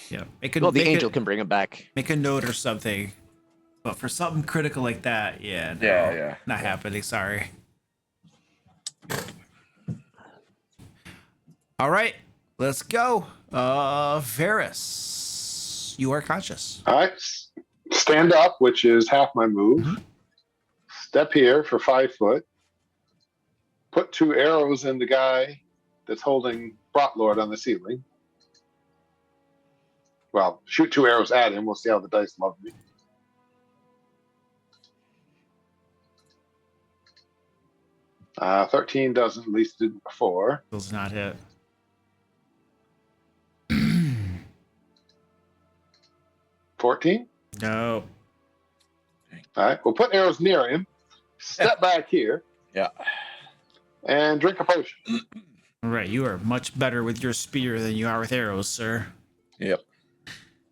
Yeah. Well, the angel can bring him back. make a note or something. But for something critical like that, yeah, no, Yeah. not happening. Sorry. All right, let's go. Varys, you are conscious. all right, stand up, which is half my move. Step here for 5 foot. Put 2 arrows in the guy that's holding Brotlord on the ceiling. Well, shoot 2 arrows at him. We'll see how the dice love me. Uh, 13 doesn't, at least it didn't before. Does not hit. 14. No. All right, we'll put arrows near him. Step back here. Yeah. and drink a potion. All right, you are much better with your spear than you are with arrows, sir. Yep.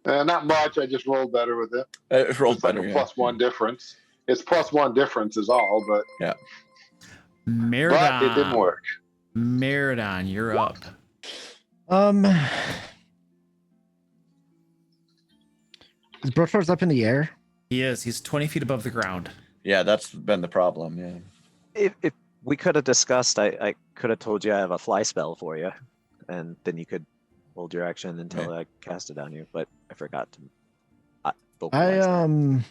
Not much. I just rolled better with it. It rolled It's like better. a Yeah. +1 difference. It's +1 difference is all, but Meridon. but it didn't work. Meridon, you're up. Is Brotor's up in the air? He is. He's 20 feet above the ground. Yeah, that's been the problem. Yeah. If we could have discussed, I could have told you I have a fly spell for you, and then you could hold your action until I cast it on you. But I forgot to. vocalize that.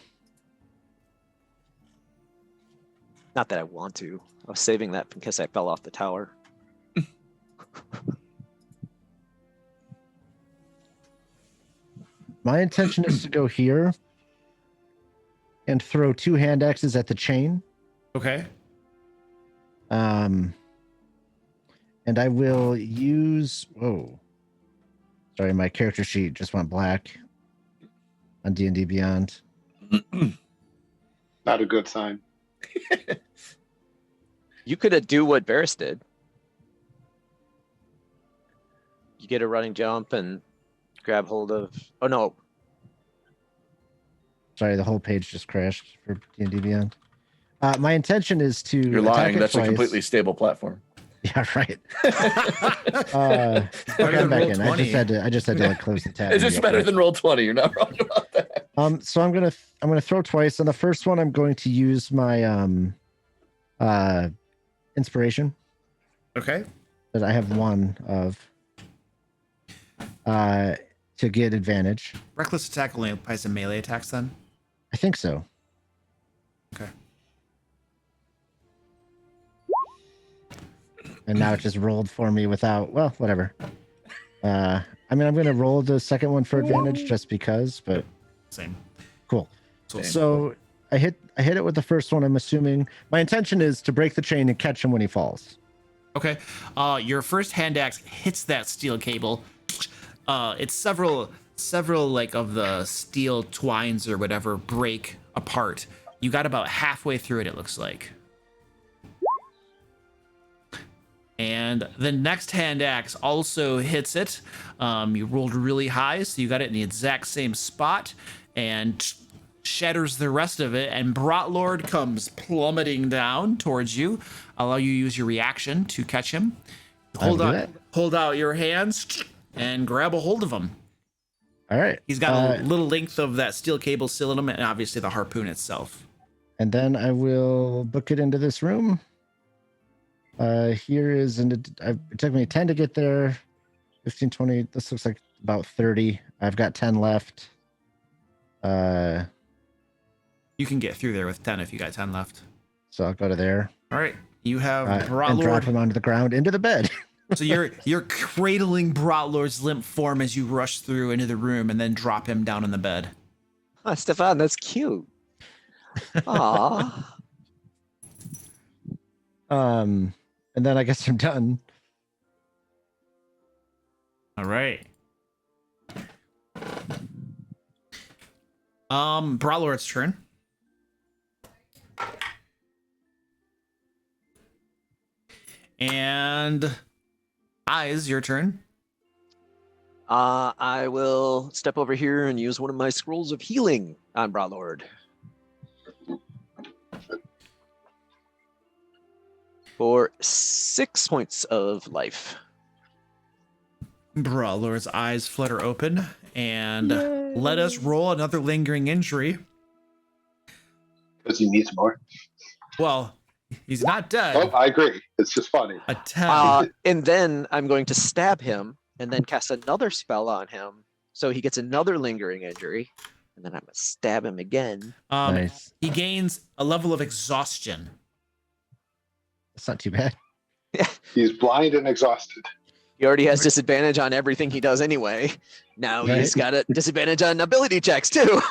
Not that I want to. I was saving that in case I fell off the tower. My intention is to go here and throw 2 hand axes at the chain. Okay. And I will use. Whoa. Sorry, my character sheet just went black on D&D Beyond. Not a good sign. You could do what Varys did. You get a running jump and grab hold of. Oh no! Sorry, the whole page just crashed for D&D Beyond. My intention is to. You're attack lying. it That's twice. a completely stable platform. Yeah, right. Okay, I'm back in. I just had to like close the tab. It's and just get better back. than roll 20. You're not wrong about that. So I'm gonna throw twice. On the first one, I'm going to use my inspiration Okay. that I have 1 of to get advantage. Reckless attack only applies to melee attacks then? I think so. Okay. And now it just rolled for me without. Well, whatever. I mean, I'm gonna roll the second one for advantage just because. But Same. cool. So, So I hit it with the first one. I'm assuming my intention is to break the chain and catch him when he falls. okay. Your first hand axe hits that steel cable. It's several like of the steel twines or whatever break apart. You got about halfway through it looks like. And the next hand axe also hits it. You rolled really high, so you got it in the exact same spot and shatters the rest of it. And Brotlord comes plummeting down towards you. I'll allow you to use your reaction to catch him. Hold out your hands and grab a hold of him. All right. He's got a little length of that steel cable still in him, and obviously the harpoon itself. And then I will book it into this room. Here is, and it took me 10 to get there, 15, 20. This looks like about 30. I've got 10 left. You can get through there with 10 if you got 10 left. So I'll go to there. All right. You have And drop Brotlord. him onto the ground into the bed. So you're cradling Brotlord's limp form as you rush through into the room and then drop him down in the bed. Ah, Stefan, that's cute. Aww. And then I guess I'm done. All right. Brotlord's turn. And Eyes, your turn. I will step over here and use one of my scrolls of healing on Brotlord. For 6 points of life. Brotlord's eyes flutter open, and let us roll another lingering injury. Because he needs more. Well, he's not dead. Oh, I agree. It's just funny. A 10. And then I'm going to stab him and then cast another spell on him so he gets another lingering injury. And then I'm going to stab him again. Nice. He gains a level of exhaustion. That's not too bad. He's blind and exhausted. He already has disadvantage on everything he does anyway. Now Right. he's got a disadvantage on ability checks too.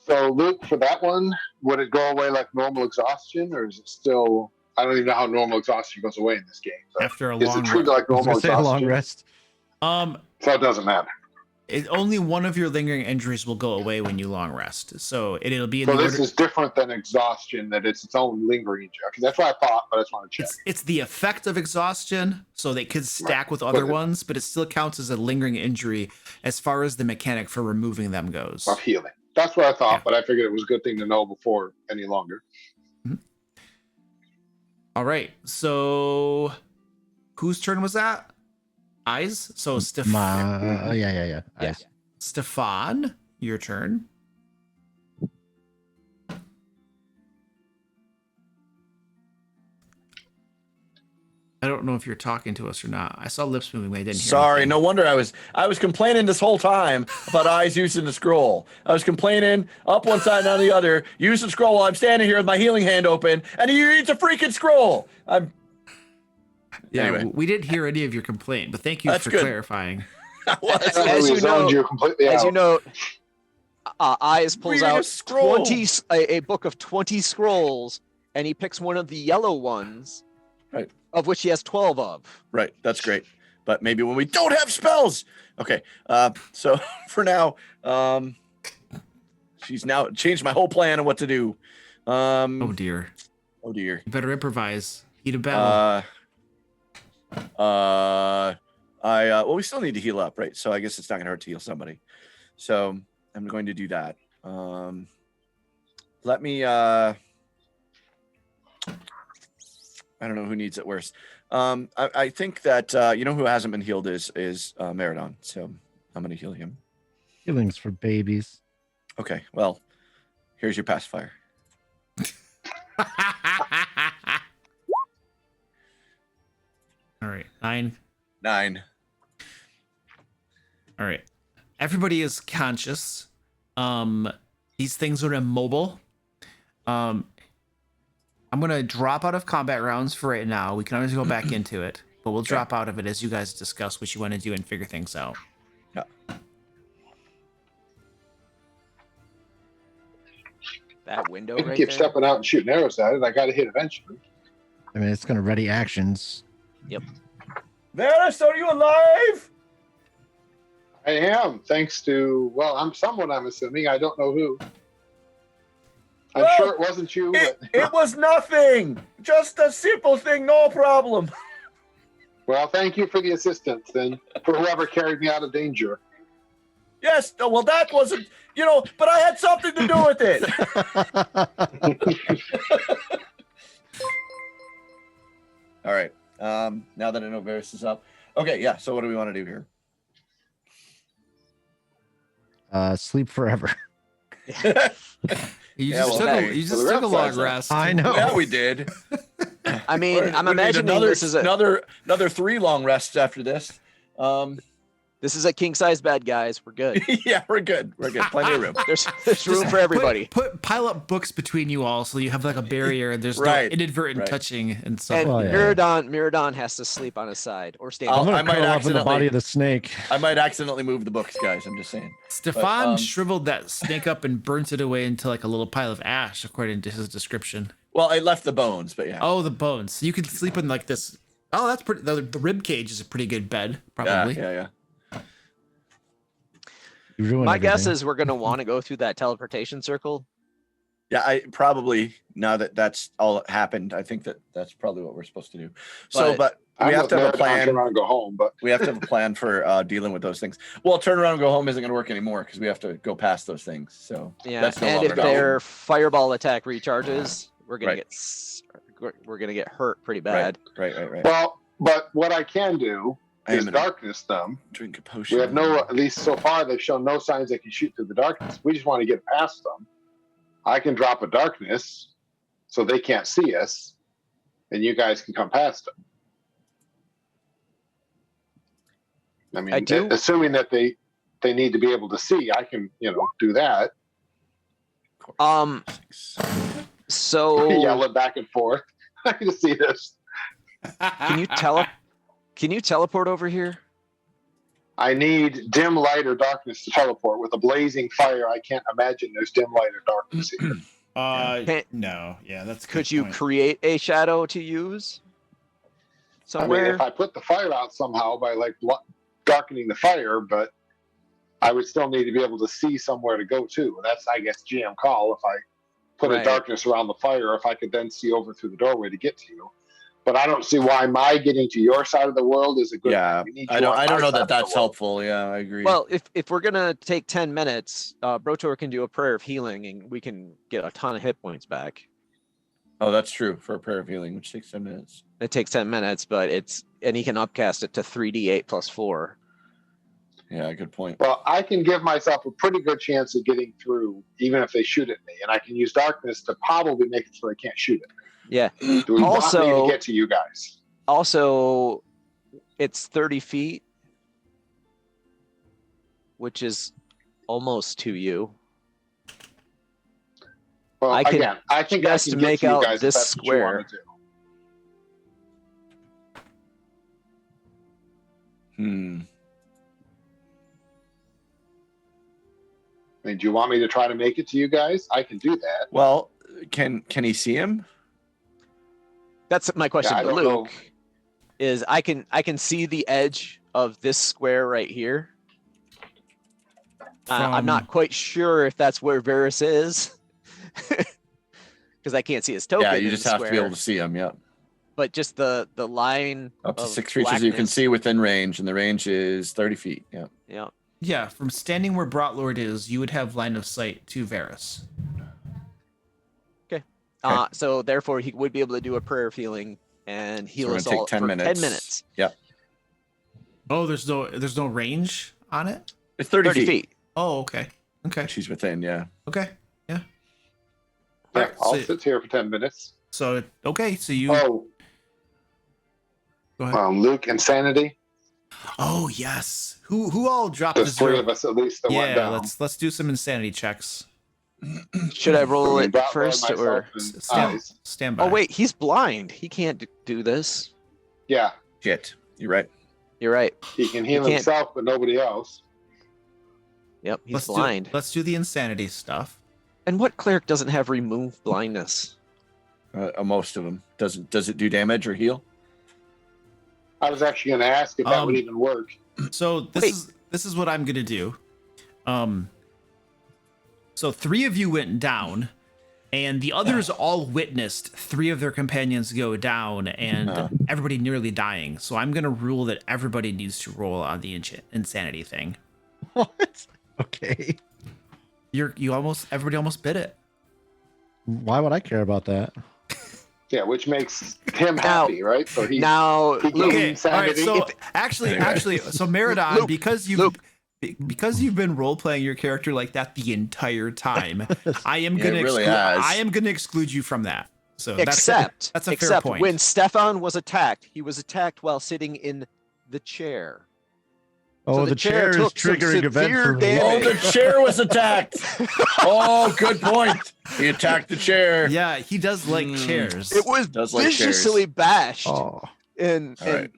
So, Luke, for that one, would it go away like normal exhaustion, or is it still? I don't even know how normal exhaustion goes away in this game. So After a is long it treated like I was normal gonna say a long exhaustion? rest. Um, So it doesn't matter. only one of your lingering injuries will go away when you long rest. So it'll be in So the this order. is different than exhaustion, that it's its own lingering injury. Okay, that's what I thought, but I just want to check. It's the effect of exhaustion, so they could stack with other ones, but it still counts as a lingering injury as far as the mechanic for removing them goes. Of healing. That's what I thought, Yeah. but I figured it was a good thing to know before any longer. All right, so whose turn was that? Eyes. So Yeah. Yeah. Eyes. Stefan, your turn. I don't know if you're talking to us or not. I saw lips moving, but I didn't hear. Sorry, anything. no wonder I was complaining this whole time about eyes using the scroll. I was complaining up one side and on the other. Use the scroll while I'm standing here with my healing hand open, and he reads a freaking scroll. Yeah, Anyway. we didn't hear any of your complaint, but thank you That's for good. clarifying. As you zoned know- you completely As out. you know, Eyes pulls Reading a out scroll. a book of 20 scrolls, and he picks one of the yellow ones, Right. of which he has 12 of. Right, that's great. But maybe when we don't have spells. Okay, so for now, she's now changed my whole plan of what to do. Oh dear. Oh dear. You better improvise. Heat of battle. Well, we still need to heal up, right? So I guess it's not gonna hurt to heal somebody. So I'm going to do that. Let me I don't know who needs it worse. I think that you know who hasn't been healed is Meridon. So I'm gonna heal him. Healings for babies. Okay, well, here's your pacifier. All right, 9. 9. All right. Everybody is conscious. These things are immobile. I'm gonna drop out of combat rounds for right now. We can always go back into it, but we'll drop out of it as you guys discuss what you want to do and figure things out. Yeah. That window I can right keep there. stepping out and shooting arrows at it. I got to hit eventually. I mean, it's going to ready actions. Varus, are you alive? I am, thanks to, well, I'm someone, I'm assuming. I don't know who. I'm Well, sure it wasn't you, but It was nothing. Just a simple thing, no problem. well, thank you for the assistance and for whoever carried me out of danger. Yes, no, well, that wasn't, but I had something to do with it. All right. Now that I know Varus is up. Okay, yeah. So what do we want to do here? Sleep forever. You Yeah, just well, took hey, a, you for just the took a rest long of us, rest. I know. Yeah, we did. I mean, I'm We need imagining this is a another 3 long rests after this. king size bed, guys. We're good. Yeah, we're good. We're good. Plenty of room. There's room for everybody. Pile up books between you all so you have like a barrier. There's Right, no inadvertent right. touching and stuff. And Oh, yeah. Miradon has to sleep on his side or stand. I'm I going to might curl up in the accidentally- body of the snake. I might accidentally move the books, guys. I'm just saying. Stefan shriveled that snake up and burnt it away into like a little pile of ash, according to his description. Well, I left the bones, but yeah. Oh, the bones. You could sleep in like this. Oh, that's pretty. The rib cage is a pretty good bed, probably. Yeah. You ruined My guess everything. is we're gonna want to go through that teleportation circle. Yeah, I probably, now that that's all that happened, I think that's probably what we're supposed to do. But we I'm have to have a turn plan. around and go home, but We have to have a plan for dealing with those things. Well, turn around and go home isn't going to work anymore because we have to go past those things. So Yeah, that's no and longer if an option. their fireball attack recharges, we're gonna Right. we're gonna get hurt pretty bad. Right. well, but what I can do I is am gonna darkness them. drink a potion. We have no, at least so far, they've shown no signs they can shoot through the darkness. We just want to get past them. I can drop a darkness so they can't see us, and you guys can come past them. I mean, I do- assuming that they need to be able to see, I can, do that. So Yelling back and forth. I can see this. can you teleport over here? I need dim light or darkness to teleport. With a blazing fire, I can't imagine there's dim light or darkness here. Can't- No. Yeah, that's a Could good you point. create a shadow to use I mean, somewhere? if I put the fire out somehow by darkening the fire, but I would still need to be able to see somewhere to go to. That's, I guess, GM call. If I put Right. a darkness around the fire, if I could then see over through the doorway to get to you. But I don't see why my getting to your side of the world is a good Yeah, thing. We need I you don't. on I don't my know side that of the that's world. helpful. Yeah, I agree. Well, if we're gonna take 10 minutes, Brotor can do a prayer of healing, and we can get a ton of hit points back. oh, that's true for a prayer of healing, which takes 10 minutes. It takes 10 minutes, but he can upcast it to 3d8 plus 4. Yeah, good point. Well, I can give myself a pretty good chance of getting through, even if they shoot at me, and I can use darkness to probably make it so they can't shoot at me. Yeah. Do we want me Also- to get to you guys? Also, it's 30 feet, which is almost to you. Well, I can again, I think I just can make get to you out guys if this that's what you want to do. I mean, do you want me to try to make it to you guys? I can do that. Well, can he see him? That's my question I to don't Luke. know. Is I can see the edge of this square right here. I'm not quite sure if that's where Varys is, because I can't see his token. Yeah, in you the just have to be square. able to see him. Yep. But just the line Up to of 6 creatures you can blackness. see within range, and the range is 30 feet. Yeah. Yeah. Yeah, from standing where Brotlord is, you would have line of sight to Varys. So therefore, he would be able to do a prayer of healing and heal we're us gonna take all 10 for minutes. 10 minutes. Yep. Oh, there's no range on it? It's 30, 30 feet. Oh, okay. Okay. She's within. Yeah. Okay. Yeah. Yeah, Alright, I'll so- sit here for 10 minutes. So okay, so you Oh, go ahead. Luke, insanity. Oh yes. Who all dropped There's a three zero? of us at least that went Yeah, down. let's do some insanity checks. Should I roll I mean, it Brotlord, first myself, or? and Stand, Eyes. stand by. Oh wait, he's blind. He can't do this. Yeah, Shit. You're right. You're right. he can heal can't- himself, but nobody else. Yep, he's let's blind. let's do the insanity stuff. And what cleric doesn't have remove blindness? Most of them. Does it do damage or heal? I was actually going to ask if that would Um, even work. So Wait. this is what I'm gonna do. So 3 of you went down, and the others all witnessed 3 of their companions go down, and everybody nearly dying. So I'm gonna rule that everybody needs to roll on the insanity thing. What? Okay. Everybody almost bit it. Why would I care about that? Yeah, which makes him Now- happy, right? So he Now, he Luke, can- Okay, all right. Insanity. So actually, so Meridon, Luke, because you've been role playing your character like that the entire time, I am Yeah, gonna it really has. I am gonna exclude you from that. So except that's a fair except point. when Stefan was attacked, he was attacked while sitting in the chair. Oh, So the the chair chair is took some triggering event severe for me. damage. Oh, the chair was attacked. Oh, good point. He attacked the chair. Yeah, he does like chairs. It was Does like viciously bashed. Oh. And, All right.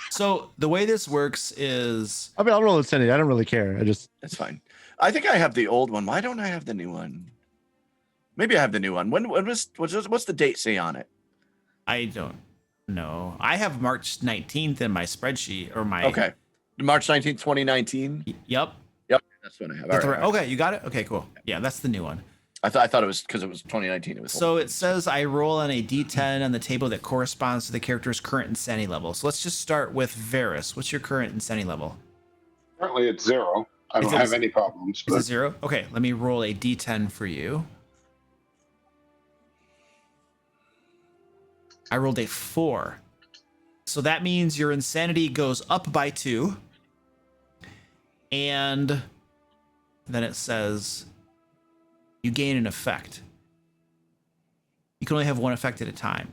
So the way this works is I mean, I'll roll insanity. I don't really care. I just That's fine. I think I have the old one. Why don't I have the new one? Maybe I have the new one. What's the date say on it? I don't know. I have March 19th in my spreadsheet or my Okay. March 19th, 2019. Yep. Yep. That's what I have. All That's right, right. all right. Okay, you got it. Okay, cool. Yeah, that's the new one. I thought it was because it was 2019. It was So it says I roll on a d10 on the table that corresponds to the character's current insanity level. So let's just start with Varys. What's your current insanity level? currently it's 0. I Is don't it- have any problems. Is it But 0? Okay, let me roll a d10 for you. I rolled a 4. So that means your insanity goes up by 2. And then it says you gain an effect. You can only have one effect at a time.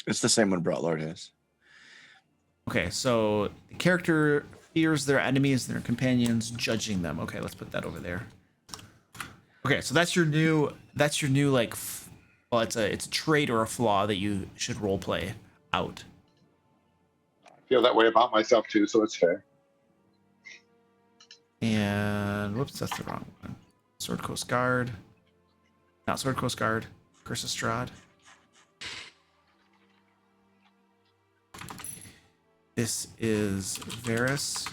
It's the same one Brotlord is. Okay, so the character fears their enemies and their companions, judging them. Okay, let's put that over there. Okay, so that's your new like well, it's a trait or a flaw that you should role play out. I feel that way about myself too, so it's fair. And whoops, that's the wrong one. Sword Coast Guard. Not Sword Coast Guard. Curse of Strahd. This is Varus.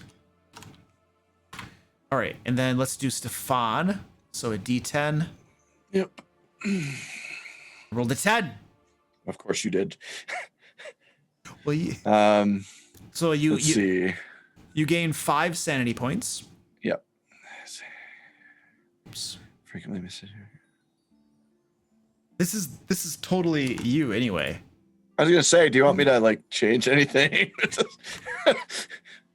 All right, and then let's do Stefan. So a D10. Yep. Rolled a 10. Of course you did. Well, you, Um, so let's see. you gain 5 sanity points. Yep. Oops. Frequently miss it. This is totally you anyway. I was gonna say, do you want me to like change anything?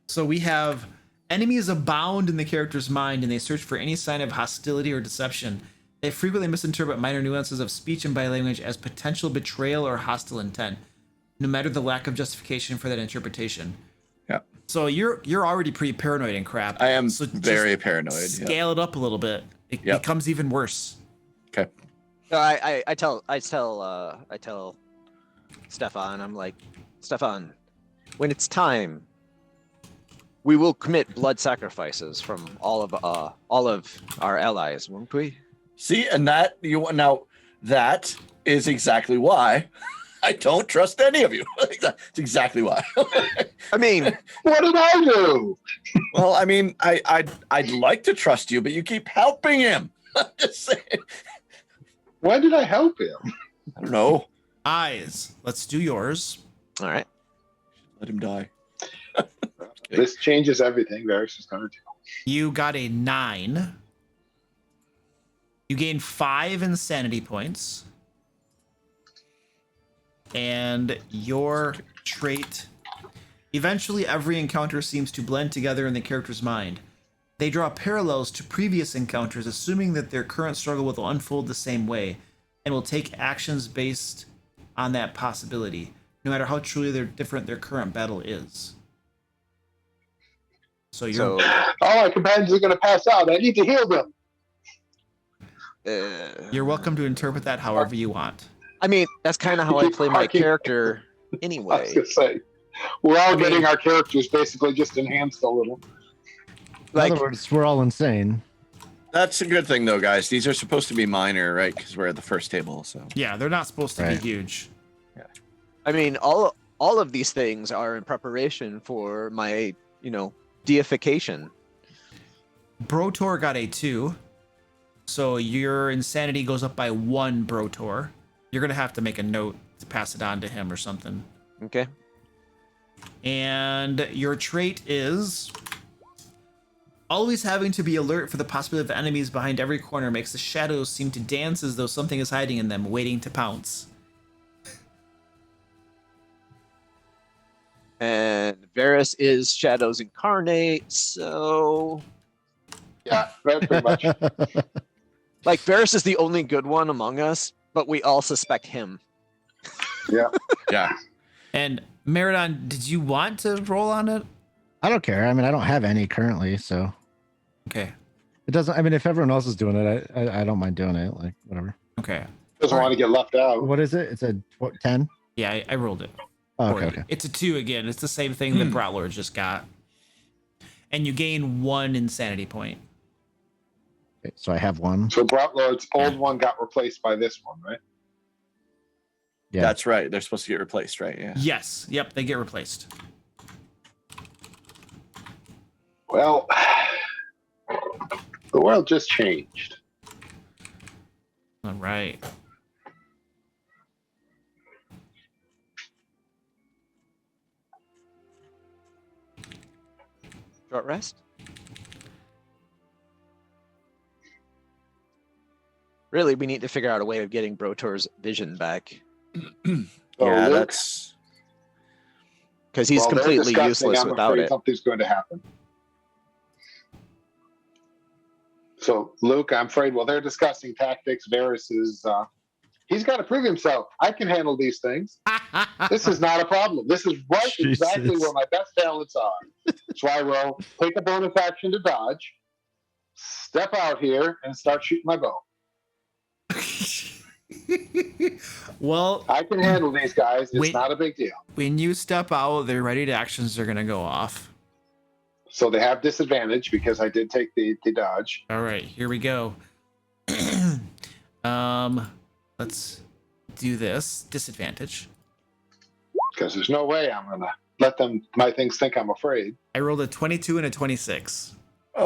So we have enemies abound in the character's mind, and they search for any sign of hostility or deception. They frequently misinterpret minor nuances of speech and body language as potential betrayal or hostile intent, no matter the lack of justification for that interpretation. Yeah. So you're already pretty paranoid and crap. I am so very just paranoid. Scale it up a little bit. It Yep. becomes even worse. Okay. So I tell Stefan, I'm like, Stefan, when it's time, we will commit blood sacrifices from all of our allies, won't we? See, and that that is exactly why I don't trust any of you. That's exactly why. I mean, What did I do? Well, I mean, I'd like to trust you, but you keep helping him. I'm just saying. When did I help him? I don't know. Eyes. Let's do yours. all right. Let him die. This changes everything. Varus is going to do. You got a 9. You gain 5 insanity points. And your trait. Eventually, every encounter seems to blend together in the character's mind. They draw parallels to previous encounters, assuming that their current struggle will unfold the same way, and will take actions based on that possibility, no matter how truly different their current battle is. So you're All my companions are going to pass out. I need to heal them. you're welcome to interpret that however you want. I mean, that's kind of how I play my character I was anyway. going to say, we're all I mean- getting our characters basically just enhanced a little. In Like, other words, we're all insane. That's a good thing, though, guys. These are supposed to be minor, right? Because we're at the first table, so. Yeah, they're not supposed to Right. be huge. I mean, all of these things are in preparation for my, deification. Brotor got a 2, so your insanity goes up by 1 Brotor. You're gonna have to make a note to pass it on to him or something. Okay. And your trait is always having to be alert for the possibility of enemies behind every corner makes the shadows seem to dance as though something is hiding in them, waiting to pounce. And Varus is Shadows incarnate, so Yeah, pretty much. like Varus is the only good one among us, but we all suspect him. Yeah. Yeah. And Meridon, did you want to roll on it? I don't care. I mean, I don't have any currently, so Okay. it doesn't. I mean, if everyone else is doing it, I don't mind doing it. Like whatever. Okay. Doesn't want to get left out. What is it? It's a 10. Yeah, I rolled it. Oh, for okay, you. okay. It's a 2 again. It's the same thing that Broutlord just got. And you gain 1 insanity point. Okay, so I have 1. So Broutlord's old one got replaced by this one, right? Yeah. That's right. They're supposed to get replaced, right? Yeah. Yes. Yep, they get replaced. Well, the world just changed. All right. Short rest. Really, we need to figure out a way of getting Brotor's vision back So Yeah, Luke, that's. because he's while they're completely discussing, useless I'm without afraid it. Something's going to happen. So Luke, I'm afraid while they're discussing tactics, Varus is he's got to prove himself. I can handle these things. This is not a problem. This is right exactly Jesus. where my best talents are. So I will take a bonus action to dodge, step out here, and start shooting my bow. Well, I can handle these guys. It's Wait. not a big deal. when you step out, their ready to actions are going to go off. So they have disadvantage because I did take the dodge. All right, here we go. Let's do this. Disadvantage. Because there's no way I'm gonna let them my things think I'm afraid. I rolled a 22 and a 26. Oh,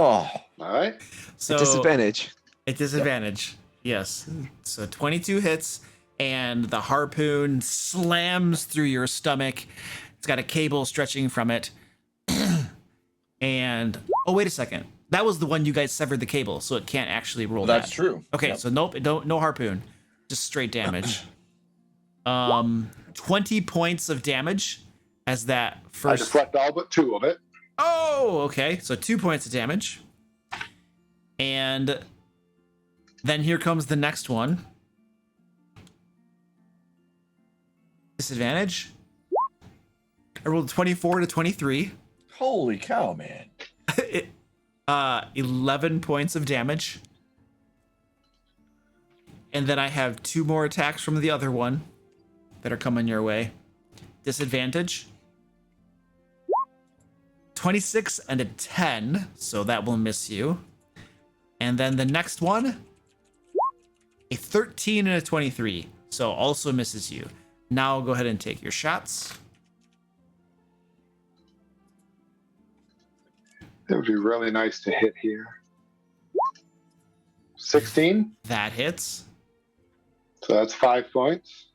All right. So Disadvantage. at disadvantage. Yes. So 22 hits, and the harpoon slams through your stomach. It's got a cable stretching from it. And oh, wait a second. That was the one you guys severed the cable, so it can't actually roll. that's that. true. Okay, Yep. so nope, no harpoon, just straight damage. 20 points of damage as that I first. deflect all but 2 of it. Oh, okay, so 2 points of damage, and then here comes the next one. Disadvantage. I rolled 24 to 23. Holy cow, man. 11 points of damage. And then I have 2 more attacks from the other one that are coming your way. Disadvantage. 26 and a 10, so that will miss you. And then the next one, a 13 and a 23, so also misses you. Now go ahead and take your shots. It would be really nice to hit here. 16. That hits. So that's 5 points.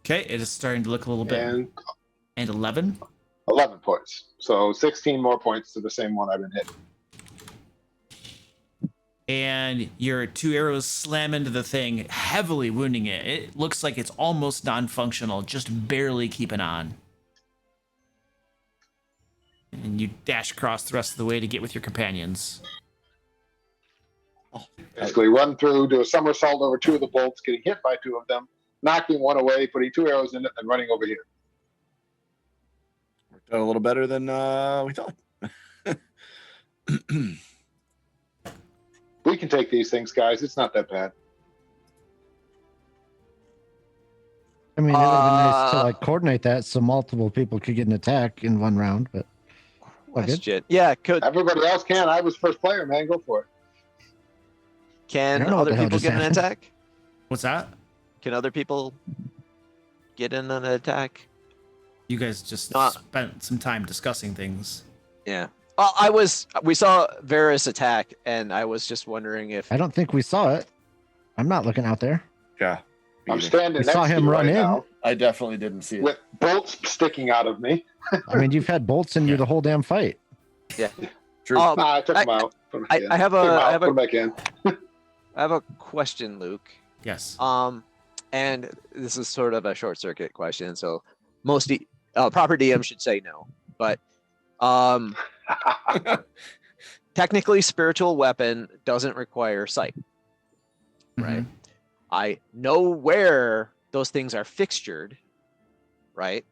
Okay, it is starting to look a little bit. And 11. 11 points. So 16 more points to the same one I've been hitting. And your 2 arrows slam into the thing, heavily wounding it. It looks like it's almost non-functional, just barely keeping on. And you dash across the rest of the way to get with your companions. Basically run through, do a somersault over 2 of the bolts, getting hit by 2 of them, knocking 1 away, putting 2 arrows in it, and running over here. Worked out a little better than we thought. We can take these things, guys. It's not that bad. I mean, it would have been nice to like coordinate that so multiple people could get an attack in one round, but all good. Question. Yeah, Everybody else can. I was first player, man. Go for it. I can don't know what other the hell people just get an happened. attack? What's that? Can other people get in an attack? You guys just Uh, spent some time discussing things. Yeah. We saw Varus attack, and I was just wondering if I don't think we saw it. I'm not looking out there. Yeah. I'm standing We next saw to him you run right in. now I definitely didn't see it. with bolts sticking out of me. I mean, you've had bolts in you the whole damn fight. True. Um, Nah, I took I- them out. Put 'em back in. I have Took 'em a out, I have put a 'em back in. I have a question, Luke. Yes. And this is sort of a short circuit question, so most proper DM should say no. But technically, spiritual weapon doesn't require sight, right? Mhm. I know where those things are fixtured, right?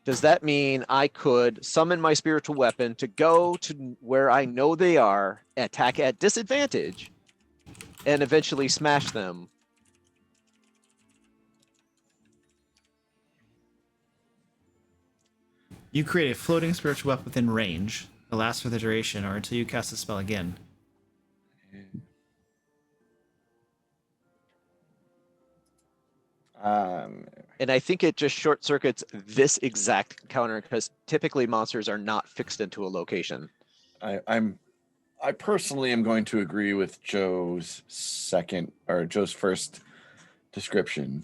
Does that mean I could summon my spiritual weapon to go to where I know they are, attack at disadvantage, and eventually smash them? You create a floating spiritual weapon within range. It lasts for the duration or until you cast the spell again. And I think it just short circuits this exact encounter because typically monsters are not fixed into a location. I personally am going to agree with Joe's first description.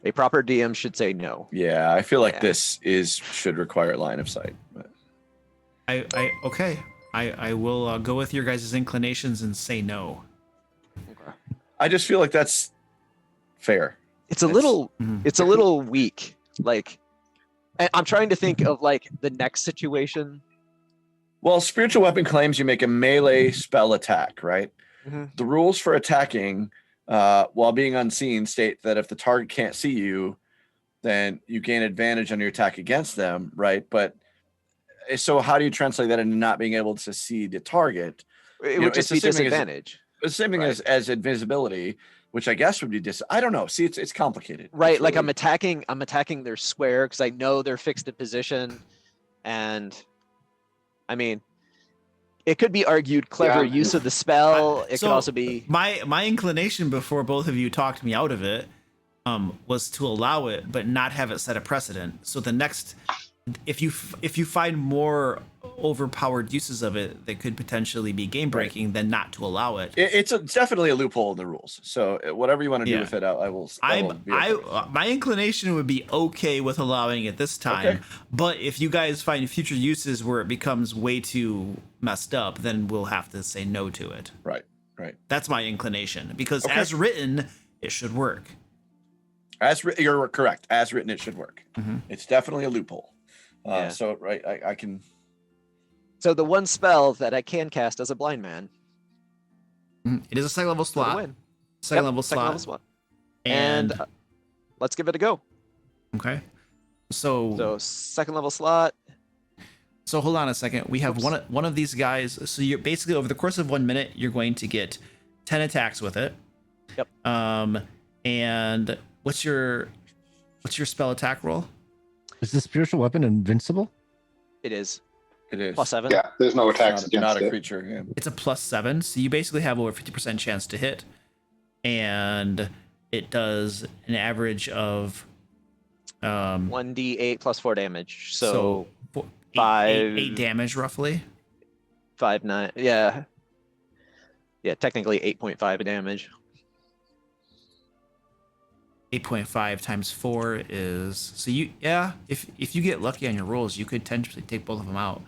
A proper DM should say no. Yeah, I feel like Yeah. this should require line of sight. But I will go with your guys' inclinations and say no. I just feel like that's fair. It's a It's- little Mhm. it's a little weak. Like I'm trying to think of like the next situation. Well, spiritual weapon claims you make a melee spell attack, right? Mhm. The rules for attacking while being unseen state that if the target can't see you, then you gain advantage on your attack against them, right? But so how do you translate that into not being able to see the target? It know, would just it's be the same thing as- disadvantage. It's the same thing Right. as invisibility, which I guess would be I don't know. See, it's complicated. Right, It's like I'm really- attacking their square because I know they're fixed in position, and I mean, it could be argued clever Yeah. use of the spell. It So, could also be my inclination before both of you talked me out of it was to allow it but not have it set a precedent. So the next, if you find more overpowered uses of it that could potentially be game breaking, then not to allow it. It's definitely a loophole in the rules. So whatever you want to do Yeah. with it, I will. My inclination would be okay with allowing it this time, Okay. but if you guys find future uses where it becomes way too messed up, then we'll have to say no to it. Right. That's my inclination, because Okay. as written, it should work. You're correct. As written, it should work. Mhm. It's definitely a loophole. Yeah. So right, I can. so the one spell that I can cast as a blind man It is a second level for the slot. win. Second Yep, level second slot. level slot. And And let's give it a go. okay. So Second level slot. hold on a second. We have Oops. one of these guys. So you're basically, over the course of 1 minute, you're going to get 10 attacks with it. Yep. And what's your spell attack roll? Is the spiritual weapon invincible? It is It is +7. Yeah, there's no attacks not, against not a it. creature. Yeah. It's a +7, so you basically have over 50% chance to hit, and it does an average of 1d8 +4 damage. So, four, five- eight damage roughly. 5, 9. Yeah. Yeah, technically 8.5 damage. 8.5 times 4 is, so you, yeah, if you get lucky on your rolls, you could potentially take both of them out.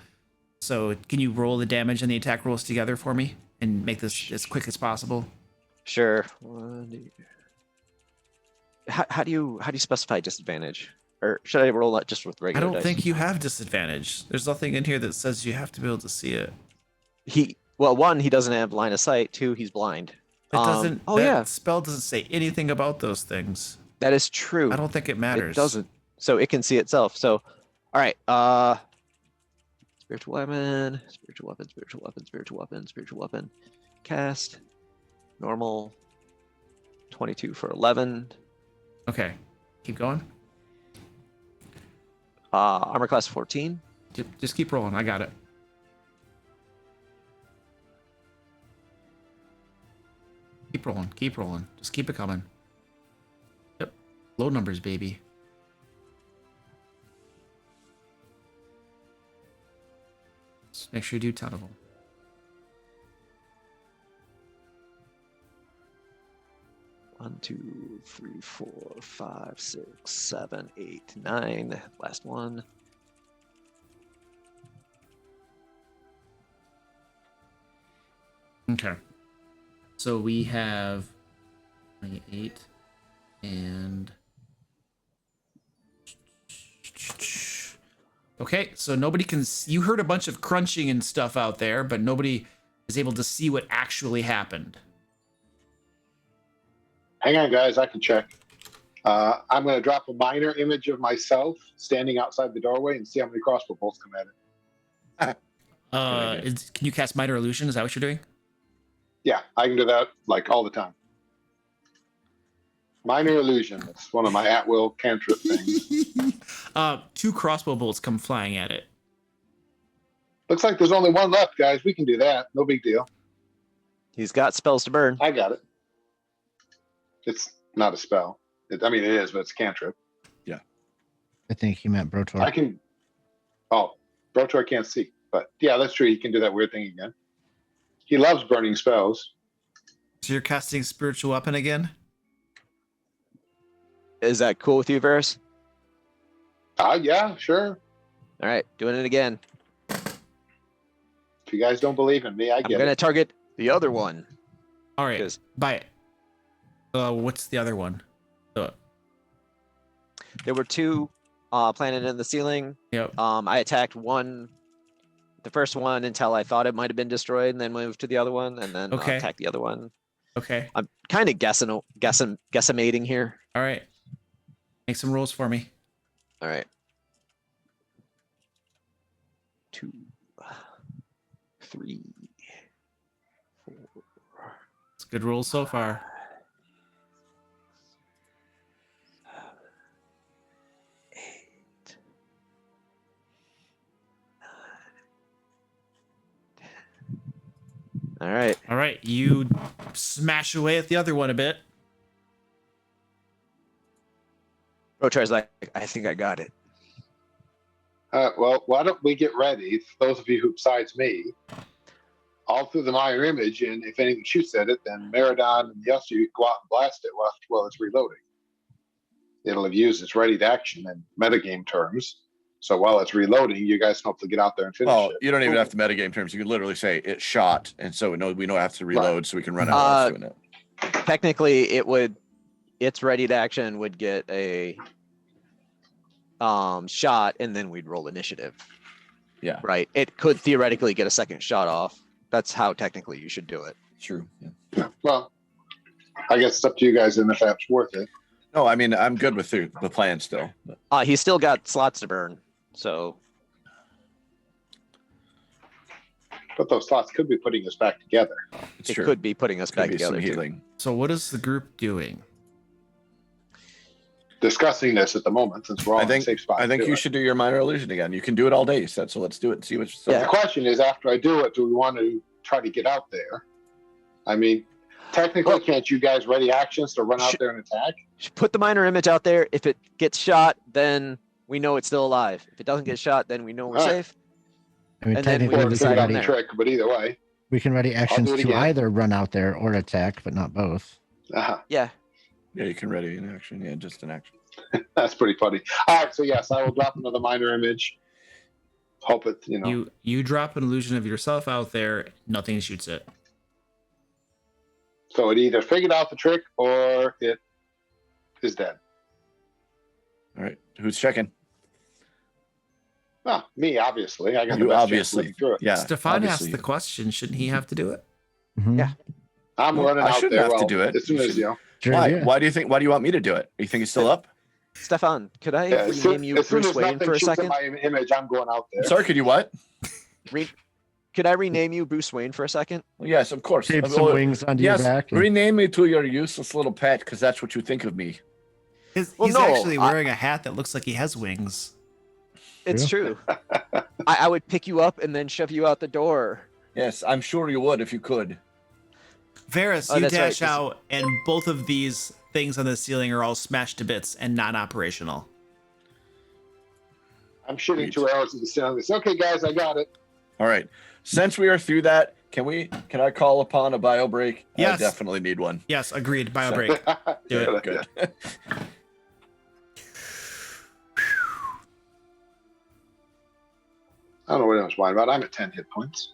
So can you roll the damage and the attack rolls together for me and make this as quick as possible? Sure. How do you specify disadvantage? Or should I roll that just with I regular don't dice? think you have disadvantage. There's nothing in here that says you have to be able to see it. Well, one, he doesn't have line of sight. Two, he's blind. It doesn't. Oh that yeah, spell doesn't say anything about those things. that is true. I don't think it matters. It doesn't. So it can see itself. So, all right. Spiritual weapon, spiritual weapon, spiritual weapon, spiritual weapon, spiritual weapon. Cast. Normal. 22 for 11. Okay, keep going. Armor class 14. Just keep rolling. I got it. Keep rolling. Keep rolling. Just keep it coming. Yep. Low numbers, baby. Just make sure you do 10 of them. One, 2, 3, 4, 5, 6, 7, 8, 9. Last one. Okay. So we have 28 and okay, so nobody can you heard a bunch of crunching and stuff out there, but nobody is able to see what actually happened. Hang on, guys. I can check. I'm going to drop a minor image of myself standing outside the doorway and see how many crossbow bolts come at it. Can you cast minor illusion? Is that what you're doing? Yeah, I can do that like all the time. Minor illusion. It's one of my at-will cantrip things. 2 crossbow bolts come flying at it. Looks like there's only one left, guys. We can do that. No big deal. He's got spells to burn. I got it. It's not a spell. I mean, it is, but it's a cantrip. I think he meant Brotor. I can. Oh, Brotor can't see. But yeah, that's true. He can do that weird thing again. He loves burning spells. So you're casting spiritual weapon again? Is that cool with you, Varus? Yeah, sure. All right, doing it again. If you guys don't believe in me, I I'm get going to it. target the other one. All right. 'Cause- Buy it. What's the other one? There were 2 planted in the ceiling. Yep. I attacked the first one until I thought it might have been destroyed, and then moved to the other one, and then Okay. attacked the other one. Okay. I'm kind of guesstimating here. All right. Make some rolls for me. All right. 2, 3, 4. It's a good roll so far. 8, 9, 10, All right. All right, you smash away at the other one a bit. Rotar's like, I think I got it. Well, why don't we get ready? Those of you who besides me, all through the Meyer image, and if anything shoots at it, then Meridon and the rest of you go out and blast it while it's reloading. It'll have used its ready to action in metagame terms. So while it's reloading, you guys can hopefully get out there and finish it. You don't even have to metagame terms. You can literally say it shot, and so we know I have to reload, so we can run out while it's doing it. Technically, its ready to action would get a shot, and then we'd roll initiative. Yeah. Right. It could theoretically get a second shot off. That's how technically you should do it. True. Yeah. Yeah, well, I guess it's up to you guys and if that's worth it. No, I mean I'm good with the plan still. But. He's still got slots to burn, so. But those slots could be putting us back together. It's It true. could be putting us Could back be some together. Too. healing. So what is the group doing? Discussing this at the moment since we're all in a safe spot. I think you should do your minor illusion again. You can do it all day, so let's do it and see what. The question is, after I do it, do we want to try to get out there? I mean, technically, can't you guys ready actions to run out there and attack? Put the minor image out there. If it gets shot, then we know it's still alive. If it doesn't get shot, then we know we're All right. safe. I mean, And then we technically, Or we figure can out the there. trick, but either way. ready actions do it to again. either run out there or attack, but not both. Yeah. Yeah, you can ready an action. Yeah, just an action. That's pretty funny. All right, so yes, I will drop another minor image. Hope it, You drop an illusion of yourself out there, nothing shoots it. So it either figured out the trick or it is dead. All right, who's checking? Well, me, obviously. I got the You best chance obviously. living through it. Yeah. Stefan obviously. asked the question, shouldn't he have to do it? Mhm. Yeah. I'm Well, running I out shouldn't there. have to well, do it. As soon You as, should- Sure, Why? yeah. Why do you want me to do it? You think he's still up? Stefan, could I as soon, rename you as soon Bruce as Wayne nothing for a shoots at second? my image, I'm going out there. I'm sorry, could you what? Could I rename you Bruce Wayne for a second? Well, yes, of course. Tape some wings onto your Yes, back. and- rename me to your useless little pet because that's what you think of me. He's Well, no, actually wearing a hat that looks like he has wings. It's true. I would pick you up and then shove you out the door. Yes, I'm sure you would if you could. Varys, Oh, you that's right, dash out, and both of these things on the ceiling are all smashed to bits and non-operational. I'm shooting 2 arrows at the ceiling. Okay, guys, I got it. All right. Since we are through that, can I call upon a bio break? Yes. I definitely need one. Yes, agreed. Bio So- break. Do it. Good. I don't know what I was whining about. I'm at 10 hit points.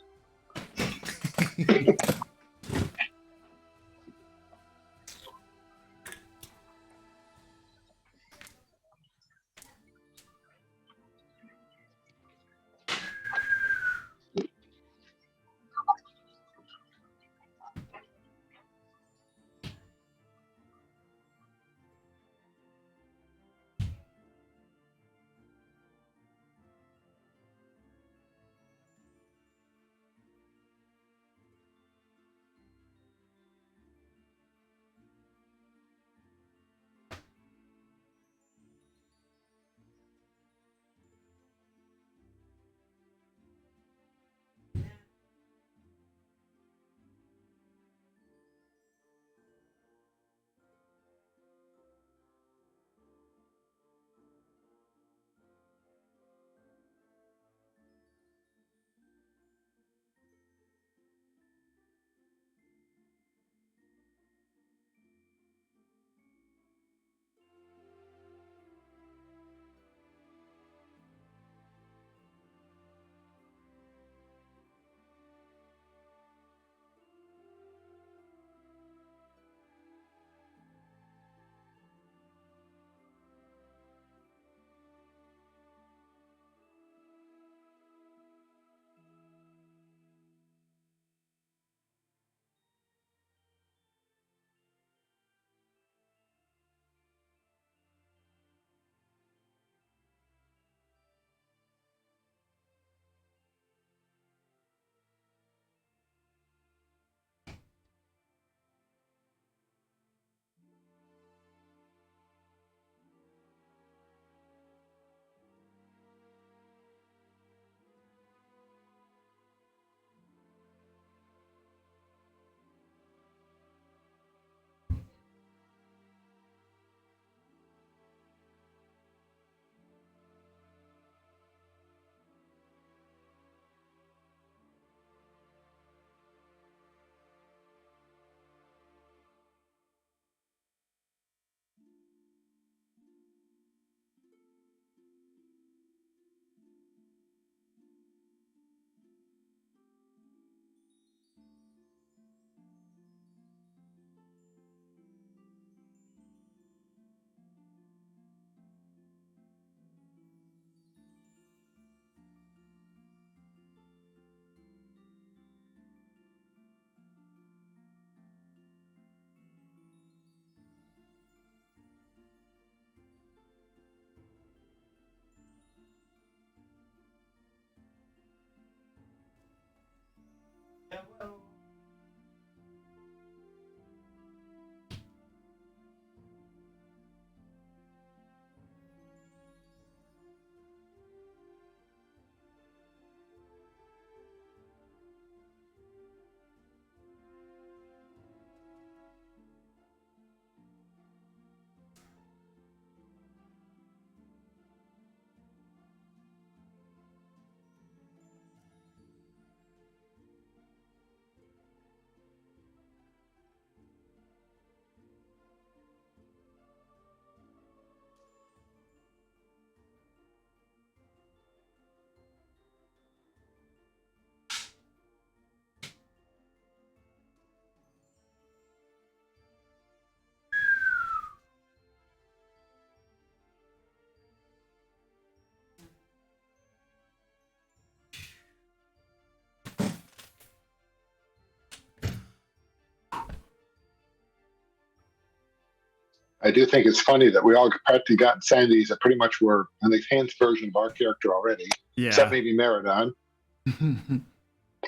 I do think it's funny that we all practically got insanities that pretty much were an enhanced version of our character already, except Yeah. maybe Meridon.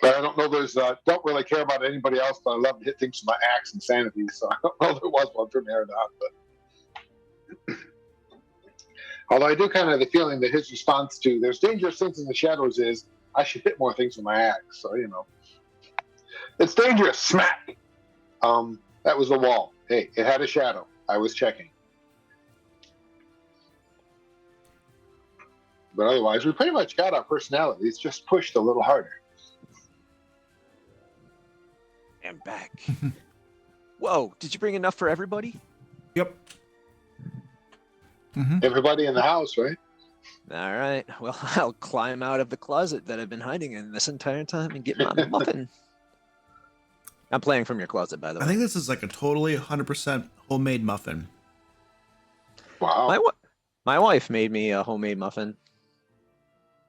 But I don't know. Don't really care about anybody else, but I love to hit things with my axe and sanity. So I don't know there was one for Meridon. But although I do kind of have the feeling that his response to "there's dangerous things in the shadows" is I should hit more things with my axe. So it's dangerous. Smack. That was the wall. Hey, it had a shadow. I was checking. But otherwise, we pretty much got our personalities, just pushed a little harder. I'm back. Whoa, did you bring enough for everybody? Yep. Everybody in the house, right? All right. Well, I'll climb out of the closet that I've been hiding in this entire time and get my muffin. I'm playing from your closet, by the way. I think this is like a totally 100% homemade muffin. Wow. My wife made me a homemade muffin.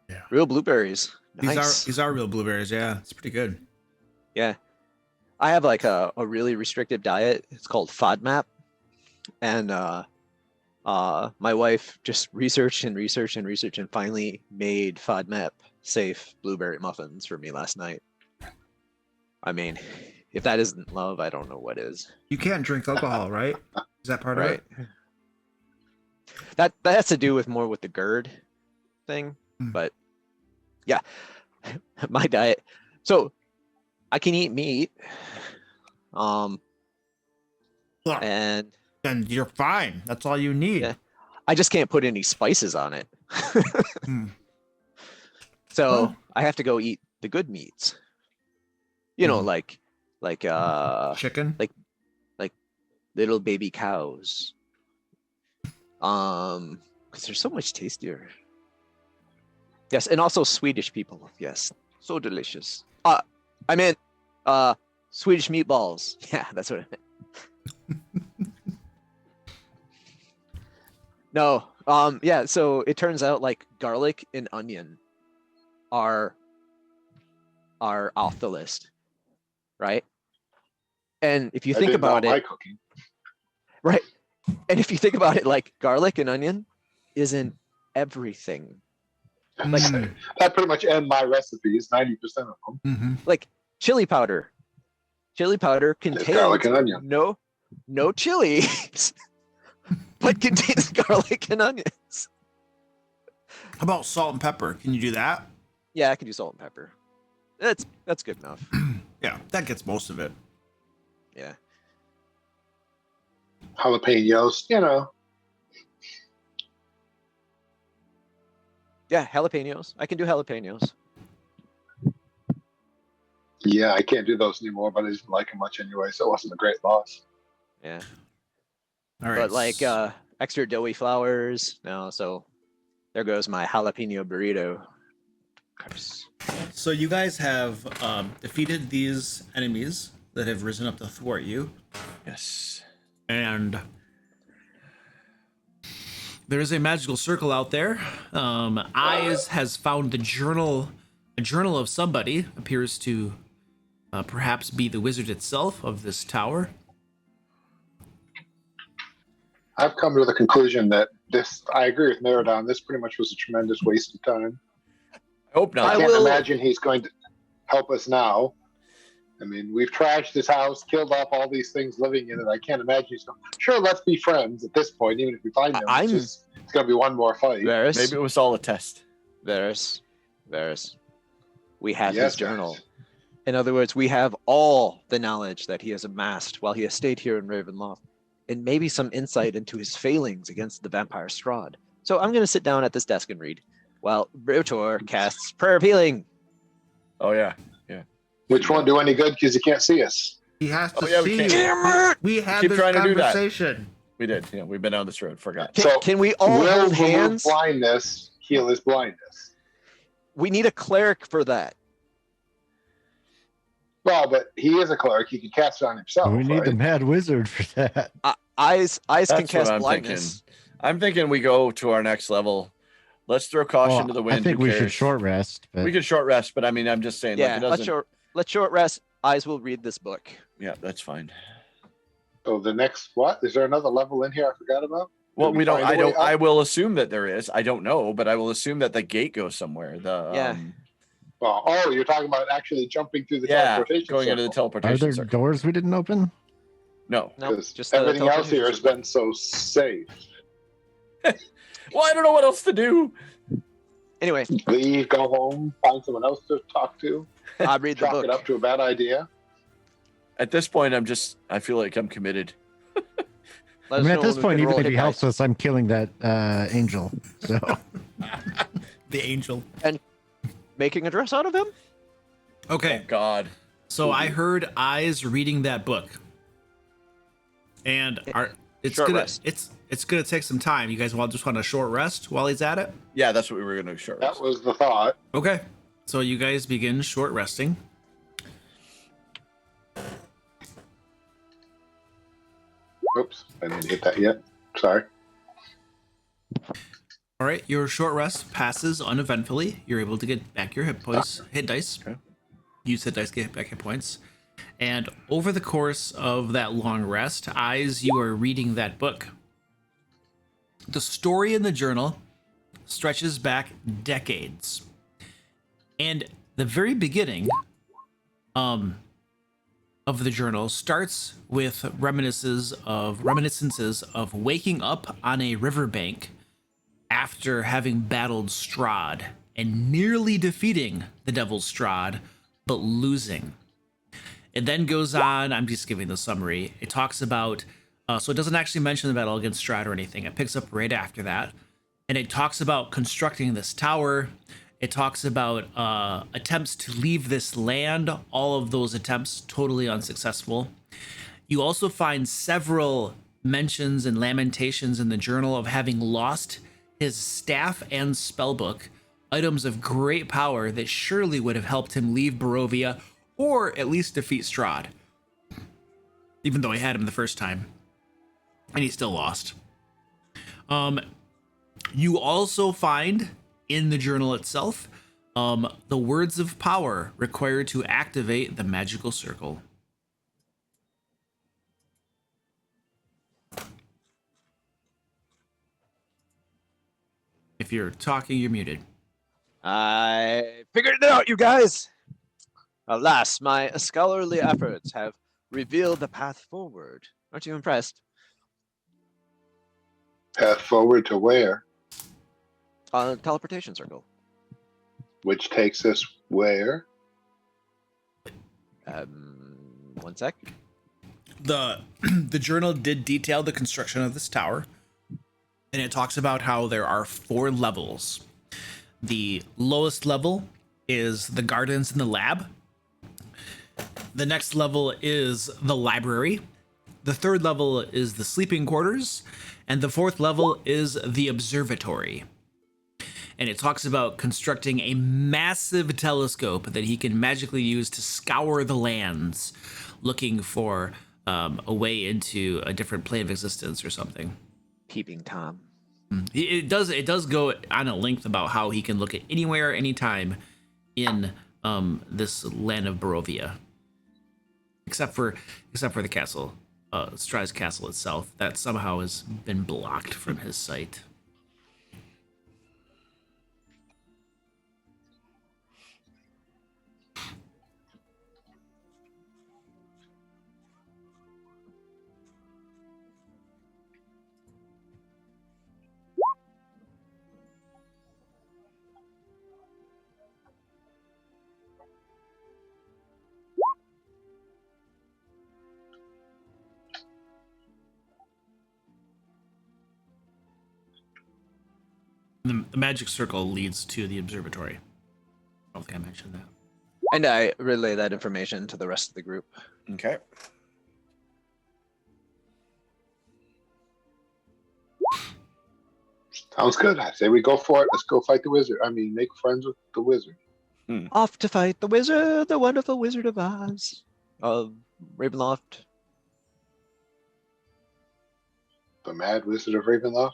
Yeah. Real blueberries. Nice. These are real blueberries. Yeah, it's pretty good. Yeah. I have like a really restrictive diet. It's called FODMAP. And my wife just researched and finally made FODMAP safe blueberry muffins for me last night. I mean, if that isn't love, I don't know what is. You can't drink alcohol, right? Is that part of Right. it? That has to do with more with the GERD thing, but yeah, my diet. So I can eat meat, Look, and then you're fine. That's all you need. Yeah. I just can't put any spices on it. So Well. I have to go eat the good meats. Like Chicken. like little baby cows. Because they're so much tastier. Yes, and also Swedish people. Yes, so delicious. I meant Swedish meatballs. Yeah, that's what I meant. No, yeah. So it turns out like garlic and onion are off the list, right? And if you think about my it, cooking. right? And if you think about it, like garlic and onion isn't everything. Like That pretty much end my recipes, 90% of them. like chili powder. Chili powder contains garlic and onion. no chilies, but contains garlic and onions. How about salt and pepper? Can you do that? Yeah, I can do salt and pepper. That's good enough. Yeah, that gets most of it. Yeah. Jalapenos, Yeah, jalapenos. I can do jalapenos. Yeah, I can't do those anymore, but I didn't like them much anyway, so it wasn't a great loss. Yeah. All right. But like extra doughy flours. No, so there goes my jalapeno burrito. Gross. So you guys have defeated these enemies that have risen up to thwart you, Yes. and there is a magical circle out there. Eyes has found the journal. A journal of somebody appears to perhaps be the wizard itself of this tower. I've come to the conclusion that I agree with Meridon, this pretty much was a tremendous waste of time. I hope I not. can't imagine he's going to help us now. I mean, we've trashed his house, killed off all these things living in it. I can't imagine he's going, sure, let's be friends at this point, even if we find him. It's going to be one more fight. Varys, Maybe it was all a test. Varys. We have Yes, his journal. Varys. In other words, we have all the knowledge that he has amassed while he has stayed here in Ravenloft, and maybe some insight into his failings against the vampire Strahd. So I'm going to sit down at this desk and read, while Rotor casts Prayer of Healing. Oh yeah. Which won't do any good because he can't see us. He has to Oh, yeah, we see can't- you. Damn it! We had Keep this trying to do that. conversation. We did. Yeah, we've been down this road. Forgot. Can we all will hold remove hands? blindness, heal his blindness. We need a cleric for that. Well, but he is a cleric. He can cast it on himself. We need right? the mad wizard for that. Eyes can That's cast what I'm blindness. thinking. I'm thinking we go to our next level. Let's throw caution Well, to the wind. I think Who we should cares? short rest. But We could short rest, but I mean, I'm just saying. Yeah, like, it doesn't... let's short rest. Eyes will read this book. Yeah, that's fine. So the next what? Is there another level in here I forgot about? Well, Did we don't. find a I way don't. I up? will assume that there is. I don't know, but I will assume that the gate goes somewhere. The Yeah. Well, oh, you're talking about actually jumping through the yeah, teleportation going into the circle. Are teleportation there circle. doors we didn't open? No. No, Because just the everything else teleportation here has circle. been so safe. Well, I don't know what else to do. Anyway, Leave, go home, find someone else to talk to, I read the chalk book. it up to a bad idea. At this point, I feel like I'm committed. Let I us mean, know at this when we point, can even roll if hit he helps dice. us, I'm killing that angel. So The angel. Making a dress out of him? Okay. Oh God. So I heard Eyes reading that book, and it's Short gonna rest. it's gonna take some time. You guys just want a short rest while he's at it? Yeah, that's what we were gonna show. That was the thought. Okay. So you guys begin short resting. Oops, I didn't hit that yet. Sorry. All right, your short rest passes uneventfully. You're able to get back your hit points, hit dice. Okay. Use hit dice, get back hit points. And over the course of that long rest, Eyes, you are reading that book. The story in the journal stretches back decades. And the very beginning of the journal starts with reminiscences of waking up on a riverbank after having battled Strahd and nearly defeating the Devil's Strahd, but losing. It then goes on, I'm just giving the summary. It talks about, so it doesn't actually mention the battle against Strahd or anything. It picks up right after that. And it talks about constructing this tower. It talks about attempts to leave this land. All of those attempts totally unsuccessful. You also find several mentions and lamentations in the journal of having lost his staff and spellbook, items of great power that surely would have helped him leave Barovia or at least defeat Strahd, even though he had him the first time, and he still lost. You also find in the journal itself the words of power required to activate the magical circle. If you're talking, you're muted. I figured it out, you guys. Alas, my scholarly efforts have revealed the path forward. Aren't you impressed? Path forward to where? Teleportation circle. Which takes us where? One sec. The journal did detail the construction of this tower, and it talks about how there are 4 levels. The lowest level is the gardens and the lab. The next level is the library. The 3rd level is the sleeping quarters, and the 4th level is the observatory. And it talks about constructing a massive telescope that he can magically use to scour the lands, looking for a way into a different plane of existence or something. Peeping Tom. It does go on a length about how he can look at anywhere, anytime in this land of Barovia, except for the castle, Strahd's castle itself, that somehow has been blocked from his sight. The magic circle leads to the observatory. I don't think I mentioned that. And I relay that information to the rest of the group. Okay. Sounds good. I say we go for it. Let's go fight the wizard. I mean, make friends with the wizard. Off to fight the wizard, the wonderful Wizard of Oz. Ravenloft. The Mad Wizard of Ravenloft.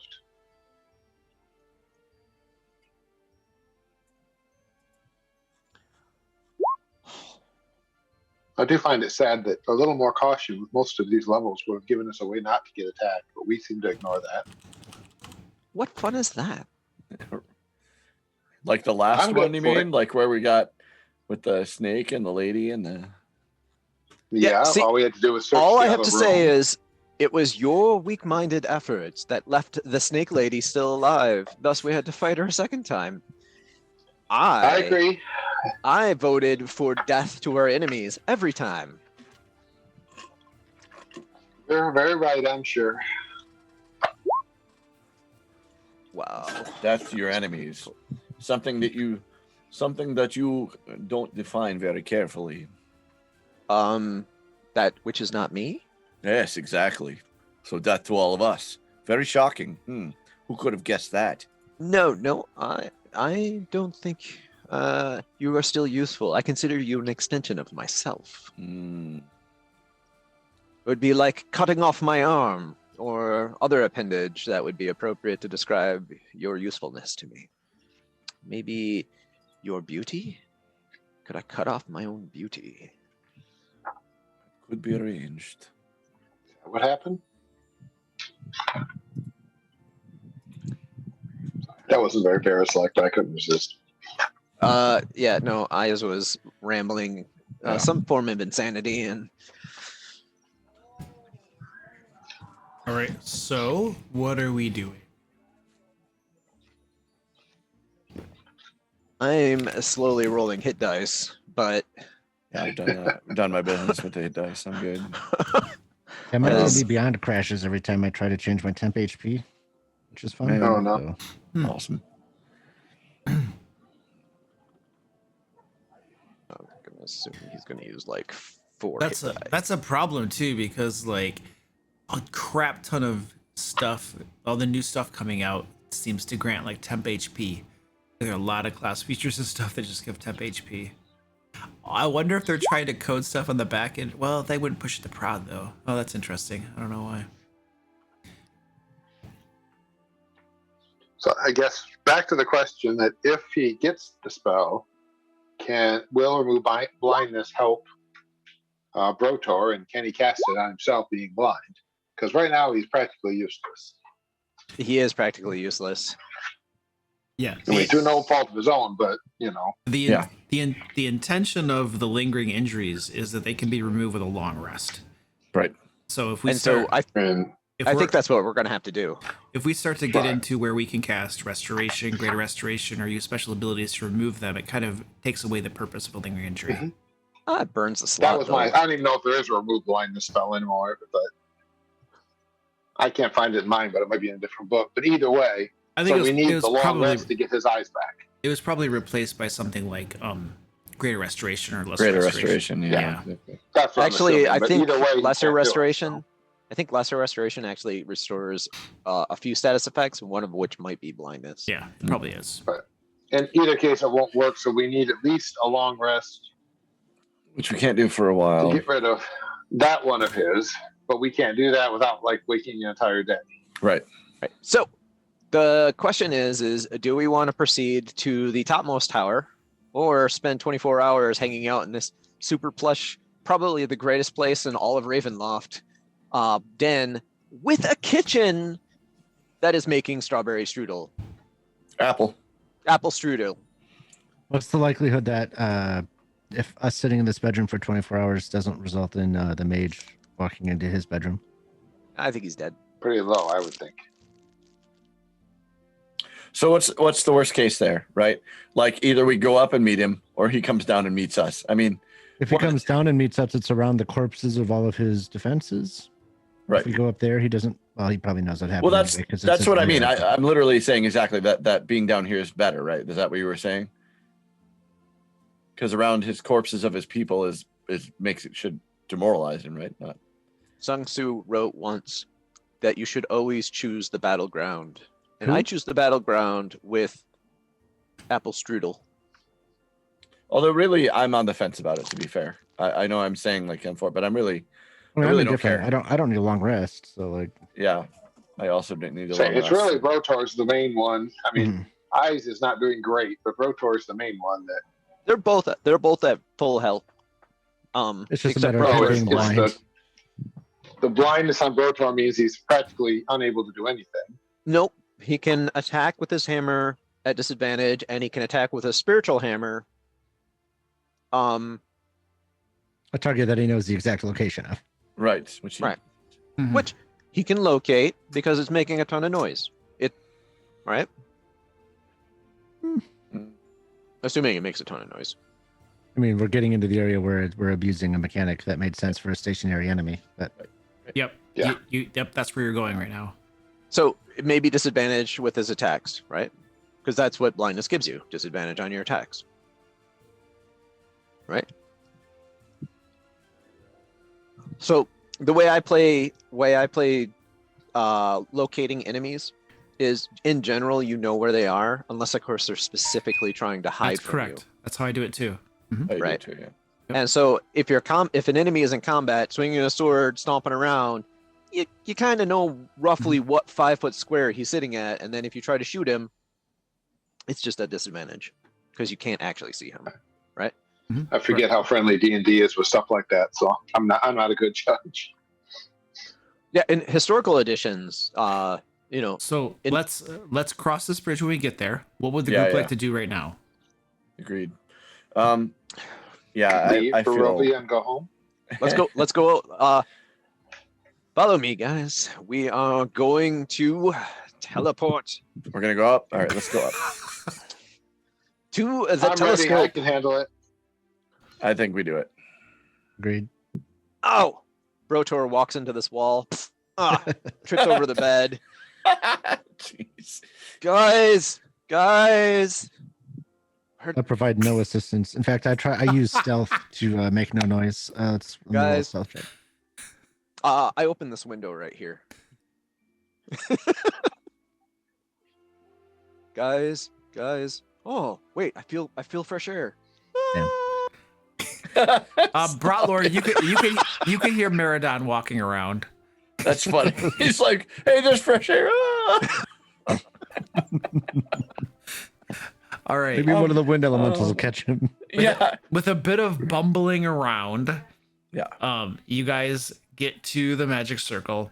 I do find it sad that a little more caution with most of these levels would have given us a way not to get attacked, but we seem to ignore that. What fun is that? Like the last I'm one, good you for mean? it. Like where we got with the snake and the lady and the. Yeah, see, all we had to do was search All the I have other to say room. is it was your weak-minded efforts that left the snake lady still alive. Thus, we had to fight her a second time. I agree. I voted for death to our enemies every time. You're very right, I'm sure. Wow. Death to your enemies. Something that you don't define very carefully. That which is not me? Yes, exactly. So death to all of us. Very shocking. Who could have guessed that? No, I don't think you are still useful. I consider you an extension of myself. Hmm. It would be like cutting off my arm or other appendage that would be appropriate to describe your usefulness to me. Maybe your beauty? Could I cut off my own beauty? Could be arranged. What happened? That wasn't very Parasite, but I couldn't resist. Yeah, no, I was rambling Yeah. some form of insanity, and All right. So what are we doing? I'm slowly rolling hit dice, but Yeah, I've done my business with the hit dice. I'm good. Yeah, my Yes. D&D Beyond crashes every time I try to change my temp HP, which is fun. Man. Oh, no. So, Awesome. I'm gonna assume he's gonna use like 4 That's hit a die. that's a problem too, because like a crap ton of stuff, all the new stuff coming out seems to grant like temp HP. There are a lot of class features and stuff that just give temp HP. I wonder if they're trying to code stuff on the back end. Well, they wouldn't push it to prod though. Oh, that's interesting. I don't know why. So I guess back to the question that if he gets the spell, will remove blindness help Brotor, and can he cast it on himself being blind? Because right now he's practically useless. He is practically useless. Yeah. I mean, through no fault of his own, but you know. The intention of the lingering injuries is that they can be removed with a long rest. Right. So if we And start, so I if I we're- think that's what we're gonna have to do. if we start to get Right. into where we can cast restoration, greater restoration, or use special abilities to remove them, it kind of takes away the purpose of a lingering injury. Mhm. It burns the slot. That was though. I don't even know if there is a remove blindness spell anymore, but I can't find it in mine, but it might be in a different book. But either way, I think so we it need was the long probably rest to get his eyes back. it was probably replaced by something like greater restoration or lesser Greater restoration. restoration. Yeah. That's what I'm Actually, assuming, I but think either way, he lesser can't do it, restoration. so. I think lesser restoration actually restores a few status effects, one of which might be blindness. Yeah, it probably is. In either case, it won't work. So we need at least a long rest Which we can't do for a to while. get rid of that one of his. But we can't do that without like waking the entire day. Right. Right. So the question is do we want to proceed to the topmost tower or spend 24 hours hanging out in this super plush, probably the greatest place in all of Ravenloft, den with a kitchen that is making strawberry strudel, Apple. apple strudel? what's the likelihood that if us sitting in this bedroom for 24 hours doesn't result in the mage walking into his bedroom? I think he's dead. Pretty low, I would think. So what's the worst case there, right? Like either we go up and meet him or he comes down and meets us. I mean, If he What- comes down and meets us, it's around the corpses of all of his defenses. right. If we go up there, he doesn't. Well, he probably knows that happened. Well, that's anyway, 'cause it's that's his what I mean. lair, but- I'm literally saying exactly that being down here is better, right? Is that what you were saying? Because around his corpses of his people is should demoralize him, right? Not Sun Tzu wrote once that you should always choose the battleground. And Who? I choose the battleground with apple strudel. although really I'm on the fence about it, to be fair. I know I'm saying like I'm for it, but I'm really I mean, really I'm don't indifferent. care. I don't need a long rest. So like, yeah. I also didn't need to So long it's rest. really Brotor's the main one. I mean, mhm. Eyes is not doing great, but Brotor's the main one that They're both at full health. It's just a except matter of for- Oh, him it's, being it's blind. the blindness on Brotor means he's practically unable to do anything. Nope. He can attack with his hammer at disadvantage, and he can attack with a spiritual hammer. A target that he knows the exact location of. Right. Which Right. Mhm. Which he can locate because it's making a ton of noise. Right? Assuming it makes a ton of noise. I mean, we're getting into the area where we're abusing a mechanic that made sense for a stationary enemy. But Yep. Yeah. Yep. That's where you're going right now. So it may be disadvantage with his attacks, right? Because that's what blindness gives you, disadvantage on your attacks. Right? So the way I play locating enemies is, in general, you know where they are, unless of course they're specifically trying to hide That's from correct. you. That's how I do it too. I do Right. too, yeah. And so if if an enemy is in combat, swinging a sword, stomping around, you kind of know roughly what 5 foot square he's sitting at, and then if you try to shoot him, it's just a disadvantage because you can't actually see him. I forget how friendly D&D is with stuff like that, so I'm not a good judge. Yeah, in historical editions, So It- let's cross this bridge when we get there. What would the Yeah, group yeah. like to do right now? Agreed. Yeah, Leave I feel. Barovia and go home. let's go. Follow me, guys. We are going to teleport We're gonna go up. All right, let's go up. to the I'm ready. I telescope. can handle it. I think we do it. agreed. Oh, Brotor walks into this wall. Trips over the bed. Jeez. Guys. I provide no assistance. In fact, I use stealth to make no noise. It's a little Guys. stealth check. I open this window right here. guys. Oh, wait, I feel fresh air. Damn. Brotlord, you can hear Meridon walking around. That's funny. He's like, "Hey, there's fresh air." Ah! All right. Maybe one of the wind elementals will catch him. Yeah. With a bit of bumbling around, Yeah. you guys get to the magic circle.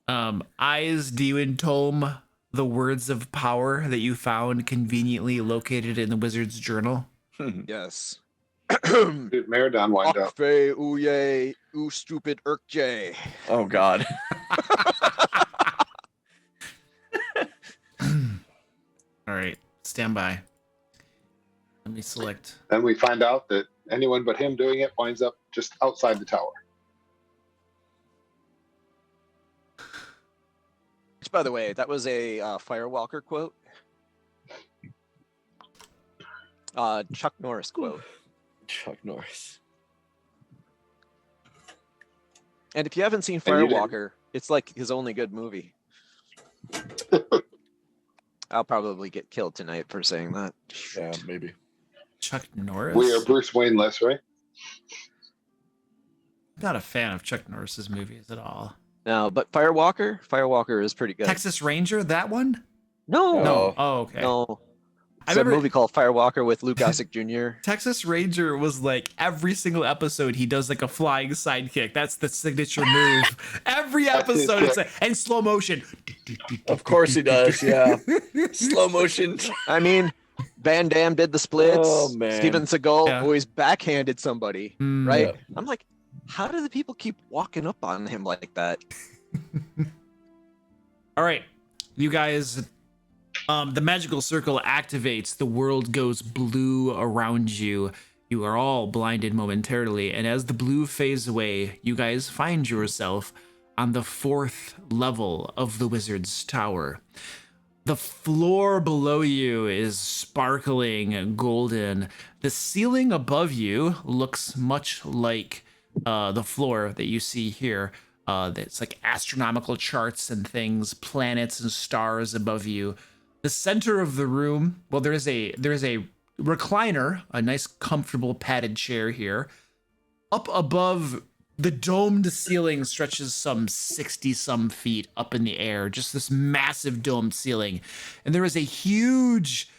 Eyes, do you intome the words of power that you found conveniently located in the wizard's journal? Yes. Dude, Meridon wind up. Akfe uye u stupid irkjay. Oh God. All right, stand by. Let me select. Then we find out that anyone but him doing it winds up just outside the tower. Which, by the way, that was a Firewalker quote. Chuck Norris quote. Chuck Norris. And if you haven't seen And you didn't. Firewalker, it's like his only good movie. I'll probably get killed tonight for saying that. Yeah, maybe. Chuck Norris? We are Bruce Wayne-less, right? Not a fan of Chuck Norris's movies at all. No, but Firewalker is pretty good. Texas Ranger, that one? No, No. Oh, okay. no. I It's a remember movie called Firewalker with Lou Gossett Jr. Texas Ranger was like every single episode he does like a flying sidekick. That's the signature move. Every That's his episode it's kick. like, and slow motion. Of course he does. Yeah. Slow motion. I mean, Van Damme did the splits. Oh, man. Steven Seagal Yeah. always backhanded somebody, Mm, right? Yeah. I'm like, how do the people keep walking up on him like that? All right, you guys. The magical circle activates. The world goes blue around you. You are all blinded momentarily, and as the blue fades away, you guys find yourself on the 4th level of the wizard's tower. The floor below you is sparkling golden. The ceiling above you looks much like the floor that you see here. It's like astronomical charts and things, planets and stars above you. The center of the room, well, there is a recliner, a nice comfortable padded chair here. Up above, the domed ceiling stretches some 60 some feet up in the air, just this massive domed ceiling. And there is a huge,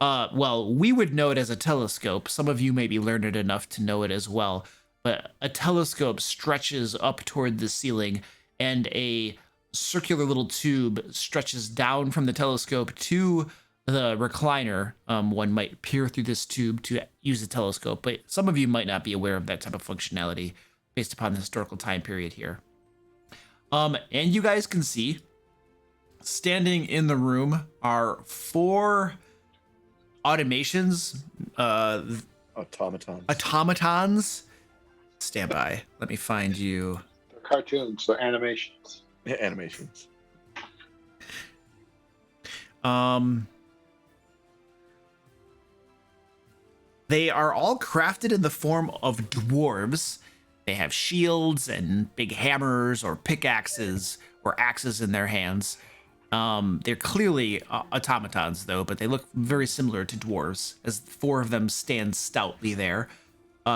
well, we would know it as a telescope. Some of you may be learned enough to know it as well. but a telescope stretches up toward the ceiling, and a circular little tube stretches down from the telescope to the recliner. One might peer through this tube to use the telescope, but some of you might not be aware of that type of functionality based upon the historical time period here. And you guys can see, standing in the room are 4 automations, automatons. Stand by. Let me find you. They're cartoons, they're animations. Yeah, animations. They are all crafted in the form of dwarves. They have shields and big hammers or pickaxes or axes in their hands. They're clearly automatons, though, but they look very similar to dwarves, as 4 of them stand stoutly there.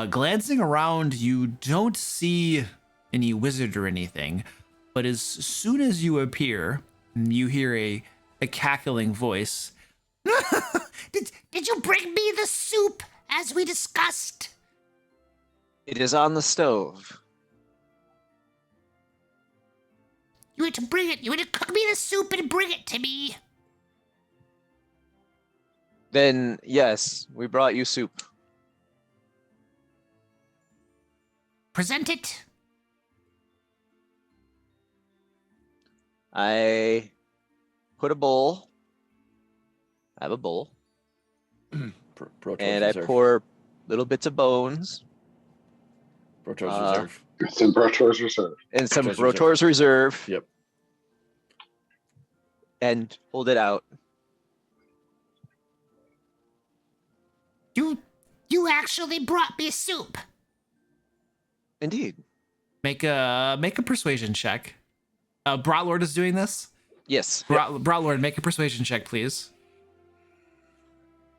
Glancing around, you don't see any wizard or anything, but as soon as you appear, you hear a cackling voice. Did you bring me the soup as we discussed? It is on the stove. You were to bring it. You were to cook me the soup and bring it to me. Then, yes, we brought you soup. Present it. I put a bowl. I have a bowl. And I pour little bits of bones. Brotor's Reserve. It's in Brotor's Reserve. And some Brotor's Brotor's Reserve. Yep. And hold it out. You actually brought me soup. Indeed. Make a persuasion check. Brotlord is doing this. Yes. Brotlord, make a persuasion check, please.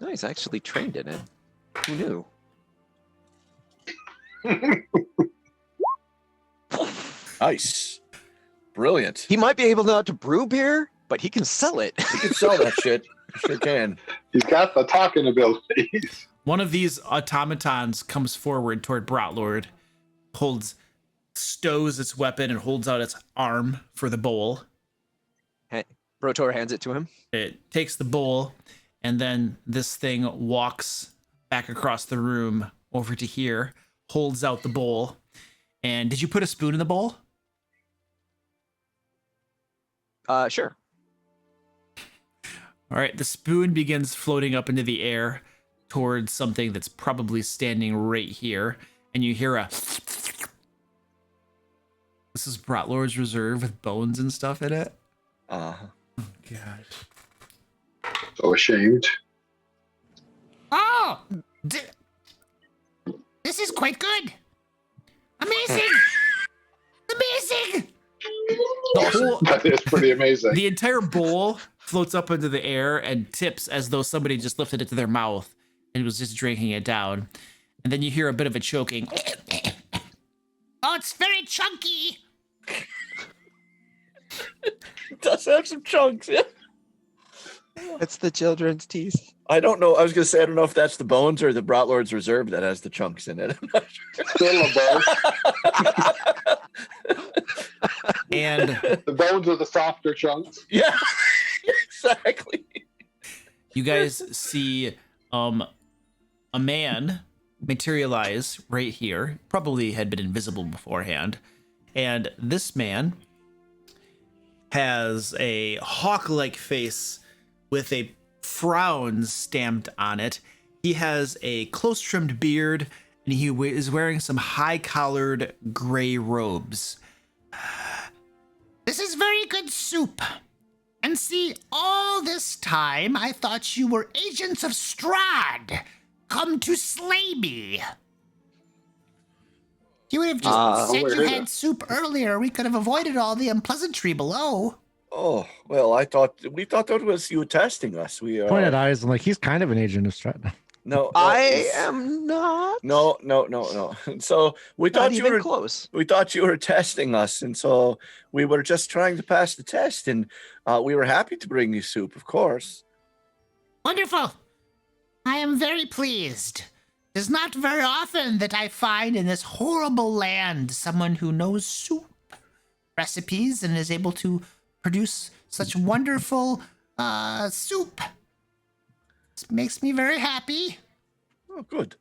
No, he's actually trained in it. Who knew? Nice. Brilliant. He might be able not to brew beer, but he can sell it. He can sell that shit. Sure can. He's got the talking abilities. One of these automatons comes forward toward Brotlord, stows its weapon and holds out its arm for the bowl. Brotor hands it to him. It takes the bowl, and then this thing walks back across the room over to here, holds out the bowl. And did you put a spoon in the bowl? Sure. All right, the spoon begins floating up into the air towards something that's probably standing right here, and you hear a... This is Brotlord's Reserve with bones and stuff in it. Uh-huh. Oh, gosh. So ashamed. Oh, this is quite good. Amazing. Amazing. That is pretty amazing. The entire bowl floats up into the air and tips as though somebody just lifted it to their mouth and was just drinking it down. And then you hear a bit of a choking. Oh, it's very chunky. It does have some chunks, yeah. It's the children's teeth. I don't know. I was going to say, I don't know if that's the bones or the Brotlord's Reserve that has the chunks in it. I'm not sure. Still a bone. And The bones are the softer chunks. Yeah, exactly. you guys see a man materialize right here. Probably had been invisible beforehand. And this man has a hawk-like face with a frown stamped on it. He has a close-trimmed beard, and he is wearing some high-collared gray robes. This is very good soup. And see, all this time I thought you were agents of Strahd, come to slay me. You would have just said you had soup earlier. We could have avoided all the unpleasantry below. Oh, well, we thought that was you testing us. We Pointed eyes and like he's kind of an agent of Strahd. No, I am not. No. So we Not thought you even were close. We thought you were testing us, and so we were just trying to pass the test, and we were happy to bring you soup, of course. Wonderful. I am very pleased It's not very often that I find in this horrible land someone who knows soup recipes and is able to produce such wonderful soup. This makes me very happy. Oh, good.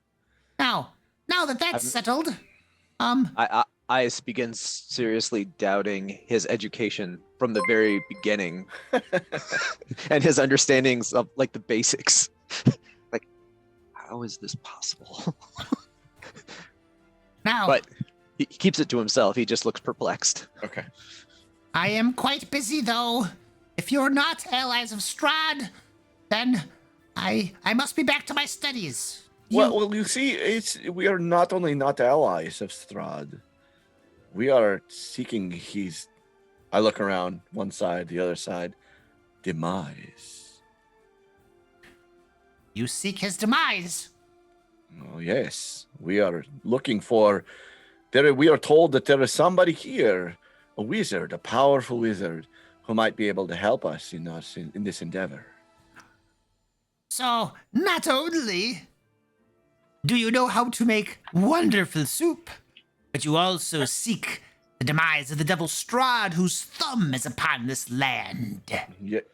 Now that that's settled, I begin seriously doubting his education from the very beginning, and his understandings of like the basics. Like, how is this possible? now But he keeps it to himself. He just looks perplexed. Okay. I am quite busy though. If you're not allies of Strahd, then I must be back to my studies. Well, you see, we are not only not allies of Strahd, we are seeking his. I look around, one side, the other side, demise. You seek his demise. Oh yes, we are looking for. We are told that there is somebody here, a wizard, a powerful wizard, who might be able to help us in this endeavor. So, not only do you know how to make wonderful soup, but you also seek the demise of the devil Strahd, whose thumb is upon this land.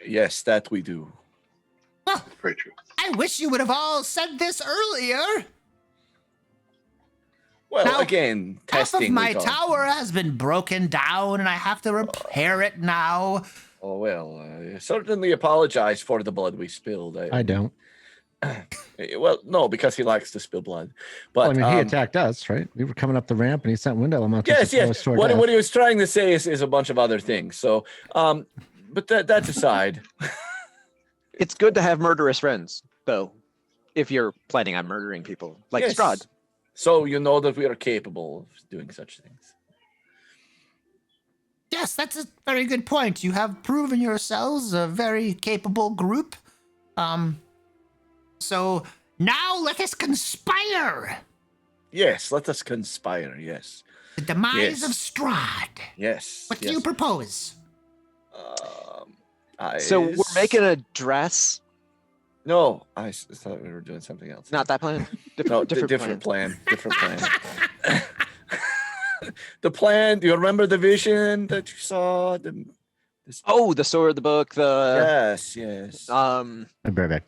Yes, that we do. Well, Very true. I wish you would have all said this earlier. Well, Now, again, Half testing. of my we thought. tower has been broken down, and I have to repair it now. Oh well, I certainly apologize for the blood we spilled. I don't. Well, no, because he likes to spill blood. But Well, I mean, he attacked us, right? We were coming up the ramp, and he sent window elementals. yes, to throw us yes. toward What death. he was trying to say is a bunch of other things. So, but that's aside. It's good to have murderous friends, though, if you're planning on murdering people like Yes. Strahd. So you know that we are capable of doing such things. Yes, that's a very good point. You have proven yourselves a very capable group. So now let us conspire. Yes, let us conspire. Yes, The demise Yes. of Strahd. yes. What do yes. you propose? So we're making a dress. No, I thought we were doing something else. Not that plan. No, different plan. Different plan. The plan. Do you remember the vision that you saw? Oh, the sword, the book, the Yes. I'll be right back.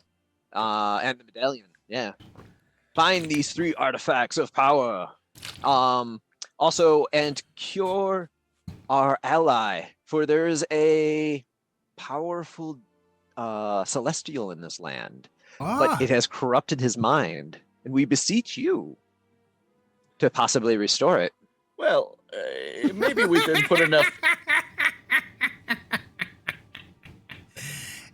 and the medallion. Yeah. Find these 3 artifacts of power. Also, and cure our ally, for there is a powerful celestial in this land, but it has corrupted his mind, and we beseech you to possibly restore it. Well, maybe we didn't put enough.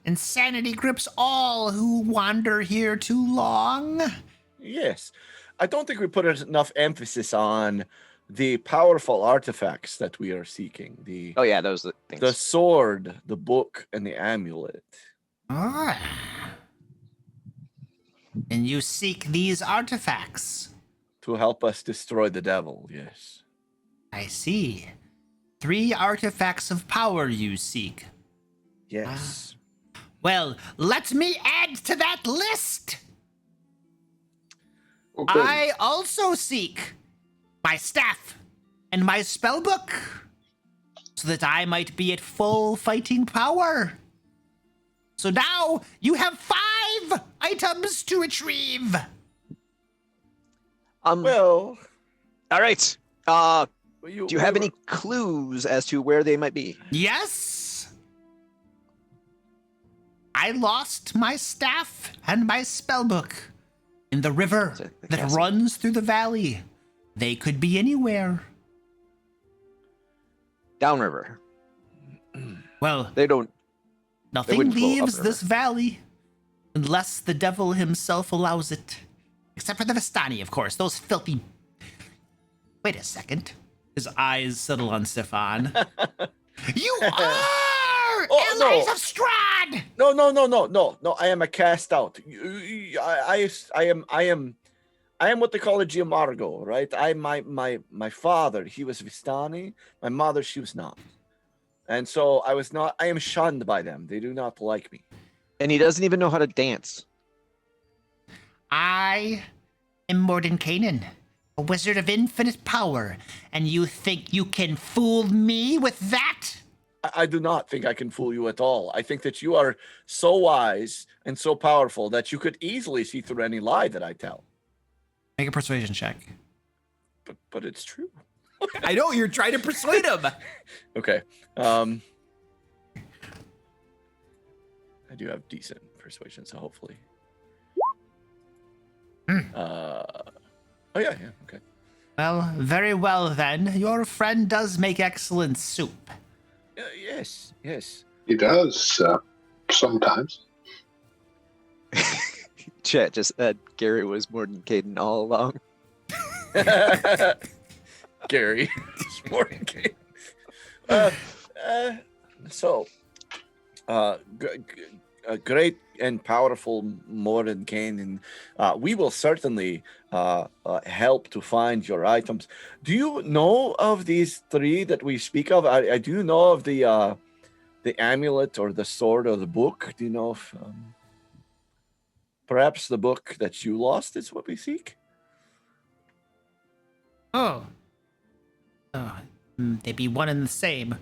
Insanity grips all who wander here too long. Yes, I don't think we put enough emphasis on the powerful artifacts that we are seeking. Oh yeah, those are the things. The sword, the book, and the amulet. Ah. And you seek these artifacts. To help us destroy the devil, yes. I see. 3 artifacts of power you seek. Yes. Well, let me add to that list. Okay. I also seek my staff and my spellbook so that I might be at full fighting power. So now you have 5 items to retrieve. Well, all right. Do you have any clues as to where they might be? Yes. I lost my staff and my spellbook in the river The that castle. runs through the valley. They could be anywhere. Downriver. Well, They don't. nothing wouldn't flow leaves upriver. this valley unless the devil himself allows it. Except for the Vistani, of course. Those filthy... Wait a second. His eyes settle on Stefan. You are Oh, allies no. of Strahd! No. I am a cast out. I am what they call a Giamargo, right? My father, he was Vistani. My mother, she was not. And so I was not. I am shunned by them. They do not like me. And he doesn't even know how to dance. I am Mordenkainen, a wizard of infinite power, and you think you can fool me with that? I do not think I can fool you at all. I think that you are so wise and so powerful that you could easily see through any lie that I tell. Make a persuasion check. But it's true. I know you're trying to persuade him. Okay. I do have decent persuasion, so hopefully. Oh yeah, okay. Well, very well then. Your friend does make excellent soup. Yes. He does sometimes. Chat just said Gary was Mordenkainen all along. Gary, sporting game. A great and powerful Mordenkainen, we will certainly help to find your items. Do you know of these three that we speak of? I do know of the amulet or the sword or the book. Do you know if perhaps the book that you lost is what we seek? Oh. They be one and the same.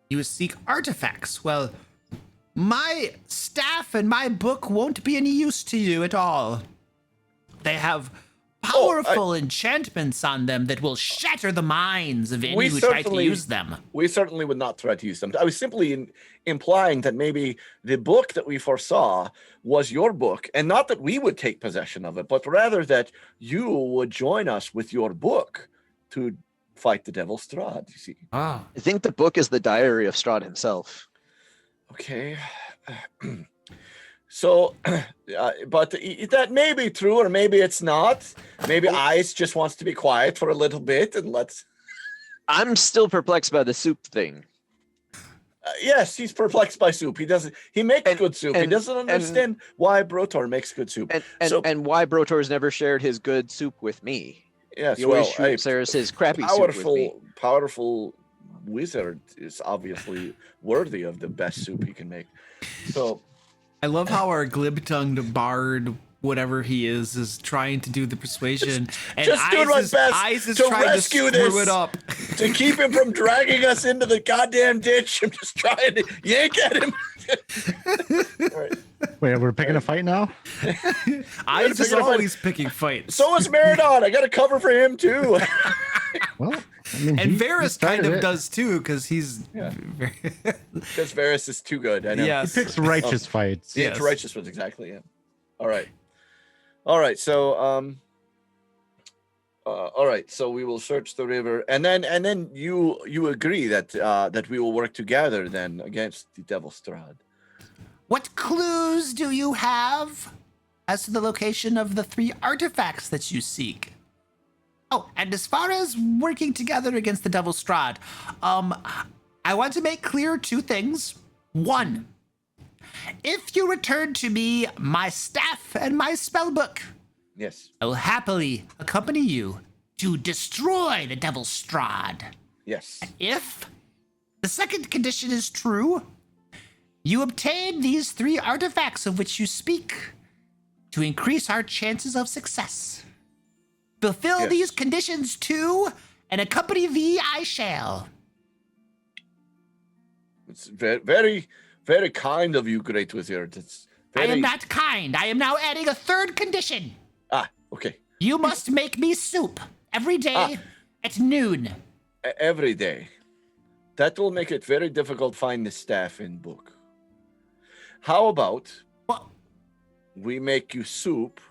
You seek artifacts. Well, my staff and my book won't be any use to you at all. They have powerful enchantments on them that will shatter the minds of any who try to use them. We certainly would not try to use them. I was simply implying that maybe the book that we foresaw was your book, and not that we would take possession of it, but rather that you would join us with your book to fight the devil Strahd, you see. Oh. I think the book is the diary of Strahd himself. Okay. So, but that may be true, or maybe it's not. Maybe Ice just wants to be quiet for a little bit, and let's... I'm still perplexed by the soup thing. Yes, he's perplexed by soup. He makes good soup. He doesn't understand why Brotor makes good soup. And why Brotor's never shared his good soup with me. Yes, he always shares his crappy soup with me. Powerful wizard is obviously worthy of the best soup he can make. So I love how our glib-tongued bard, whatever he is trying to do the persuasion, and just doing my best is to trying rescue to screw this, it up. to keep him from dragging us into the goddamn ditch. I'm just trying to yank at him. All right. Wait, we're picking a fight now? Ice is always picking fights. So is Meridon. I got to cover for him too. Well, I mean, and he Varys kind started of it. does too, because he's Because Varys is too good. I know. Yes. He picks righteous fights. Yeah, it's righteous ones, exactly. Yeah. All right. So all right. So we will search the river, and then you agree that that we will work together then against the Devil Strahd. What clues do you have as to the location of the three artifacts that you seek? Oh, and as far as working together against the Devil Strahd, I want to make clear two things. One, if you return to me my staff and my spellbook, Yes. I will happily accompany you to destroy the Devil Strahd. Yes. If the second condition is true, you obtain these three artifacts of which you speak to increase our chances of success. Fulfill Yes. these conditions too, and accompany thee I shall. It's very, very, very kind of you, Great Wizard. It's very... I am not kind. I am now adding a third condition. Ah, okay. You must make me soup every day at noon. Every day. That will make it very difficult to find the staff in book. How about Well, we make you soup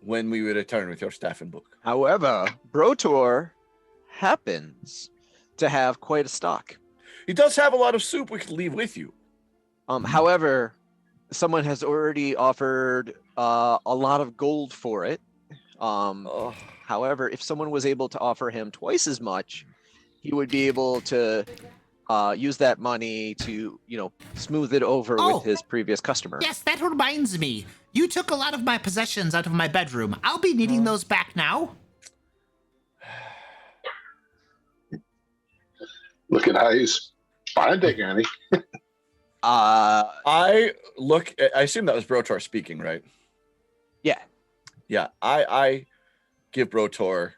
when we return with your staff and book? However, Brotor happens to have quite a stock. He does have a lot of soup we could leave with you. However, someone has already offered a lot of gold for it. However, if someone was able to offer him twice as much, he would be able to use that money to, smooth it over with his previous customer. yes, that reminds me. You took a lot of my possessions out of my bedroom. I'll be needing those back now. Look at how he's binding, Annie. I assume that was Brotor speaking, right? Yeah. Yeah. I give Brotor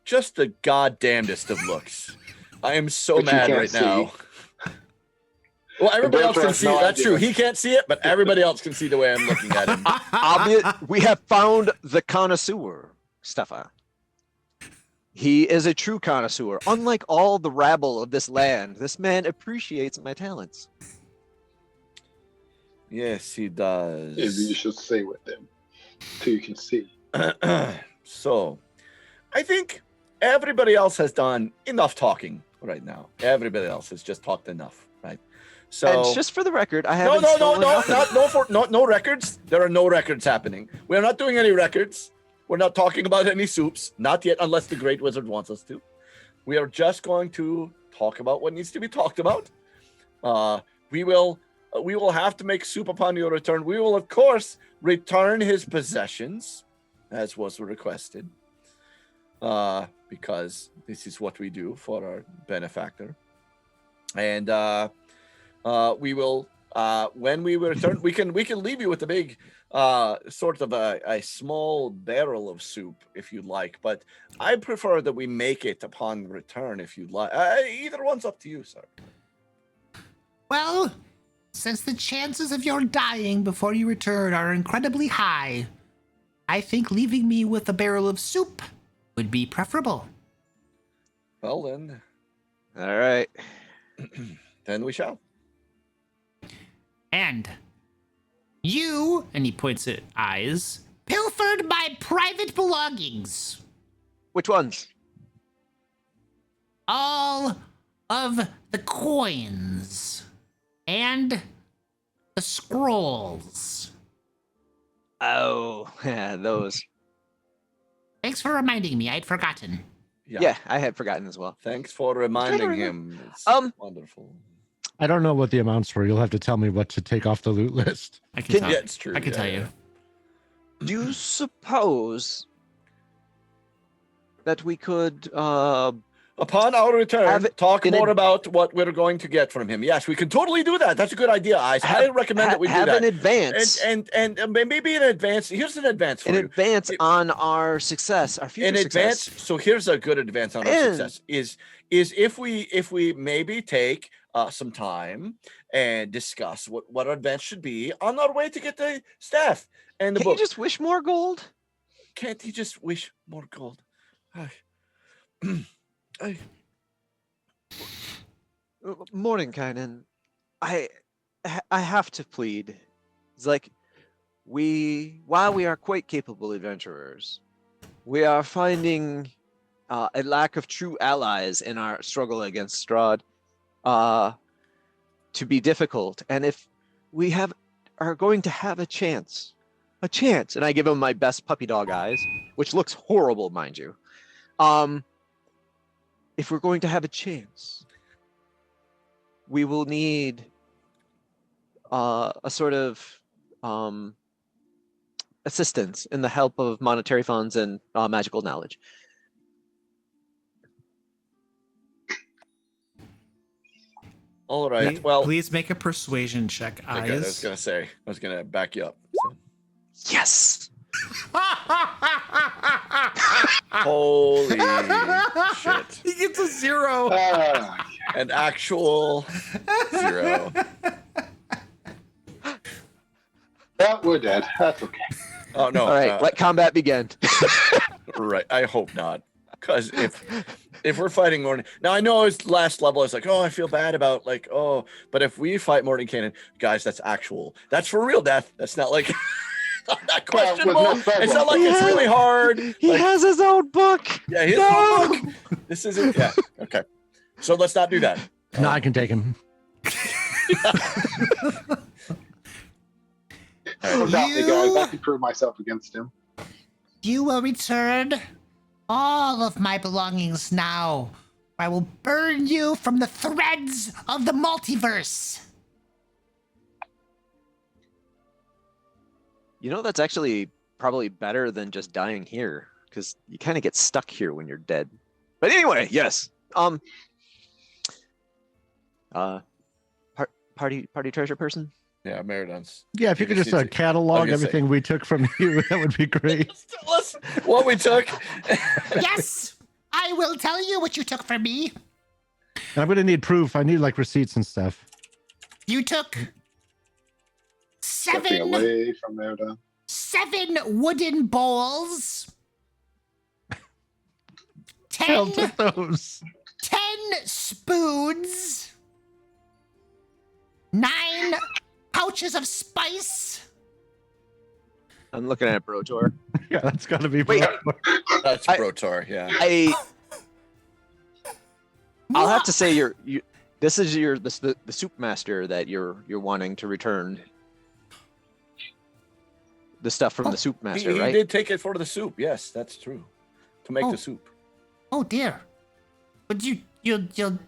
just the goddamnedest of looks. I am so Which you mad can't right see. now. Well, everybody else Brotor can has see. no That's idea. true. He can't see it, but everybody else can see the way I'm looking at him. We have found the connoisseur, Stefan. He is a true connoisseur. Unlike all the rabble of this land, this man appreciates my talents. Yes, he does. Maybe you should stay with them till you can see. So, I think everybody else has done enough talking right now. Everybody else has just talked enough, right? So, And just for the record, I no, haven't stolen nothing. no records. There are no records happening. We are not doing any records. We're not talking about any soups, not yet, unless the Great Wizard wants us to. We are just going to talk about what needs to be talked about. We will have to make soup upon your return. We will, of course, return his possessions, as was requested, because this is what we do for our benefactor. And we will, when we return, we can leave you with a big, sort of a small barrel of soup, if you'd like. But I prefer that we make it upon return, if you'd like. Either one's up to you, sir. Well, since the chances of your dying before you return are incredibly high, I think leaving me with a barrel of soup would be preferable. Well then, All right. then we shall. And you, and he points at eyes, pilfered my private belongings. Which ones? All of the coins and the scrolls. Oh, yeah, those. Thanks for reminding me. I'd forgotten. Yeah, I had forgotten as well. Thanks for reminding him. It's wonderful. I don't know what the amounts were. You'll have to tell me what to take off the loot list. I can tell. Yeah, it's true. I can tell you. Do you suppose that we could Upon our return, Have- talk in more ad- about what we're going to get from him. Yes, we can totally do that. That's a good idea. I highly recommend that we do have that. an advance, And maybe in advance. Here's an advance for an you. advance on our success, our future In advance. success. So here's a good advance on our And- success. Is if we maybe take some time and discuss what our advance should be on our way to get the staff and the Can book. you just wish more gold? Can't he just wish more gold? I Morning, Kynan. I have to plead. It's like while we are quite capable adventurers, we are finding a lack of true allies in our struggle against Strahd to be difficult. And if we are going to have a chance, and I give him my best puppy dog eyes, which looks horrible, mind you. If we're going to have a chance, we will need a sort of assistance in the help of monetary funds and magical knowledge. all right. Please, Well, please make a persuasion check, okay, I was eyes. gonna back you up. So. Yes. Holy shit! He gets a 0. An actual 0. Yeah, we're dead. That's okay. Oh no! All right. Let combat begin. Right. I hope not, because if we're fighting Morning, now I know it's last level. It's like, oh, I feel bad about but if we fight Morning Cannon, guys, that's actual. That's for real death. That's not like. Not questionable. It's not like it's really hard. He Like, has his own book. yeah, his own book. This isn't. Yeah. Okay. So let's not do that. No, I can take him. Without me, guys, I can prove myself against him. You will return all of my belongings now. Or I will burn you from the threads of the multiverse. You know, that's actually probably better than just dying here, because you kind of get stuck here when you're dead. But anyway, yes. Party treasure person. Yeah, Meridon's. Yeah, if you could just catalog everything we took from you, that would be great. Tell us what we took. Yes, I will tell you what you took from me. And I'm gonna need proof. I need like receipts and stuff. You took Stepping 7 away from Meridon. 7 wooden bowls. Hell 10 took those. 10 spoons. 9 pouches of spice. I'm looking at Brotor. Yeah, that's gotta be. Wait. That's Brotor, yeah. I'll have to say this is the soup master that you're wanting to return the stuff from the soup master, He right? did take it for the soup. Yes, that's true. To make the soup. Oh dear. But you'll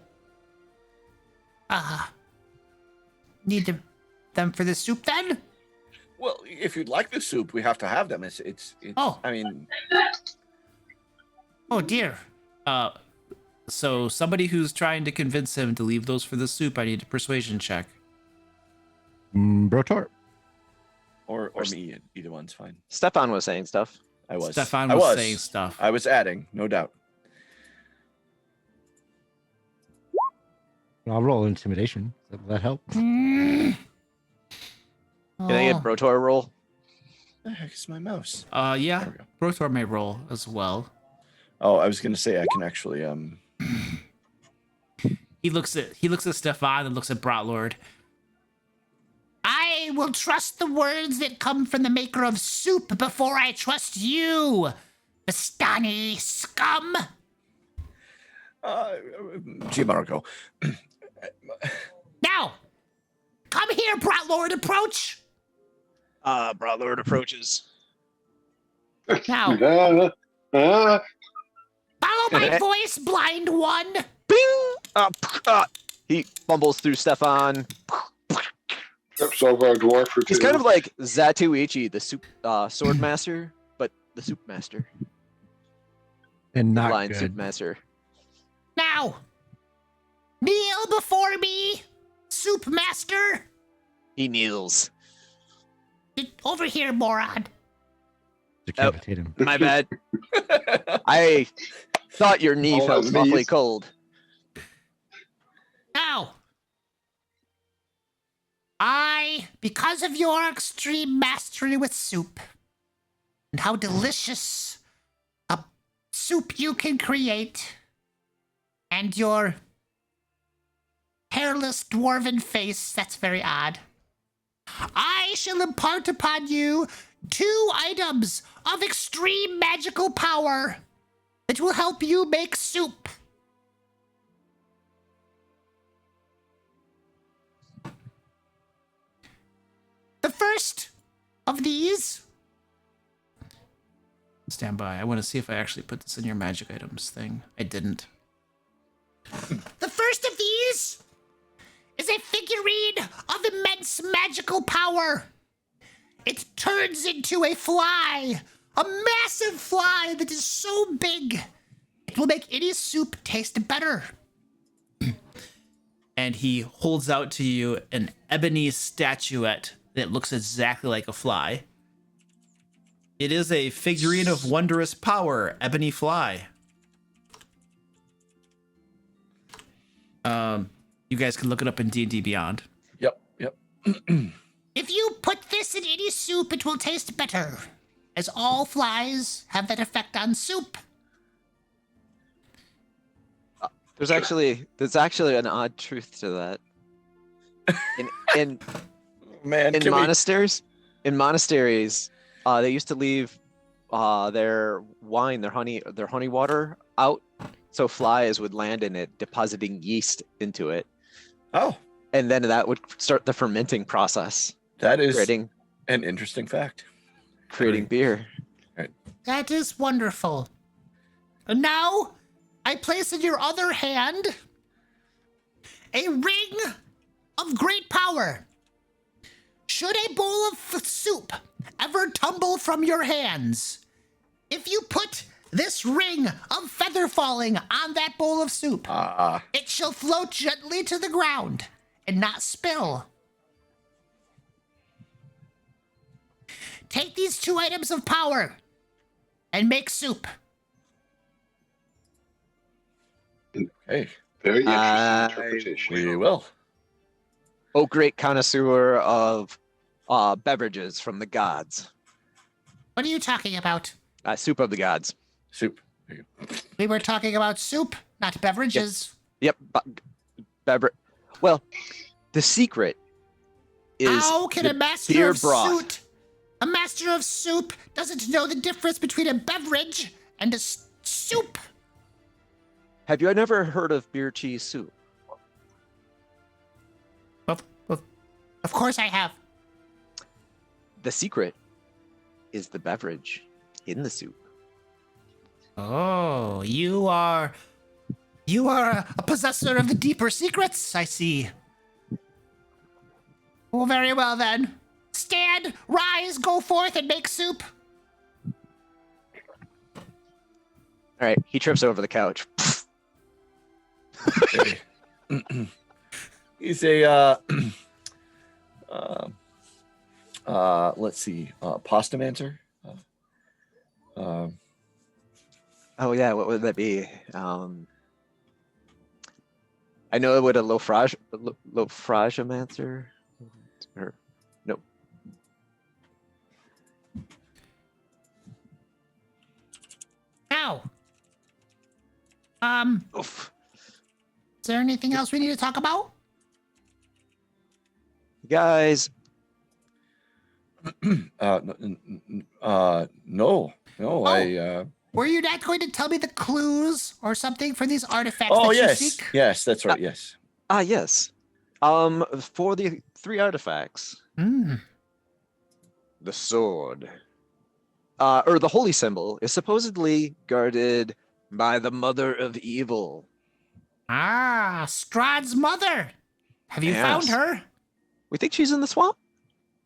need them for the soup then? Well, if you'd like the soup, we have to have them. It's Oh. I mean, Oh dear. So somebody who's trying to convince him to leave those for the soup, I need a persuasion check. Brotor. or me, either one's fine. Stefan was saying stuff. I was. Stefan I was saying stuff. I was adding, no doubt. I'll roll intimidation. Will that help? Can I get Brotor a roll? The heck is my mouse? Yeah. There we go. Brotor may roll as well. Oh, I was gonna say I can actually He looks at Stefan and looks at Brotlord. I will trust the words that come from the maker of soup before I trust you, Vistani scum. Giamarco. Now, come here, Brotlord, approach. Brotlord approaches. Now, Uh, follow my voice, blind one. Bing! He fumbles through Stefan. Steps over a dwarf or two. He's kind of like 𝐑𝐄𝐒𝐿, the soup sword master, but the soup master. And not Blind good. soup master. Now, kneel before me, soup master. He kneels. Get over here, moron. Decapitate him. My bad. I thought your knee All felt those awfully knees. cold. Now, because of your extreme mastery with soup, and how delicious a soup you can create, and your hairless dwarven face, that's very odd, I shall impart upon you 2 items of extreme magical power that will help you make soup. The first of these. Stand by. I want to see if I actually put this in your magic items thing. I didn't. The first of these is a figurine of immense magical power. It turns into a fly, a massive fly that is so big it will make any soup taste better. And he holds out to you an ebony statuette that looks exactly like a fly. It is a figurine of wondrous power, ebony fly. You guys can look it up in D&D Beyond. Yep. If you put this in any soup, it will taste better, as all flies have that effect on soup. There's actually an odd truth to that. In Man, monasteries, they used to leave their wine, their honey water out, so flies would land in it, depositing yeast into it. Oh, And then that would start the fermenting process, that is creating an interesting fact. beer. That is wonderful. And now, I place in your other hand a ring of great power. Should a bowl of soup ever tumble from your hands, if you put this ring of feather falling on that bowl of soup, it shall float gently to the ground and not spill. take these 2 items of power and make soup. Hey, Very interesting I interpretation. we will. Oh, great connoisseur of beverages from the gods. What are you talking about? Soup of the gods. Soup. We were talking about soup, not beverages. Yep. Beverage. Well, the secret is How can the a master beer of broth. a master of soup doesn't know the difference between a beverage and a soup? Have you never heard of beer cheese soup? Of course I have. The secret is the beverage in the soup. Oh, you are a possessor of the deeper secrets, I see. Well, very well then. Stand, rise, go forth, and make soup. All right, he trips over the couch. Okay. He's a let's see, postamancer. Oh yeah, what would that be? I know what a lofragemancer. Or no. Now, Oof. is there anything else we need to talk about? Guys, No. Were you not going to tell me the clues or something for these artifacts Oh that yes, you seek? yes, that's right. Yes. yes. For the 3 artifacts, Hmm. the sword, or the holy symbol, is supposedly guarded by the mother of evil. Ah, Strahd's mother. Have you found Yes. her? We think she's in the swamp.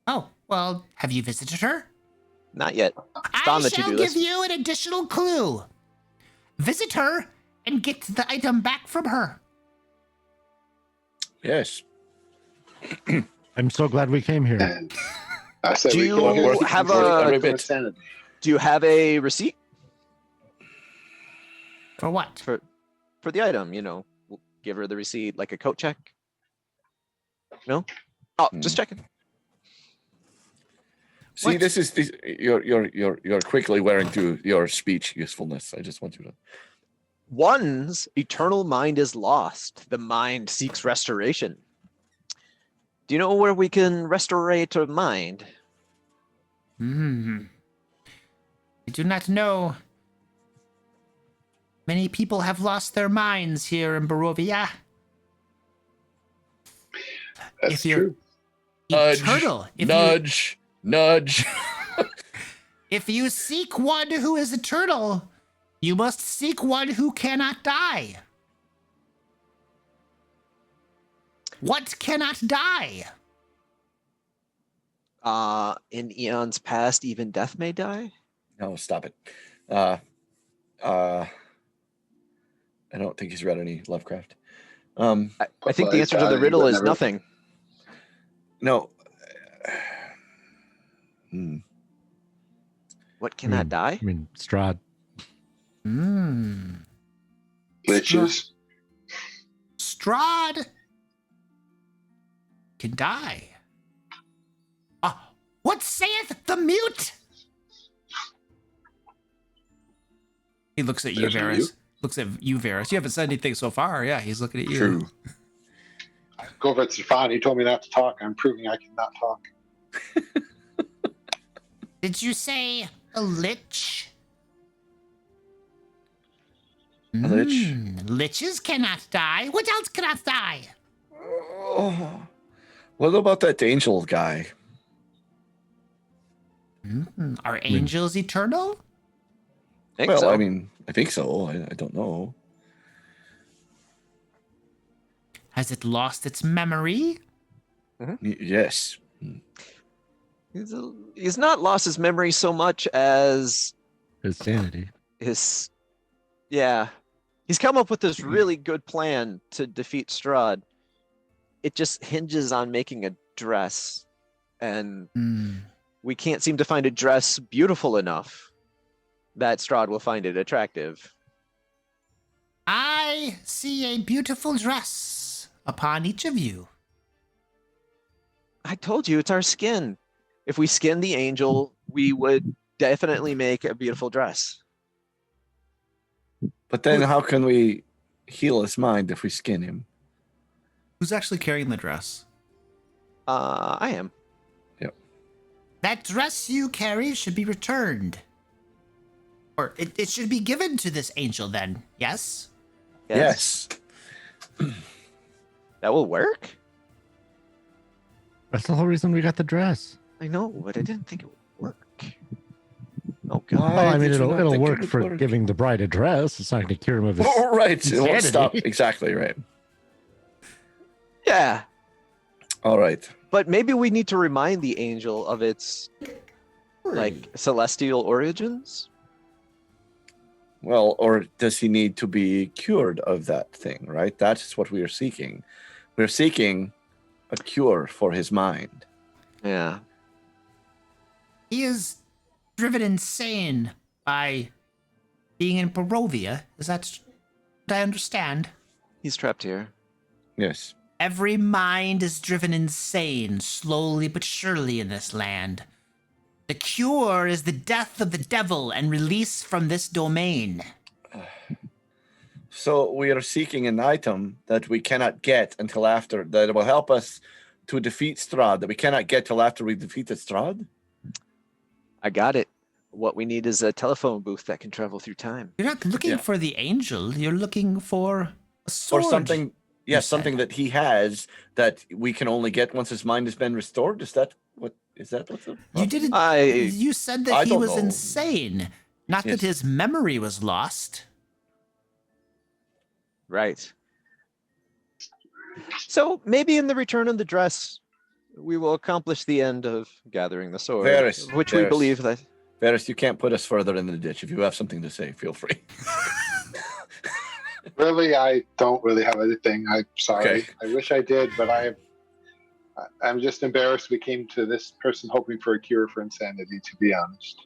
Oh, well, have you visited her? Not yet. I on the shall to-do give list. you an additional clue. Visit her and get the item back from her. Yes. I'm so glad we came here. And I said Do we came here you to keep have every a- item of sanity. Do you have a receipt For what? for the item? You know, we'll give her the receipt, like a coat check. No. Oh, just checking. See, What? this is you're quickly wearing through your speech usefulness. I just want you to. One's eternal mind is lost. The mind seeks restoration. Do you know where we can restorate a mind? Hmm. I do not know. Many people have lost their minds here in Barovia. That's If you're true. eternal, Nudge. if you seek one who is eternal, you must seek one who cannot die. What cannot die? In eons past, even death may die. No, stop it. I don't think he's read any Lovecraft. I think the Well, answer to the Italian, riddle but is never- nothing. No. What cannot die? I mean, Strahd. Hmm. Liches. Strahd can die. What saith the mute? He looks at you, There's a Varys. mute? Looks at you, Varys. You haven't said anything so far. Yeah, he's looking at you. True. Go over at Stefan. He told me not to talk. I'm proving I cannot talk. Did you say a lich? A lich? Liches cannot die. What else cannot die? Oh, what about that angel guy? Are angels eternal? Think Well, so. I mean, I think so. I don't know. Has it lost its memory? Yes. He's not lost his memory so much as His sanity. his. Yeah, he's come up with this really good plan to defeat Strahd. It just hinges on making a dress, and we can't seem to find a dress beautiful enough that Strahd will find it attractive. I see a beautiful dress upon each of you. I told you it's our skin. If we skin the angel, we would definitely make a beautiful dress. But then how can we heal his mind if we skin him? Who's actually carrying the dress? I am. That dress you carry should be returned. Or it should be given to this angel then, yes? Yes. That will work? That's the whole reason we got the dress. I know, but I didn't think it would work. Oh, Why God. Oh, I mean, did you not it'll think it work would for work? giving the bride a dress. It's not going to cure him of his. Oh, right. It won't stop. insanity. Exactly right. Yeah, All right. but maybe we need to remind the angel of its, like, celestial origins. Well, or does he need to be cured of that thing, right? That's what we are seeking. We're seeking a cure for his mind. Yeah. He is driven insane by being in Barovia. Is that what I understand? He's trapped here. Yes. Every mind is driven insane, slowly but surely in this land. The cure is the death of the devil and release from this domain. So we are seeking an item that we cannot get until after, that will help us to defeat Strahd, that we cannot get till after we defeated Strahd? I got it. What we need is a telephone booth that can travel through time. You're not looking Yeah. for the angel, you're looking for a sword. Or something, yes, said. something that he has that we can only get once his mind has been restored? Is that what the... You didn't. You said that I he don't was know. insane, not Yes. that his memory was lost. Right. So maybe in the return of the dress, we will accomplish the end of gathering the sword, Varys, which we Varys. believe that. Varys, you can't put us further in the ditch. If you have something to say, feel free. Really, I don't really have anything. I'm sorry. Okay. I wish I did, but I'm just embarrassed we came to this person hoping for a cure for insanity, to be honest.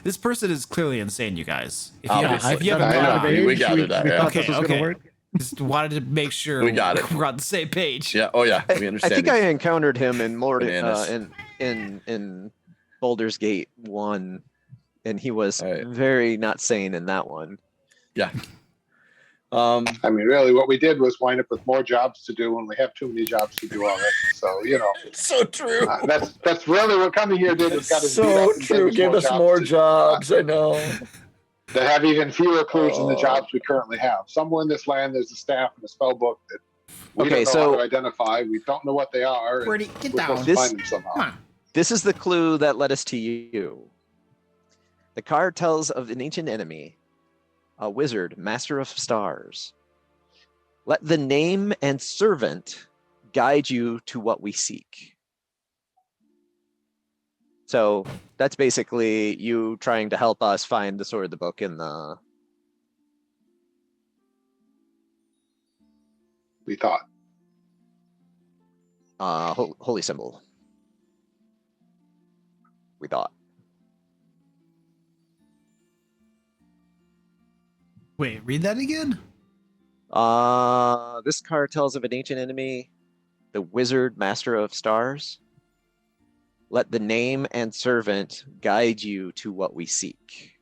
This person is clearly insane, you guys. If you, Obviously. if you I haven't know. got We it, gathered that, yeah. thought Okay, this was okay. gonna work. just wanted to make sure We got it. we're on the same page. Yeah. Oh, yeah. We I understand. think I encountered him in Bananas. in Baldur's Gate 1, and he was All right. very not sane in that one. Um, I mean, really, what we did was wind up with more jobs to do when we have too many jobs to do already. So, it's so true. that's really what coming here did. Was got us beat So up and true. Give us more jobs. I know. that have even fewer clues than the Oh. jobs we currently have. Somewhere in this land, there's a staff and a spell book that we Okay, don't know how so- to identify. We don't know what they are. and Where'd he get we're down? supposed to This- find them somehow. Come on. This is the clue that led us to you. The card tells of an ancient enemy, a wizard, master of stars. Let the name and servant guide you to what we seek. So that's basically you trying to help us find the sword of the book in the. We thought. Holy symbol. We thought. Wait, read that again? This card tells of an ancient enemy, the wizard, master of stars. Let the name and servant guide you to what we seek.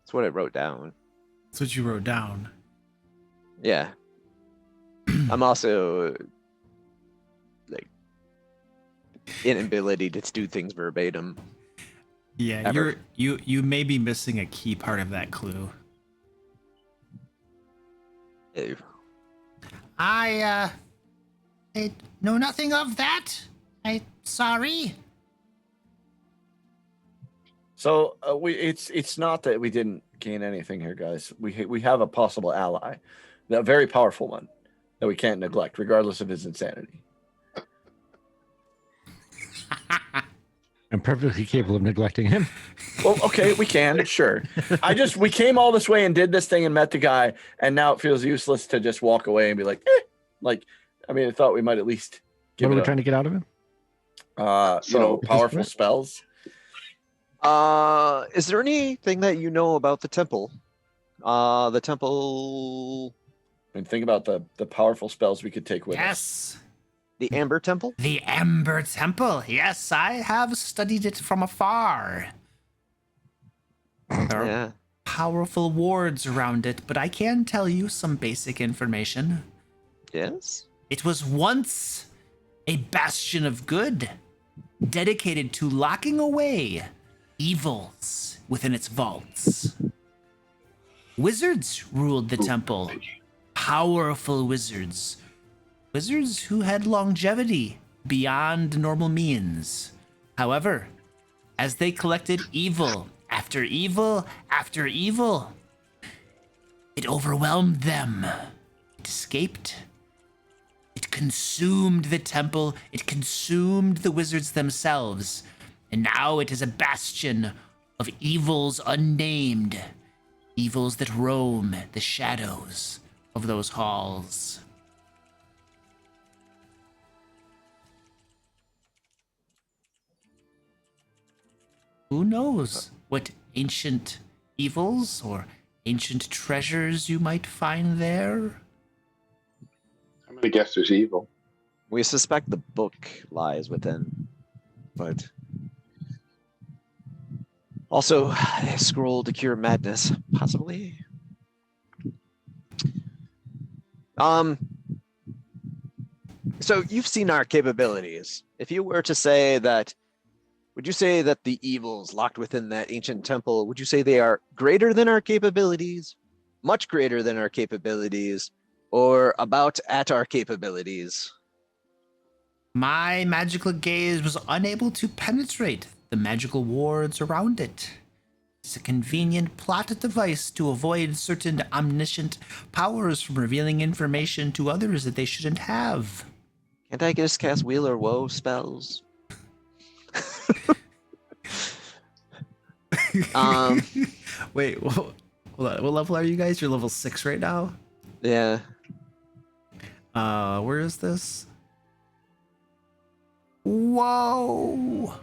That's what I wrote down. That's what you wrote down. Yeah. I'm also like inability to do things verbatim. Yeah, Ever. you may be missing a key part of that clue. Ew. I know nothing of that. Sorry. So it's not that we didn't gain anything here, guys. We have a possible ally, a very powerful one that we can't neglect, regardless of his insanity. I'm perfectly capable of neglecting him. Well, okay, we can, sure. We came all this way and did this thing and met the guy, and now it feels useless to just walk away and be like, I mean, I thought we might at least give What are we it trying to get out of him? So- powerful spells. Is there anything that you know about the temple? The temple, And think about the powerful spells we could take with us. Yes. the Amber Temple? The Ember Temple. Yes, I have studied it from afar. There are Yeah. powerful wards around it, but I can tell you some basic information. Yes. It was once a bastion of good, dedicated to locking away evils within its vaults. Wizards ruled the temple. Powerful wizards. Wizards who had longevity beyond normal means. However, as they collected evil after evil after evil, it overwhelmed them. It escaped. It consumed the temple. It consumed the wizards themselves. And now it is a bastion of evils unnamed. Evils that roam the shadows of those halls. Who knows what ancient evils or ancient treasures you might find there? I'm gonna guess there's evil. We suspect the book lies within, but also a scroll to cure madness, possibly. So you've seen our capabilities. If you were to say that, would you say that the evils locked within that ancient temple, would you say they are greater than our capabilities, much greater than our capabilities, or about at our capabilities? My magical gaze was unable to penetrate the magical wards around it. It's a convenient plot device to avoid certain omniscient powers from revealing information to others that they shouldn't have. Can't I just cast Wheel or Woe spells? Wait, hold on. What level are you guys? You're level 6 right now? Yeah. Where is this? Whoa!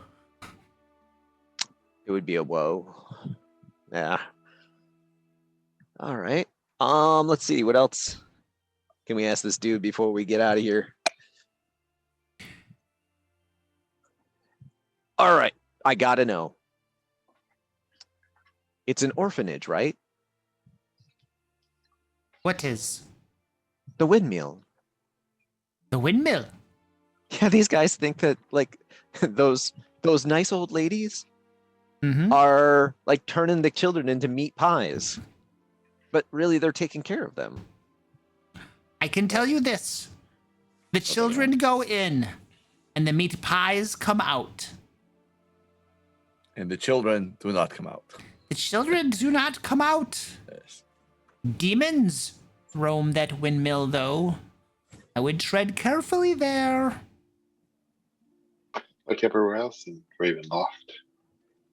It would be a woe. Yeah. All right. Let's see. What else can we ask this dude before we get out of here? All right. I gotta know. It's an orphanage, right? What is? The windmill. The windmill? Yeah, these guys think that like those nice old ladies Mm-hmm. are like turning the children into meat pies. But really they're taking care of them. I can tell you this. The children go in, and the meat pies come out. And the children do not come out. The children do not come out. Yes. Demons roam that windmill, though. I would tread carefully there. Like everywhere else in Ravenloft.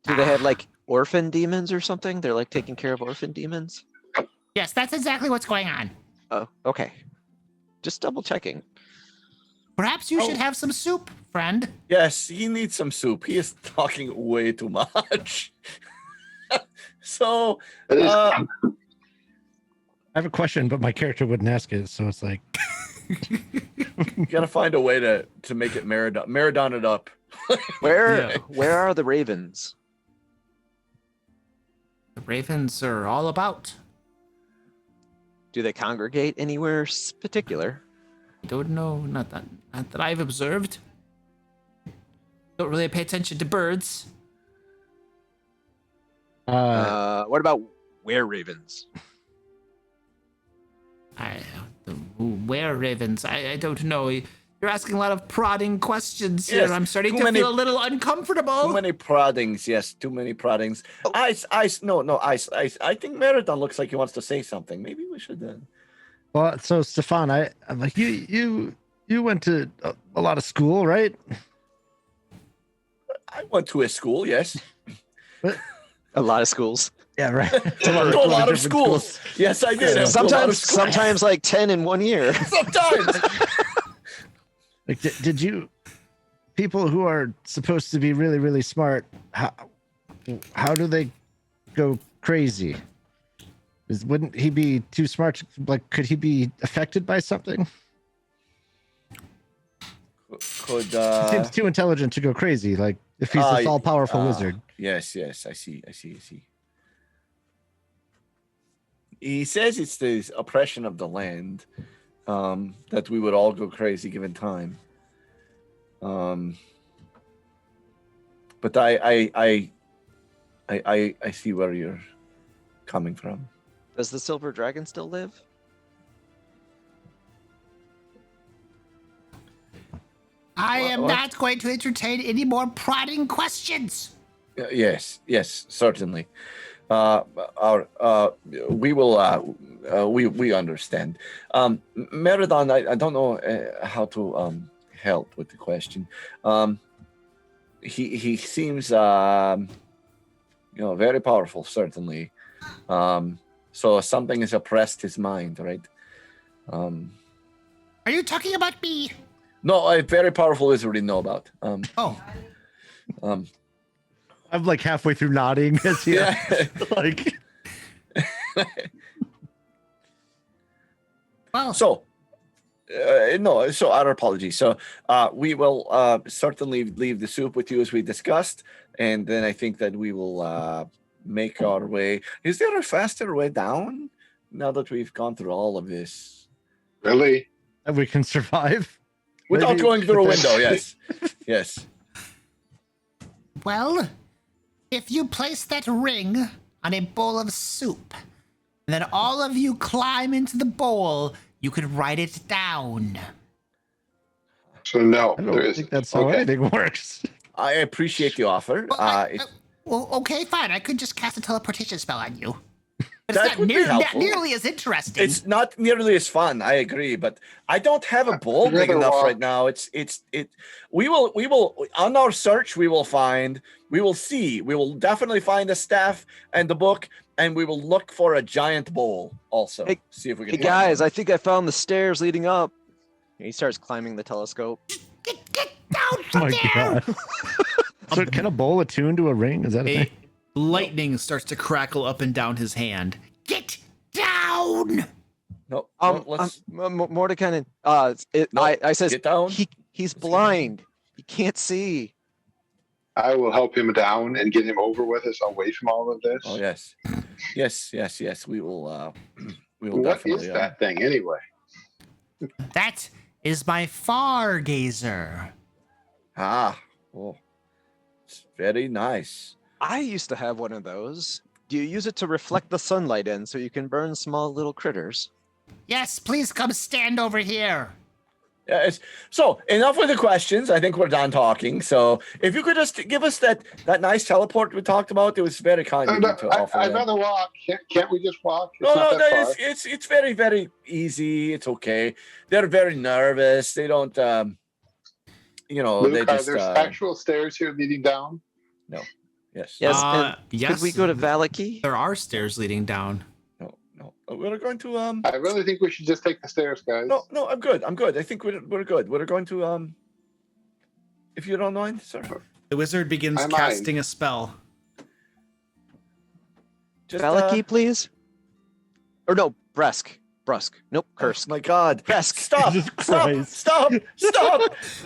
Do they have like orphan demons or something? They're like taking care of orphan demons? Yes, that's exactly what's going on. Oh, okay. Just double checking. Perhaps you should have some soup, friend. Yes, he needs some soup. He is talking way too much. So, It is- I have a question, but my character wouldn't ask it, so it's like you gotta find a way to make it Maradon it up. Where are the ravens? The ravens are all about. Do they congregate anywhere particular? I don't know, not that I've observed. Don't really pay attention to birds. What about were ravens? Where ravens? I don't know. You're asking a lot of prodding questions here. Yes, I'm starting too to many- feel a little uncomfortable. Too many proddings, yes, too many proddings. Ice. Ice. I think Maradon looks like he wants to say something. Maybe we should. well, so Stefan, I'm like you went to a lot of school, right? I went to a school, yes. A lot of schools. Yeah, right. A lot of schools. Yes, I did. I went to a lot of schools. Sometimes like 10 in 1 year. Sometimes. Like, did you people who are supposed to be really, really smart? How do they go crazy? Wouldn't he be too smart? Like, could he be affected by something? Could He seems too intelligent to go crazy. Like, if he's this all-powerful wizard. Yes, I see. He says it's the oppression of the land, that we would all go crazy given time. But I see where you're coming from. Does the silver dragon still live? I am What? not going to entertain any more prodding questions. Yes, certainly. We will. We understand. Meridon, I don't know how to help with the question. He seems very powerful, certainly. So something has oppressed his mind, right? Are you talking about me? No, a very powerful wizard we know about. Oh, I'm like halfway through nodding as he like. well, So, so our apologies. So we will certainly leave the soup with you as we discussed, and then I think that we will make our way. Is there a faster way down now that we've gone through all of this? Really? And we can survive Without Maybe going through a with window, that- yes. well, if you place that ring on a bowl of soup, and then all of you climb into the bowl, you can write it down. So no, I there don't isn't. think that's how Okay. anything works. I appreciate the offer. Well, well, okay, fine. I could just cast a teleportation spell on you. But That it's not would be not helpful. nearly as interesting. It's not nearly as fun. I agree, but I don't have a bowl I'd big rather enough walk- right now. We will on our search. We will see. We will definitely find a staff and the book, and we will look for a giant bowl also. Hey- See if we can. Hey find guys, one. I think I found the stairs leading up. And he starts climbing the telescope. Get down Oh from my there! god. So can a bowl attune to a ring? Is that a A thing? lightning starts to crackle up and down his hand. Get down! No, let's Mordekainen, No, I says get down. he's blind. He can't see. I will help him down and get him over with us away from all of this. Oh yes. We will. We will What definitely. is that thing anyway? That is my far gazer. Oh, it's very nice. I used to have one of those. Do you use it to reflect the sunlight in so you can burn small little critters? Yes, please come stand over here. Yeah, so enough with the questions. I think we're done talking. So if you could just give us that nice teleport we talked about, it was very kind of you to offer. I'd that. rather walk. Can't we just walk? It's No, not that far. it's very, very easy. It's okay. They're very nervous. They don't, Luke, they are just. there actual stairs here leading down? Yes. Yes. Yes. Could we go to Valaki? There are stairs leading down. No. We're going to I really think we should just take the stairs, guys. No. I'm good. I think we're good. We're going to if you don't mind, sir. The wizard begins I mind. casting a spell. Just Valaki, please? Or no, Bresk. Nope, Kursk. My God. Kresk. Stop! Jesus Stop! Christ. Stop!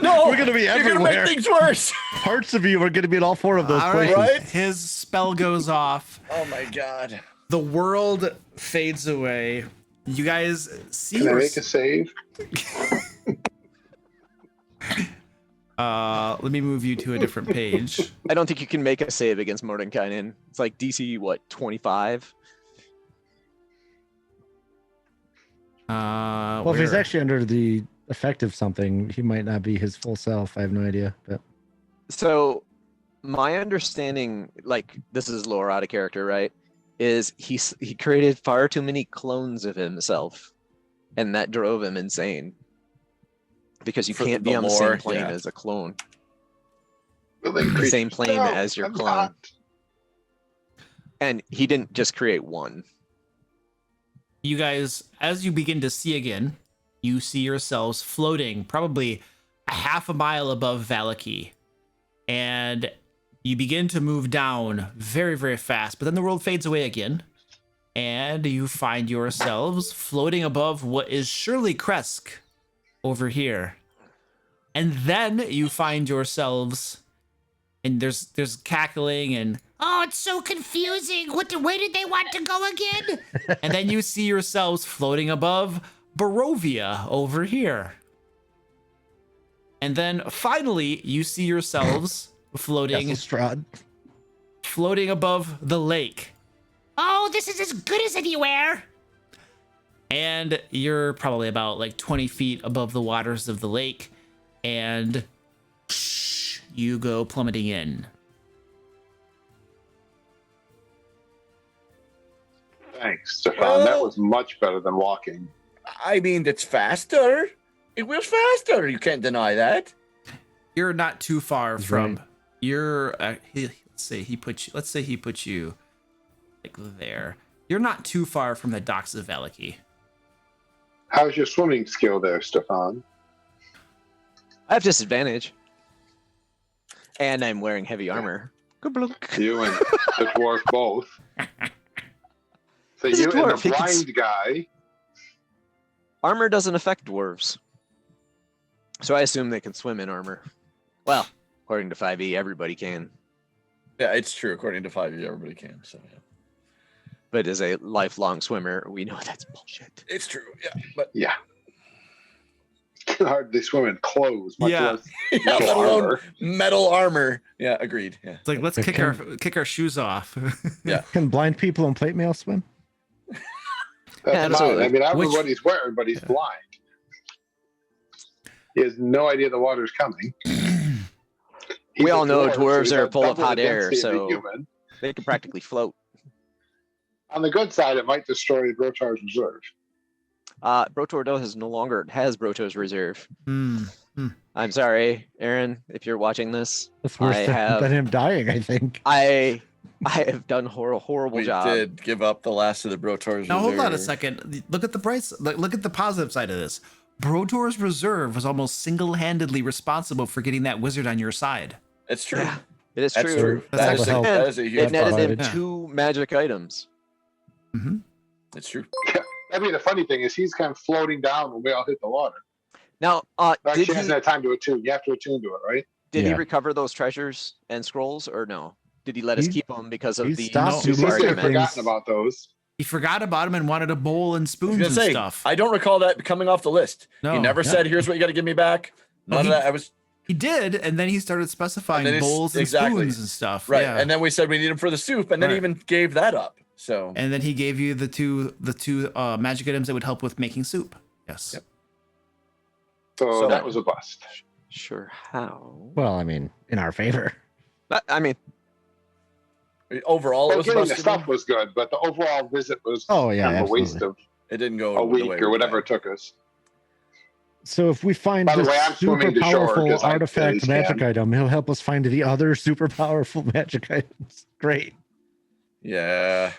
No! We're gonna be You're gonna everywhere. make things worse. Parts of you are going to be in all four of those All right. places. Right? His spell goes off. Oh my God. The world fades away. You guys see Can I your make a save? let me move you to a different page. I don't think you can make a save against Mordekainen. It's like DC, 25? Well, if he's where- actually under the effect of something, he might not be his full self. I have no idea. But So, my understanding, like, this is lore out of character, right? Is he created far too many clones of himself, and that drove him insane. Because you For can't the be on the lore, same plane yeah. as a clone, Willing the same creatures. plane No, as your I'm clone. not. And he didn't just create one. You guys, as you begin to see again, you see yourselves floating probably a half a mile above 𝐑𝐂𝐄𝐒, and you begin to move down very, very fast. But then the world fades away again, and you find yourselves floating above what is surely Kresk over here. And then you find yourselves, and there's cackling and, Oh, it's so confusing. Where did they want to go again? and then you see yourselves floating above Barovia over here. And then finally you see yourselves floating Strahd. above the lake. Oh, this is as good as anywhere. And you're probably about like 20 feet above the waters of the lake, and you go plummeting in. Thanks, Stefan. That was much better than walking. I mean, it's faster. It was faster. You can't deny that. You're not too far That's from. right. You're let's say he puts you like there. You're not too far from the docks of 𝐑𝐂𝐄𝐒. How's your swimming skill there, Stefan? I have disadvantage. And I'm wearing heavy armor. Good You and the dwarf both. So He's a you and dwarf. the He can blind guy. Armor doesn't affect dwarves. So I assume they can swim in armor. Well, according to 5e, everybody can. Yeah, it's true. According to 5e, everybody can. So yeah. But as a lifelong swimmer, we know that's bullshit. It's true. Yeah, but Yeah. Can hardly swim in clothes, much Yeah. less yeah, metal let alone armor. metal armor. Yeah, agreed. Yeah. It's like, let's kick our shoes off. Yeah. Can blind people in plate mail swim? That's absolutely. fine. I mean, I don't know Which- what he's wearing, but he's blind. He has no idea the water's coming. He's We a all know dwarf, dwarves he's are got full of double hot the air, density of a so- human. They can practically float. On the good side, it might destroy Brotar's reserve. Brotor has no longer has Broto's reserve. Hmm. I'm sorry, Aaron, if you're watching this. That's worse I than, have- than him dying, I think. I have done horrible We job. did give up the last of the Brotor's Now hold on a reserve. second. Look at look at the positive side of this. Brotor's reserve was almost single-handedly responsible for getting that wizard on your side. It's true. Yeah, it is That's true. true. That's That is, a, help. that is a It huge. netted him provided. 2 magic items. Mm-hmm. It's true. I mean, the funny thing is he's kind of floating down when we all hit the water. Now, Actually, did he hasn't he had time to attune. You have to attune to it, right? did he Yeah. recover those treasures and scrolls, or no? Did he let us He- keep them because of he the stopped soup He seems to have Argument. argument? forgotten about those. He forgot about him and wanted a bowl and I was spoons gonna and say, stuff. I don't recall that coming off the list. No, he never yeah. said, "Here's what you got to give me back." No, None he- of that. I was He did, and then he started specifying And then bowls and exactly. spoons and stuff. right, Yeah. and then we said we need him for the soup, and then he Right. even gave that up. So And then he gave you the two magic items that would help with making soup. Yes. Yep. So So- that was a bust. Sure, how? Well, I mean, in our favor. I mean, overall, it Well, was a getting the busted stuff one. was good, but the overall visit was Oh, yeah, kind of a waste absolutely. of It didn't go a the week way or we whatever it planned. took us. So if we find By the this way, I'm super swimming to shore powerful 'cause I artifact always magic can. item, he'll help us find the other super powerful magic items. Great. Yeah,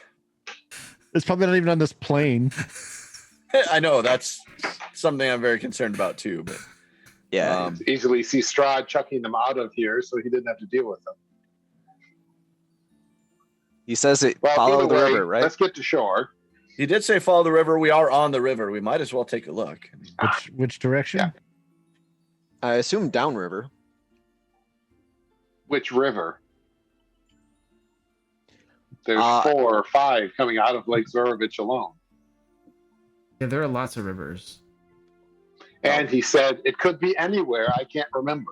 It's probably not even on this plane. I know that's something I'm very concerned about too. But yeah. Easily see Strahd chucking them out of here, so he didn't have to deal with them. He says it Well, follow either the way, river, right? let's get to shore. he did say follow the river. We are on the river. We might as well take a look. I mean, Which direction? Yeah. I assume downriver. Which river? There's Uh, 4 or 5 coming out of Lake Zorovich alone. Yeah, there are lots of rivers. And he said it could be anywhere. I can't remember.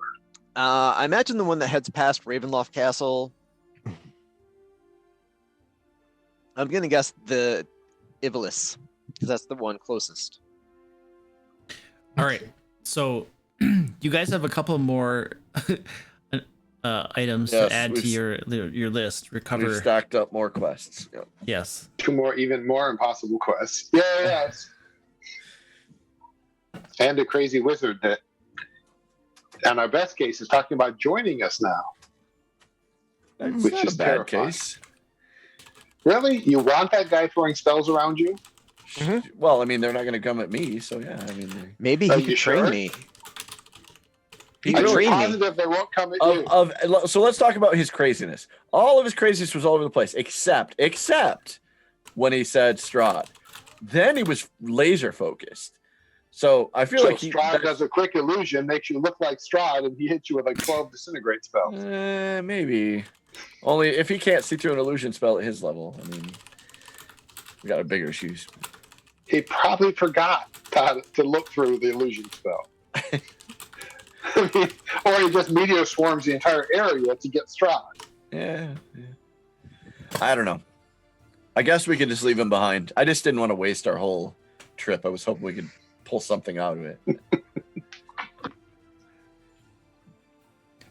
I imagine the one that heads past Ravenloft Castle. I'm gonna guess the Ivalis, because that's the one closest. All right. So you guys have a couple more items Yes, to add to your list. we've Recover. stacked up more quests. Yep. Yes. 2 more, even more impossible quests. Yes. And a crazy wizard that, and our best case, is talking about joining us now. That's Which not is a bad terrifying. case. Really? You want that guy throwing spells around you? Well, I mean, they're not going to come at me, so yeah. I mean, Maybe Are he you could train sure? me. He I Are you trained me. positive they won't come at you? So let's talk about his craziness. All of his craziness was all over the place, except when he said Strahd. Then he was laser focused. So I feel So like Strahd does a quick illusion, makes you look like Strahd, and he hits you with like 12 disintegrate spells. Maybe. Only if he can't see through an illusion spell at his level. I mean, we got bigger issues. He probably forgot to look through the illusion spell. I mean, or he just meteor swarms the entire area to get Strahd. Yeah. I don't know. I guess we could just leave him behind. I just didn't want to waste our whole trip. I was hoping we could pull something out of it.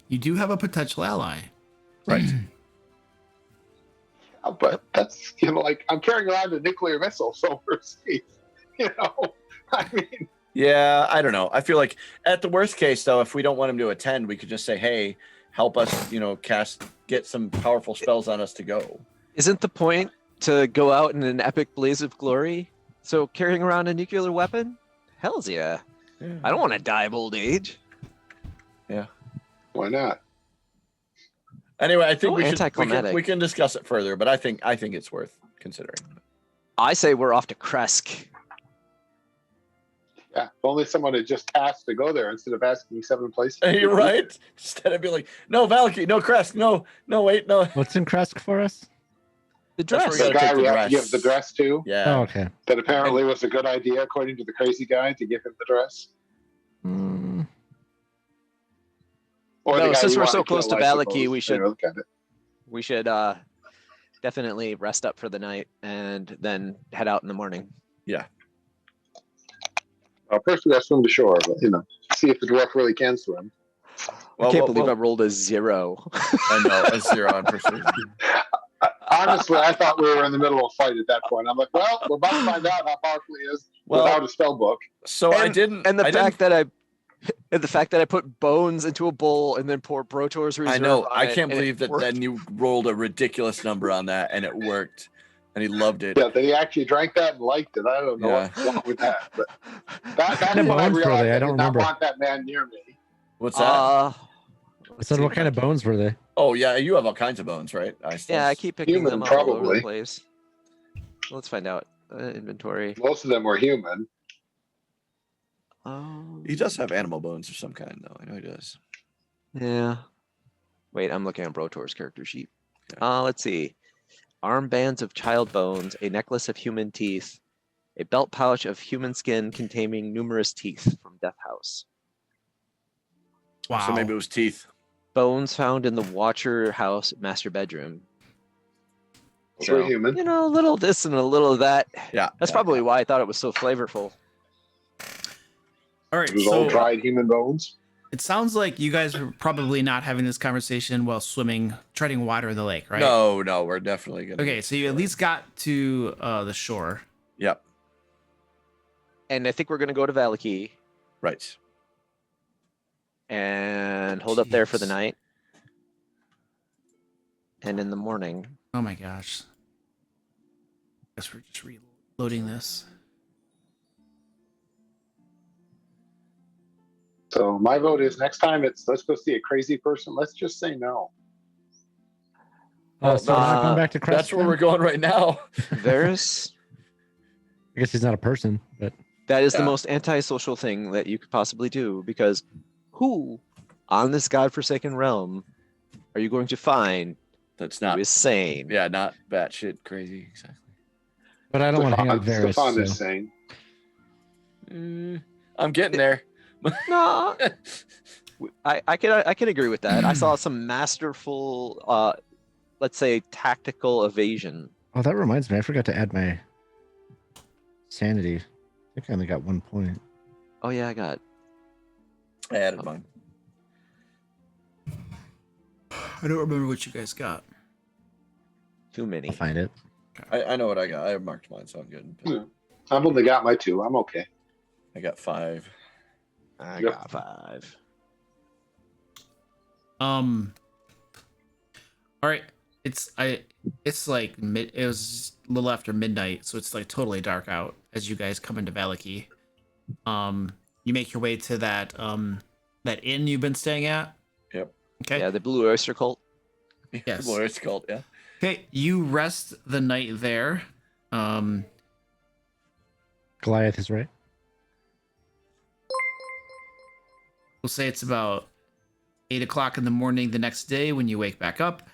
You do have a potential ally. Right. But that's, like, I'm carrying around a nuclear missile, so we're safe. I mean, Yeah, I don't know. I feel like at the worst case, though, if we don't want him to attend, we could just say, hey, help us, get some powerful spells on us to go. Isn't the point to go out in an epic blaze of glory? So carrying around a nuclear weapon? Hells yeah. I don't want to die of old age. why not? Anyway, I think Oh, anticlimactic. we can discuss it further, but I think it's worth considering. I say we're off to Kresk. Yeah, if only someone had just asked to go there instead of asking 7 places. You're right. Instead of being like, no, Valky, no, Kresk, no, wait, no. What's in Kresk for us? The That's dress. where The gotta guy take we the have to dress. give the dress to, Yeah. Oh, okay. that apparently was a good idea, according to the crazy guy, to give him the dress. Mm, Or No, the guy since we we're want so kill, close to I Valaki, suppose, we should- look at it. We should definitely rest up for the night and then head out in the morning. Well, first we got to swim to shore, but see if the dwarf really can swim. I can't believe I rolled a 0. I know, a 0 on persuasion. Honestly, I thought we were in the middle of a fight at that point. I'm like, well, we're about to find out how powerful he is without a spell book. So I didn't. And the I fact that I put bones into a bowl and then poured Brotor's Reserve. I know. on I it, can't and believe it that worked. then you rolled a ridiculous number on that and it worked, and he loved it. Yeah, that he actually drank that and liked it. I don't know what's wrong with that. But that's kind of when I bones were realized they? I I don't did not remember. want that man near me. What's that? I let's said, see what if kind I of can- bones were they? Oh yeah, you have all kinds of bones, right? Yeah, I keep picking Human, them up all over probably. the place. Let's find out. Inventory. Most of them were human. He does have animal bones of some kind, though. I know he does. Yeah. Wait, I'm looking at Brotor's character sheet. Okay. Let's see. Armbands of child bones, a necklace of human teeth, a belt pouch of human skin containing numerous teeth from Death House. Wow. So maybe it was teeth. Bones found in the Watcher House master bedroom. Those were So, human. a little this and a little of that. Yeah. That's probably why I thought it was so flavorful. All right. It was all So dried human bones. it sounds like you guys are probably not having this conversation while treading water in the lake, right? No, we're definitely gonna. Okay, so you at least got to the shore. Yep. And I think we're gonna go to Valaki Right. and hold up there for the Jeez. night. And in the morning, Oh my gosh. Guess we're just reloading this. So my vote is next time let's go see a crazy person. Let's just say no. Oh, so we're not uh, going back to Kresk. That's where then? we're going right now. there's I guess he's not a person, but that is the Yeah. most antisocial thing that you could possibly do, because who on this godforsaken realm are you going to find That's who not. is sane? Yeah, not batshit crazy. Exactly. I don't want to hang out with Varys. Stefan is So. saying. I'm getting there. No, I can agree with that. I saw some masterful, let's say, tactical evasion. Oh, that reminds me. I forgot to add my sanity. I think I only got 1 point. Oh yeah, I got. I added mine. I don't remember what you guys got. Too many. I'll find it. I know what I got. I have marked mine, so I'm good. I've only got my 2. I'm okay. I got 5. I Yep. got 5. All right. It's like it was a little after midnight, so it's like totally dark out as you guys come into Valaki. You make your way to that That inn you've been staying at? Yep. Okay. Yeah, the Blue Oyster Cult. Yes. What it's called, yeah. Okay, you rest the night there. Goliath is right. We'll say it's about 8 o'clock in the morning the next day when you wake back up.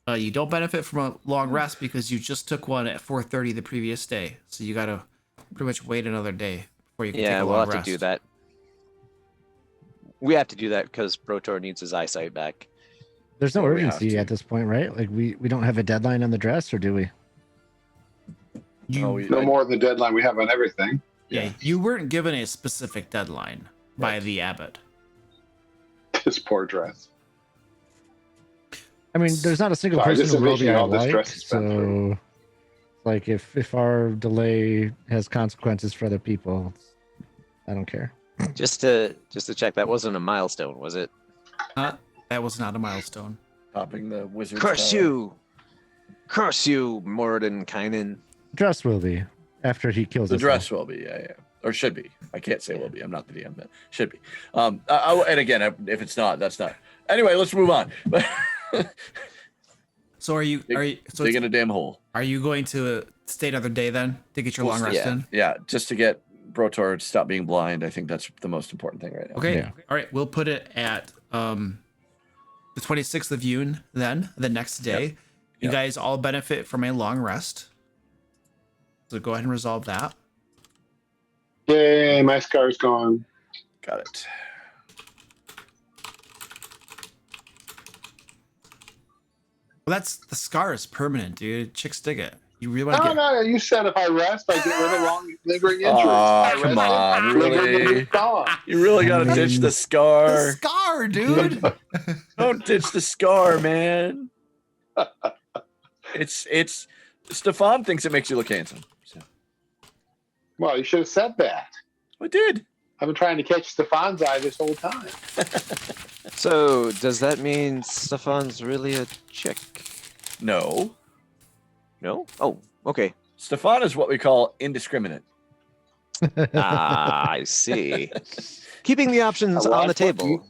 You don't benefit from a long rest because you just took one at 4:30 the previous day. So you gotta pretty much wait another day before you can take Yeah, a we'll long have rest. to do that. We have to do that because Protor needs his eyesight back. There's no Or we have urgency to. at this point, right? Like we don't have a deadline on the dress, or do we? No, No more than the deadline we have on everything. Yeah, you weren't given a specific deadline by the abbot. This poor dress. I mean, there's not a single Sorry, person just in the world envisioning I all this like, stress it's been through. so like if our delay has consequences for other people, I don't care. Just to check, that wasn't a milestone, was it? That was not a milestone. Topping the wizard. Curse you! Curse you, Moradin Kynan. Dress will be after he kills The us dress will be, yeah, or should be. I can't say will be. I'm not the DM, but should be. And again, if it's not, that's not. Anyway, let's move on. So are you Dig in a damn hole. are you going to stay another day then to get your long rest in? Yeah, just to get Brotor to stop being blind. I think that's the most important thing right now. Okay. Yeah. All right. We'll put it at the 26th of June then, the next day. Yep. You Yep. guys all benefit from a long rest. So go ahead and resolve that. Yay, my scar's gone. Got it. Well, the scar is permanent, dude. Chicks dig it. You really want to No, get no, you said if I rest, I get rid of long lingering injuries. Aw, I come rested, on, lingering really? injuries gone. You really got to ditch the scar. the scar, dude. Don't ditch the scar, man. It's Stefan thinks it makes you look handsome. So. Well, you should have said that. I did. I've been trying to catch Stefan's eye this whole time. So, does that mean Stefan's really a chick? No. No? Oh, okay. Stefan is what we call indiscriminate. Ah, I see. Keeping the options Well, on the I put table.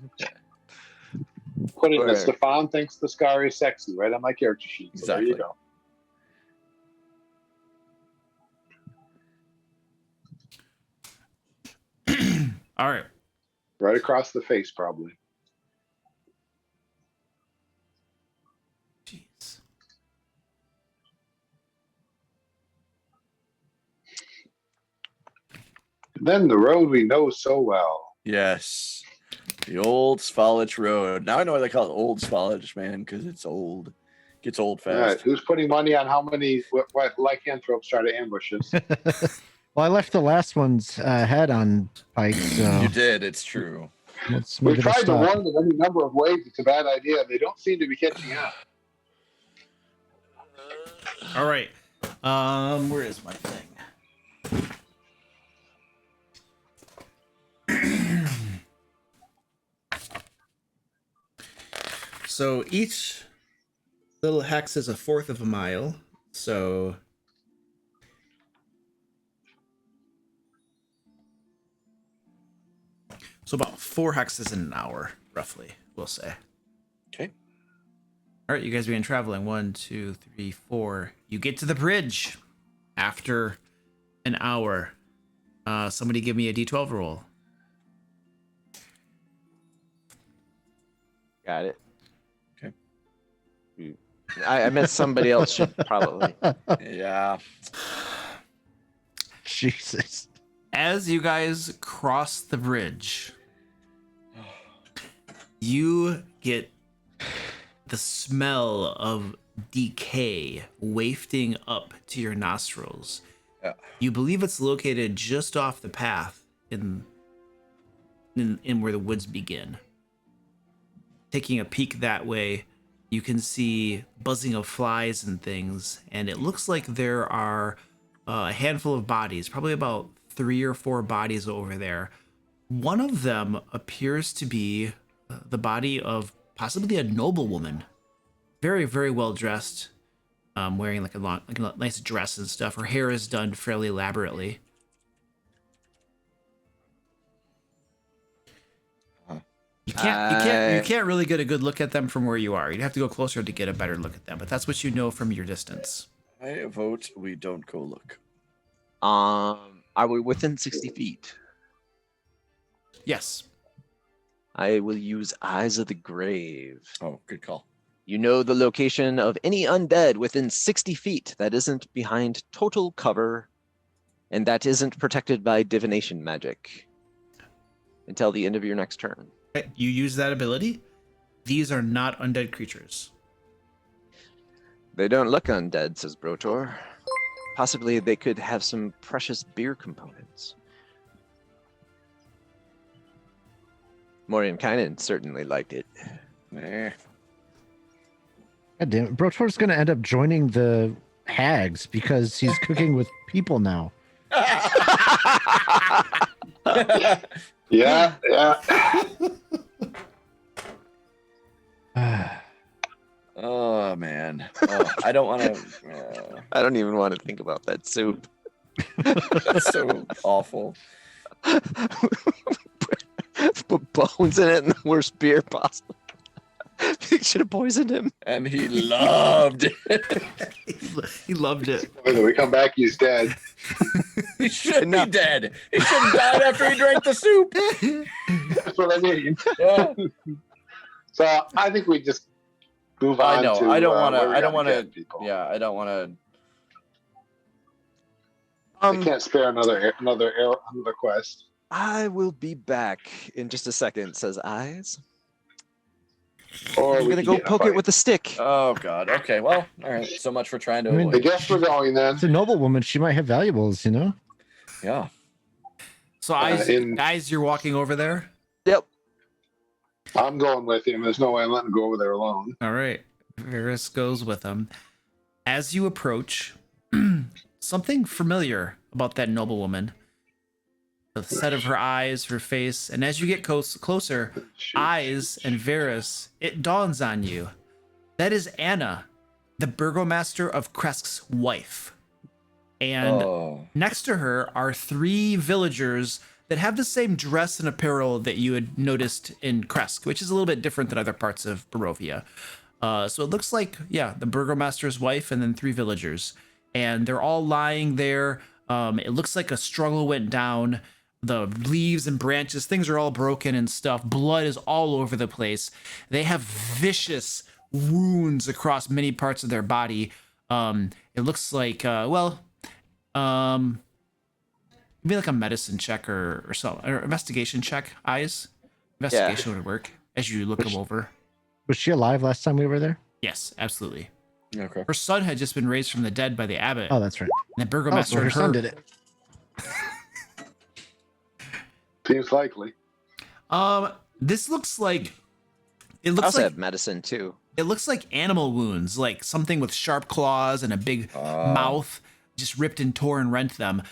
Put it that Right. Stefan thinks the scar is sexy, right on my character sheet. So there you Exactly. go. All right. Right across the face, probably. Jeez. And then the road we know so well. Yes. The old Svalich Road. Now I know why they call it Old Svalich, man, because it's old. Gets old All right, fast. who's putting money on how many what lycanthropes try to ambush us? Well, I left the last one's head on Pike, so You did. It's true. let's We've make it a tried to stop. warn them any number of ways it's a bad idea. They don't seem to be catching up. All right. Where is my thing? So each little hex is a fourth of a mile. So about 4 hexes in an hour, roughly, we'll say. Okay. All right, you guys begin traveling. 1, 2, 3, 4. You get to the bridge after an hour. Somebody give me a D12 roll. Got it. Okay. I meant somebody else should probably. Yeah. Jesus. As you guys cross the bridge, you get the smell of decay wafting up to your nostrils. Yeah. You believe it's located just off the path in where the woods begin. Taking a peek that way, you can see buzzing of flies and things, and it looks like there are a handful of bodies, probably about 3 or 4 bodies over there. One of them appears to be the body of possibly a noblewoman, very, very well dressed, wearing like a nice dress and stuff. Her hair is done fairly elaborately. You can't really get a good look at them from where you are. You'd have to go closer to get a better look at them. But that's what you know from your distance. I vote we don't go look. Are we within 60 feet? Yes. I will use Eyes of the Grave. Oh, good call. You know the location of any undead within 60 feet that isn't behind total cover and that isn't protected by divination magic until the end of your next turn. You use that ability. These are not undead creatures. They don't look undead, says Brotor. Possibly they could have some precious beer components. Mordenkainen certainly liked it. Nah. God damn it. Brotor's going to end up joining the hags because he's cooking with people now. Yeah. Oh man. Oh, I don't want to. I don't even want to think about that soup. That's so awful. Put bones in it and the worst beer possible. You should have poisoned him. And he loved it. He loved it. When we come back, he's dead. He should be dead. He should have died after he drank the soup. That's what I mean. Yeah. So I think we just move on. I know. To, I don't want to. where we I don't gotta want to. get people. Yeah, I don't want to. I can't spare another quest. I will be back in just a second, says Eyes. Or I'm we gonna can go get in a poke it fight. with a stick. Oh God. Okay. Well. All right. So much for trying to. I mean, I avoid. guess we're going then. It's a noblewoman. She might have valuables, you know? Yeah. So Eyes, in- Eyes, you're walking over there. Yep. I'm going with him. There's no way I'm letting him go over there alone. All right. Varys goes with him. As you approach, something familiar about that noblewoman. The set of her eyes, her face, and as you get closer, Shoot. Eyes and Varys, it dawns on you. That is Anna, the burgomaster of Kresk's wife. And Oh. next to her are 3 villagers that have the same dress and apparel that you had noticed in Kresk, which is a little bit different than other parts of Barovia. So it looks like, yeah, the burgomaster's wife and then 3 villagers. And they're all lying there. It looks like a struggle went down. The leaves and branches, things are all broken and stuff. Blood is all over the place. They have vicious wounds across many parts of their body. It looks like, maybe like a medicine check or something, or investigation check. Eyes, investigation would work as you look them over. Was she alive last time we were there? Yes, absolutely. Okay. Her son had just been raised from the dead by the abbot. Oh, that's right. And the Oh, burgomaster so her and son did it. Seems likely. This looks like it I looks also like have medicine too. it looks like animal wounds, like something with sharp claws and a big mouth just ripped and tore and rent them.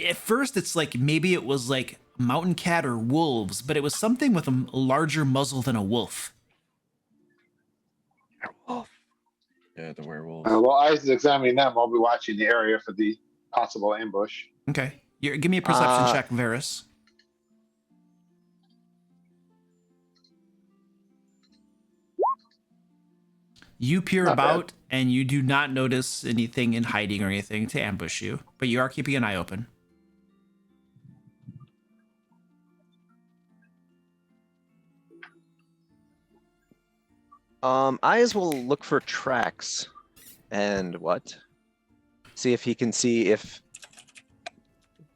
At first, it's like maybe it was like mountain cat or wolves, but it was something with a larger muzzle than a wolf. Yeah, the werewolves. While Ice is examining them, I'll be watching the area for the possible ambush. Okay, give me a perception check, Varys. You peer Not about and you do not notice anything in hiding or anything to ambush you, but you are keeping an eye open. Eyes will look for tracks and see if he can see if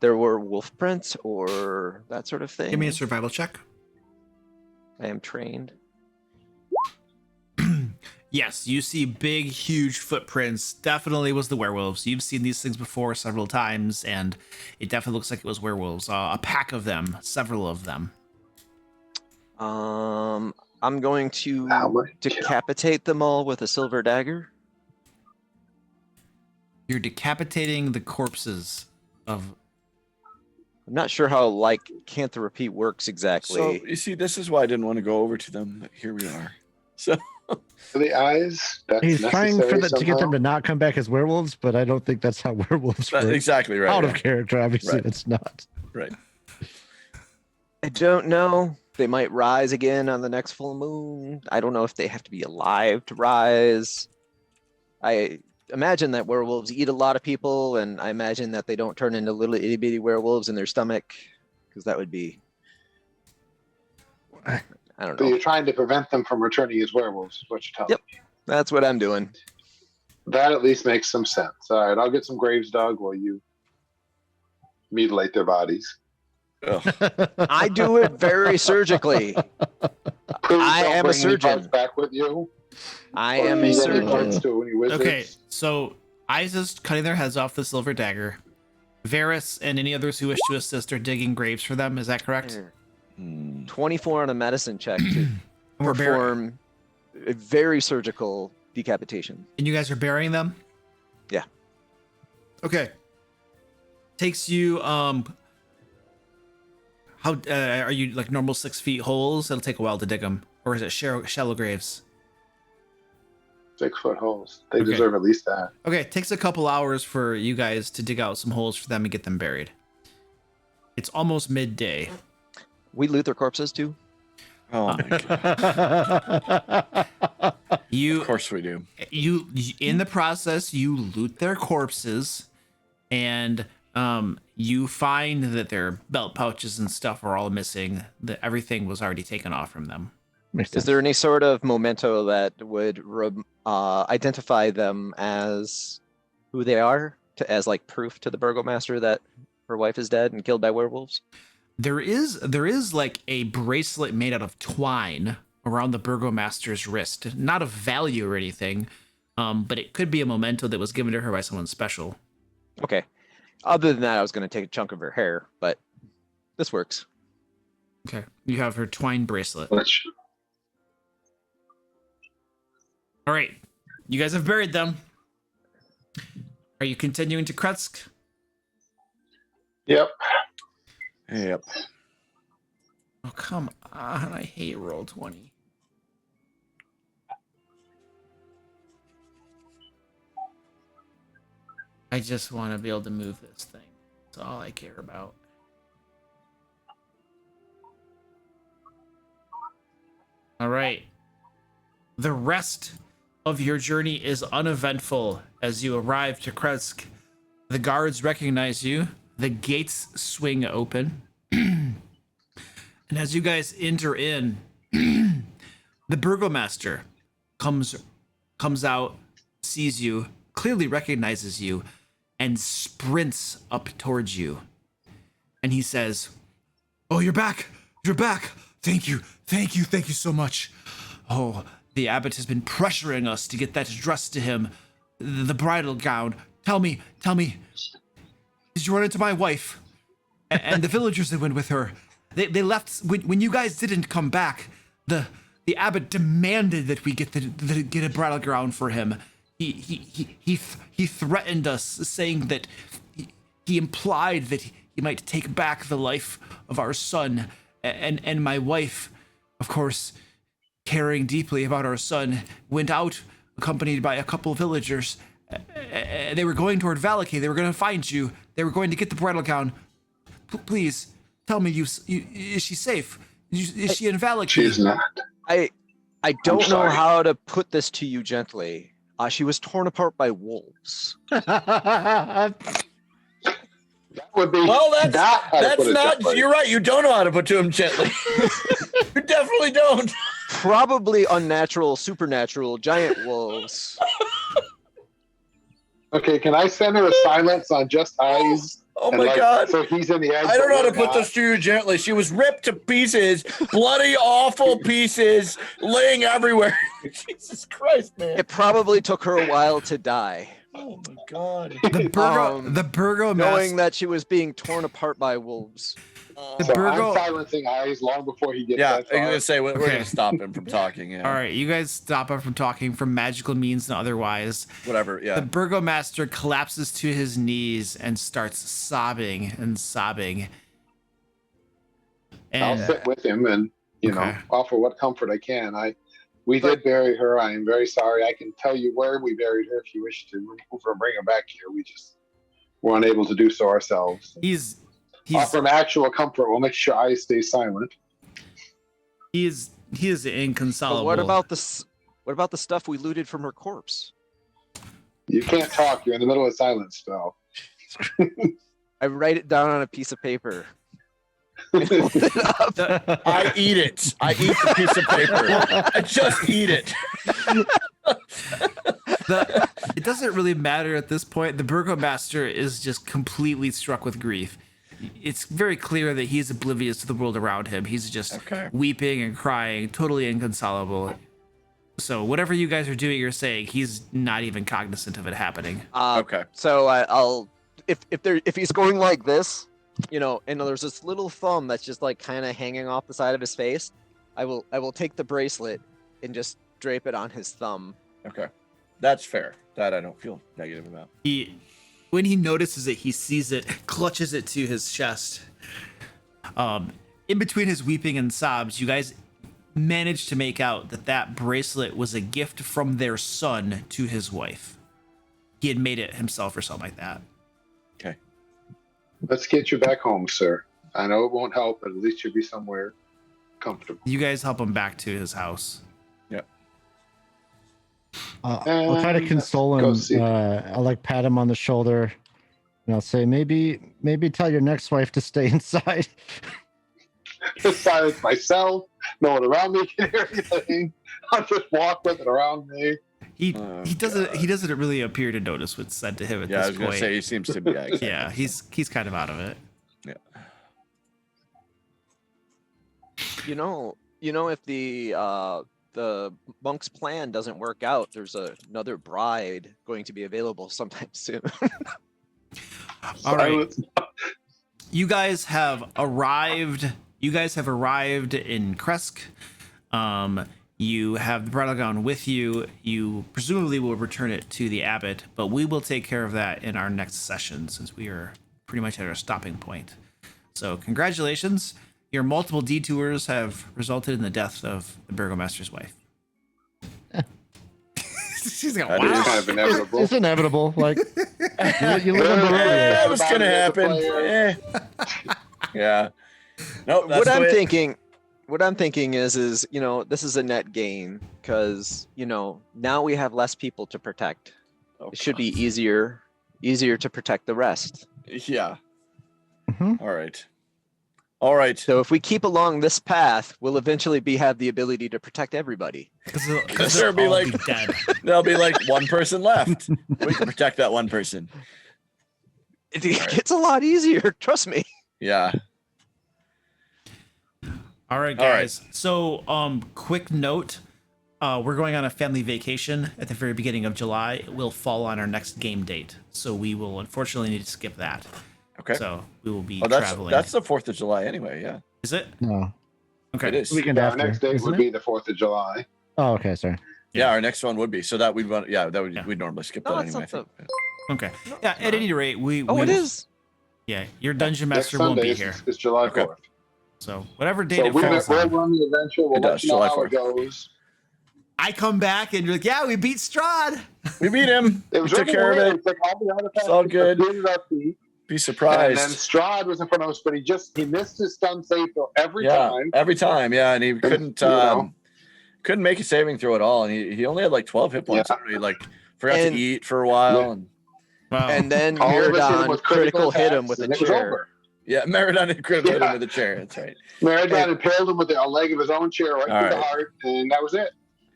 there were wolf prints or that sort of thing. Give me a survival check. I am trained. Yes, you see big, huge footprints. Definitely was the werewolves. You've seen these things before several times, and it definitely looks like it was werewolves. A pack of them, several of them. I'm going to How many? decapitate them all with a silver dagger. You're decapitating the corpses of. I'm not sure how lycanthropy works exactly. So you see, this is why I didn't want to go over to them, but here we are. So For the eyes, that's He's trying for necessary to get them somehow. to not come back as werewolves, but I don't think that's how werewolves that's work. exactly right. Out yeah. of character, obviously, Right. it's not. Right. I don't know. They might rise again on the next full moon. I don't know if they have to be alive to rise. I imagine that werewolves eat a lot of people, and I imagine that they don't turn into little itty bitty werewolves in their stomach, because that would be, I don't So know. you're trying to prevent them from returning as werewolves, is what you're telling Yep. me. That's what I'm doing. That at least makes some sense. All right, I'll get some graves dug while you mutilate their bodies. I do it very surgically. Please I don't am a bring any surgeon. parts back with you. I or am a feed any surgeon. parts to any wizards. Okay, so Isa's cutting their heads off the silver dagger. Varys and any others who wish to assist are digging graves for them. Is that correct? 24 on a medicine check to We're bur- perform a very surgical decapitation. and you guys are burying them? Yeah. Okay. Takes you how are you like normal 6 feet holes? It'll take a while to dig them, or is it shallow graves? 6-foot holes. They Okay. deserve at least that. Okay, it takes a couple hours for you guys to dig out some holes for them and get them buried. It's almost midday. We loot their corpses too. Oh my god. You Of course we do. you in the process you loot their corpses, and you find that their belt pouches and stuff are all missing, that everything was already taken off from them. Makes Is sense. there any sort of memento that would identify them as who they are, as like proof to the burgomaster that her wife is dead and killed by werewolves? There is like a bracelet made out of twine around the burgomaster's wrist, not of value or anything, but it could be a memento that was given to her by someone special. Okay. Other than that, I was going to take a chunk of her hair, but this works. Okay, you have her twine bracelet. Which, All right, you guys have buried them. Are you continuing to Kresk? yep. Yep. Oh, come on. I hate roll 20. I just want to be able to move this thing. That's all I care about. All right. The rest of your journey is uneventful as you arrive to Kresk. The guards recognize you. The gates swing open. And as you guys enter in, the burgomaster comes out, sees you, clearly recognizes you, and sprints up towards you. And he says, "Oh, you're back. You're back. Thank you. Thank you. Thank you so much. Oh, the abbot has been pressuring us to get that dress to him. The bridal gown. Tell me, did you run into my wife? And the villagers that went with her? They left when you guys didn't come back. The abbot demanded that we get get a bridal gown for him. He threatened us, saying that he implied that he might take back the life of our son, and my wife, of course, caring deeply about our son, went out accompanied by a couple villagers. They were going toward 𝐷𝐿𝐾𝐒. They were going to find you. They were going to get the bridal gown. Please tell me, is she safe? Is she in 𝐷𝐿𝐾𝐒? She's not. I don't know sorry. how to put this to you gently. She was torn apart by wolves. That would be. Well, not how to that's put it not. gently. You're right. You don't know how to put to him gently. You definitely don't. Probably unnatural, supernatural, giant wolves. Okay, can I send her a silence on just eyes? Oh And, my like, god. So he's in the edge. I don't know how to but we're put not? this to you gently. She was ripped to pieces, bloody, awful pieces, laying everywhere. Jesus Christ, man. It probably took her a while to die, Oh my god. The burgomaster. knowing that she was being torn apart by wolves. The So Burgo- I'm silencing eyes long before he gets Yeah, that I'm far. gonna say we're Okay. gonna stop him from talking. Yeah. All right, you guys stop up from talking from magical means and otherwise. Whatever. Yeah. The burgomaster collapses to his knees and starts sobbing and sobbing. I'll And sit with him and Okay. offer what comfort I can. We did bury her. I am very sorry. I can tell you where we buried her if you wish to remove her, bring her back here. We just were unable to do so ourselves. he's Offer him actual comfort. We'll make sure eyes stay silent. He is inconsolable. But what about the stuff we looted from her corpse? You can't talk. You're in the middle of a silence spell. I write it down on a piece of paper. And hold it up. I eat it. I eat the piece of paper. I just eat it. It doesn't really matter at this point. The burgomaster is just completely struck with grief. It's very clear that he's oblivious to the world around him. He's just weeping and crying, totally inconsolable. So whatever you guys are doing or saying, he's not even cognizant of it happening. Okay. So I'll if he's going like this, you know, and there's this little thumb that's just like kind of hanging off the side of his face, I will take the bracelet and just drape it on his thumb. Okay. That's fair. That I don't feel negative about. When he notices it, he sees it, clutches it to his chest. In between his weeping and sobs, you guys managed to make out that bracelet was a gift from their son to his wife. He had made it himself or something like that. Okay. Let's get you back home, sir. I know it won't help, but at least you'll be somewhere comfortable. You guys help him back to his house. Yep. I'll try to console go him. see. I'll like pat him on the shoulder, and I'll say, maybe tell your next wife to stay inside. Silence myself. No one around me can hear anything. I'll just walk with it around me. He doesn't really appear to notice what's said to him at Yeah, I this was gonna point. say he seems to be. Yeah, he's kind of out of it. Yeah. You know, if the monk's plan doesn't work out, there's another bride going to be available sometime soon. All right. Silence. You guys have arrived in Kresk. You have the bridal gown with you. You presumably will return it to the abbot, but we will take care of that in our next session since we are pretty much at our stopping point. So congratulations. Your multiple detours have resulted in the death of the burgomaster's wife. She's like, That wow. It's kind of inevitable. It's inevitable. Like you live on the road. That was gonna happen. Yeah. Nope. That's What I'm thinking is, you know, this is a net gain because, you know, now we have less people to protect. It should be easier to protect the rest. Yeah. Mhm. All right. So if we keep along this path, we'll eventually have the ability to protect everybody. Because There'll be like dead. there'll be like one person left. We can protect that one person. It gets a lot easier, trust me. Yeah. All right, guys. So, quick note. We're going on a family vacation at the very beginning of July. It will fall on our next game date. So we will unfortunately need to skip that. Okay. So we will be that's traveling. that's the 4th of July anyway. Yeah. Is it? No. Okay. It is. Weekend Yeah, our after. next date isn't would it? be the 4th of July. Oh, okay. Sorry. Yeah, our next one would be. So that we'd run. Yeah, that would Yeah. we'd normally skip No, that it's anyway. I not think. Okay. Yeah. At any rate, we. Oh, we it will- is. Yeah. Your dungeon Next master won't Sunday be is, here. is July Okay. 4th. So whatever date So it we'll falls on, run the adventure. We'll It let does, you know July how it 4th. goes. I come back and you're like, yeah, we beat Strahd. We beat him. It We was took really care of weird. it. It's like all the artifacts It's all good. completed our feat. Be And then surprised. Strahd was in front of us, but he missed his stun save throw every Yeah, time. every time. Yeah, and he couldn't You know. couldn't make a saving throw at all, and he only had like 12 hit points. Yeah. He like forgot And- to eat for a while, and Wow. And then All of us hit him Miradon with critical hit him attacks, with a and it was chair. over. yeah, Meridon had critical hit him Yeah. with a chair. That's right. Maradon impaled him with a leg of his own chair right All through the right. heart, and that was it.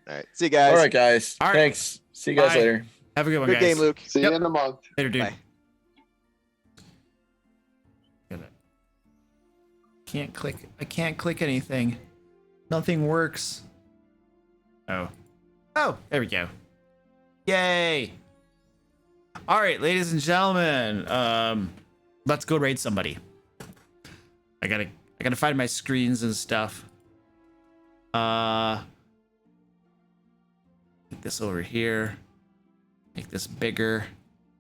All right. See you guys. All right, guys. All right. Thanks. See you guys Bye. later. Have a good one, Good guys. game, Luke. See Yep. you in a month. Later, dude. Bye. Can't click. I can't click anything. Nothing works. Oh. Oh, there we go. Yay. All right, ladies and gentlemen. Let's go raid somebody. I gotta find my screens and stuff. Put this over here. Make this bigger.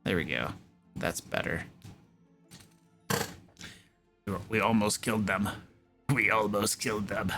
There we go. That's better. We almost killed them. We almost killed them.